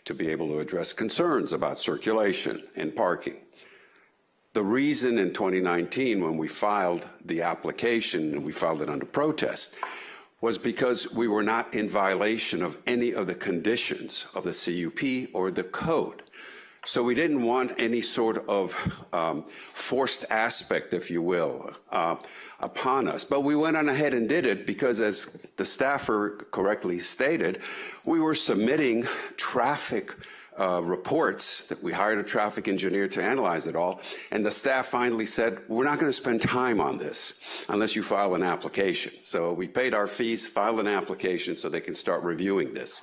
D: to be able to address concerns about circulation and parking. The reason in 2019 when we filed the application, and we filed it under protest, was because we were not in violation of any of the conditions of the CUP or the code. So we didn't want any sort of forced aspect, if you will, upon us. But we went on ahead and did it because, as the staffer correctly stated, we were submitting traffic reports. That we hired a traffic engineer to analyze it all, and the staff finally said, we're not going to spend time on this unless you file an application. So we paid our fees, filed an application so they can start reviewing this.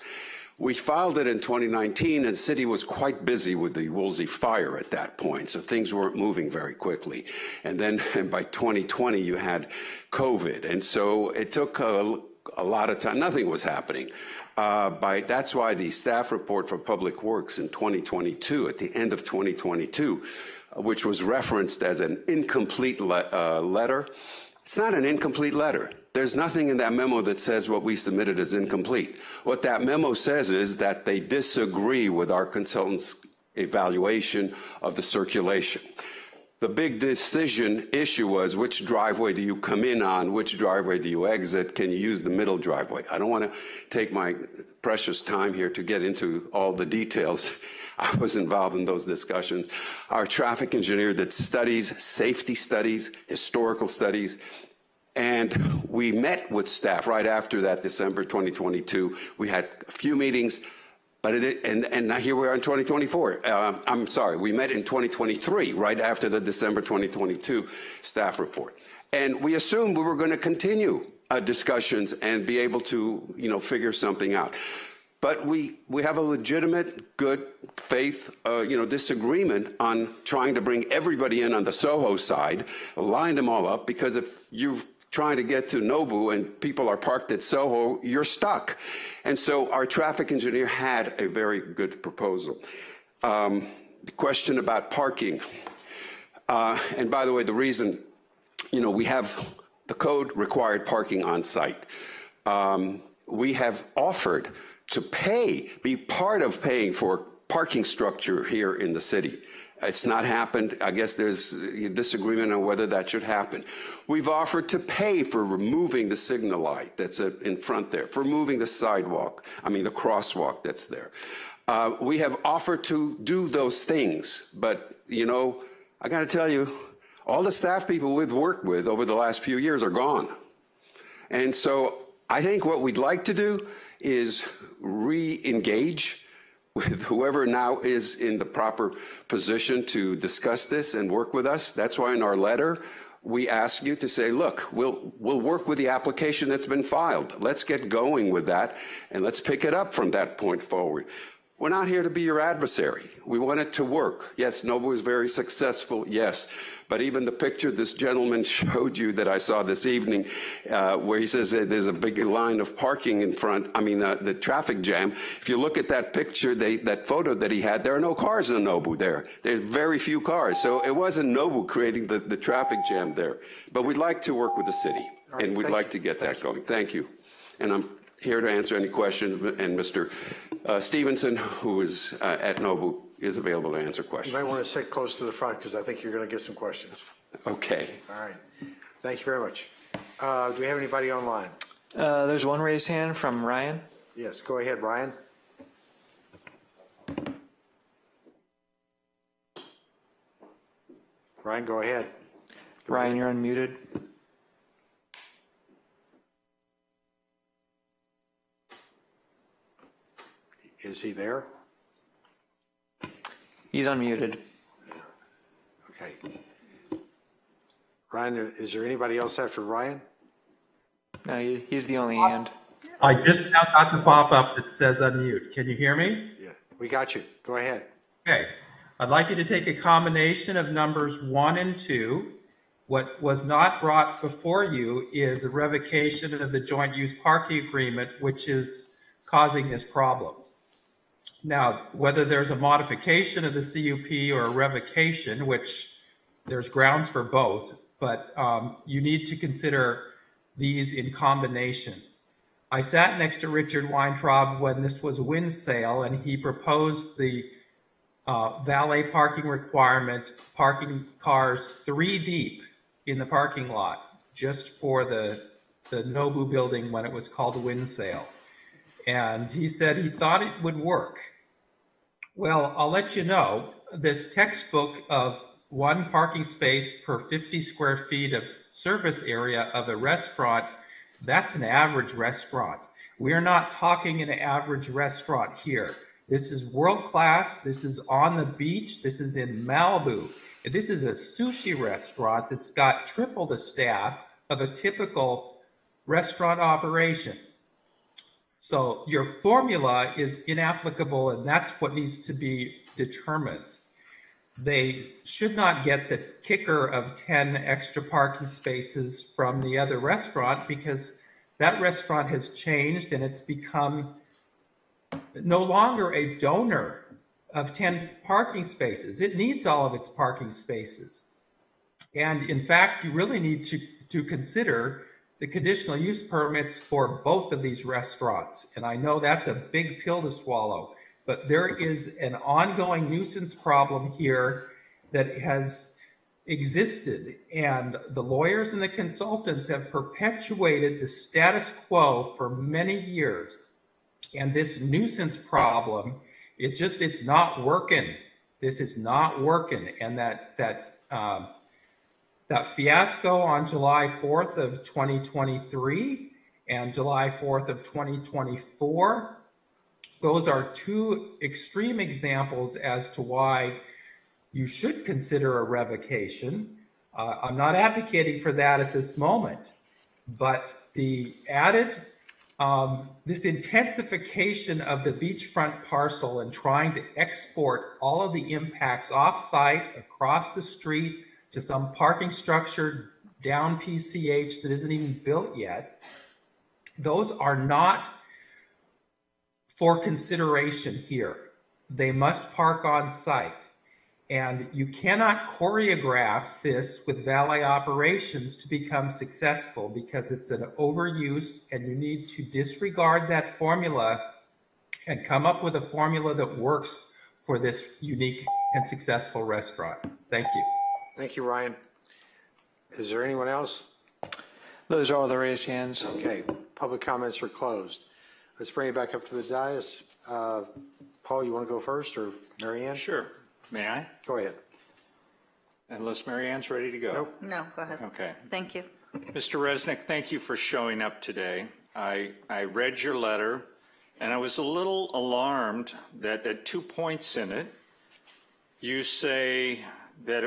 D: We filed it in 2019, and the city was quite busy with the Woolsey fire at that point, so things weren't moving very quickly. And then by 2020, you had COVID, and so it took a lot of time. Nothing was happening. That's why the staff report for Public Works in 2022, at the end of 2022, which was referenced as an incomplete letter, it's not an incomplete letter. There's nothing in that memo that says what we submitted is incomplete. What that memo says is that they disagree with our consultant's evaluation of the circulation. The big decision issue was which driveway do you come in on, which driveway do you exit, can you use the middle driveway? I don't want to take my precious time here to get into all the details. I was involved in those discussions. Our traffic engineer did studies, safety studies, historical studies, and we met with staff right after that, December 2022. We had a few meetings, but and now here we are in 2024. I'm sorry, we met in 2023, right after the December 2022 staff report. And we assumed we were going to continue discussions and be able to, figure something out. But we have a legitimate, good faith, disagreement on trying to bring everybody in on the Soho side, line them all up, because if you're trying to get to Nobu and people are parked at Soho, you're stuck. And so our traffic engineer had a very good proposal. The question about parking, and by the way, the reason, we have the code required parking on site. We have offered to be part of paying for parking structure here in the city. It's not happened. I guess there's a disagreement on whether that should happen. We've offered to pay for removing the signal light that's in front there, for moving the the crosswalk that's there. We have offered to do those things, but, I got to tell you, all the staff people we've worked with over the last few years are gone. And so I think what we'd like to do is re-engage with whoever now is in the proper position to discuss this and work with us. That's why in our letter, we ask you to say, look, we'll work with the application that's been filed. Let's get going with that, and let's pick it up from that point forward. We're not here to be your adversary. We want it to work. Yes, Nobu is very successful, yes. But even the picture this gentleman showed you that I saw this evening, where he says that there's a big line of parking in front, the traffic jam. If you look at that picture, that photo that he had, there are no cars in Nobu there. There's very few cars. So it wasn't Nobu creating the traffic jam there. But we'd like to work with the city, and we'd like to get that going. Thank you. And I'm here to answer any questions, and Mr. Stevenson, who is at Nobu, is available to answer questions.
C: You might want to sit close to the front because I think you're going to get some questions.
D: Okay.
C: All right. Thank you very much. Do we have anybody online?
R: There's one raised hand from Ryan.
C: Yes, go ahead, Ryan. Ryan, go ahead.
R: Ryan, you're unmuted.
C: Is he there?
R: He's unmuted.
C: Okay. Ryan, is there anybody else after Ryan?
R: No, he's the only hand.
N: I just now got the pop-up that says unmute. Can you hear me?
C: Yeah, we got you. Go ahead.
N: Okay. I'd like you to take a combination of numbers 1 and 2. What was not brought before you is a revocation of the joint use parking agreement, which is causing this problem. Now, whether there's a modification of the CUP or a revocation, which there's grounds for both, but you need to consider these in combination. I sat next to Richard Weintraub when this was a wind sale, and he proposed the valet parking requirement, parking cars 3 deep in the parking lot, just for the Nobu building when it was called a wind sale. And he said he thought it would work. Well, I'll let you know, this textbook of 1 parking space per 50 square feet of service area of a restaurant, that's an average restaurant. We're not talking an average restaurant here. This is world-class. This is on the beach. This is in Malibu. And this is a sushi restaurant that's got triple the staff of a typical restaurant operation. So your formula is inapplicable, and that's what needs to be determined. They should not get the kicker of 10 extra parking spaces from the other restaurant, because that restaurant has changed and it's become no longer a donor of 10 parking spaces. It needs all of its parking spaces. And in fact, you really need to consider the conditional use permits for both of these restaurants. And I know that's a big pill to swallow, but there is an ongoing nuisance problem here that has existed, and the lawyers and the consultants have perpetuated the status quo for many years. And this nuisance problem, it's not working. This is not working. And that fiasco on July 4th of 2023 and July 4th of 2024, those are two extreme examples as to why you should consider a revocation. I'm not advocating for that at this moment, but the added, this intensification of the beachfront parcel and trying to export all of the impacts off-site across the street to some parking structure down PCH that isn't even built yet, those are not for consideration here. They must park on site. And you cannot choreograph this with valet operations to become successful, because it's an overuse, and you need to disregard that formula and come up with a formula that works for this unique and successful restaurant. Thank you.
C: Thank you, Ryan. Is there anyone else?
R: Those are all the raised hands.
C: Okay, public comments are closed. Let's bring it back up to the dais. Paul, you want to go first, or Mary Ann?
G: Sure. May I?
C: Go ahead.
G: Unless Mary Ann's ready to go.
C: Nope.
F: No, go ahead.
G: Okay.
F: Thank you.
G: Mr. Resnick, thank you for showing up today. I read your letter, and I was a little alarmed that at 2 points in it, you say that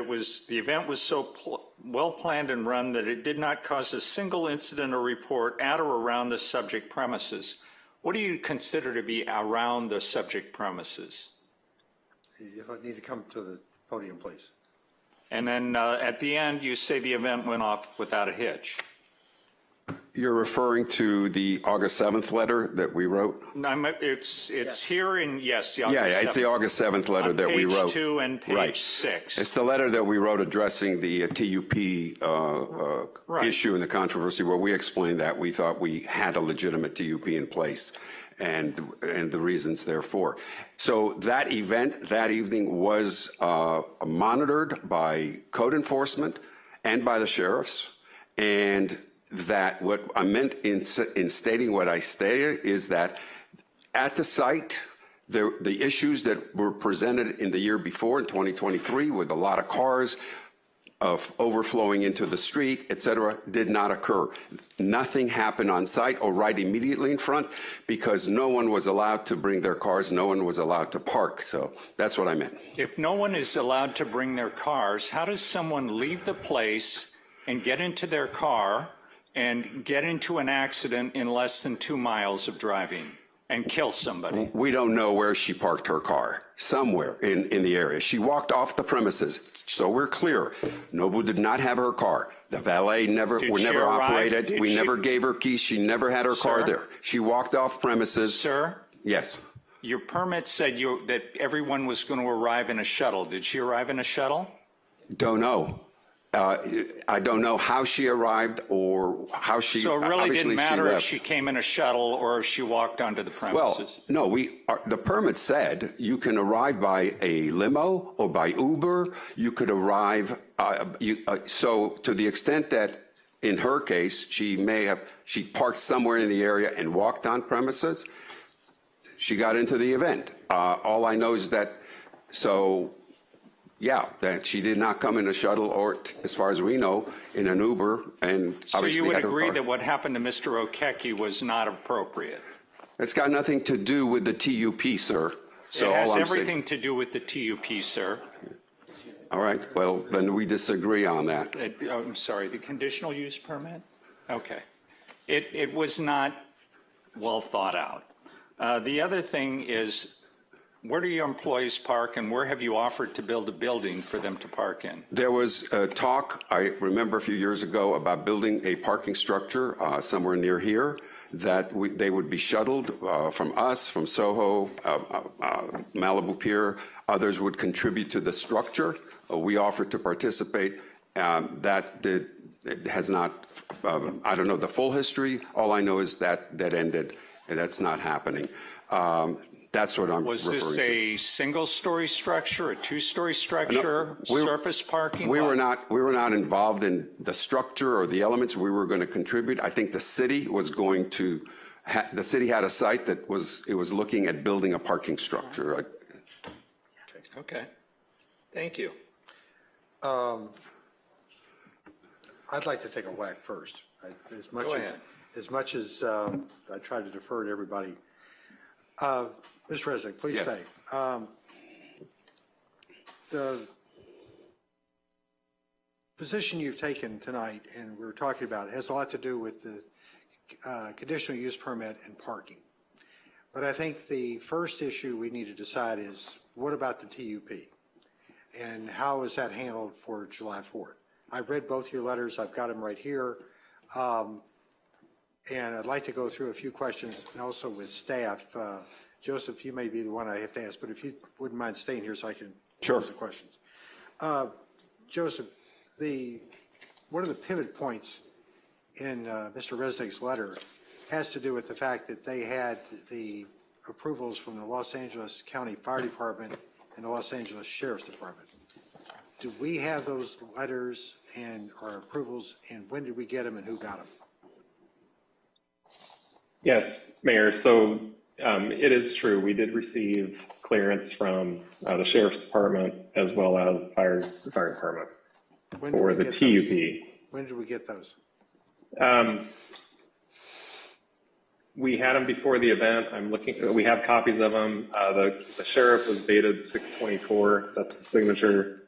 G: the event was so well planned and run that it did not cause a single incident or report at or around the subject premises. What do you consider to be around the subject premises?
C: You need to come to the podium, please.
G: And then at the end, you say the event went off without a hitch.
D: You're referring to the August 7th letter that we wrote?
G: It's here in, yes, the August 7th.
D: Yeah, it's the August 7th letter that we wrote.
G: Page 2 and page 6.
D: It's the letter that we wrote addressing the TUP issue and the controversy, where we explained that we thought we had a legitimate TUP in place and the reasons therefore. So that event that evening was monitored by code enforcement and by the sheriffs, and that what I meant in stating what I stated is that at the site, the issues that were presented in the year before, in 2023, with a lot of cars of overflowing into the street, et cetera, did not occur. Nothing happened on site or right immediately in front, because no one was allowed to bring their cars, no one was allowed to park. So that's what I meant.
G: If no one is allowed to bring their cars, how does someone leave the place and get into their car and get into an accident in less than 2 miles of driving and kill somebody?
D: We don't know where she parked her car, somewhere in the area. She walked off the premises, so we're clear. Nobu did not have her car. The valet never operated. We never gave her keys. She never had her car there. She walked off premises.
G: Sir?
D: Yes.
G: Your permit said that everyone was going to arrive in a shuttle. Did she arrive in a shuttle?
D: Don't know. I don't know how she arrived or how she.
G: So it really didn't matter if
D: left.
G: she came in a shuttle or if she walked onto the premises?
D: Well, no, the permit said you can arrive by a limo or by Uber. You could arrive, so to the extent that in her case, she parked somewhere in the area and walked on premises, she got into the event. All I know is that, that she did not come in a shuttle or, as far as we know, in an Uber, and
G: So
D: obviously
G: you would
D: had her
G: agree
D: car.
G: that what happened to Mr. Okeki was not appropriate?
D: It's got nothing to do with the TUP, sir. So
G: It has
D: all I'm
G: everything to do with the TUP, sir.
D: All right, well, then we disagree on that.
G: I'm sorry, the conditional use permit? Okay. It was not well thought out. The other thing is, where do your employees park, and where have you offered to build a building for them to park in?
D: There was a talk, I remember a few years ago, about building a parking structure somewhere near here that they would be shuttled from us, from Soho, Malibu Pier. Others would contribute to the structure. We offered to participate. It has not, I don't know the full history. All I know is that ended, and that's not happening. That's what I'm referring to.
G: Was this a single-story structure, a two-story structure, surface parking?
D: We were not involved in the structure or the elements. We were going to contribute. I think the city was going to. The city had a site that was looking at building a parking structure.
G: Okay. Thank you.
C: I'd like to take a whack first.
G: Go ahead.
C: As much as I try to defer to everybody. Mr. Resnick, please stay. The position you've taken tonight, and we're talking about, has a lot to do with the conditional use permit and parking. But I think the first issue we need to decide is, what about the TUP? And how is that handled for July 4th? I've read both your letters. I've got them right here. And I'd like to go through a few questions, and also with staff. Joseph, you may be the one I have to ask, but if you wouldn't mind staying here so I can pose the questions. Joseph, one of the pivot points in Mr. Resnick's letter has to do with the fact that they had the approvals from the Los Angeles County Fire Department and the Los Angeles Sheriff's Department. Do we have those letters or approvals, and when did we get them and who got them?
J: Yes, Mayor. So it is true. We did receive clearance from the Sheriff's Department as well as the fire department for the TUP.
C: When did we get those?
J: We had them before the event. We have copies of them. The sheriff was dated 6/24. That's the signature,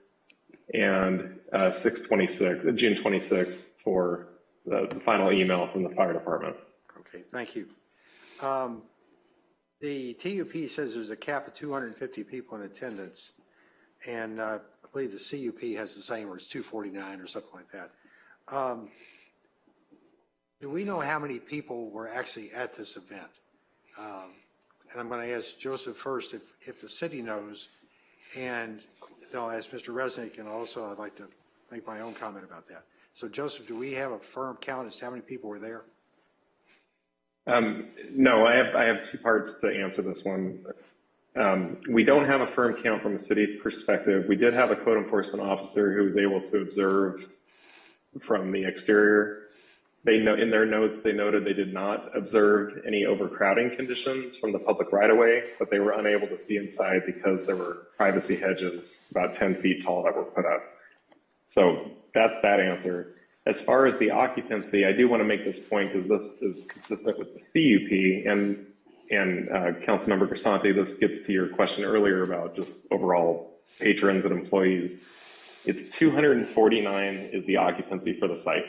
J: and 6/26, June 26th for the final email from the fire department.
C: Okay, thank you. The TUP says there's a cap of 250 people in attendance, and I believe the CUP has the same, where it's 249 or something like that. Do we know how many people were actually at this event? And I'm going to ask Joseph first if the city knows, and then I'll ask Mr. Resnick, and also I'd like to make my own comment about that. So Joseph, do we have a firm count as to how many people were there?
J: No, I have two parts to answer this one. We don't have a firm count from a city perspective. We did have a code enforcement officer who was able to observe from the exterior. In their notes, they noted they did not observe any overcrowding conditions from the public right-of-way, but they were unable to see inside because there were privacy hedges about 10 feet tall that were put up. So that's that answer. As far as the occupancy, I do want to make this point because this is consistent with the CUP and Councilmember Grisanti. This gets to your question earlier about just overall patrons and employees. It's 249 is the occupancy for the site.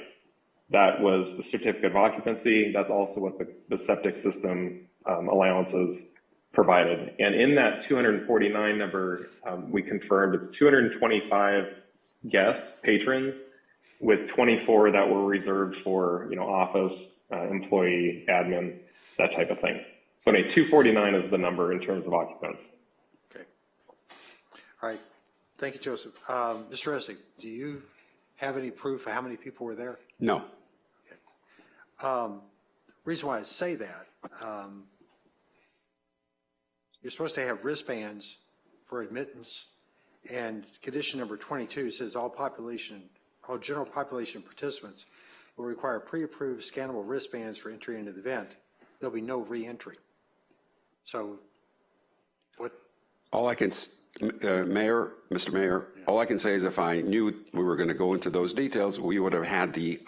J: That was the certificate of occupancy. That's also what the septic system allowances provided. And in that 249 number, we confirmed it's 225 guests, patrons, with 24 that were reserved for, office, employee, admin, that type of thing. So 249 is the number in terms of occupants.
C: Okay. All right. Thank you, Joseph. Mr. Resnick, do you have any proof of how many people were there?
D: No.
C: Okay. Reason why I say that, you're supposed to have wristbands for admittance, and condition number 22 says all general population participants will require pre-approved scannable wristbands for entry into the event. There'll be no re-entry. So what?
D: All I can, Mr. Mayor, all I can say is if I knew we were going to go into those details, we would have had the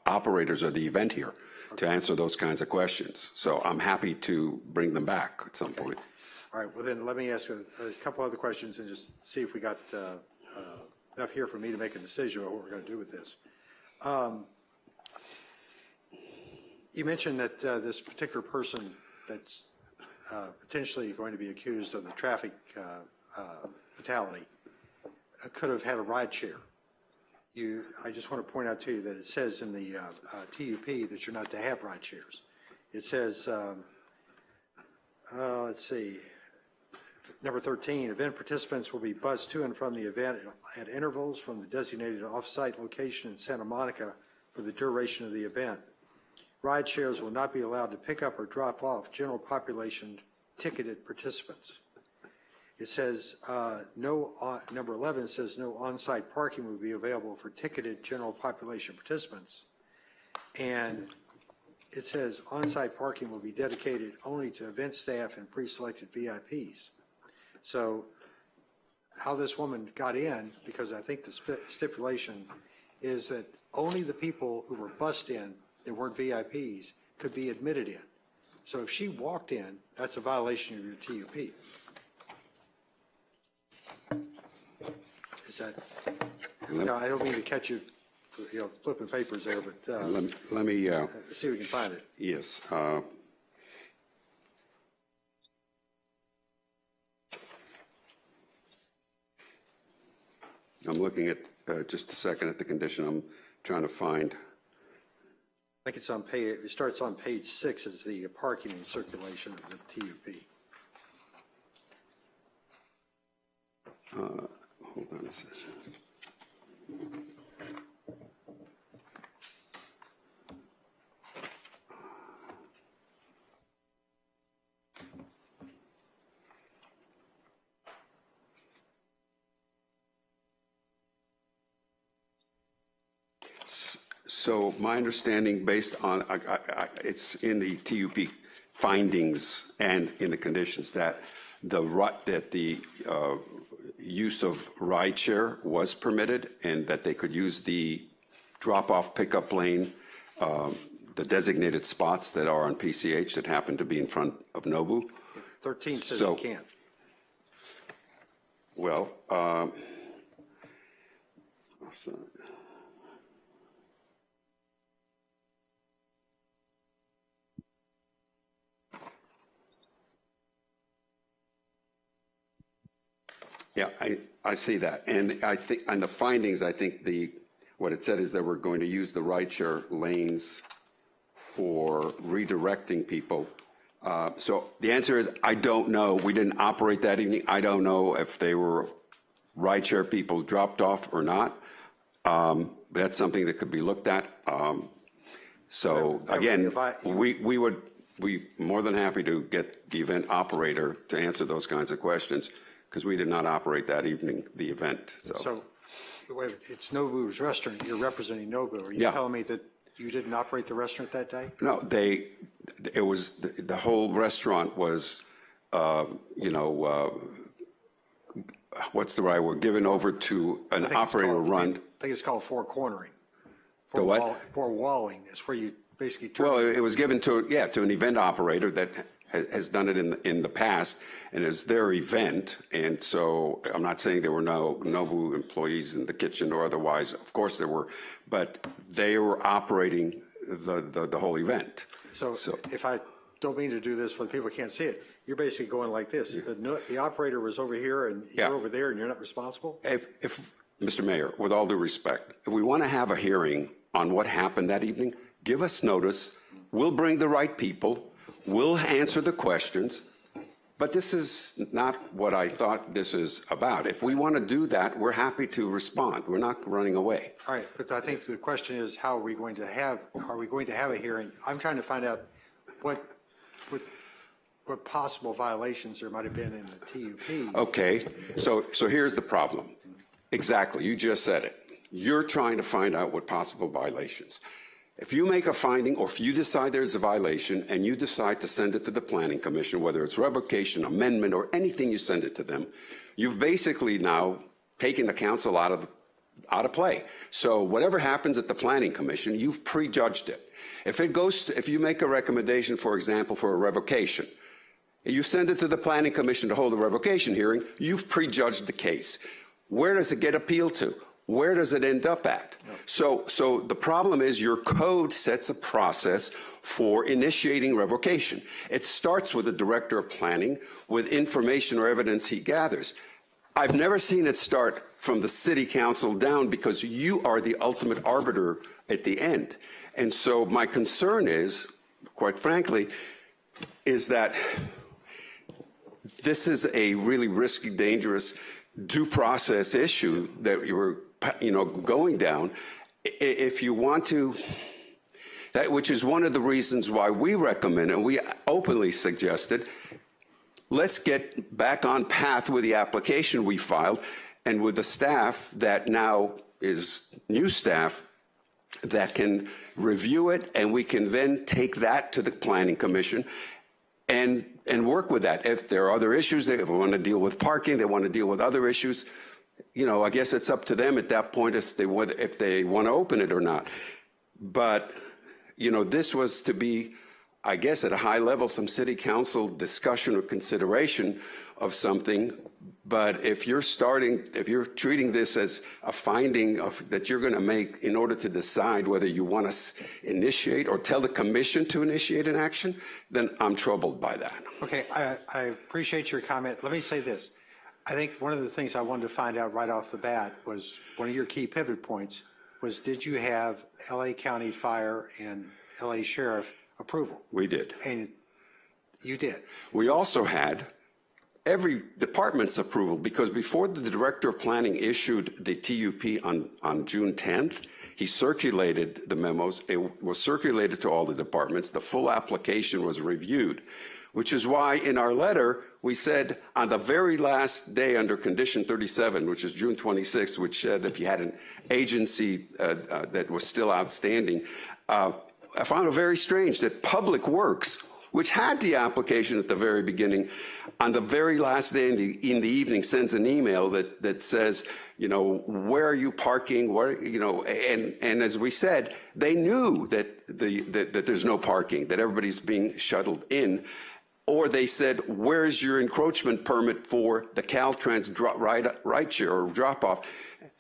D: operators of the event here to answer those kinds of questions. So I'm happy to bring them back at some point.
C: All right, well then, let me ask a couple other questions and just see if we got enough here for me to make a decision on what we're going to do with this. You mentioned that this particular person that's potentially going to be accused of the traffic fatality could have had a ride share. I just want to point out to you that it says in the TUP that you're not to have ride shares. It says, let's see, number 13, event participants will be bussed to and from the event at intervals from the designated off-site location in Santa Monica for the duration of the event. Ride shares will not be allowed to pick up or drop off general population ticketed participants. It says number 11 says no on-site parking will be available for ticketed general population participants. And it says on-site parking will be dedicated only to event staff and pre-selected VIPs. So how this woman got in, because I think the stipulation is that only the people who were bussed in that weren't VIPs could be admitted in. So if she walked in, that's a violation of your TUP. Is that, I don't mean to catch you, flipping papers there, but
D: let me
C: see if we can find it.
D: Yes. I'm looking at just a second at the condition. I'm trying to find.
C: I think it's on page. It starts on page 6 as the parking and circulation of the TUP.
D: Hold on a second. So my understanding, based on it's in the TUP findings and in the conditions, that the use of rideshare was permitted, and that they could use the drop-off pickup lane, the designated spots that are on PCH that happen to be in front of Nobu.
C: 13 says you can't.
D: Well, sorry. Yeah, I see that. And I think on the findings, I think what it said is that we're going to use the rideshare lanes for redirecting people. So the answer is, I don't know. We didn't operate that evening. I don't know if they were rideshare people dropped off or not. That's something that could be looked at. So again, we're more than happy to get the event operator to answer those kinds of questions, because we did not operate that evening, the event.
C: So it's Nobu's restaurant. You're representing Nobu. Are you telling me that you didn't operate the restaurant that day?
D: No, it was, the whole restaurant was, what's the right word, given over to an operator run.
C: I think it's called four cornering.
D: The what?
C: Four walling is where you basically turn.
D: Well, it was given to an event operator that has done it in the past, and it's their event. And so I'm not saying there were no Nobu employees in the kitchen or otherwise. Of course there were, but they were operating the whole event.
C: So if I don't mean to do this for the people who can't see it, you're basically going like this. The operator was over here and you're over there and you're not responsible?
D: If Mr. Mayor, with all due respect, if we want to have a hearing on what happened that evening, give us notice. We'll bring the right people. We'll answer the questions. But this is not what I thought this is about. If we want to do that, we're happy to respond. We're not running away.
C: All right, but I think the question is, are we going to have a hearing? I'm trying to find out what possible violations there might have been in the TUP.
D: Okay, so here's the problem. Exactly, you just said it. You're trying to find out what possible violations. If you make a finding, or if you decide there's a violation and you decide to send it to the Planning Commission, whether it's revocation, amendment, or anything, you send it to them, you've basically now taken the council out of play. So whatever happens at the Planning Commission, you've prejudged it. If you make a recommendation, for example, for a revocation, You send it to the Planning Commission to hold a revocation hearing, you've prejudged the case. Where does it get appealed to? Where does it end up at? So the problem is your code sets a process for initiating revocation. It starts with the director of planning with information or evidence he gathers. I've never seen it start from the city council down because you are the ultimate arbiter at the end. And so my concern is, quite frankly, is that this is a really risky, dangerous due process issue that you were, going down. If you want to, which is one of the reasons why we recommend, and we openly suggested, let's get back on path with the application we filed and with the staff that now is new staff that can review it, and we can then take that to the Planning Commission and work with that. If there are other issues, they want to deal with parking, they want to deal with other issues, I guess it's up to them at that point if they want to open it or not. But, this was to be, I guess, at a high level, some city council discussion or consideration of something. But if you're treating this as a finding that you're going to make in order to decide whether you want to initiate or tell the commission to initiate an action, then I'm troubled by that.
C: Okay, I appreciate your comment. Let me say this. I think one of the things I wanted to find out right off the bat was one of your key pivot points was, did you have LA County Fire and LA Sheriff approval? We did. And you did. We also had every department's approval, because before the director of planning issued the TUP on June 10th, he circulated the memos. It was circulated to all the departments. The full application was reviewed, which is why in our letter we said on the very last day under condition 37, which is June 26th, which said if you had an agency that was still outstanding, I found it very strange that Public Works, which had the application at the very beginning, on the very last day in the evening sends an email that says, where are you parking? And as we said, they knew that that there's no parking, that everybody's being shuttled in. Or they said, where's your encroachment permit for the Caltrans rideshare or drop-off?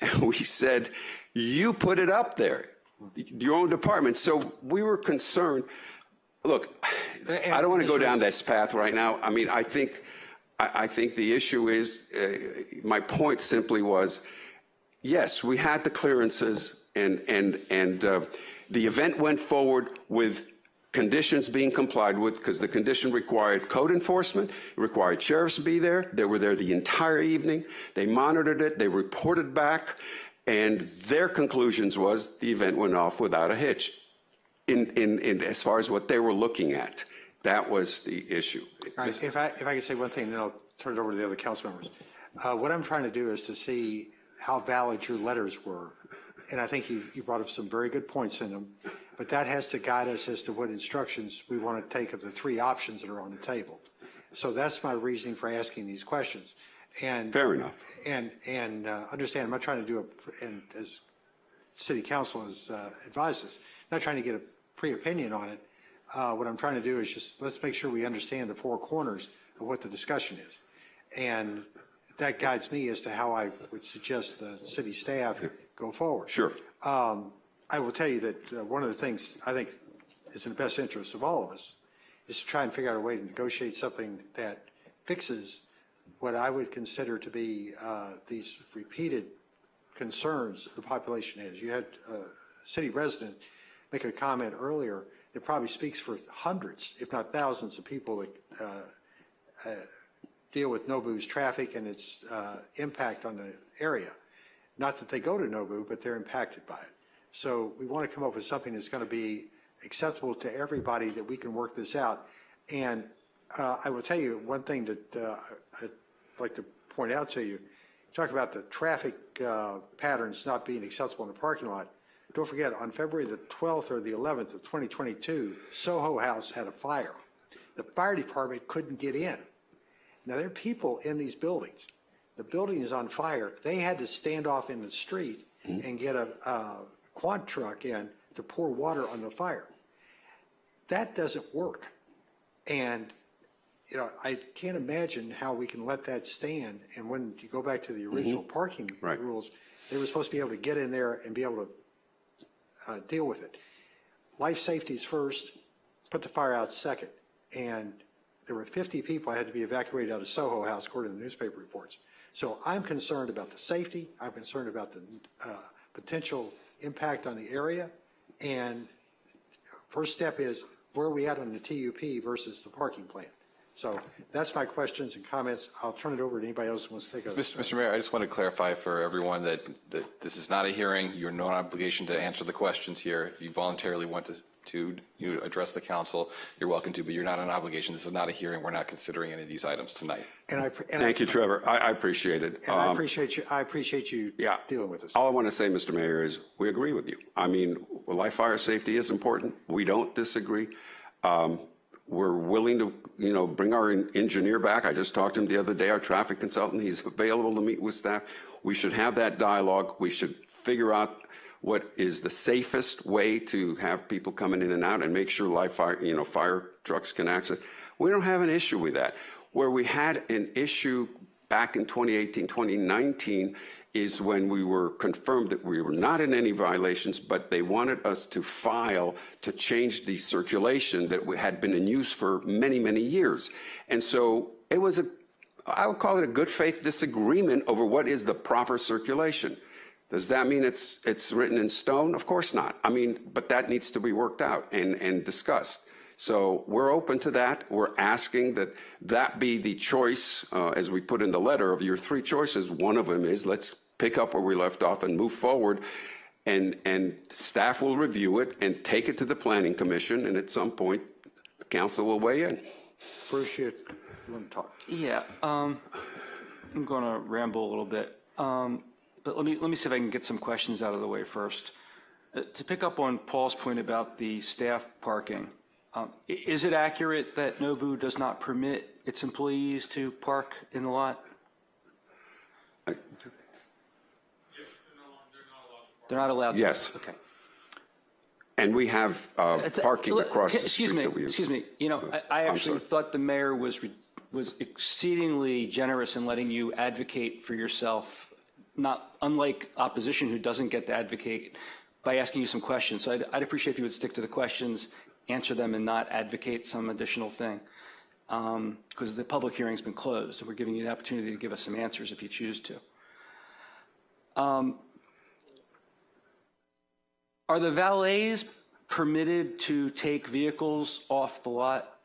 C: And we said, you put it up there, your own department. So we were concerned. Look, I don't want to go down this path right now. I mean, I think the issue is, my point simply was, yes, we had the clearances, and the event went forward with conditions being complied with, because the condition required code enforcement, it required sheriffs to be there. They were there the entire evening. They monitored it. They reported back, and their conclusions was the event went off without a hitch. In as far as what they were looking at, that was the issue. All right, if I could say one thing, then I'll turn it over to the other council members. What I'm trying to do is to see how valid your letters were, and I think you brought up some very good points in them, but that has to guide us as to what instructions we want to take of the three options that are on the table. So that's my reasoning for asking these questions. And fair enough. And understand, I'm not trying to do and as City Council has advised us, not trying to get a pre-opinion on it. What I'm trying to do is just let's make sure we understand the four corners of what the discussion is. And that guides me as to how I would suggest the city staff go forward. Sure. I will tell you that one of the things I think is in the best interest of all of us is to try and figure out a way to negotiate something that fixes what I would consider to be these repeated concerns the population has. You had a city resident make a comment earlier that probably speaks for hundreds, if not thousands, of people that deal with Nobu's traffic and its impact on the area. Not that they go to Nobu, but they're impacted by it. So we want to come up with something that's going to be acceptable to everybody, that we can work this out. And I will tell you one thing that I'd like to point out to you. Talk about the traffic patterns not being acceptable in the parking lot. Don't forget, on February the 12th or the 11th of 2022, Soho House had a fire. The fire department couldn't get in. Now, there are people in these buildings. The building is on fire. They had to stand off in the street and get a quad truck in to pour water on the fire. That doesn't work. And you know, I can't imagine how we can let that stand. And when you go back to the original parking rules, they were supposed to be able to get in there and be able to deal with it. Life safety is first, put the fire out second. And there were 50 people that had to be evacuated out of Soho House, according to the newspaper reports. So I'm concerned about the safety. I'm concerned about the potential impact on the area. And first step is, where are we at on the TUP versus the parking plan? So that's my questions and comments. I'll turn it over to anybody else who wants to take a...
P: Mr. Mayor, I just want to clarify for everyone that this is not a hearing. You're no obligation to answer the questions here. If you voluntarily want to address the council, you're welcome to, but you're not an obligation. This is not a hearing. We're not considering any of these items tonight.
D: Thank you, Trevor. I appreciate it.
C: And I appreciate you dealing with us.
D: All I want to say, Mr. Mayor, is we agree with you. I mean, life fire safety is important. We don't disagree. We're willing to, you know, bring our engineer back. I just talked to him the other day, our traffic consultant. He's available to meet with staff. We should have that dialogue. We should figure out what is the safest way to have people coming in and out and make sure live fire, you know, fire trucks can access. We don't have an issue with that. Where we had an issue back in 2018, 2019 is when we were confirmed that we were not in any violations, but they wanted us to file to change the circulation that had been in use for many, many years. And so it was I would call it a good faith disagreement over what is the proper circulation. Does that mean it's written in stone? Of course not. I mean, but that needs to be worked out and discussed. So we're open to that. We're asking that that be the choice, as we put in the letter, of your three choices. One of them is let's pick up where we left off and move forward, and staff will review it and take it to the Planning Commission, and at some point, the council will weigh in.
C: Bruce, you want to talk?
I: Yeah, I'm going to ramble a little bit, but let me see if I can get some questions out of the way first. To pick up on Paul's point about the staff parking, is it accurate that Nobu does not permit its employees to park in the lot? They're not allowed to?
D: Yes.
I: Okay.
D: And we have parking across the street that we use.
I: Excuse me. You know, I actually thought the mayor was exceedingly generous in letting you advocate for yourself, not unlike opposition who doesn't get to advocate, by asking you some questions. So I'd appreciate if you would stick to the questions, answer them, and not advocate some additional thing. Because the public hearing's been closed, and we're giving you the opportunity to give us some answers if you choose to. Are the valets permitted to take vehicles off the lot?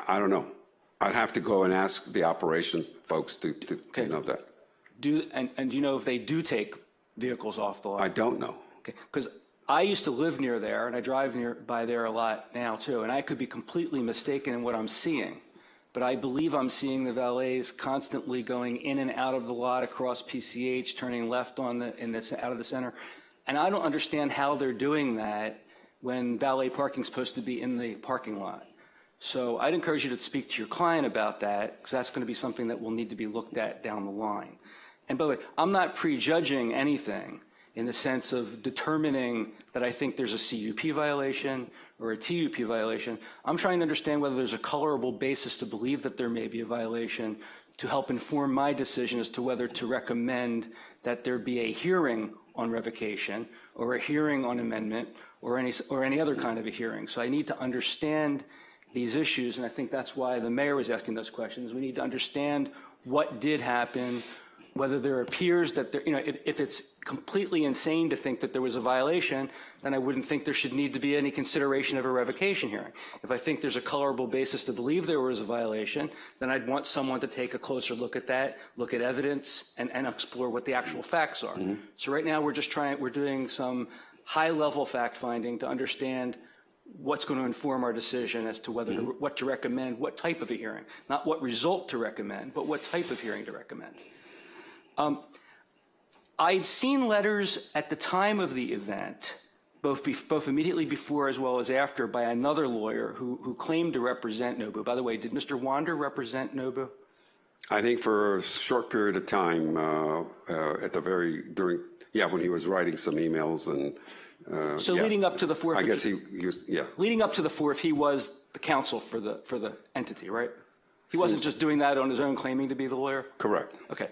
D: I don't know. I'd have to go and ask the operations folks to know that.
I: And do you know if they do take vehicles off the lot?
D: I don't know.
I: Okay, because I used to live near there, and I drive by there a lot now too, and I could be completely mistaken in what I'm seeing. But I believe I'm seeing the valets constantly going in and out of the lot across PCH, turning left out of the center. And I don't understand how they're doing that when valet parking is supposed to be in the parking lot. So I'd encourage you to speak to your client about that, because that's going to be something that will need to be looked at down the line. And by the way, I'm not prejudging anything in the sense of determining that I think there's a CUP violation or a TUP violation. I'm trying to understand whether there's a colorable basis to believe that there may be a violation to help inform my decision as to whether to recommend that there be a hearing on revocation or a hearing on amendment or any other kind of a hearing. So I need to understand these issues, and I think that's why the mayor was asking those questions. We need to understand what did happen, whether there appears that there, if it's completely insane to think that there was a violation, then I wouldn't think there should need to be any consideration of a revocation hearing. If I think there's a colorable basis to believe there was a violation, then I'd want someone to take a closer look at that, look at evidence, and explore what the actual facts are. Mm-hmm. So right now we're doing some high-level fact-finding to understand what's going to inform our decision as to whether what to recommend, what type of a hearing, not what result to recommend, but what type of hearing to recommend. I'd seen letters at the time of the event, both immediately before as well as after, by another lawyer who claimed to represent Nobu. By the way, did Mr. Wander represent Nobu?
D: I think for a short period of time, when he was writing some emails and
I: So
D: yeah.
I: leading up to the 4th.
D: I guess he was, yeah.
I: Leading up to the 4th, he was the counsel for the entity, right? He wasn't just doing that on his own, claiming to be the lawyer?
D: Correct.
I: Okay.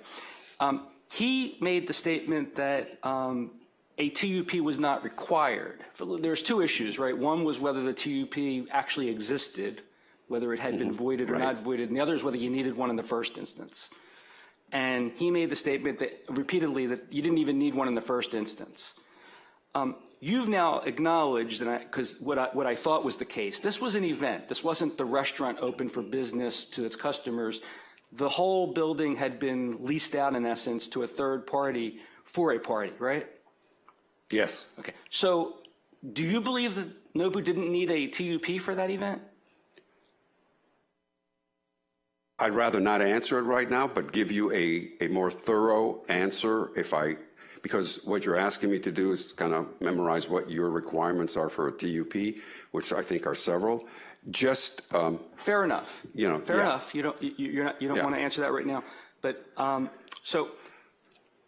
I: He made the statement that a TUP was not required. There's two issues, right? One was whether the TUP actually existed, whether it had been voided or not voided, and the other is whether you needed one in the first instance. And he made the statement that repeatedly that you didn't even need one in the first instance. You've now acknowledged, because what I thought was the case, this was an event. This wasn't the restaurant open for business to its customers. The whole building had been leased out, in essence, to a third party for a party, right?
D: Yes.
I: Okay. So do you believe that Nobu didn't need a TUP for that event?
D: I'd rather not answer it right now, but give you a more thorough answer because what you're asking me to do is kind of memorize what your requirements are for a TUP, which I think are several. Just
I: fair enough. Fair enough. You don't want to answer that right now. But so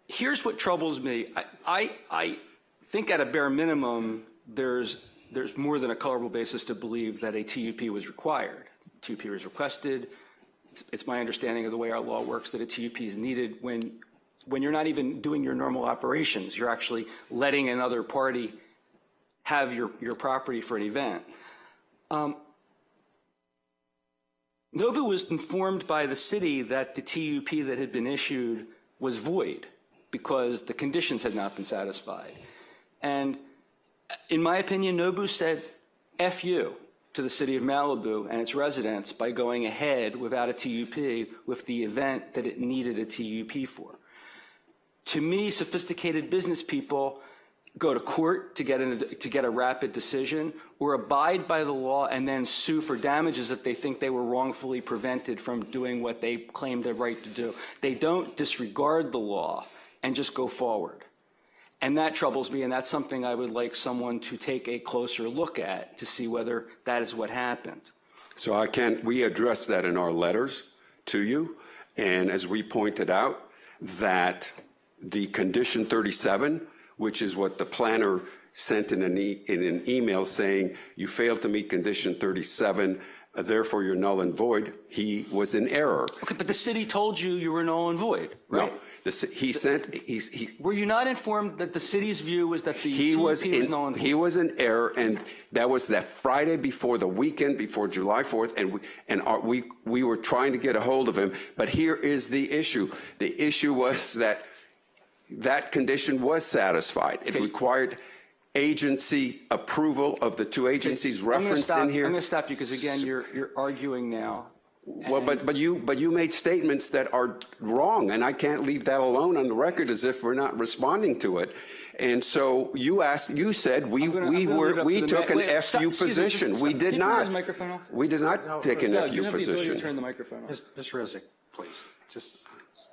I: here's what troubles me. I think at a bare minimum there's more than a colorable basis to believe that a TUP was required. TUP was requested. It's my understanding of the way our law works that a TUP is needed when you're not even doing your normal operations. You're actually letting another party have your property for an event. Nobu was informed by the city that the TUP that had been issued was void because the conditions had not been satisfied. And in my opinion, Nobu said, F you to the city of Malibu and its residents by going ahead without a TUP with the event that it needed a TUP for. To me, sophisticated business people go to court to get a rapid decision or abide by the law and then sue for damages if they think they were wrongfully prevented from doing what they claimed a right to do. They don't disregard the law and just go forward. And that troubles me, and that's something I would like someone to take a closer look at to see whether that is what happened.
D: So we addressed that in our letters to you, and as we pointed out, that the condition 37, which is what the planner sent in an email saying you failed to meet condition 37, therefore you're null and void, he was in error.
I: Okay, but the city told you you were null and void, right?
D: No. Were
I: you not informed that the city's view was that the TUP was null and void?
D: He was in error, and that was that Friday before the weekend, before July 4th, and we were trying to get a hold of him. But here is the issue. The issue was that condition was satisfied. It required agency approval of the two agencies referenced in here.
I: I'm going to stop you because, again, you're arguing now.
D: Well, but you made statements that are wrong, and I can't leave that alone on the record as if we're not responding to it. And so you said we took an FU position. We did not. We did not take an FU position.
I: Turn the microphone off.
C: Mr. Resnick, please, just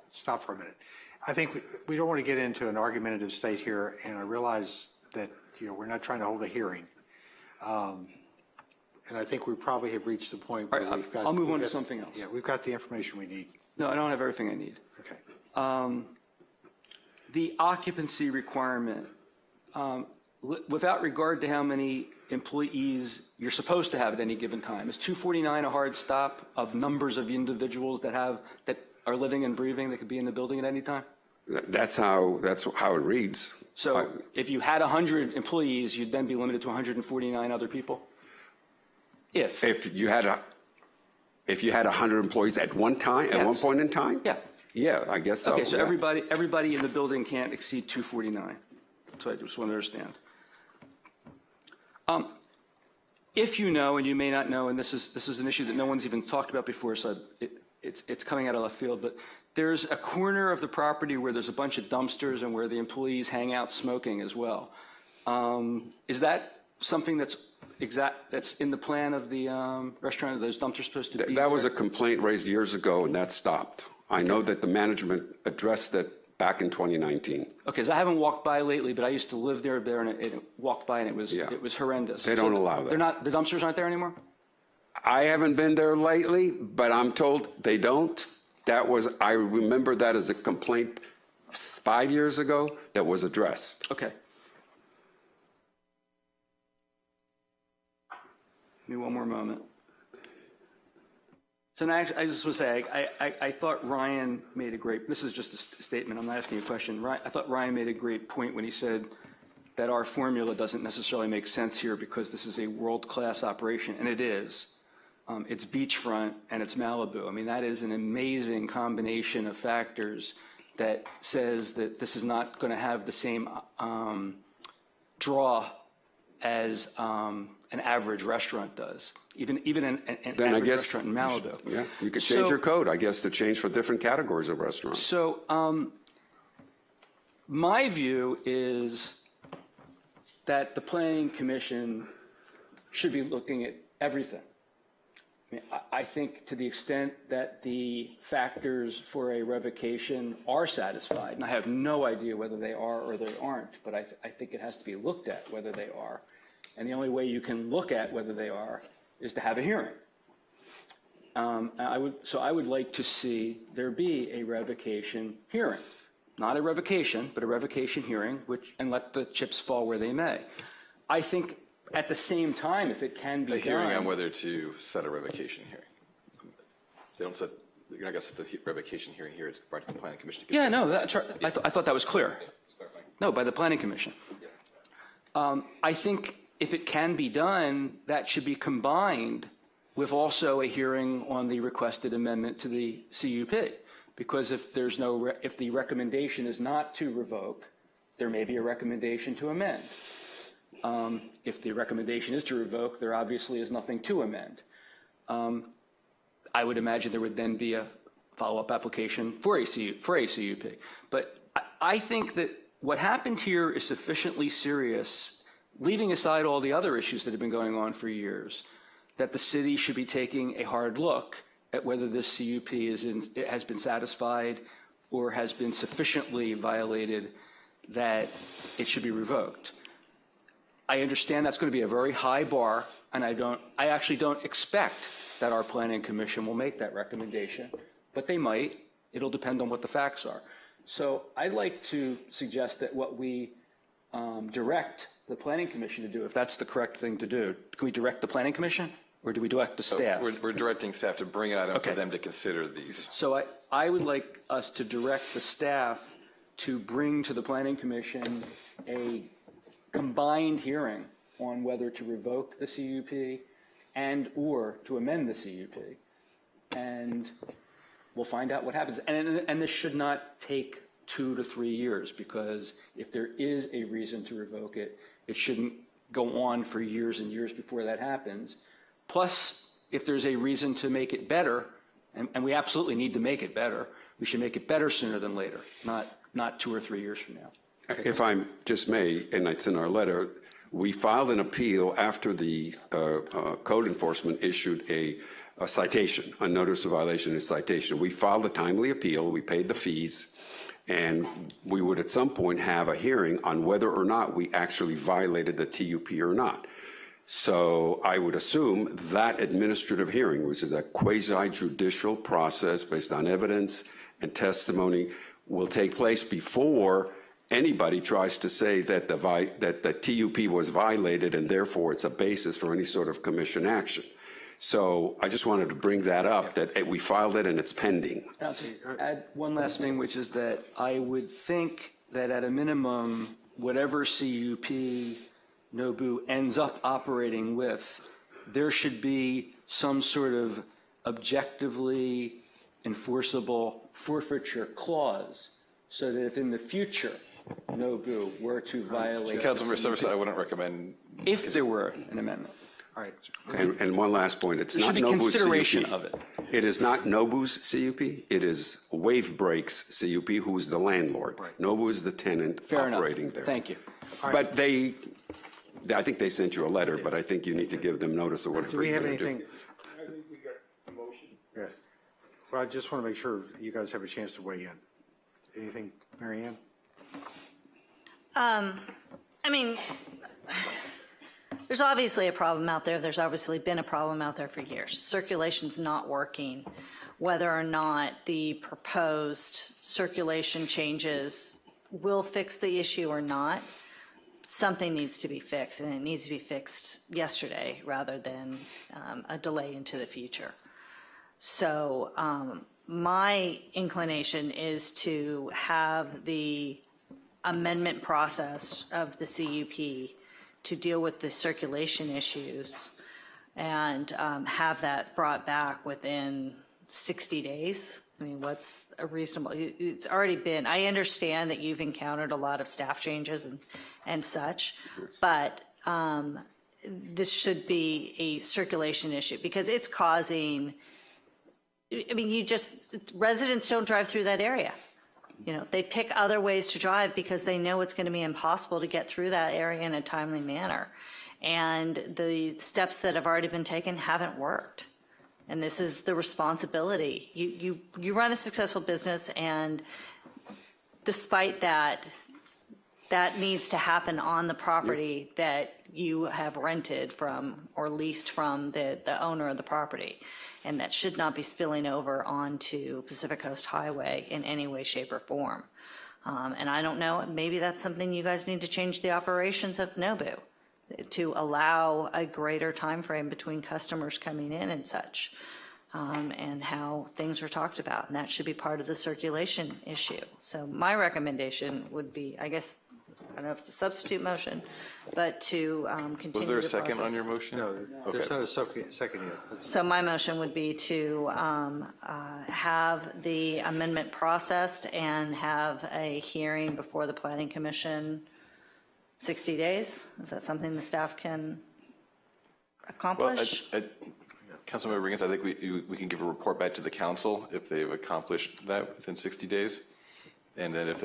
C: stop for a minute. I think we don't want to get into an argumentative state here, and I realize that we're not trying to hold a hearing. And I think we probably have reached the point where we've got...
I: I'll move on to something else.
C: Yeah, we've got the information we need.
I: No, I don't have everything I need.
C: Okay.
I: The occupancy requirement, without regard to how many employees you're supposed to have at any given time, is 249 a hard stop of numbers of individuals that are living and breathing that could be in the building at any time?
D: That's how it reads.
I: So if you had 100 employees, you'd then be limited to 149 other people? If you had 100 employees at one time, at one point in time? Yeah, I guess so.
D: Okay,
I: so everybody in the building can't exceed 249. So I just want to understand. If you know, and you may not know, and this is an issue that no one's even talked about before, so it's coming out of left field, but there's a corner of the property where there's a bunch of dumpsters and where the employees hang out smoking as well. Is that something that's in the plan of the restaurant? Are those dumpsters supposed to be
D: That was a complaint raised years ago, and that stopped. I know that the management addressed it back in 2019.
I: Okay, so I haven't walked by lately, but I used to live there, and it walked by, and it was horrendous.
D: They don't allow that.
I: The dumpsters aren't there anymore?
D: I haven't been there lately, but I'm told they don't. I remember that as a complaint 5 years ago that was addressed.
I: Okay. Give me one more moment. So now, I just want to say, I thought Ryan made a great, this is just a statement, I'm not asking you a question. I thought Ryan made a great point when he said that our formula doesn't necessarily make sense here because this is a world-class operation, and it is. It's beachfront and it's Malibu. I mean, that is an amazing combination of factors that says that this is not going to have the same draw as an average restaurant does. Even an average restaurant in Malibu.
D: Yeah, you could change your code, I guess, to change for different categories of restaurants.
I: So my view is that the Planning Commission should be looking at everything. I mean, I think to the extent that the factors for a revocation are satisfied, and I have no idea whether they are or they aren't, but I think it has to be looked at whether they are. And the only way you can look at whether they are is to have a hearing. I would like to see there be a revocation hearing. Not a revocation, but a revocation hearing, and let the chips fall where they may. I think at the same time, if it can be done.
P: A hearing on whether to set a revocation hearing. They don't set, you're not going to set the revocation hearing here, it's brought to the Planning Commission.
I: Yeah, no, that's right. I thought that was clear. No, by the Planning Commission. I think if it can be done, that should be combined with also a hearing on the requested amendment to the CUP. Because if there's if the recommendation is not to revoke, there may be a recommendation to amend. If the recommendation is to revoke, there obviously is nothing to amend. I would imagine there would then be a follow-up application for a CUP. But I think that what happened here is sufficiently serious, leaving aside all the other issues that have been going on for years, that the city should be taking a hard look at whether this CUP has been satisfied or has been sufficiently violated that it should be revoked. I understand that's going to be a very high bar, and I actually don't expect that our Planning Commission will make that recommendation, but they might. It'll depend on what the facts are. So I'd like to suggest that what we direct the Planning Commission to do, if that's the correct thing to do, can we direct the Planning Commission? Or do we direct the staff?
P: We're directing staff to bring an item for them to consider these.
I: So I would like us to direct the staff to bring to the Planning Commission a combined hearing on whether to revoke the CUP and or to amend the CUP. And we'll find out what happens. And this should not take 2 to 3 years, because if there is a reason to revoke it, it shouldn't go on for years and years before that happens. Plus, if there's a reason to make it better, and we absolutely need to make it better, we should make it better sooner than later, not 2 or 3 years from now.
D: If I just may, and it's in our letter, we filed an appeal after the code enforcement issued a citation, a notice of violation and citation. We filed a timely appeal, we paid the fees, and we would at some point have a hearing on whether or not we actually violated the TUP or not. So I would assume that administrative hearing, which is a quasi-judicial process based on evidence and testimony, will take place before anybody tries to say that the TUP was violated and therefore it's a basis for any sort of commission action. So I just wanted to bring that up, that we filed it and it's pending.
I: I'll just add one last thing, which is that I would think that at a minimum, whatever CUP Nobu ends up operating with, there should be some sort of objectively enforceable forfeiture clause, so that if in the future Nobu were to violate,
P: Councilmember Silverstein, I wouldn't recommend
I: if there were an amendment.
C: All right.
D: And one last point, it's
I: There
D: not
I: should be
D: Nobu's
I: consideration
D: CUP.
I: of it.
D: It is not Nobu's CUP, it is Wavebreak's CUP, who is the landlord. Nobu is the tenant operating there.
I: Thank you.
D: But I think they sent you a letter, but I think you need to give them notice of what
C: Do we have
D: you're gonna
C: anything?
D: do.
K: I think we got a motion.
C: Yes. Well, I just want to make sure you guys have a chance to weigh in. Anything, Mary Ann?
F: I mean, there's obviously a problem out there. There's obviously been a problem out there for years. Circulation's not working. Whether or not the proposed circulation changes will fix the issue or not, something needs to be fixed, and it needs to be fixed yesterday rather than a delay into the future. So my inclination is to have the amendment process of the CUP to deal with the circulation issues and have that brought back within 60 days. I mean, what's a reasonable, it's already been, I understand that you've encountered a lot of staff changes and such, but this should be a circulation issue because it's causing, I mean, residents don't drive through that area. You know, they pick other ways to drive because they know it's going to be impossible to get through that area in a timely manner. And the steps that have already been taken haven't worked. And this is the responsibility. You run a successful business, and despite that, that needs to happen on the property that you have rented from or leased from the owner of the property. And that should not be spilling over onto Pacific Coast Highway in any way, shape, or form. And I don't know, maybe that's something you guys need to change the operations of Nobu to allow a greater time frame between customers coming in and such, and how things are talked about. And that should be part of the circulation issue. So my recommendation would be, I guess, I don't know if it's a substitute motion, but to continue.
P: Was there a
F: the
P: second
F: process.
P: on your motion?
C: No, there's not a second yet.
F: So my motion would be to have the amendment processed and have a hearing before the Planning Commission 60 days. Is that something the staff can accomplish?
P: Well, Councilmember Riggins, I think we can give a report back to the council if they've accomplished that within 60 days. And then if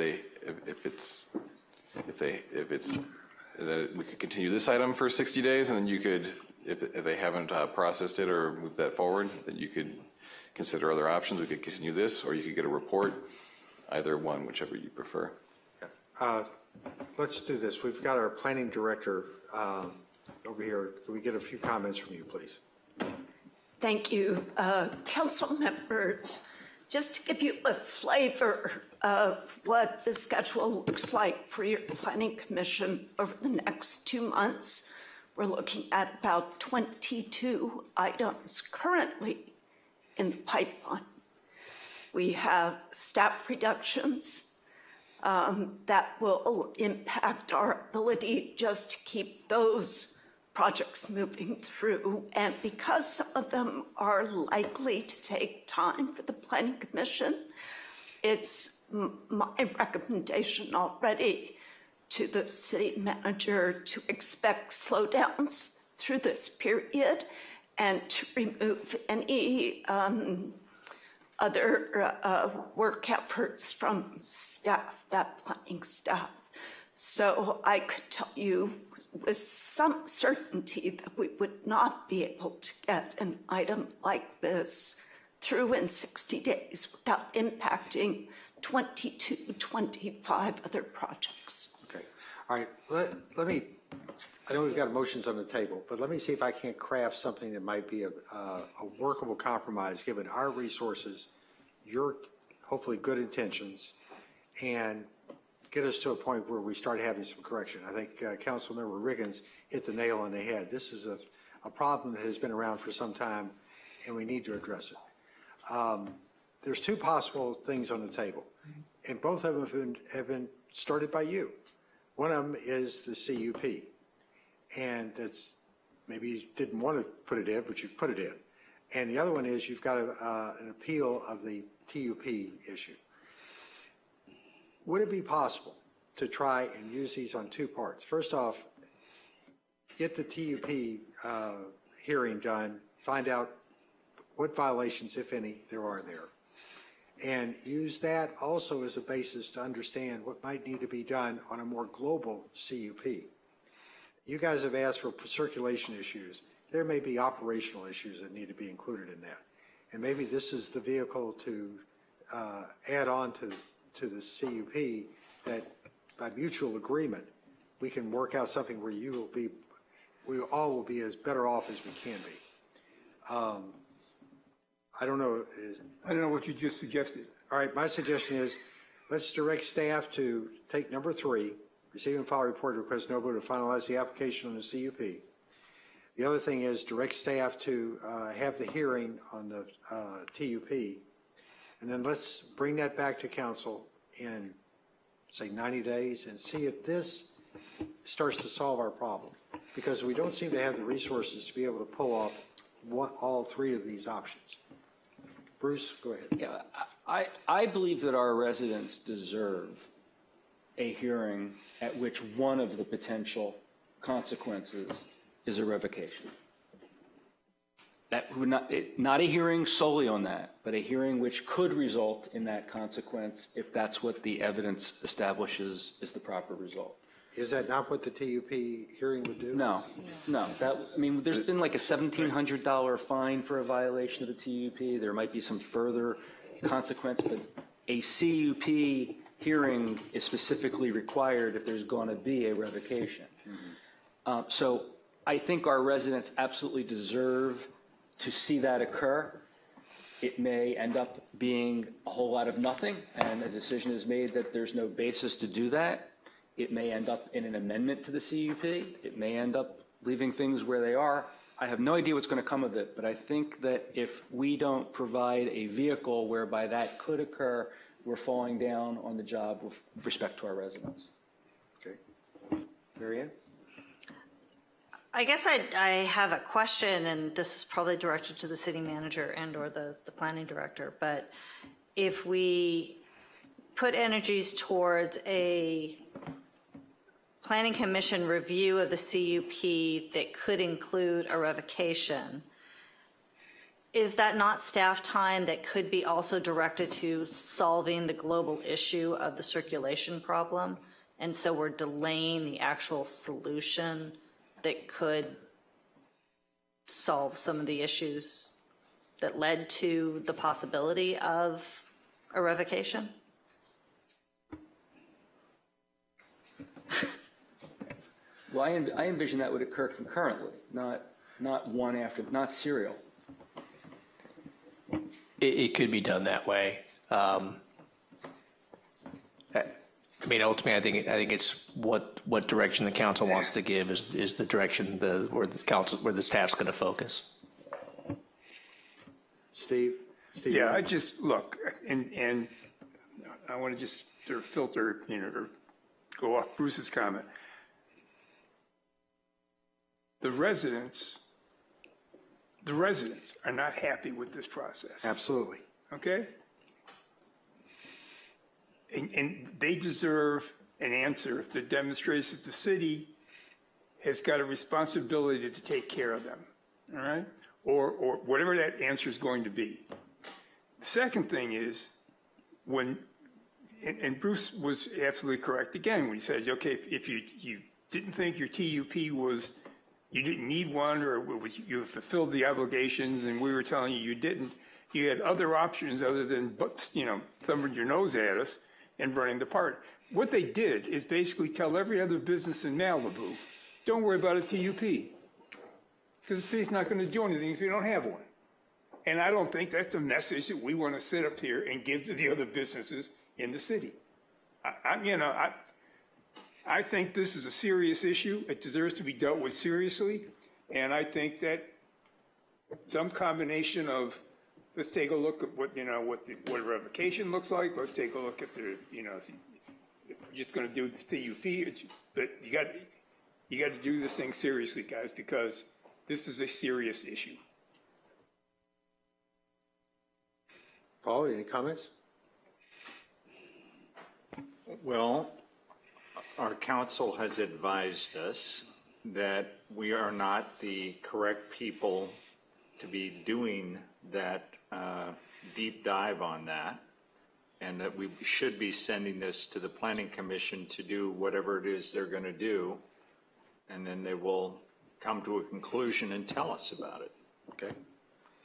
P: then we could continue this item for 60 days, and then you could, if they haven't processed it or moved that forward, then you could consider other options. We could continue this, or you could get a report, either one, whichever you prefer.
C: Let's do this. We've got our planning director over here. Can we get a few comments from you, please?
A: Thank you. Council members, just to give you a flavor of what the schedule looks like for your planning commission over the next 2 months, we're looking at about 22 items currently in the pipeline. We have staff reductions that will impact our ability just to keep those projects moving through. And because some of them are likely to take time for the Planning Commission, it's my recommendation already to the city manager to expect slowdowns through this period and to remove any other work efforts from staff, that planning staff. So I could tell you with some certainty that we would not be able to get an item like this through in 60 days without impacting 22, 25 other projects.
C: Okay. All right. Let me, I know we've got motions on the table, but let me see if I can't craft something that might be a workable compromise given our resources, your hopefully good intentions, and get us to a point where we start having some correction. I think Councilmember Riggins hit the nail on the head. This is a problem that has been around for some time, and we need to address it. There's two possible things on the table, and both of them have been started by you. One of them is the CUP, and that's maybe you didn't want to put it in, but you've put it in. And the other one is you've got an appeal of the TUP issue. Would it be possible to try and use these on two parts? First off, get the TUP hearing done, find out what violations, if any, there are there, and use that also as a basis to understand what might need to be done on a more global CUP. You guys have asked for circulation issues. There may be operational issues that need to be included in that. And maybe this is the vehicle to add on to the CUP that by mutual agreement, we can work out something where we all will be as better off as we can be. I don't know.
K: I don't know what you just suggested.
C: All right, my suggestion is let's direct staff to take number 3 Receive and file report, request Nobu to finalize the application on the CUP. The other thing is direct staff to have the hearing on the TUP, and then let's bring that back to council in, say, 90 days and see if this starts to solve our problem, because we don't seem to have the resources to be able to pull off all three of these options. Bruce, go ahead.
I: Yeah, I believe that our residents deserve a hearing at which one of the potential consequences is a revocation. That would not a hearing solely on that, but a hearing which could result in that consequence if that's what the evidence establishes is the proper result.
C: Is that not what the TUP hearing would do?
I: No. I mean, there's been like a $1,700 fine for a violation of the TUP. There might be some further consequence, but a CUP hearing is specifically required if there's going to be a revocation. So I think our residents absolutely deserve to see that occur. It may end up being a whole lot of nothing, and a decision is made that there's no basis to do that. It may end up in an amendment to the CUP. It may end up leaving things where they are. I have no idea what's going to come of it, but I think that if we don't provide a vehicle whereby that could occur, we're falling down on the job with respect to our residents.
C: Okay. Mary Ann?
F: I guess I have a question, and this is probably directed to the city manager and or the planning director, but if we put energies towards a planning commission review of the CUP that could include a revocation, is that not staff time that could be also directed to solving the global issue of the circulation problem? And so we're delaying the actual solution that could solve some of the issues that led to the possibility of a revocation?
I: Well, I envision that would occur concurrently, not one after, not serial.
B: It could be done that way. I mean, ultimately, I think it's what direction the council wants to give is the direction where the staff's going to focus.
C: Steve?
K: Yeah, I just look, and I want to just sort of filter, or go off Bruce's comment. The residents are not happy with this process.
C: Absolutely.
K: Okay? And they deserve an answer that demonstrates that the city has got a responsibility to take care of them, all right? Or whatever that answer is going to be. The second thing is and Bruce was absolutely correct again when he said, okay, if you didn't think your TUP was, you didn't need one, or you fulfilled the obligations and we were telling you didn't, you had other options other than, thumbing your nose at us and running the part. What they did is basically tell every other business in Malibu, don't worry about a TUP, because the city's not going to do anything if you don't have one. And I don't think that's the message that we want to sit up here and give to the other businesses in the city. I think this is a serious issue. It deserves to be dealt with seriously. And I think that some combination of, let's take a look at what a revocation looks like. Let's take a look at the, just going to do the TUP. But you got to do this thing seriously, guys, because this is a serious issue.
C: Paul, any comments?
G: Well, our council has advised us that we are not the correct people to be doing that deep dive on that, and that we should be sending this to the Planning Commission to do whatever it is they're going to do, and then they will come to a conclusion and tell us about it.
C: Okay.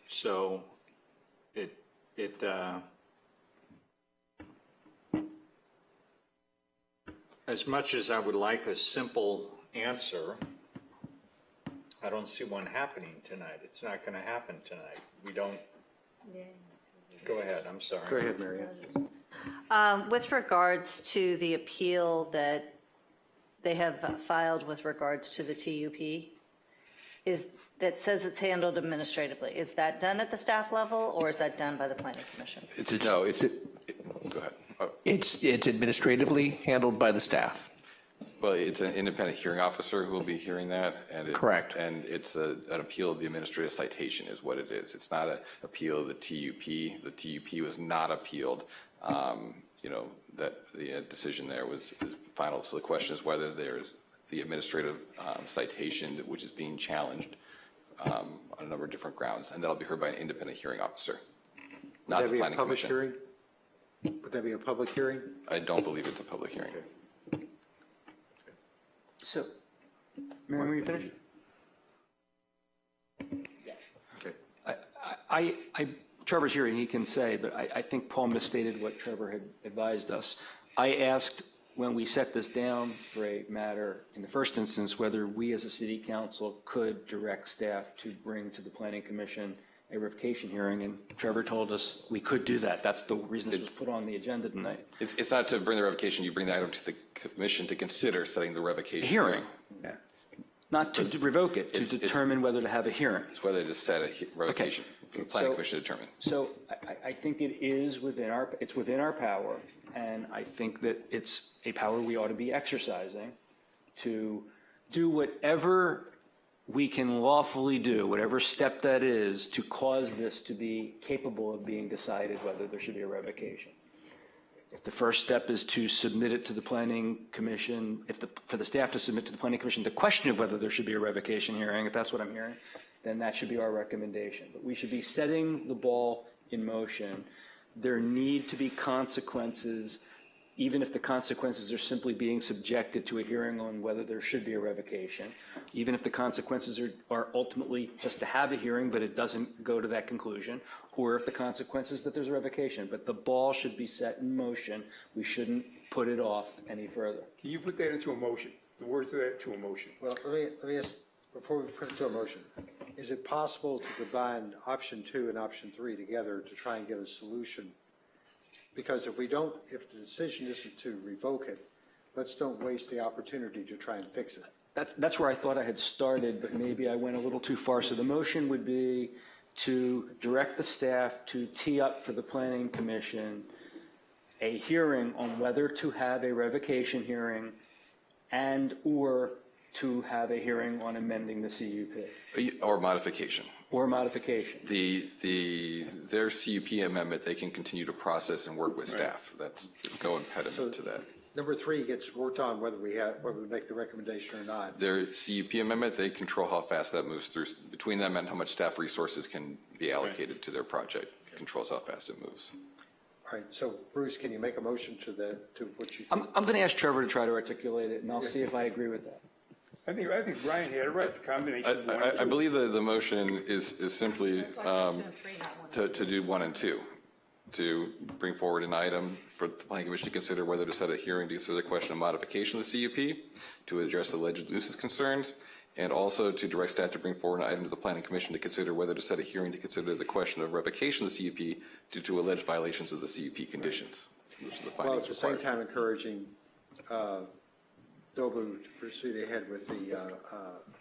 G: So as much as I would like a simple answer, I don't see one happening tonight. It's not going to happen tonight. We don't. Go ahead. I'm sorry.
C: Go ahead, Mary Ann.
F: With regards to the appeal that they have filed with regards to the TUP that says it's handled administratively. Is that done at the staff level, or is that done by the Planning Commission?
P: Go ahead.
B: It's administratively handled by the staff.
P: Well, it's an independent hearing officer who will be hearing that. And
B: Correct.
P: And it's an appeal of the administrative citation is what it is. It's not an appeal of the TUP. The TUP was not appealed. That the decision there was final. So the question is whether there's the administrative citation which is being challenged on a number of different grounds, and that'll be heard by an independent hearing officer, not the Planning Commission.
C: Hearing? Would that be a public hearing?
P: I don't believe it's a public hearing.
I: So, Mary, were you finished?
F: Yes.
C: Okay.
I: Trevor's here and he can say, but I think Paul misstated what Trevor had advised us. I asked when we set this down for a matter in the first instance whether we as a city council could direct staff to bring to the Planning Commission a revocation hearing, and Trevor told us we could do that. That's the reason this was put on the agenda tonight.
P: It's not to bring the revocation. You bring the item to the commission to consider setting the revocation
I: hearing. Yeah. Not to revoke it, to determine whether to have a hearing.
P: It's whether to set a revocation for the Planning Commission to determine.
I: So I think it is within our power, and I think that it's a power we ought to be exercising to do whatever we can lawfully do, whatever step that is, to cause this to be capable of being decided whether there should be a revocation. If the first step is to submit it to the Planning Commission, for the staff to submit to the Planning Commission the question of whether there should be a revocation hearing, if that's what I'm hearing, then that should be our recommendation. But we should be setting the ball in motion. There need to be consequences, even if the consequences are simply being subjected to a hearing on whether there should be a revocation, even if the consequences are ultimately just to have a hearing, but it doesn't go to that conclusion, or if the consequences that there's a revocation. But the ball should be set in motion. We shouldn't put it off any further.
K: Can you put that into a motion? The words of that to a motion?
C: Well, let me ask, before we put it to a motion, is it possible to combine option 2 and option 3 together to try and get a solution? Because if the decision isn't to revoke it, let's don't waste the opportunity to try and fix it.
I: That's where I thought I had started, but maybe I went a little too far. So the motion would be to direct the staff to tee up for the Planning Commission a hearing on whether to have a revocation hearing and or to have a hearing on amending the CUP.
P: Or modification.
I: Or modification.
P: Their CUP amendment, they can continue to process and work with staff. There's no impediment to that.
C: Number 3 gets worked on whether we make the recommendation or not.
P: Their CUP amendment, they control how fast that moves through. Between them and how much staff resources can be allocated to their project controls how fast it moves.
C: All right, so Bruce, can you make a motion to what you think?
I: I'm going to ask Trevor to try to articulate it, and I'll see if I agree with that.
K: I think Brian had it right. It's a combination of 1 and 2.
P: I believe that the motion is simply to do 1 and 2, to bring forward an item for the Planning Commission to consider whether to set a hearing to consider the question of modification of the CUP, to address the alleged nuisance concerns, and also to direct staff to bring forward an item to the Planning Commission to consider whether to set a hearing to consider the question of revocation of the CUP due to alleged violations of the CUP conditions. Those are the findings
C: Well, at the same
P: required.
C: time encouraging Nobu to proceed ahead with the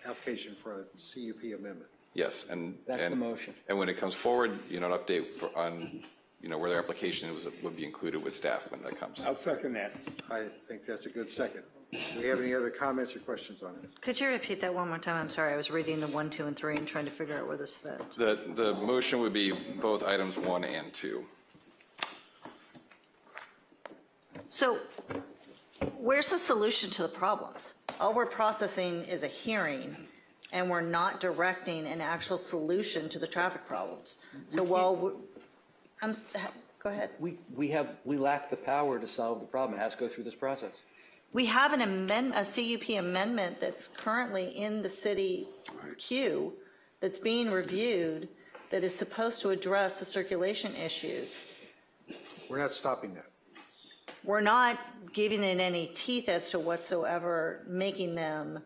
C: application for a CUP amendment.
P: Yes, and
I: That's the motion.
P: And when it comes forward, an update on where their application would be included with staff when that comes.
K: I'll second that.
C: I think that's a good second. Do we have any other comments or questions on it?
F: Could you repeat that one more time? I'm sorry, I was reading the 1, 2, and 3 and trying to figure out where this fits.
P: The motion would be both items 1 and 2.
F: So where's the solution to the problems? All we're processing is a hearing, and we're not directing an actual solution to the traffic problems. So go ahead.
I: We lack the power to solve the problem. It has to go through this process.
F: We have a CUP amendment that's currently in the city queue that's being reviewed that is supposed to address the circulation issues.
C: We're not stopping that.
F: We're not giving it any teeth as to whatsoever making them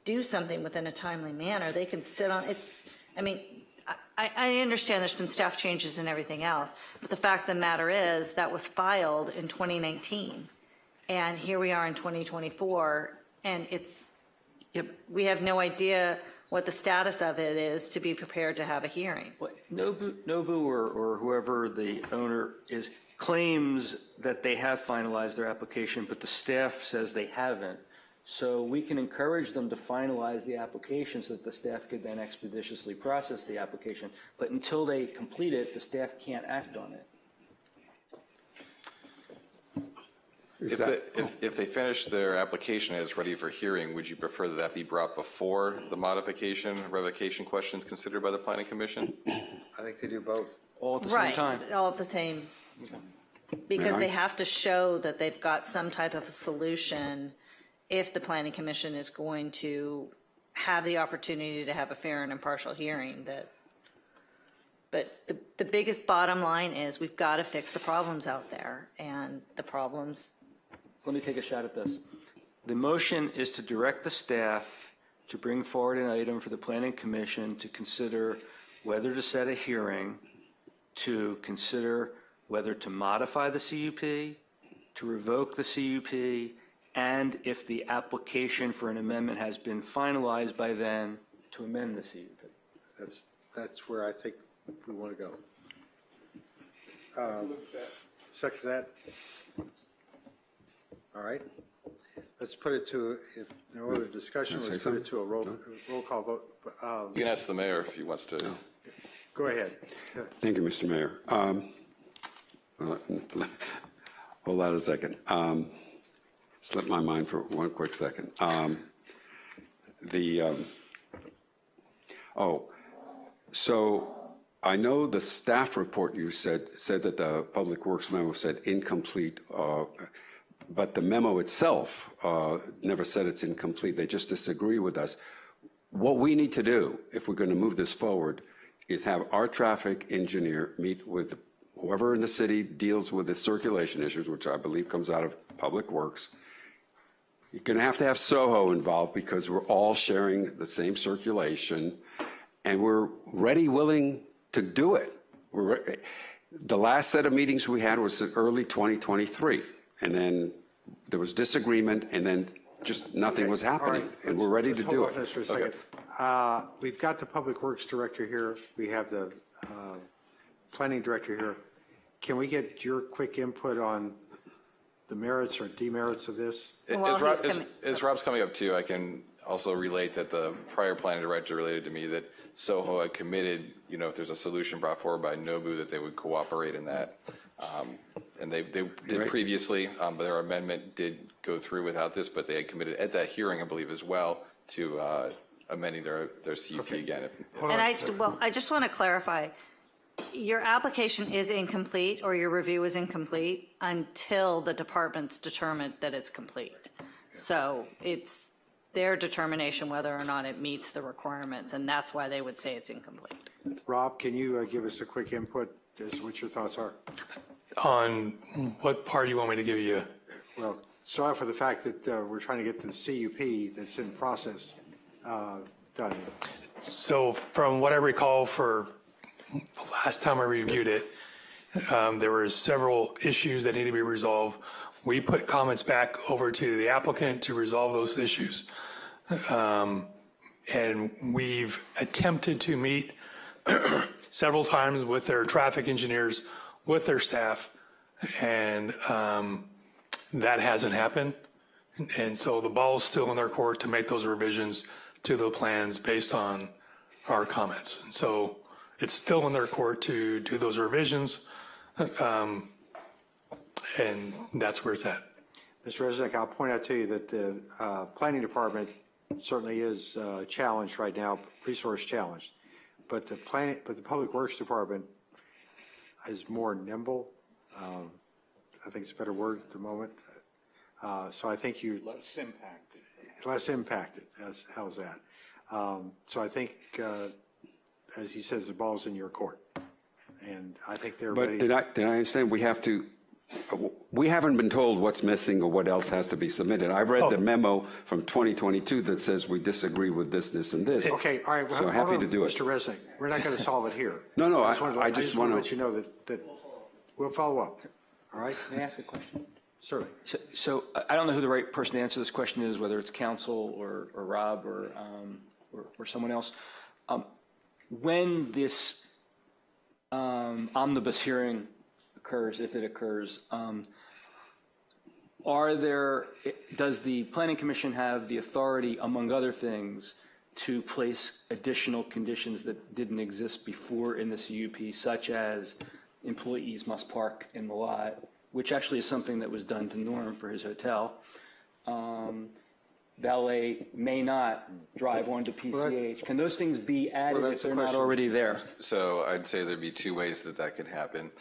F: do something within a timely manner. They can sit on it. I mean, I understand there's been staff changes and everything else, but the fact of the matter is that was filed in 2019. And here we are in 2024, And we have no idea what the status of it is to be prepared to have a hearing.
I: Nobu or whoever the owner is claims that they have finalized their application, but the staff says they haven't. So we can encourage them to finalize the application so that the staff could then expeditiously process the application. But until they complete it, the staff can't act on it.
P: If they finish their application and it's ready for hearing, would you prefer that be brought before the modification, revocation questions considered by the Planning Commission?
C: I think they do both.
I: All at the same time?
F: Right, all at the same. Because they have to show that they've got some type of a solution if the Planning Commission is going to have the opportunity to have a fair and impartial hearing. But the biggest bottom line is we've got to fix the problems out there, and the problems.
I: So let me take a shot at this. The motion is to direct the staff to bring forward an item for the Planning Commission to consider whether to set a hearing, to consider whether to modify the CUP, to revoke the CUP, and if the application for an amendment has been finalized by then, to amend the CUP.
C: That's where I think we want to go. Second that. All right. Let's put it to, if no other discussion, let's put it to a roll call vote.
P: You can ask the mayor if he wants to.
C: Go ahead.
D: Thank you, Mr. Mayor. Hold on a second. Slipped my mind for one quick second. So I know the staff report you said that the Public Works memo said incomplete, but the memo itself never said it's incomplete. They just disagree with us. What we need to do, if we're going to move this forward, is have our traffic engineer meet with whoever in the city deals with the circulation issues, which I believe comes out of Public Works. You're going to have Soho involved because we're all sharing the same circulation, and we're ready, willing to do it. The last set of meetings we had was early 2023, and then there was disagreement, and then just nothing was happening, right, and we're ready to do it.
C: Hold on for a second. We've got the Public Works Director here. We have the Planning Director here. Can we get your quick input on the merits or demerits of this?
P: As Rob's coming up too, I can also relate that the prior Planning Director related to me that Soho had committed, if there's a solution brought forward by Nobu, that they would cooperate in that. And they did previously, but their amendment did go through without this, but they had committed at that hearing, I believe, as well, to amending their CUP again.
F: And I just want to clarify, your application is incomplete or your review is incomplete until the department's determined that it's complete. So it's their determination whether or not it meets the requirements, and that's why they would say it's incomplete.
C: Rob, can you give us a quick input as to what your thoughts are?
S: On what part you want me to give you?
C: Well, start off with the fact that we're trying to get the CUP that's in process done.
S: So from what I recall for the last time I reviewed it, there were several issues that need to be resolved. We put comments back over to the applicant to resolve those issues. And we've attempted to meet several times with their traffic engineers, with their staff, and that hasn't happened. And so the ball is still in their court to make those revisions to the plans based on our comments. And so it's still in their court to do those revisions, and that's where it's at.
C: Mr. Resnick, I'll point out to you that the Planning Department certainly is challenged right now, resource challenged, but the Public Works Department is more nimble. I think it's a better word at the moment. So I think you
G: less impacted.
C: Less impacted. How's that? So I think, as he says, the ball's in your court, and I think they're ready.
D: But did I understand? We haven't been told what's missing or what else has to be submitted. I read the memo from 2022 that says we disagree with this, and this.
C: Okay, all right. Well,
D: so happy to do it.
C: Mr. Resnick, we're not going to solve it here.
D: No,
C: I just want to let you know that we'll follow up. All right?
I: May I ask a question?
C: Certainly.
I: So I don't know who the right person to answer this question is, whether it's council or Rob or someone else. When this omnibus hearing occurs, if it occurs, does the Planning Commission have the authority, among other things, to place additional conditions that didn't exist before in the CUP, such as employees must park in the lot, which actually is something that was done to Norm for his hotel. Valet may not drive onto PCH. Can those things be added if they're not already there?
P: So I'd say there'd be two ways that that could happen.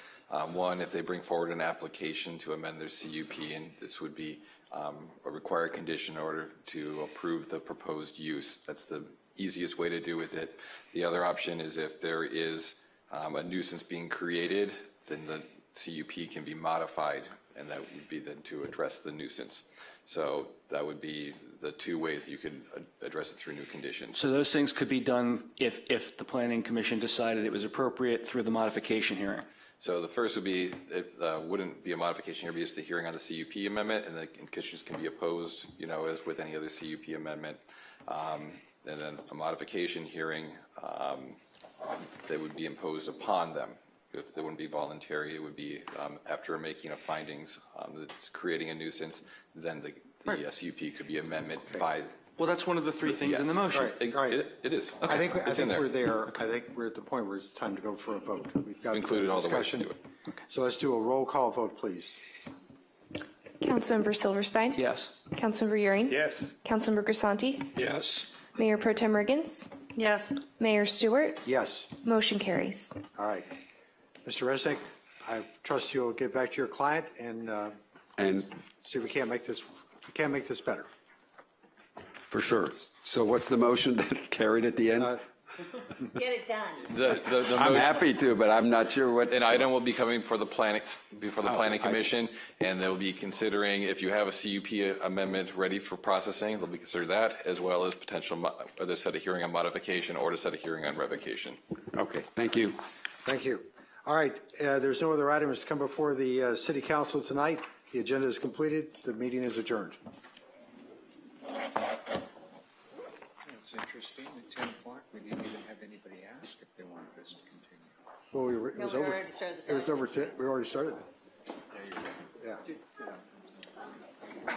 P: One, if they bring forward an application to amend their CUP, and this would be a required condition in order to approve the proposed use. That's the easiest way to do with it. The other option is if there is a nuisance being created, then the CUP can be modified, and that would be then to address the nuisance. So that would be the two ways you could address it through new conditions.
I: So those things could be done if the Planning Commission decided it was appropriate through the modification hearing?
P: So the first would be, it wouldn't be a modification here, it'd be just the hearing on the CUP amendment, and the conditions can be opposed, you know, as with any other CUP amendment. And then a modification hearing that would be imposed upon them. It wouldn't be voluntary, it would be after making of findings that's creating a nuisance, then the CUP could be amendment by.
I: Well, that's one of the three things in the motion.
C: Right.
P: It is.
C: I think
P: It's in there.
C: we're there. I think we're at the point where it's time to go for a vote. We've got
P: Included all the ways
C: discussion.
P: to do it.
C: So let's do a roll call vote, please.
L: Councilmember Silverstein?
I: Yes.
L: Councilmember Euring?
K: Yes.
L: Councilmember Grisanti?
K: Yes.
L: Mayor Pro Tem Riggins?
F: Yes.
L: Mayor Stewart?
C: Yes.
L: Motion carries.
C: All right. Mr. Resnick, I trust you'll get back to your client and see if we can't make this better.
D: For sure. So what's the motion that carried at the end?
F: Get it done.
P: The
D: I'm
P: motion-
D: happy to, but I'm not sure what.
P: An item will be coming for the planning, before the planning commission, and they'll be considering, if you have a CUP amendment ready for processing, they'll be considered that, as well as potential, either set a hearing on modification or to set a hearing on revocation.
D: Okay, thank you.
C: Thank you. All right, there's no other items to come before the City Council tonight. The agenda is completed. The meeting is adjourned.
H: It's interesting, at 10 o'clock, we didn't even have anybody ask if they wanted us to continue.
C: Well, it was over.
F: already started the
C: It was over. We already started.
H: Yeah, you're right.
C: Yeah.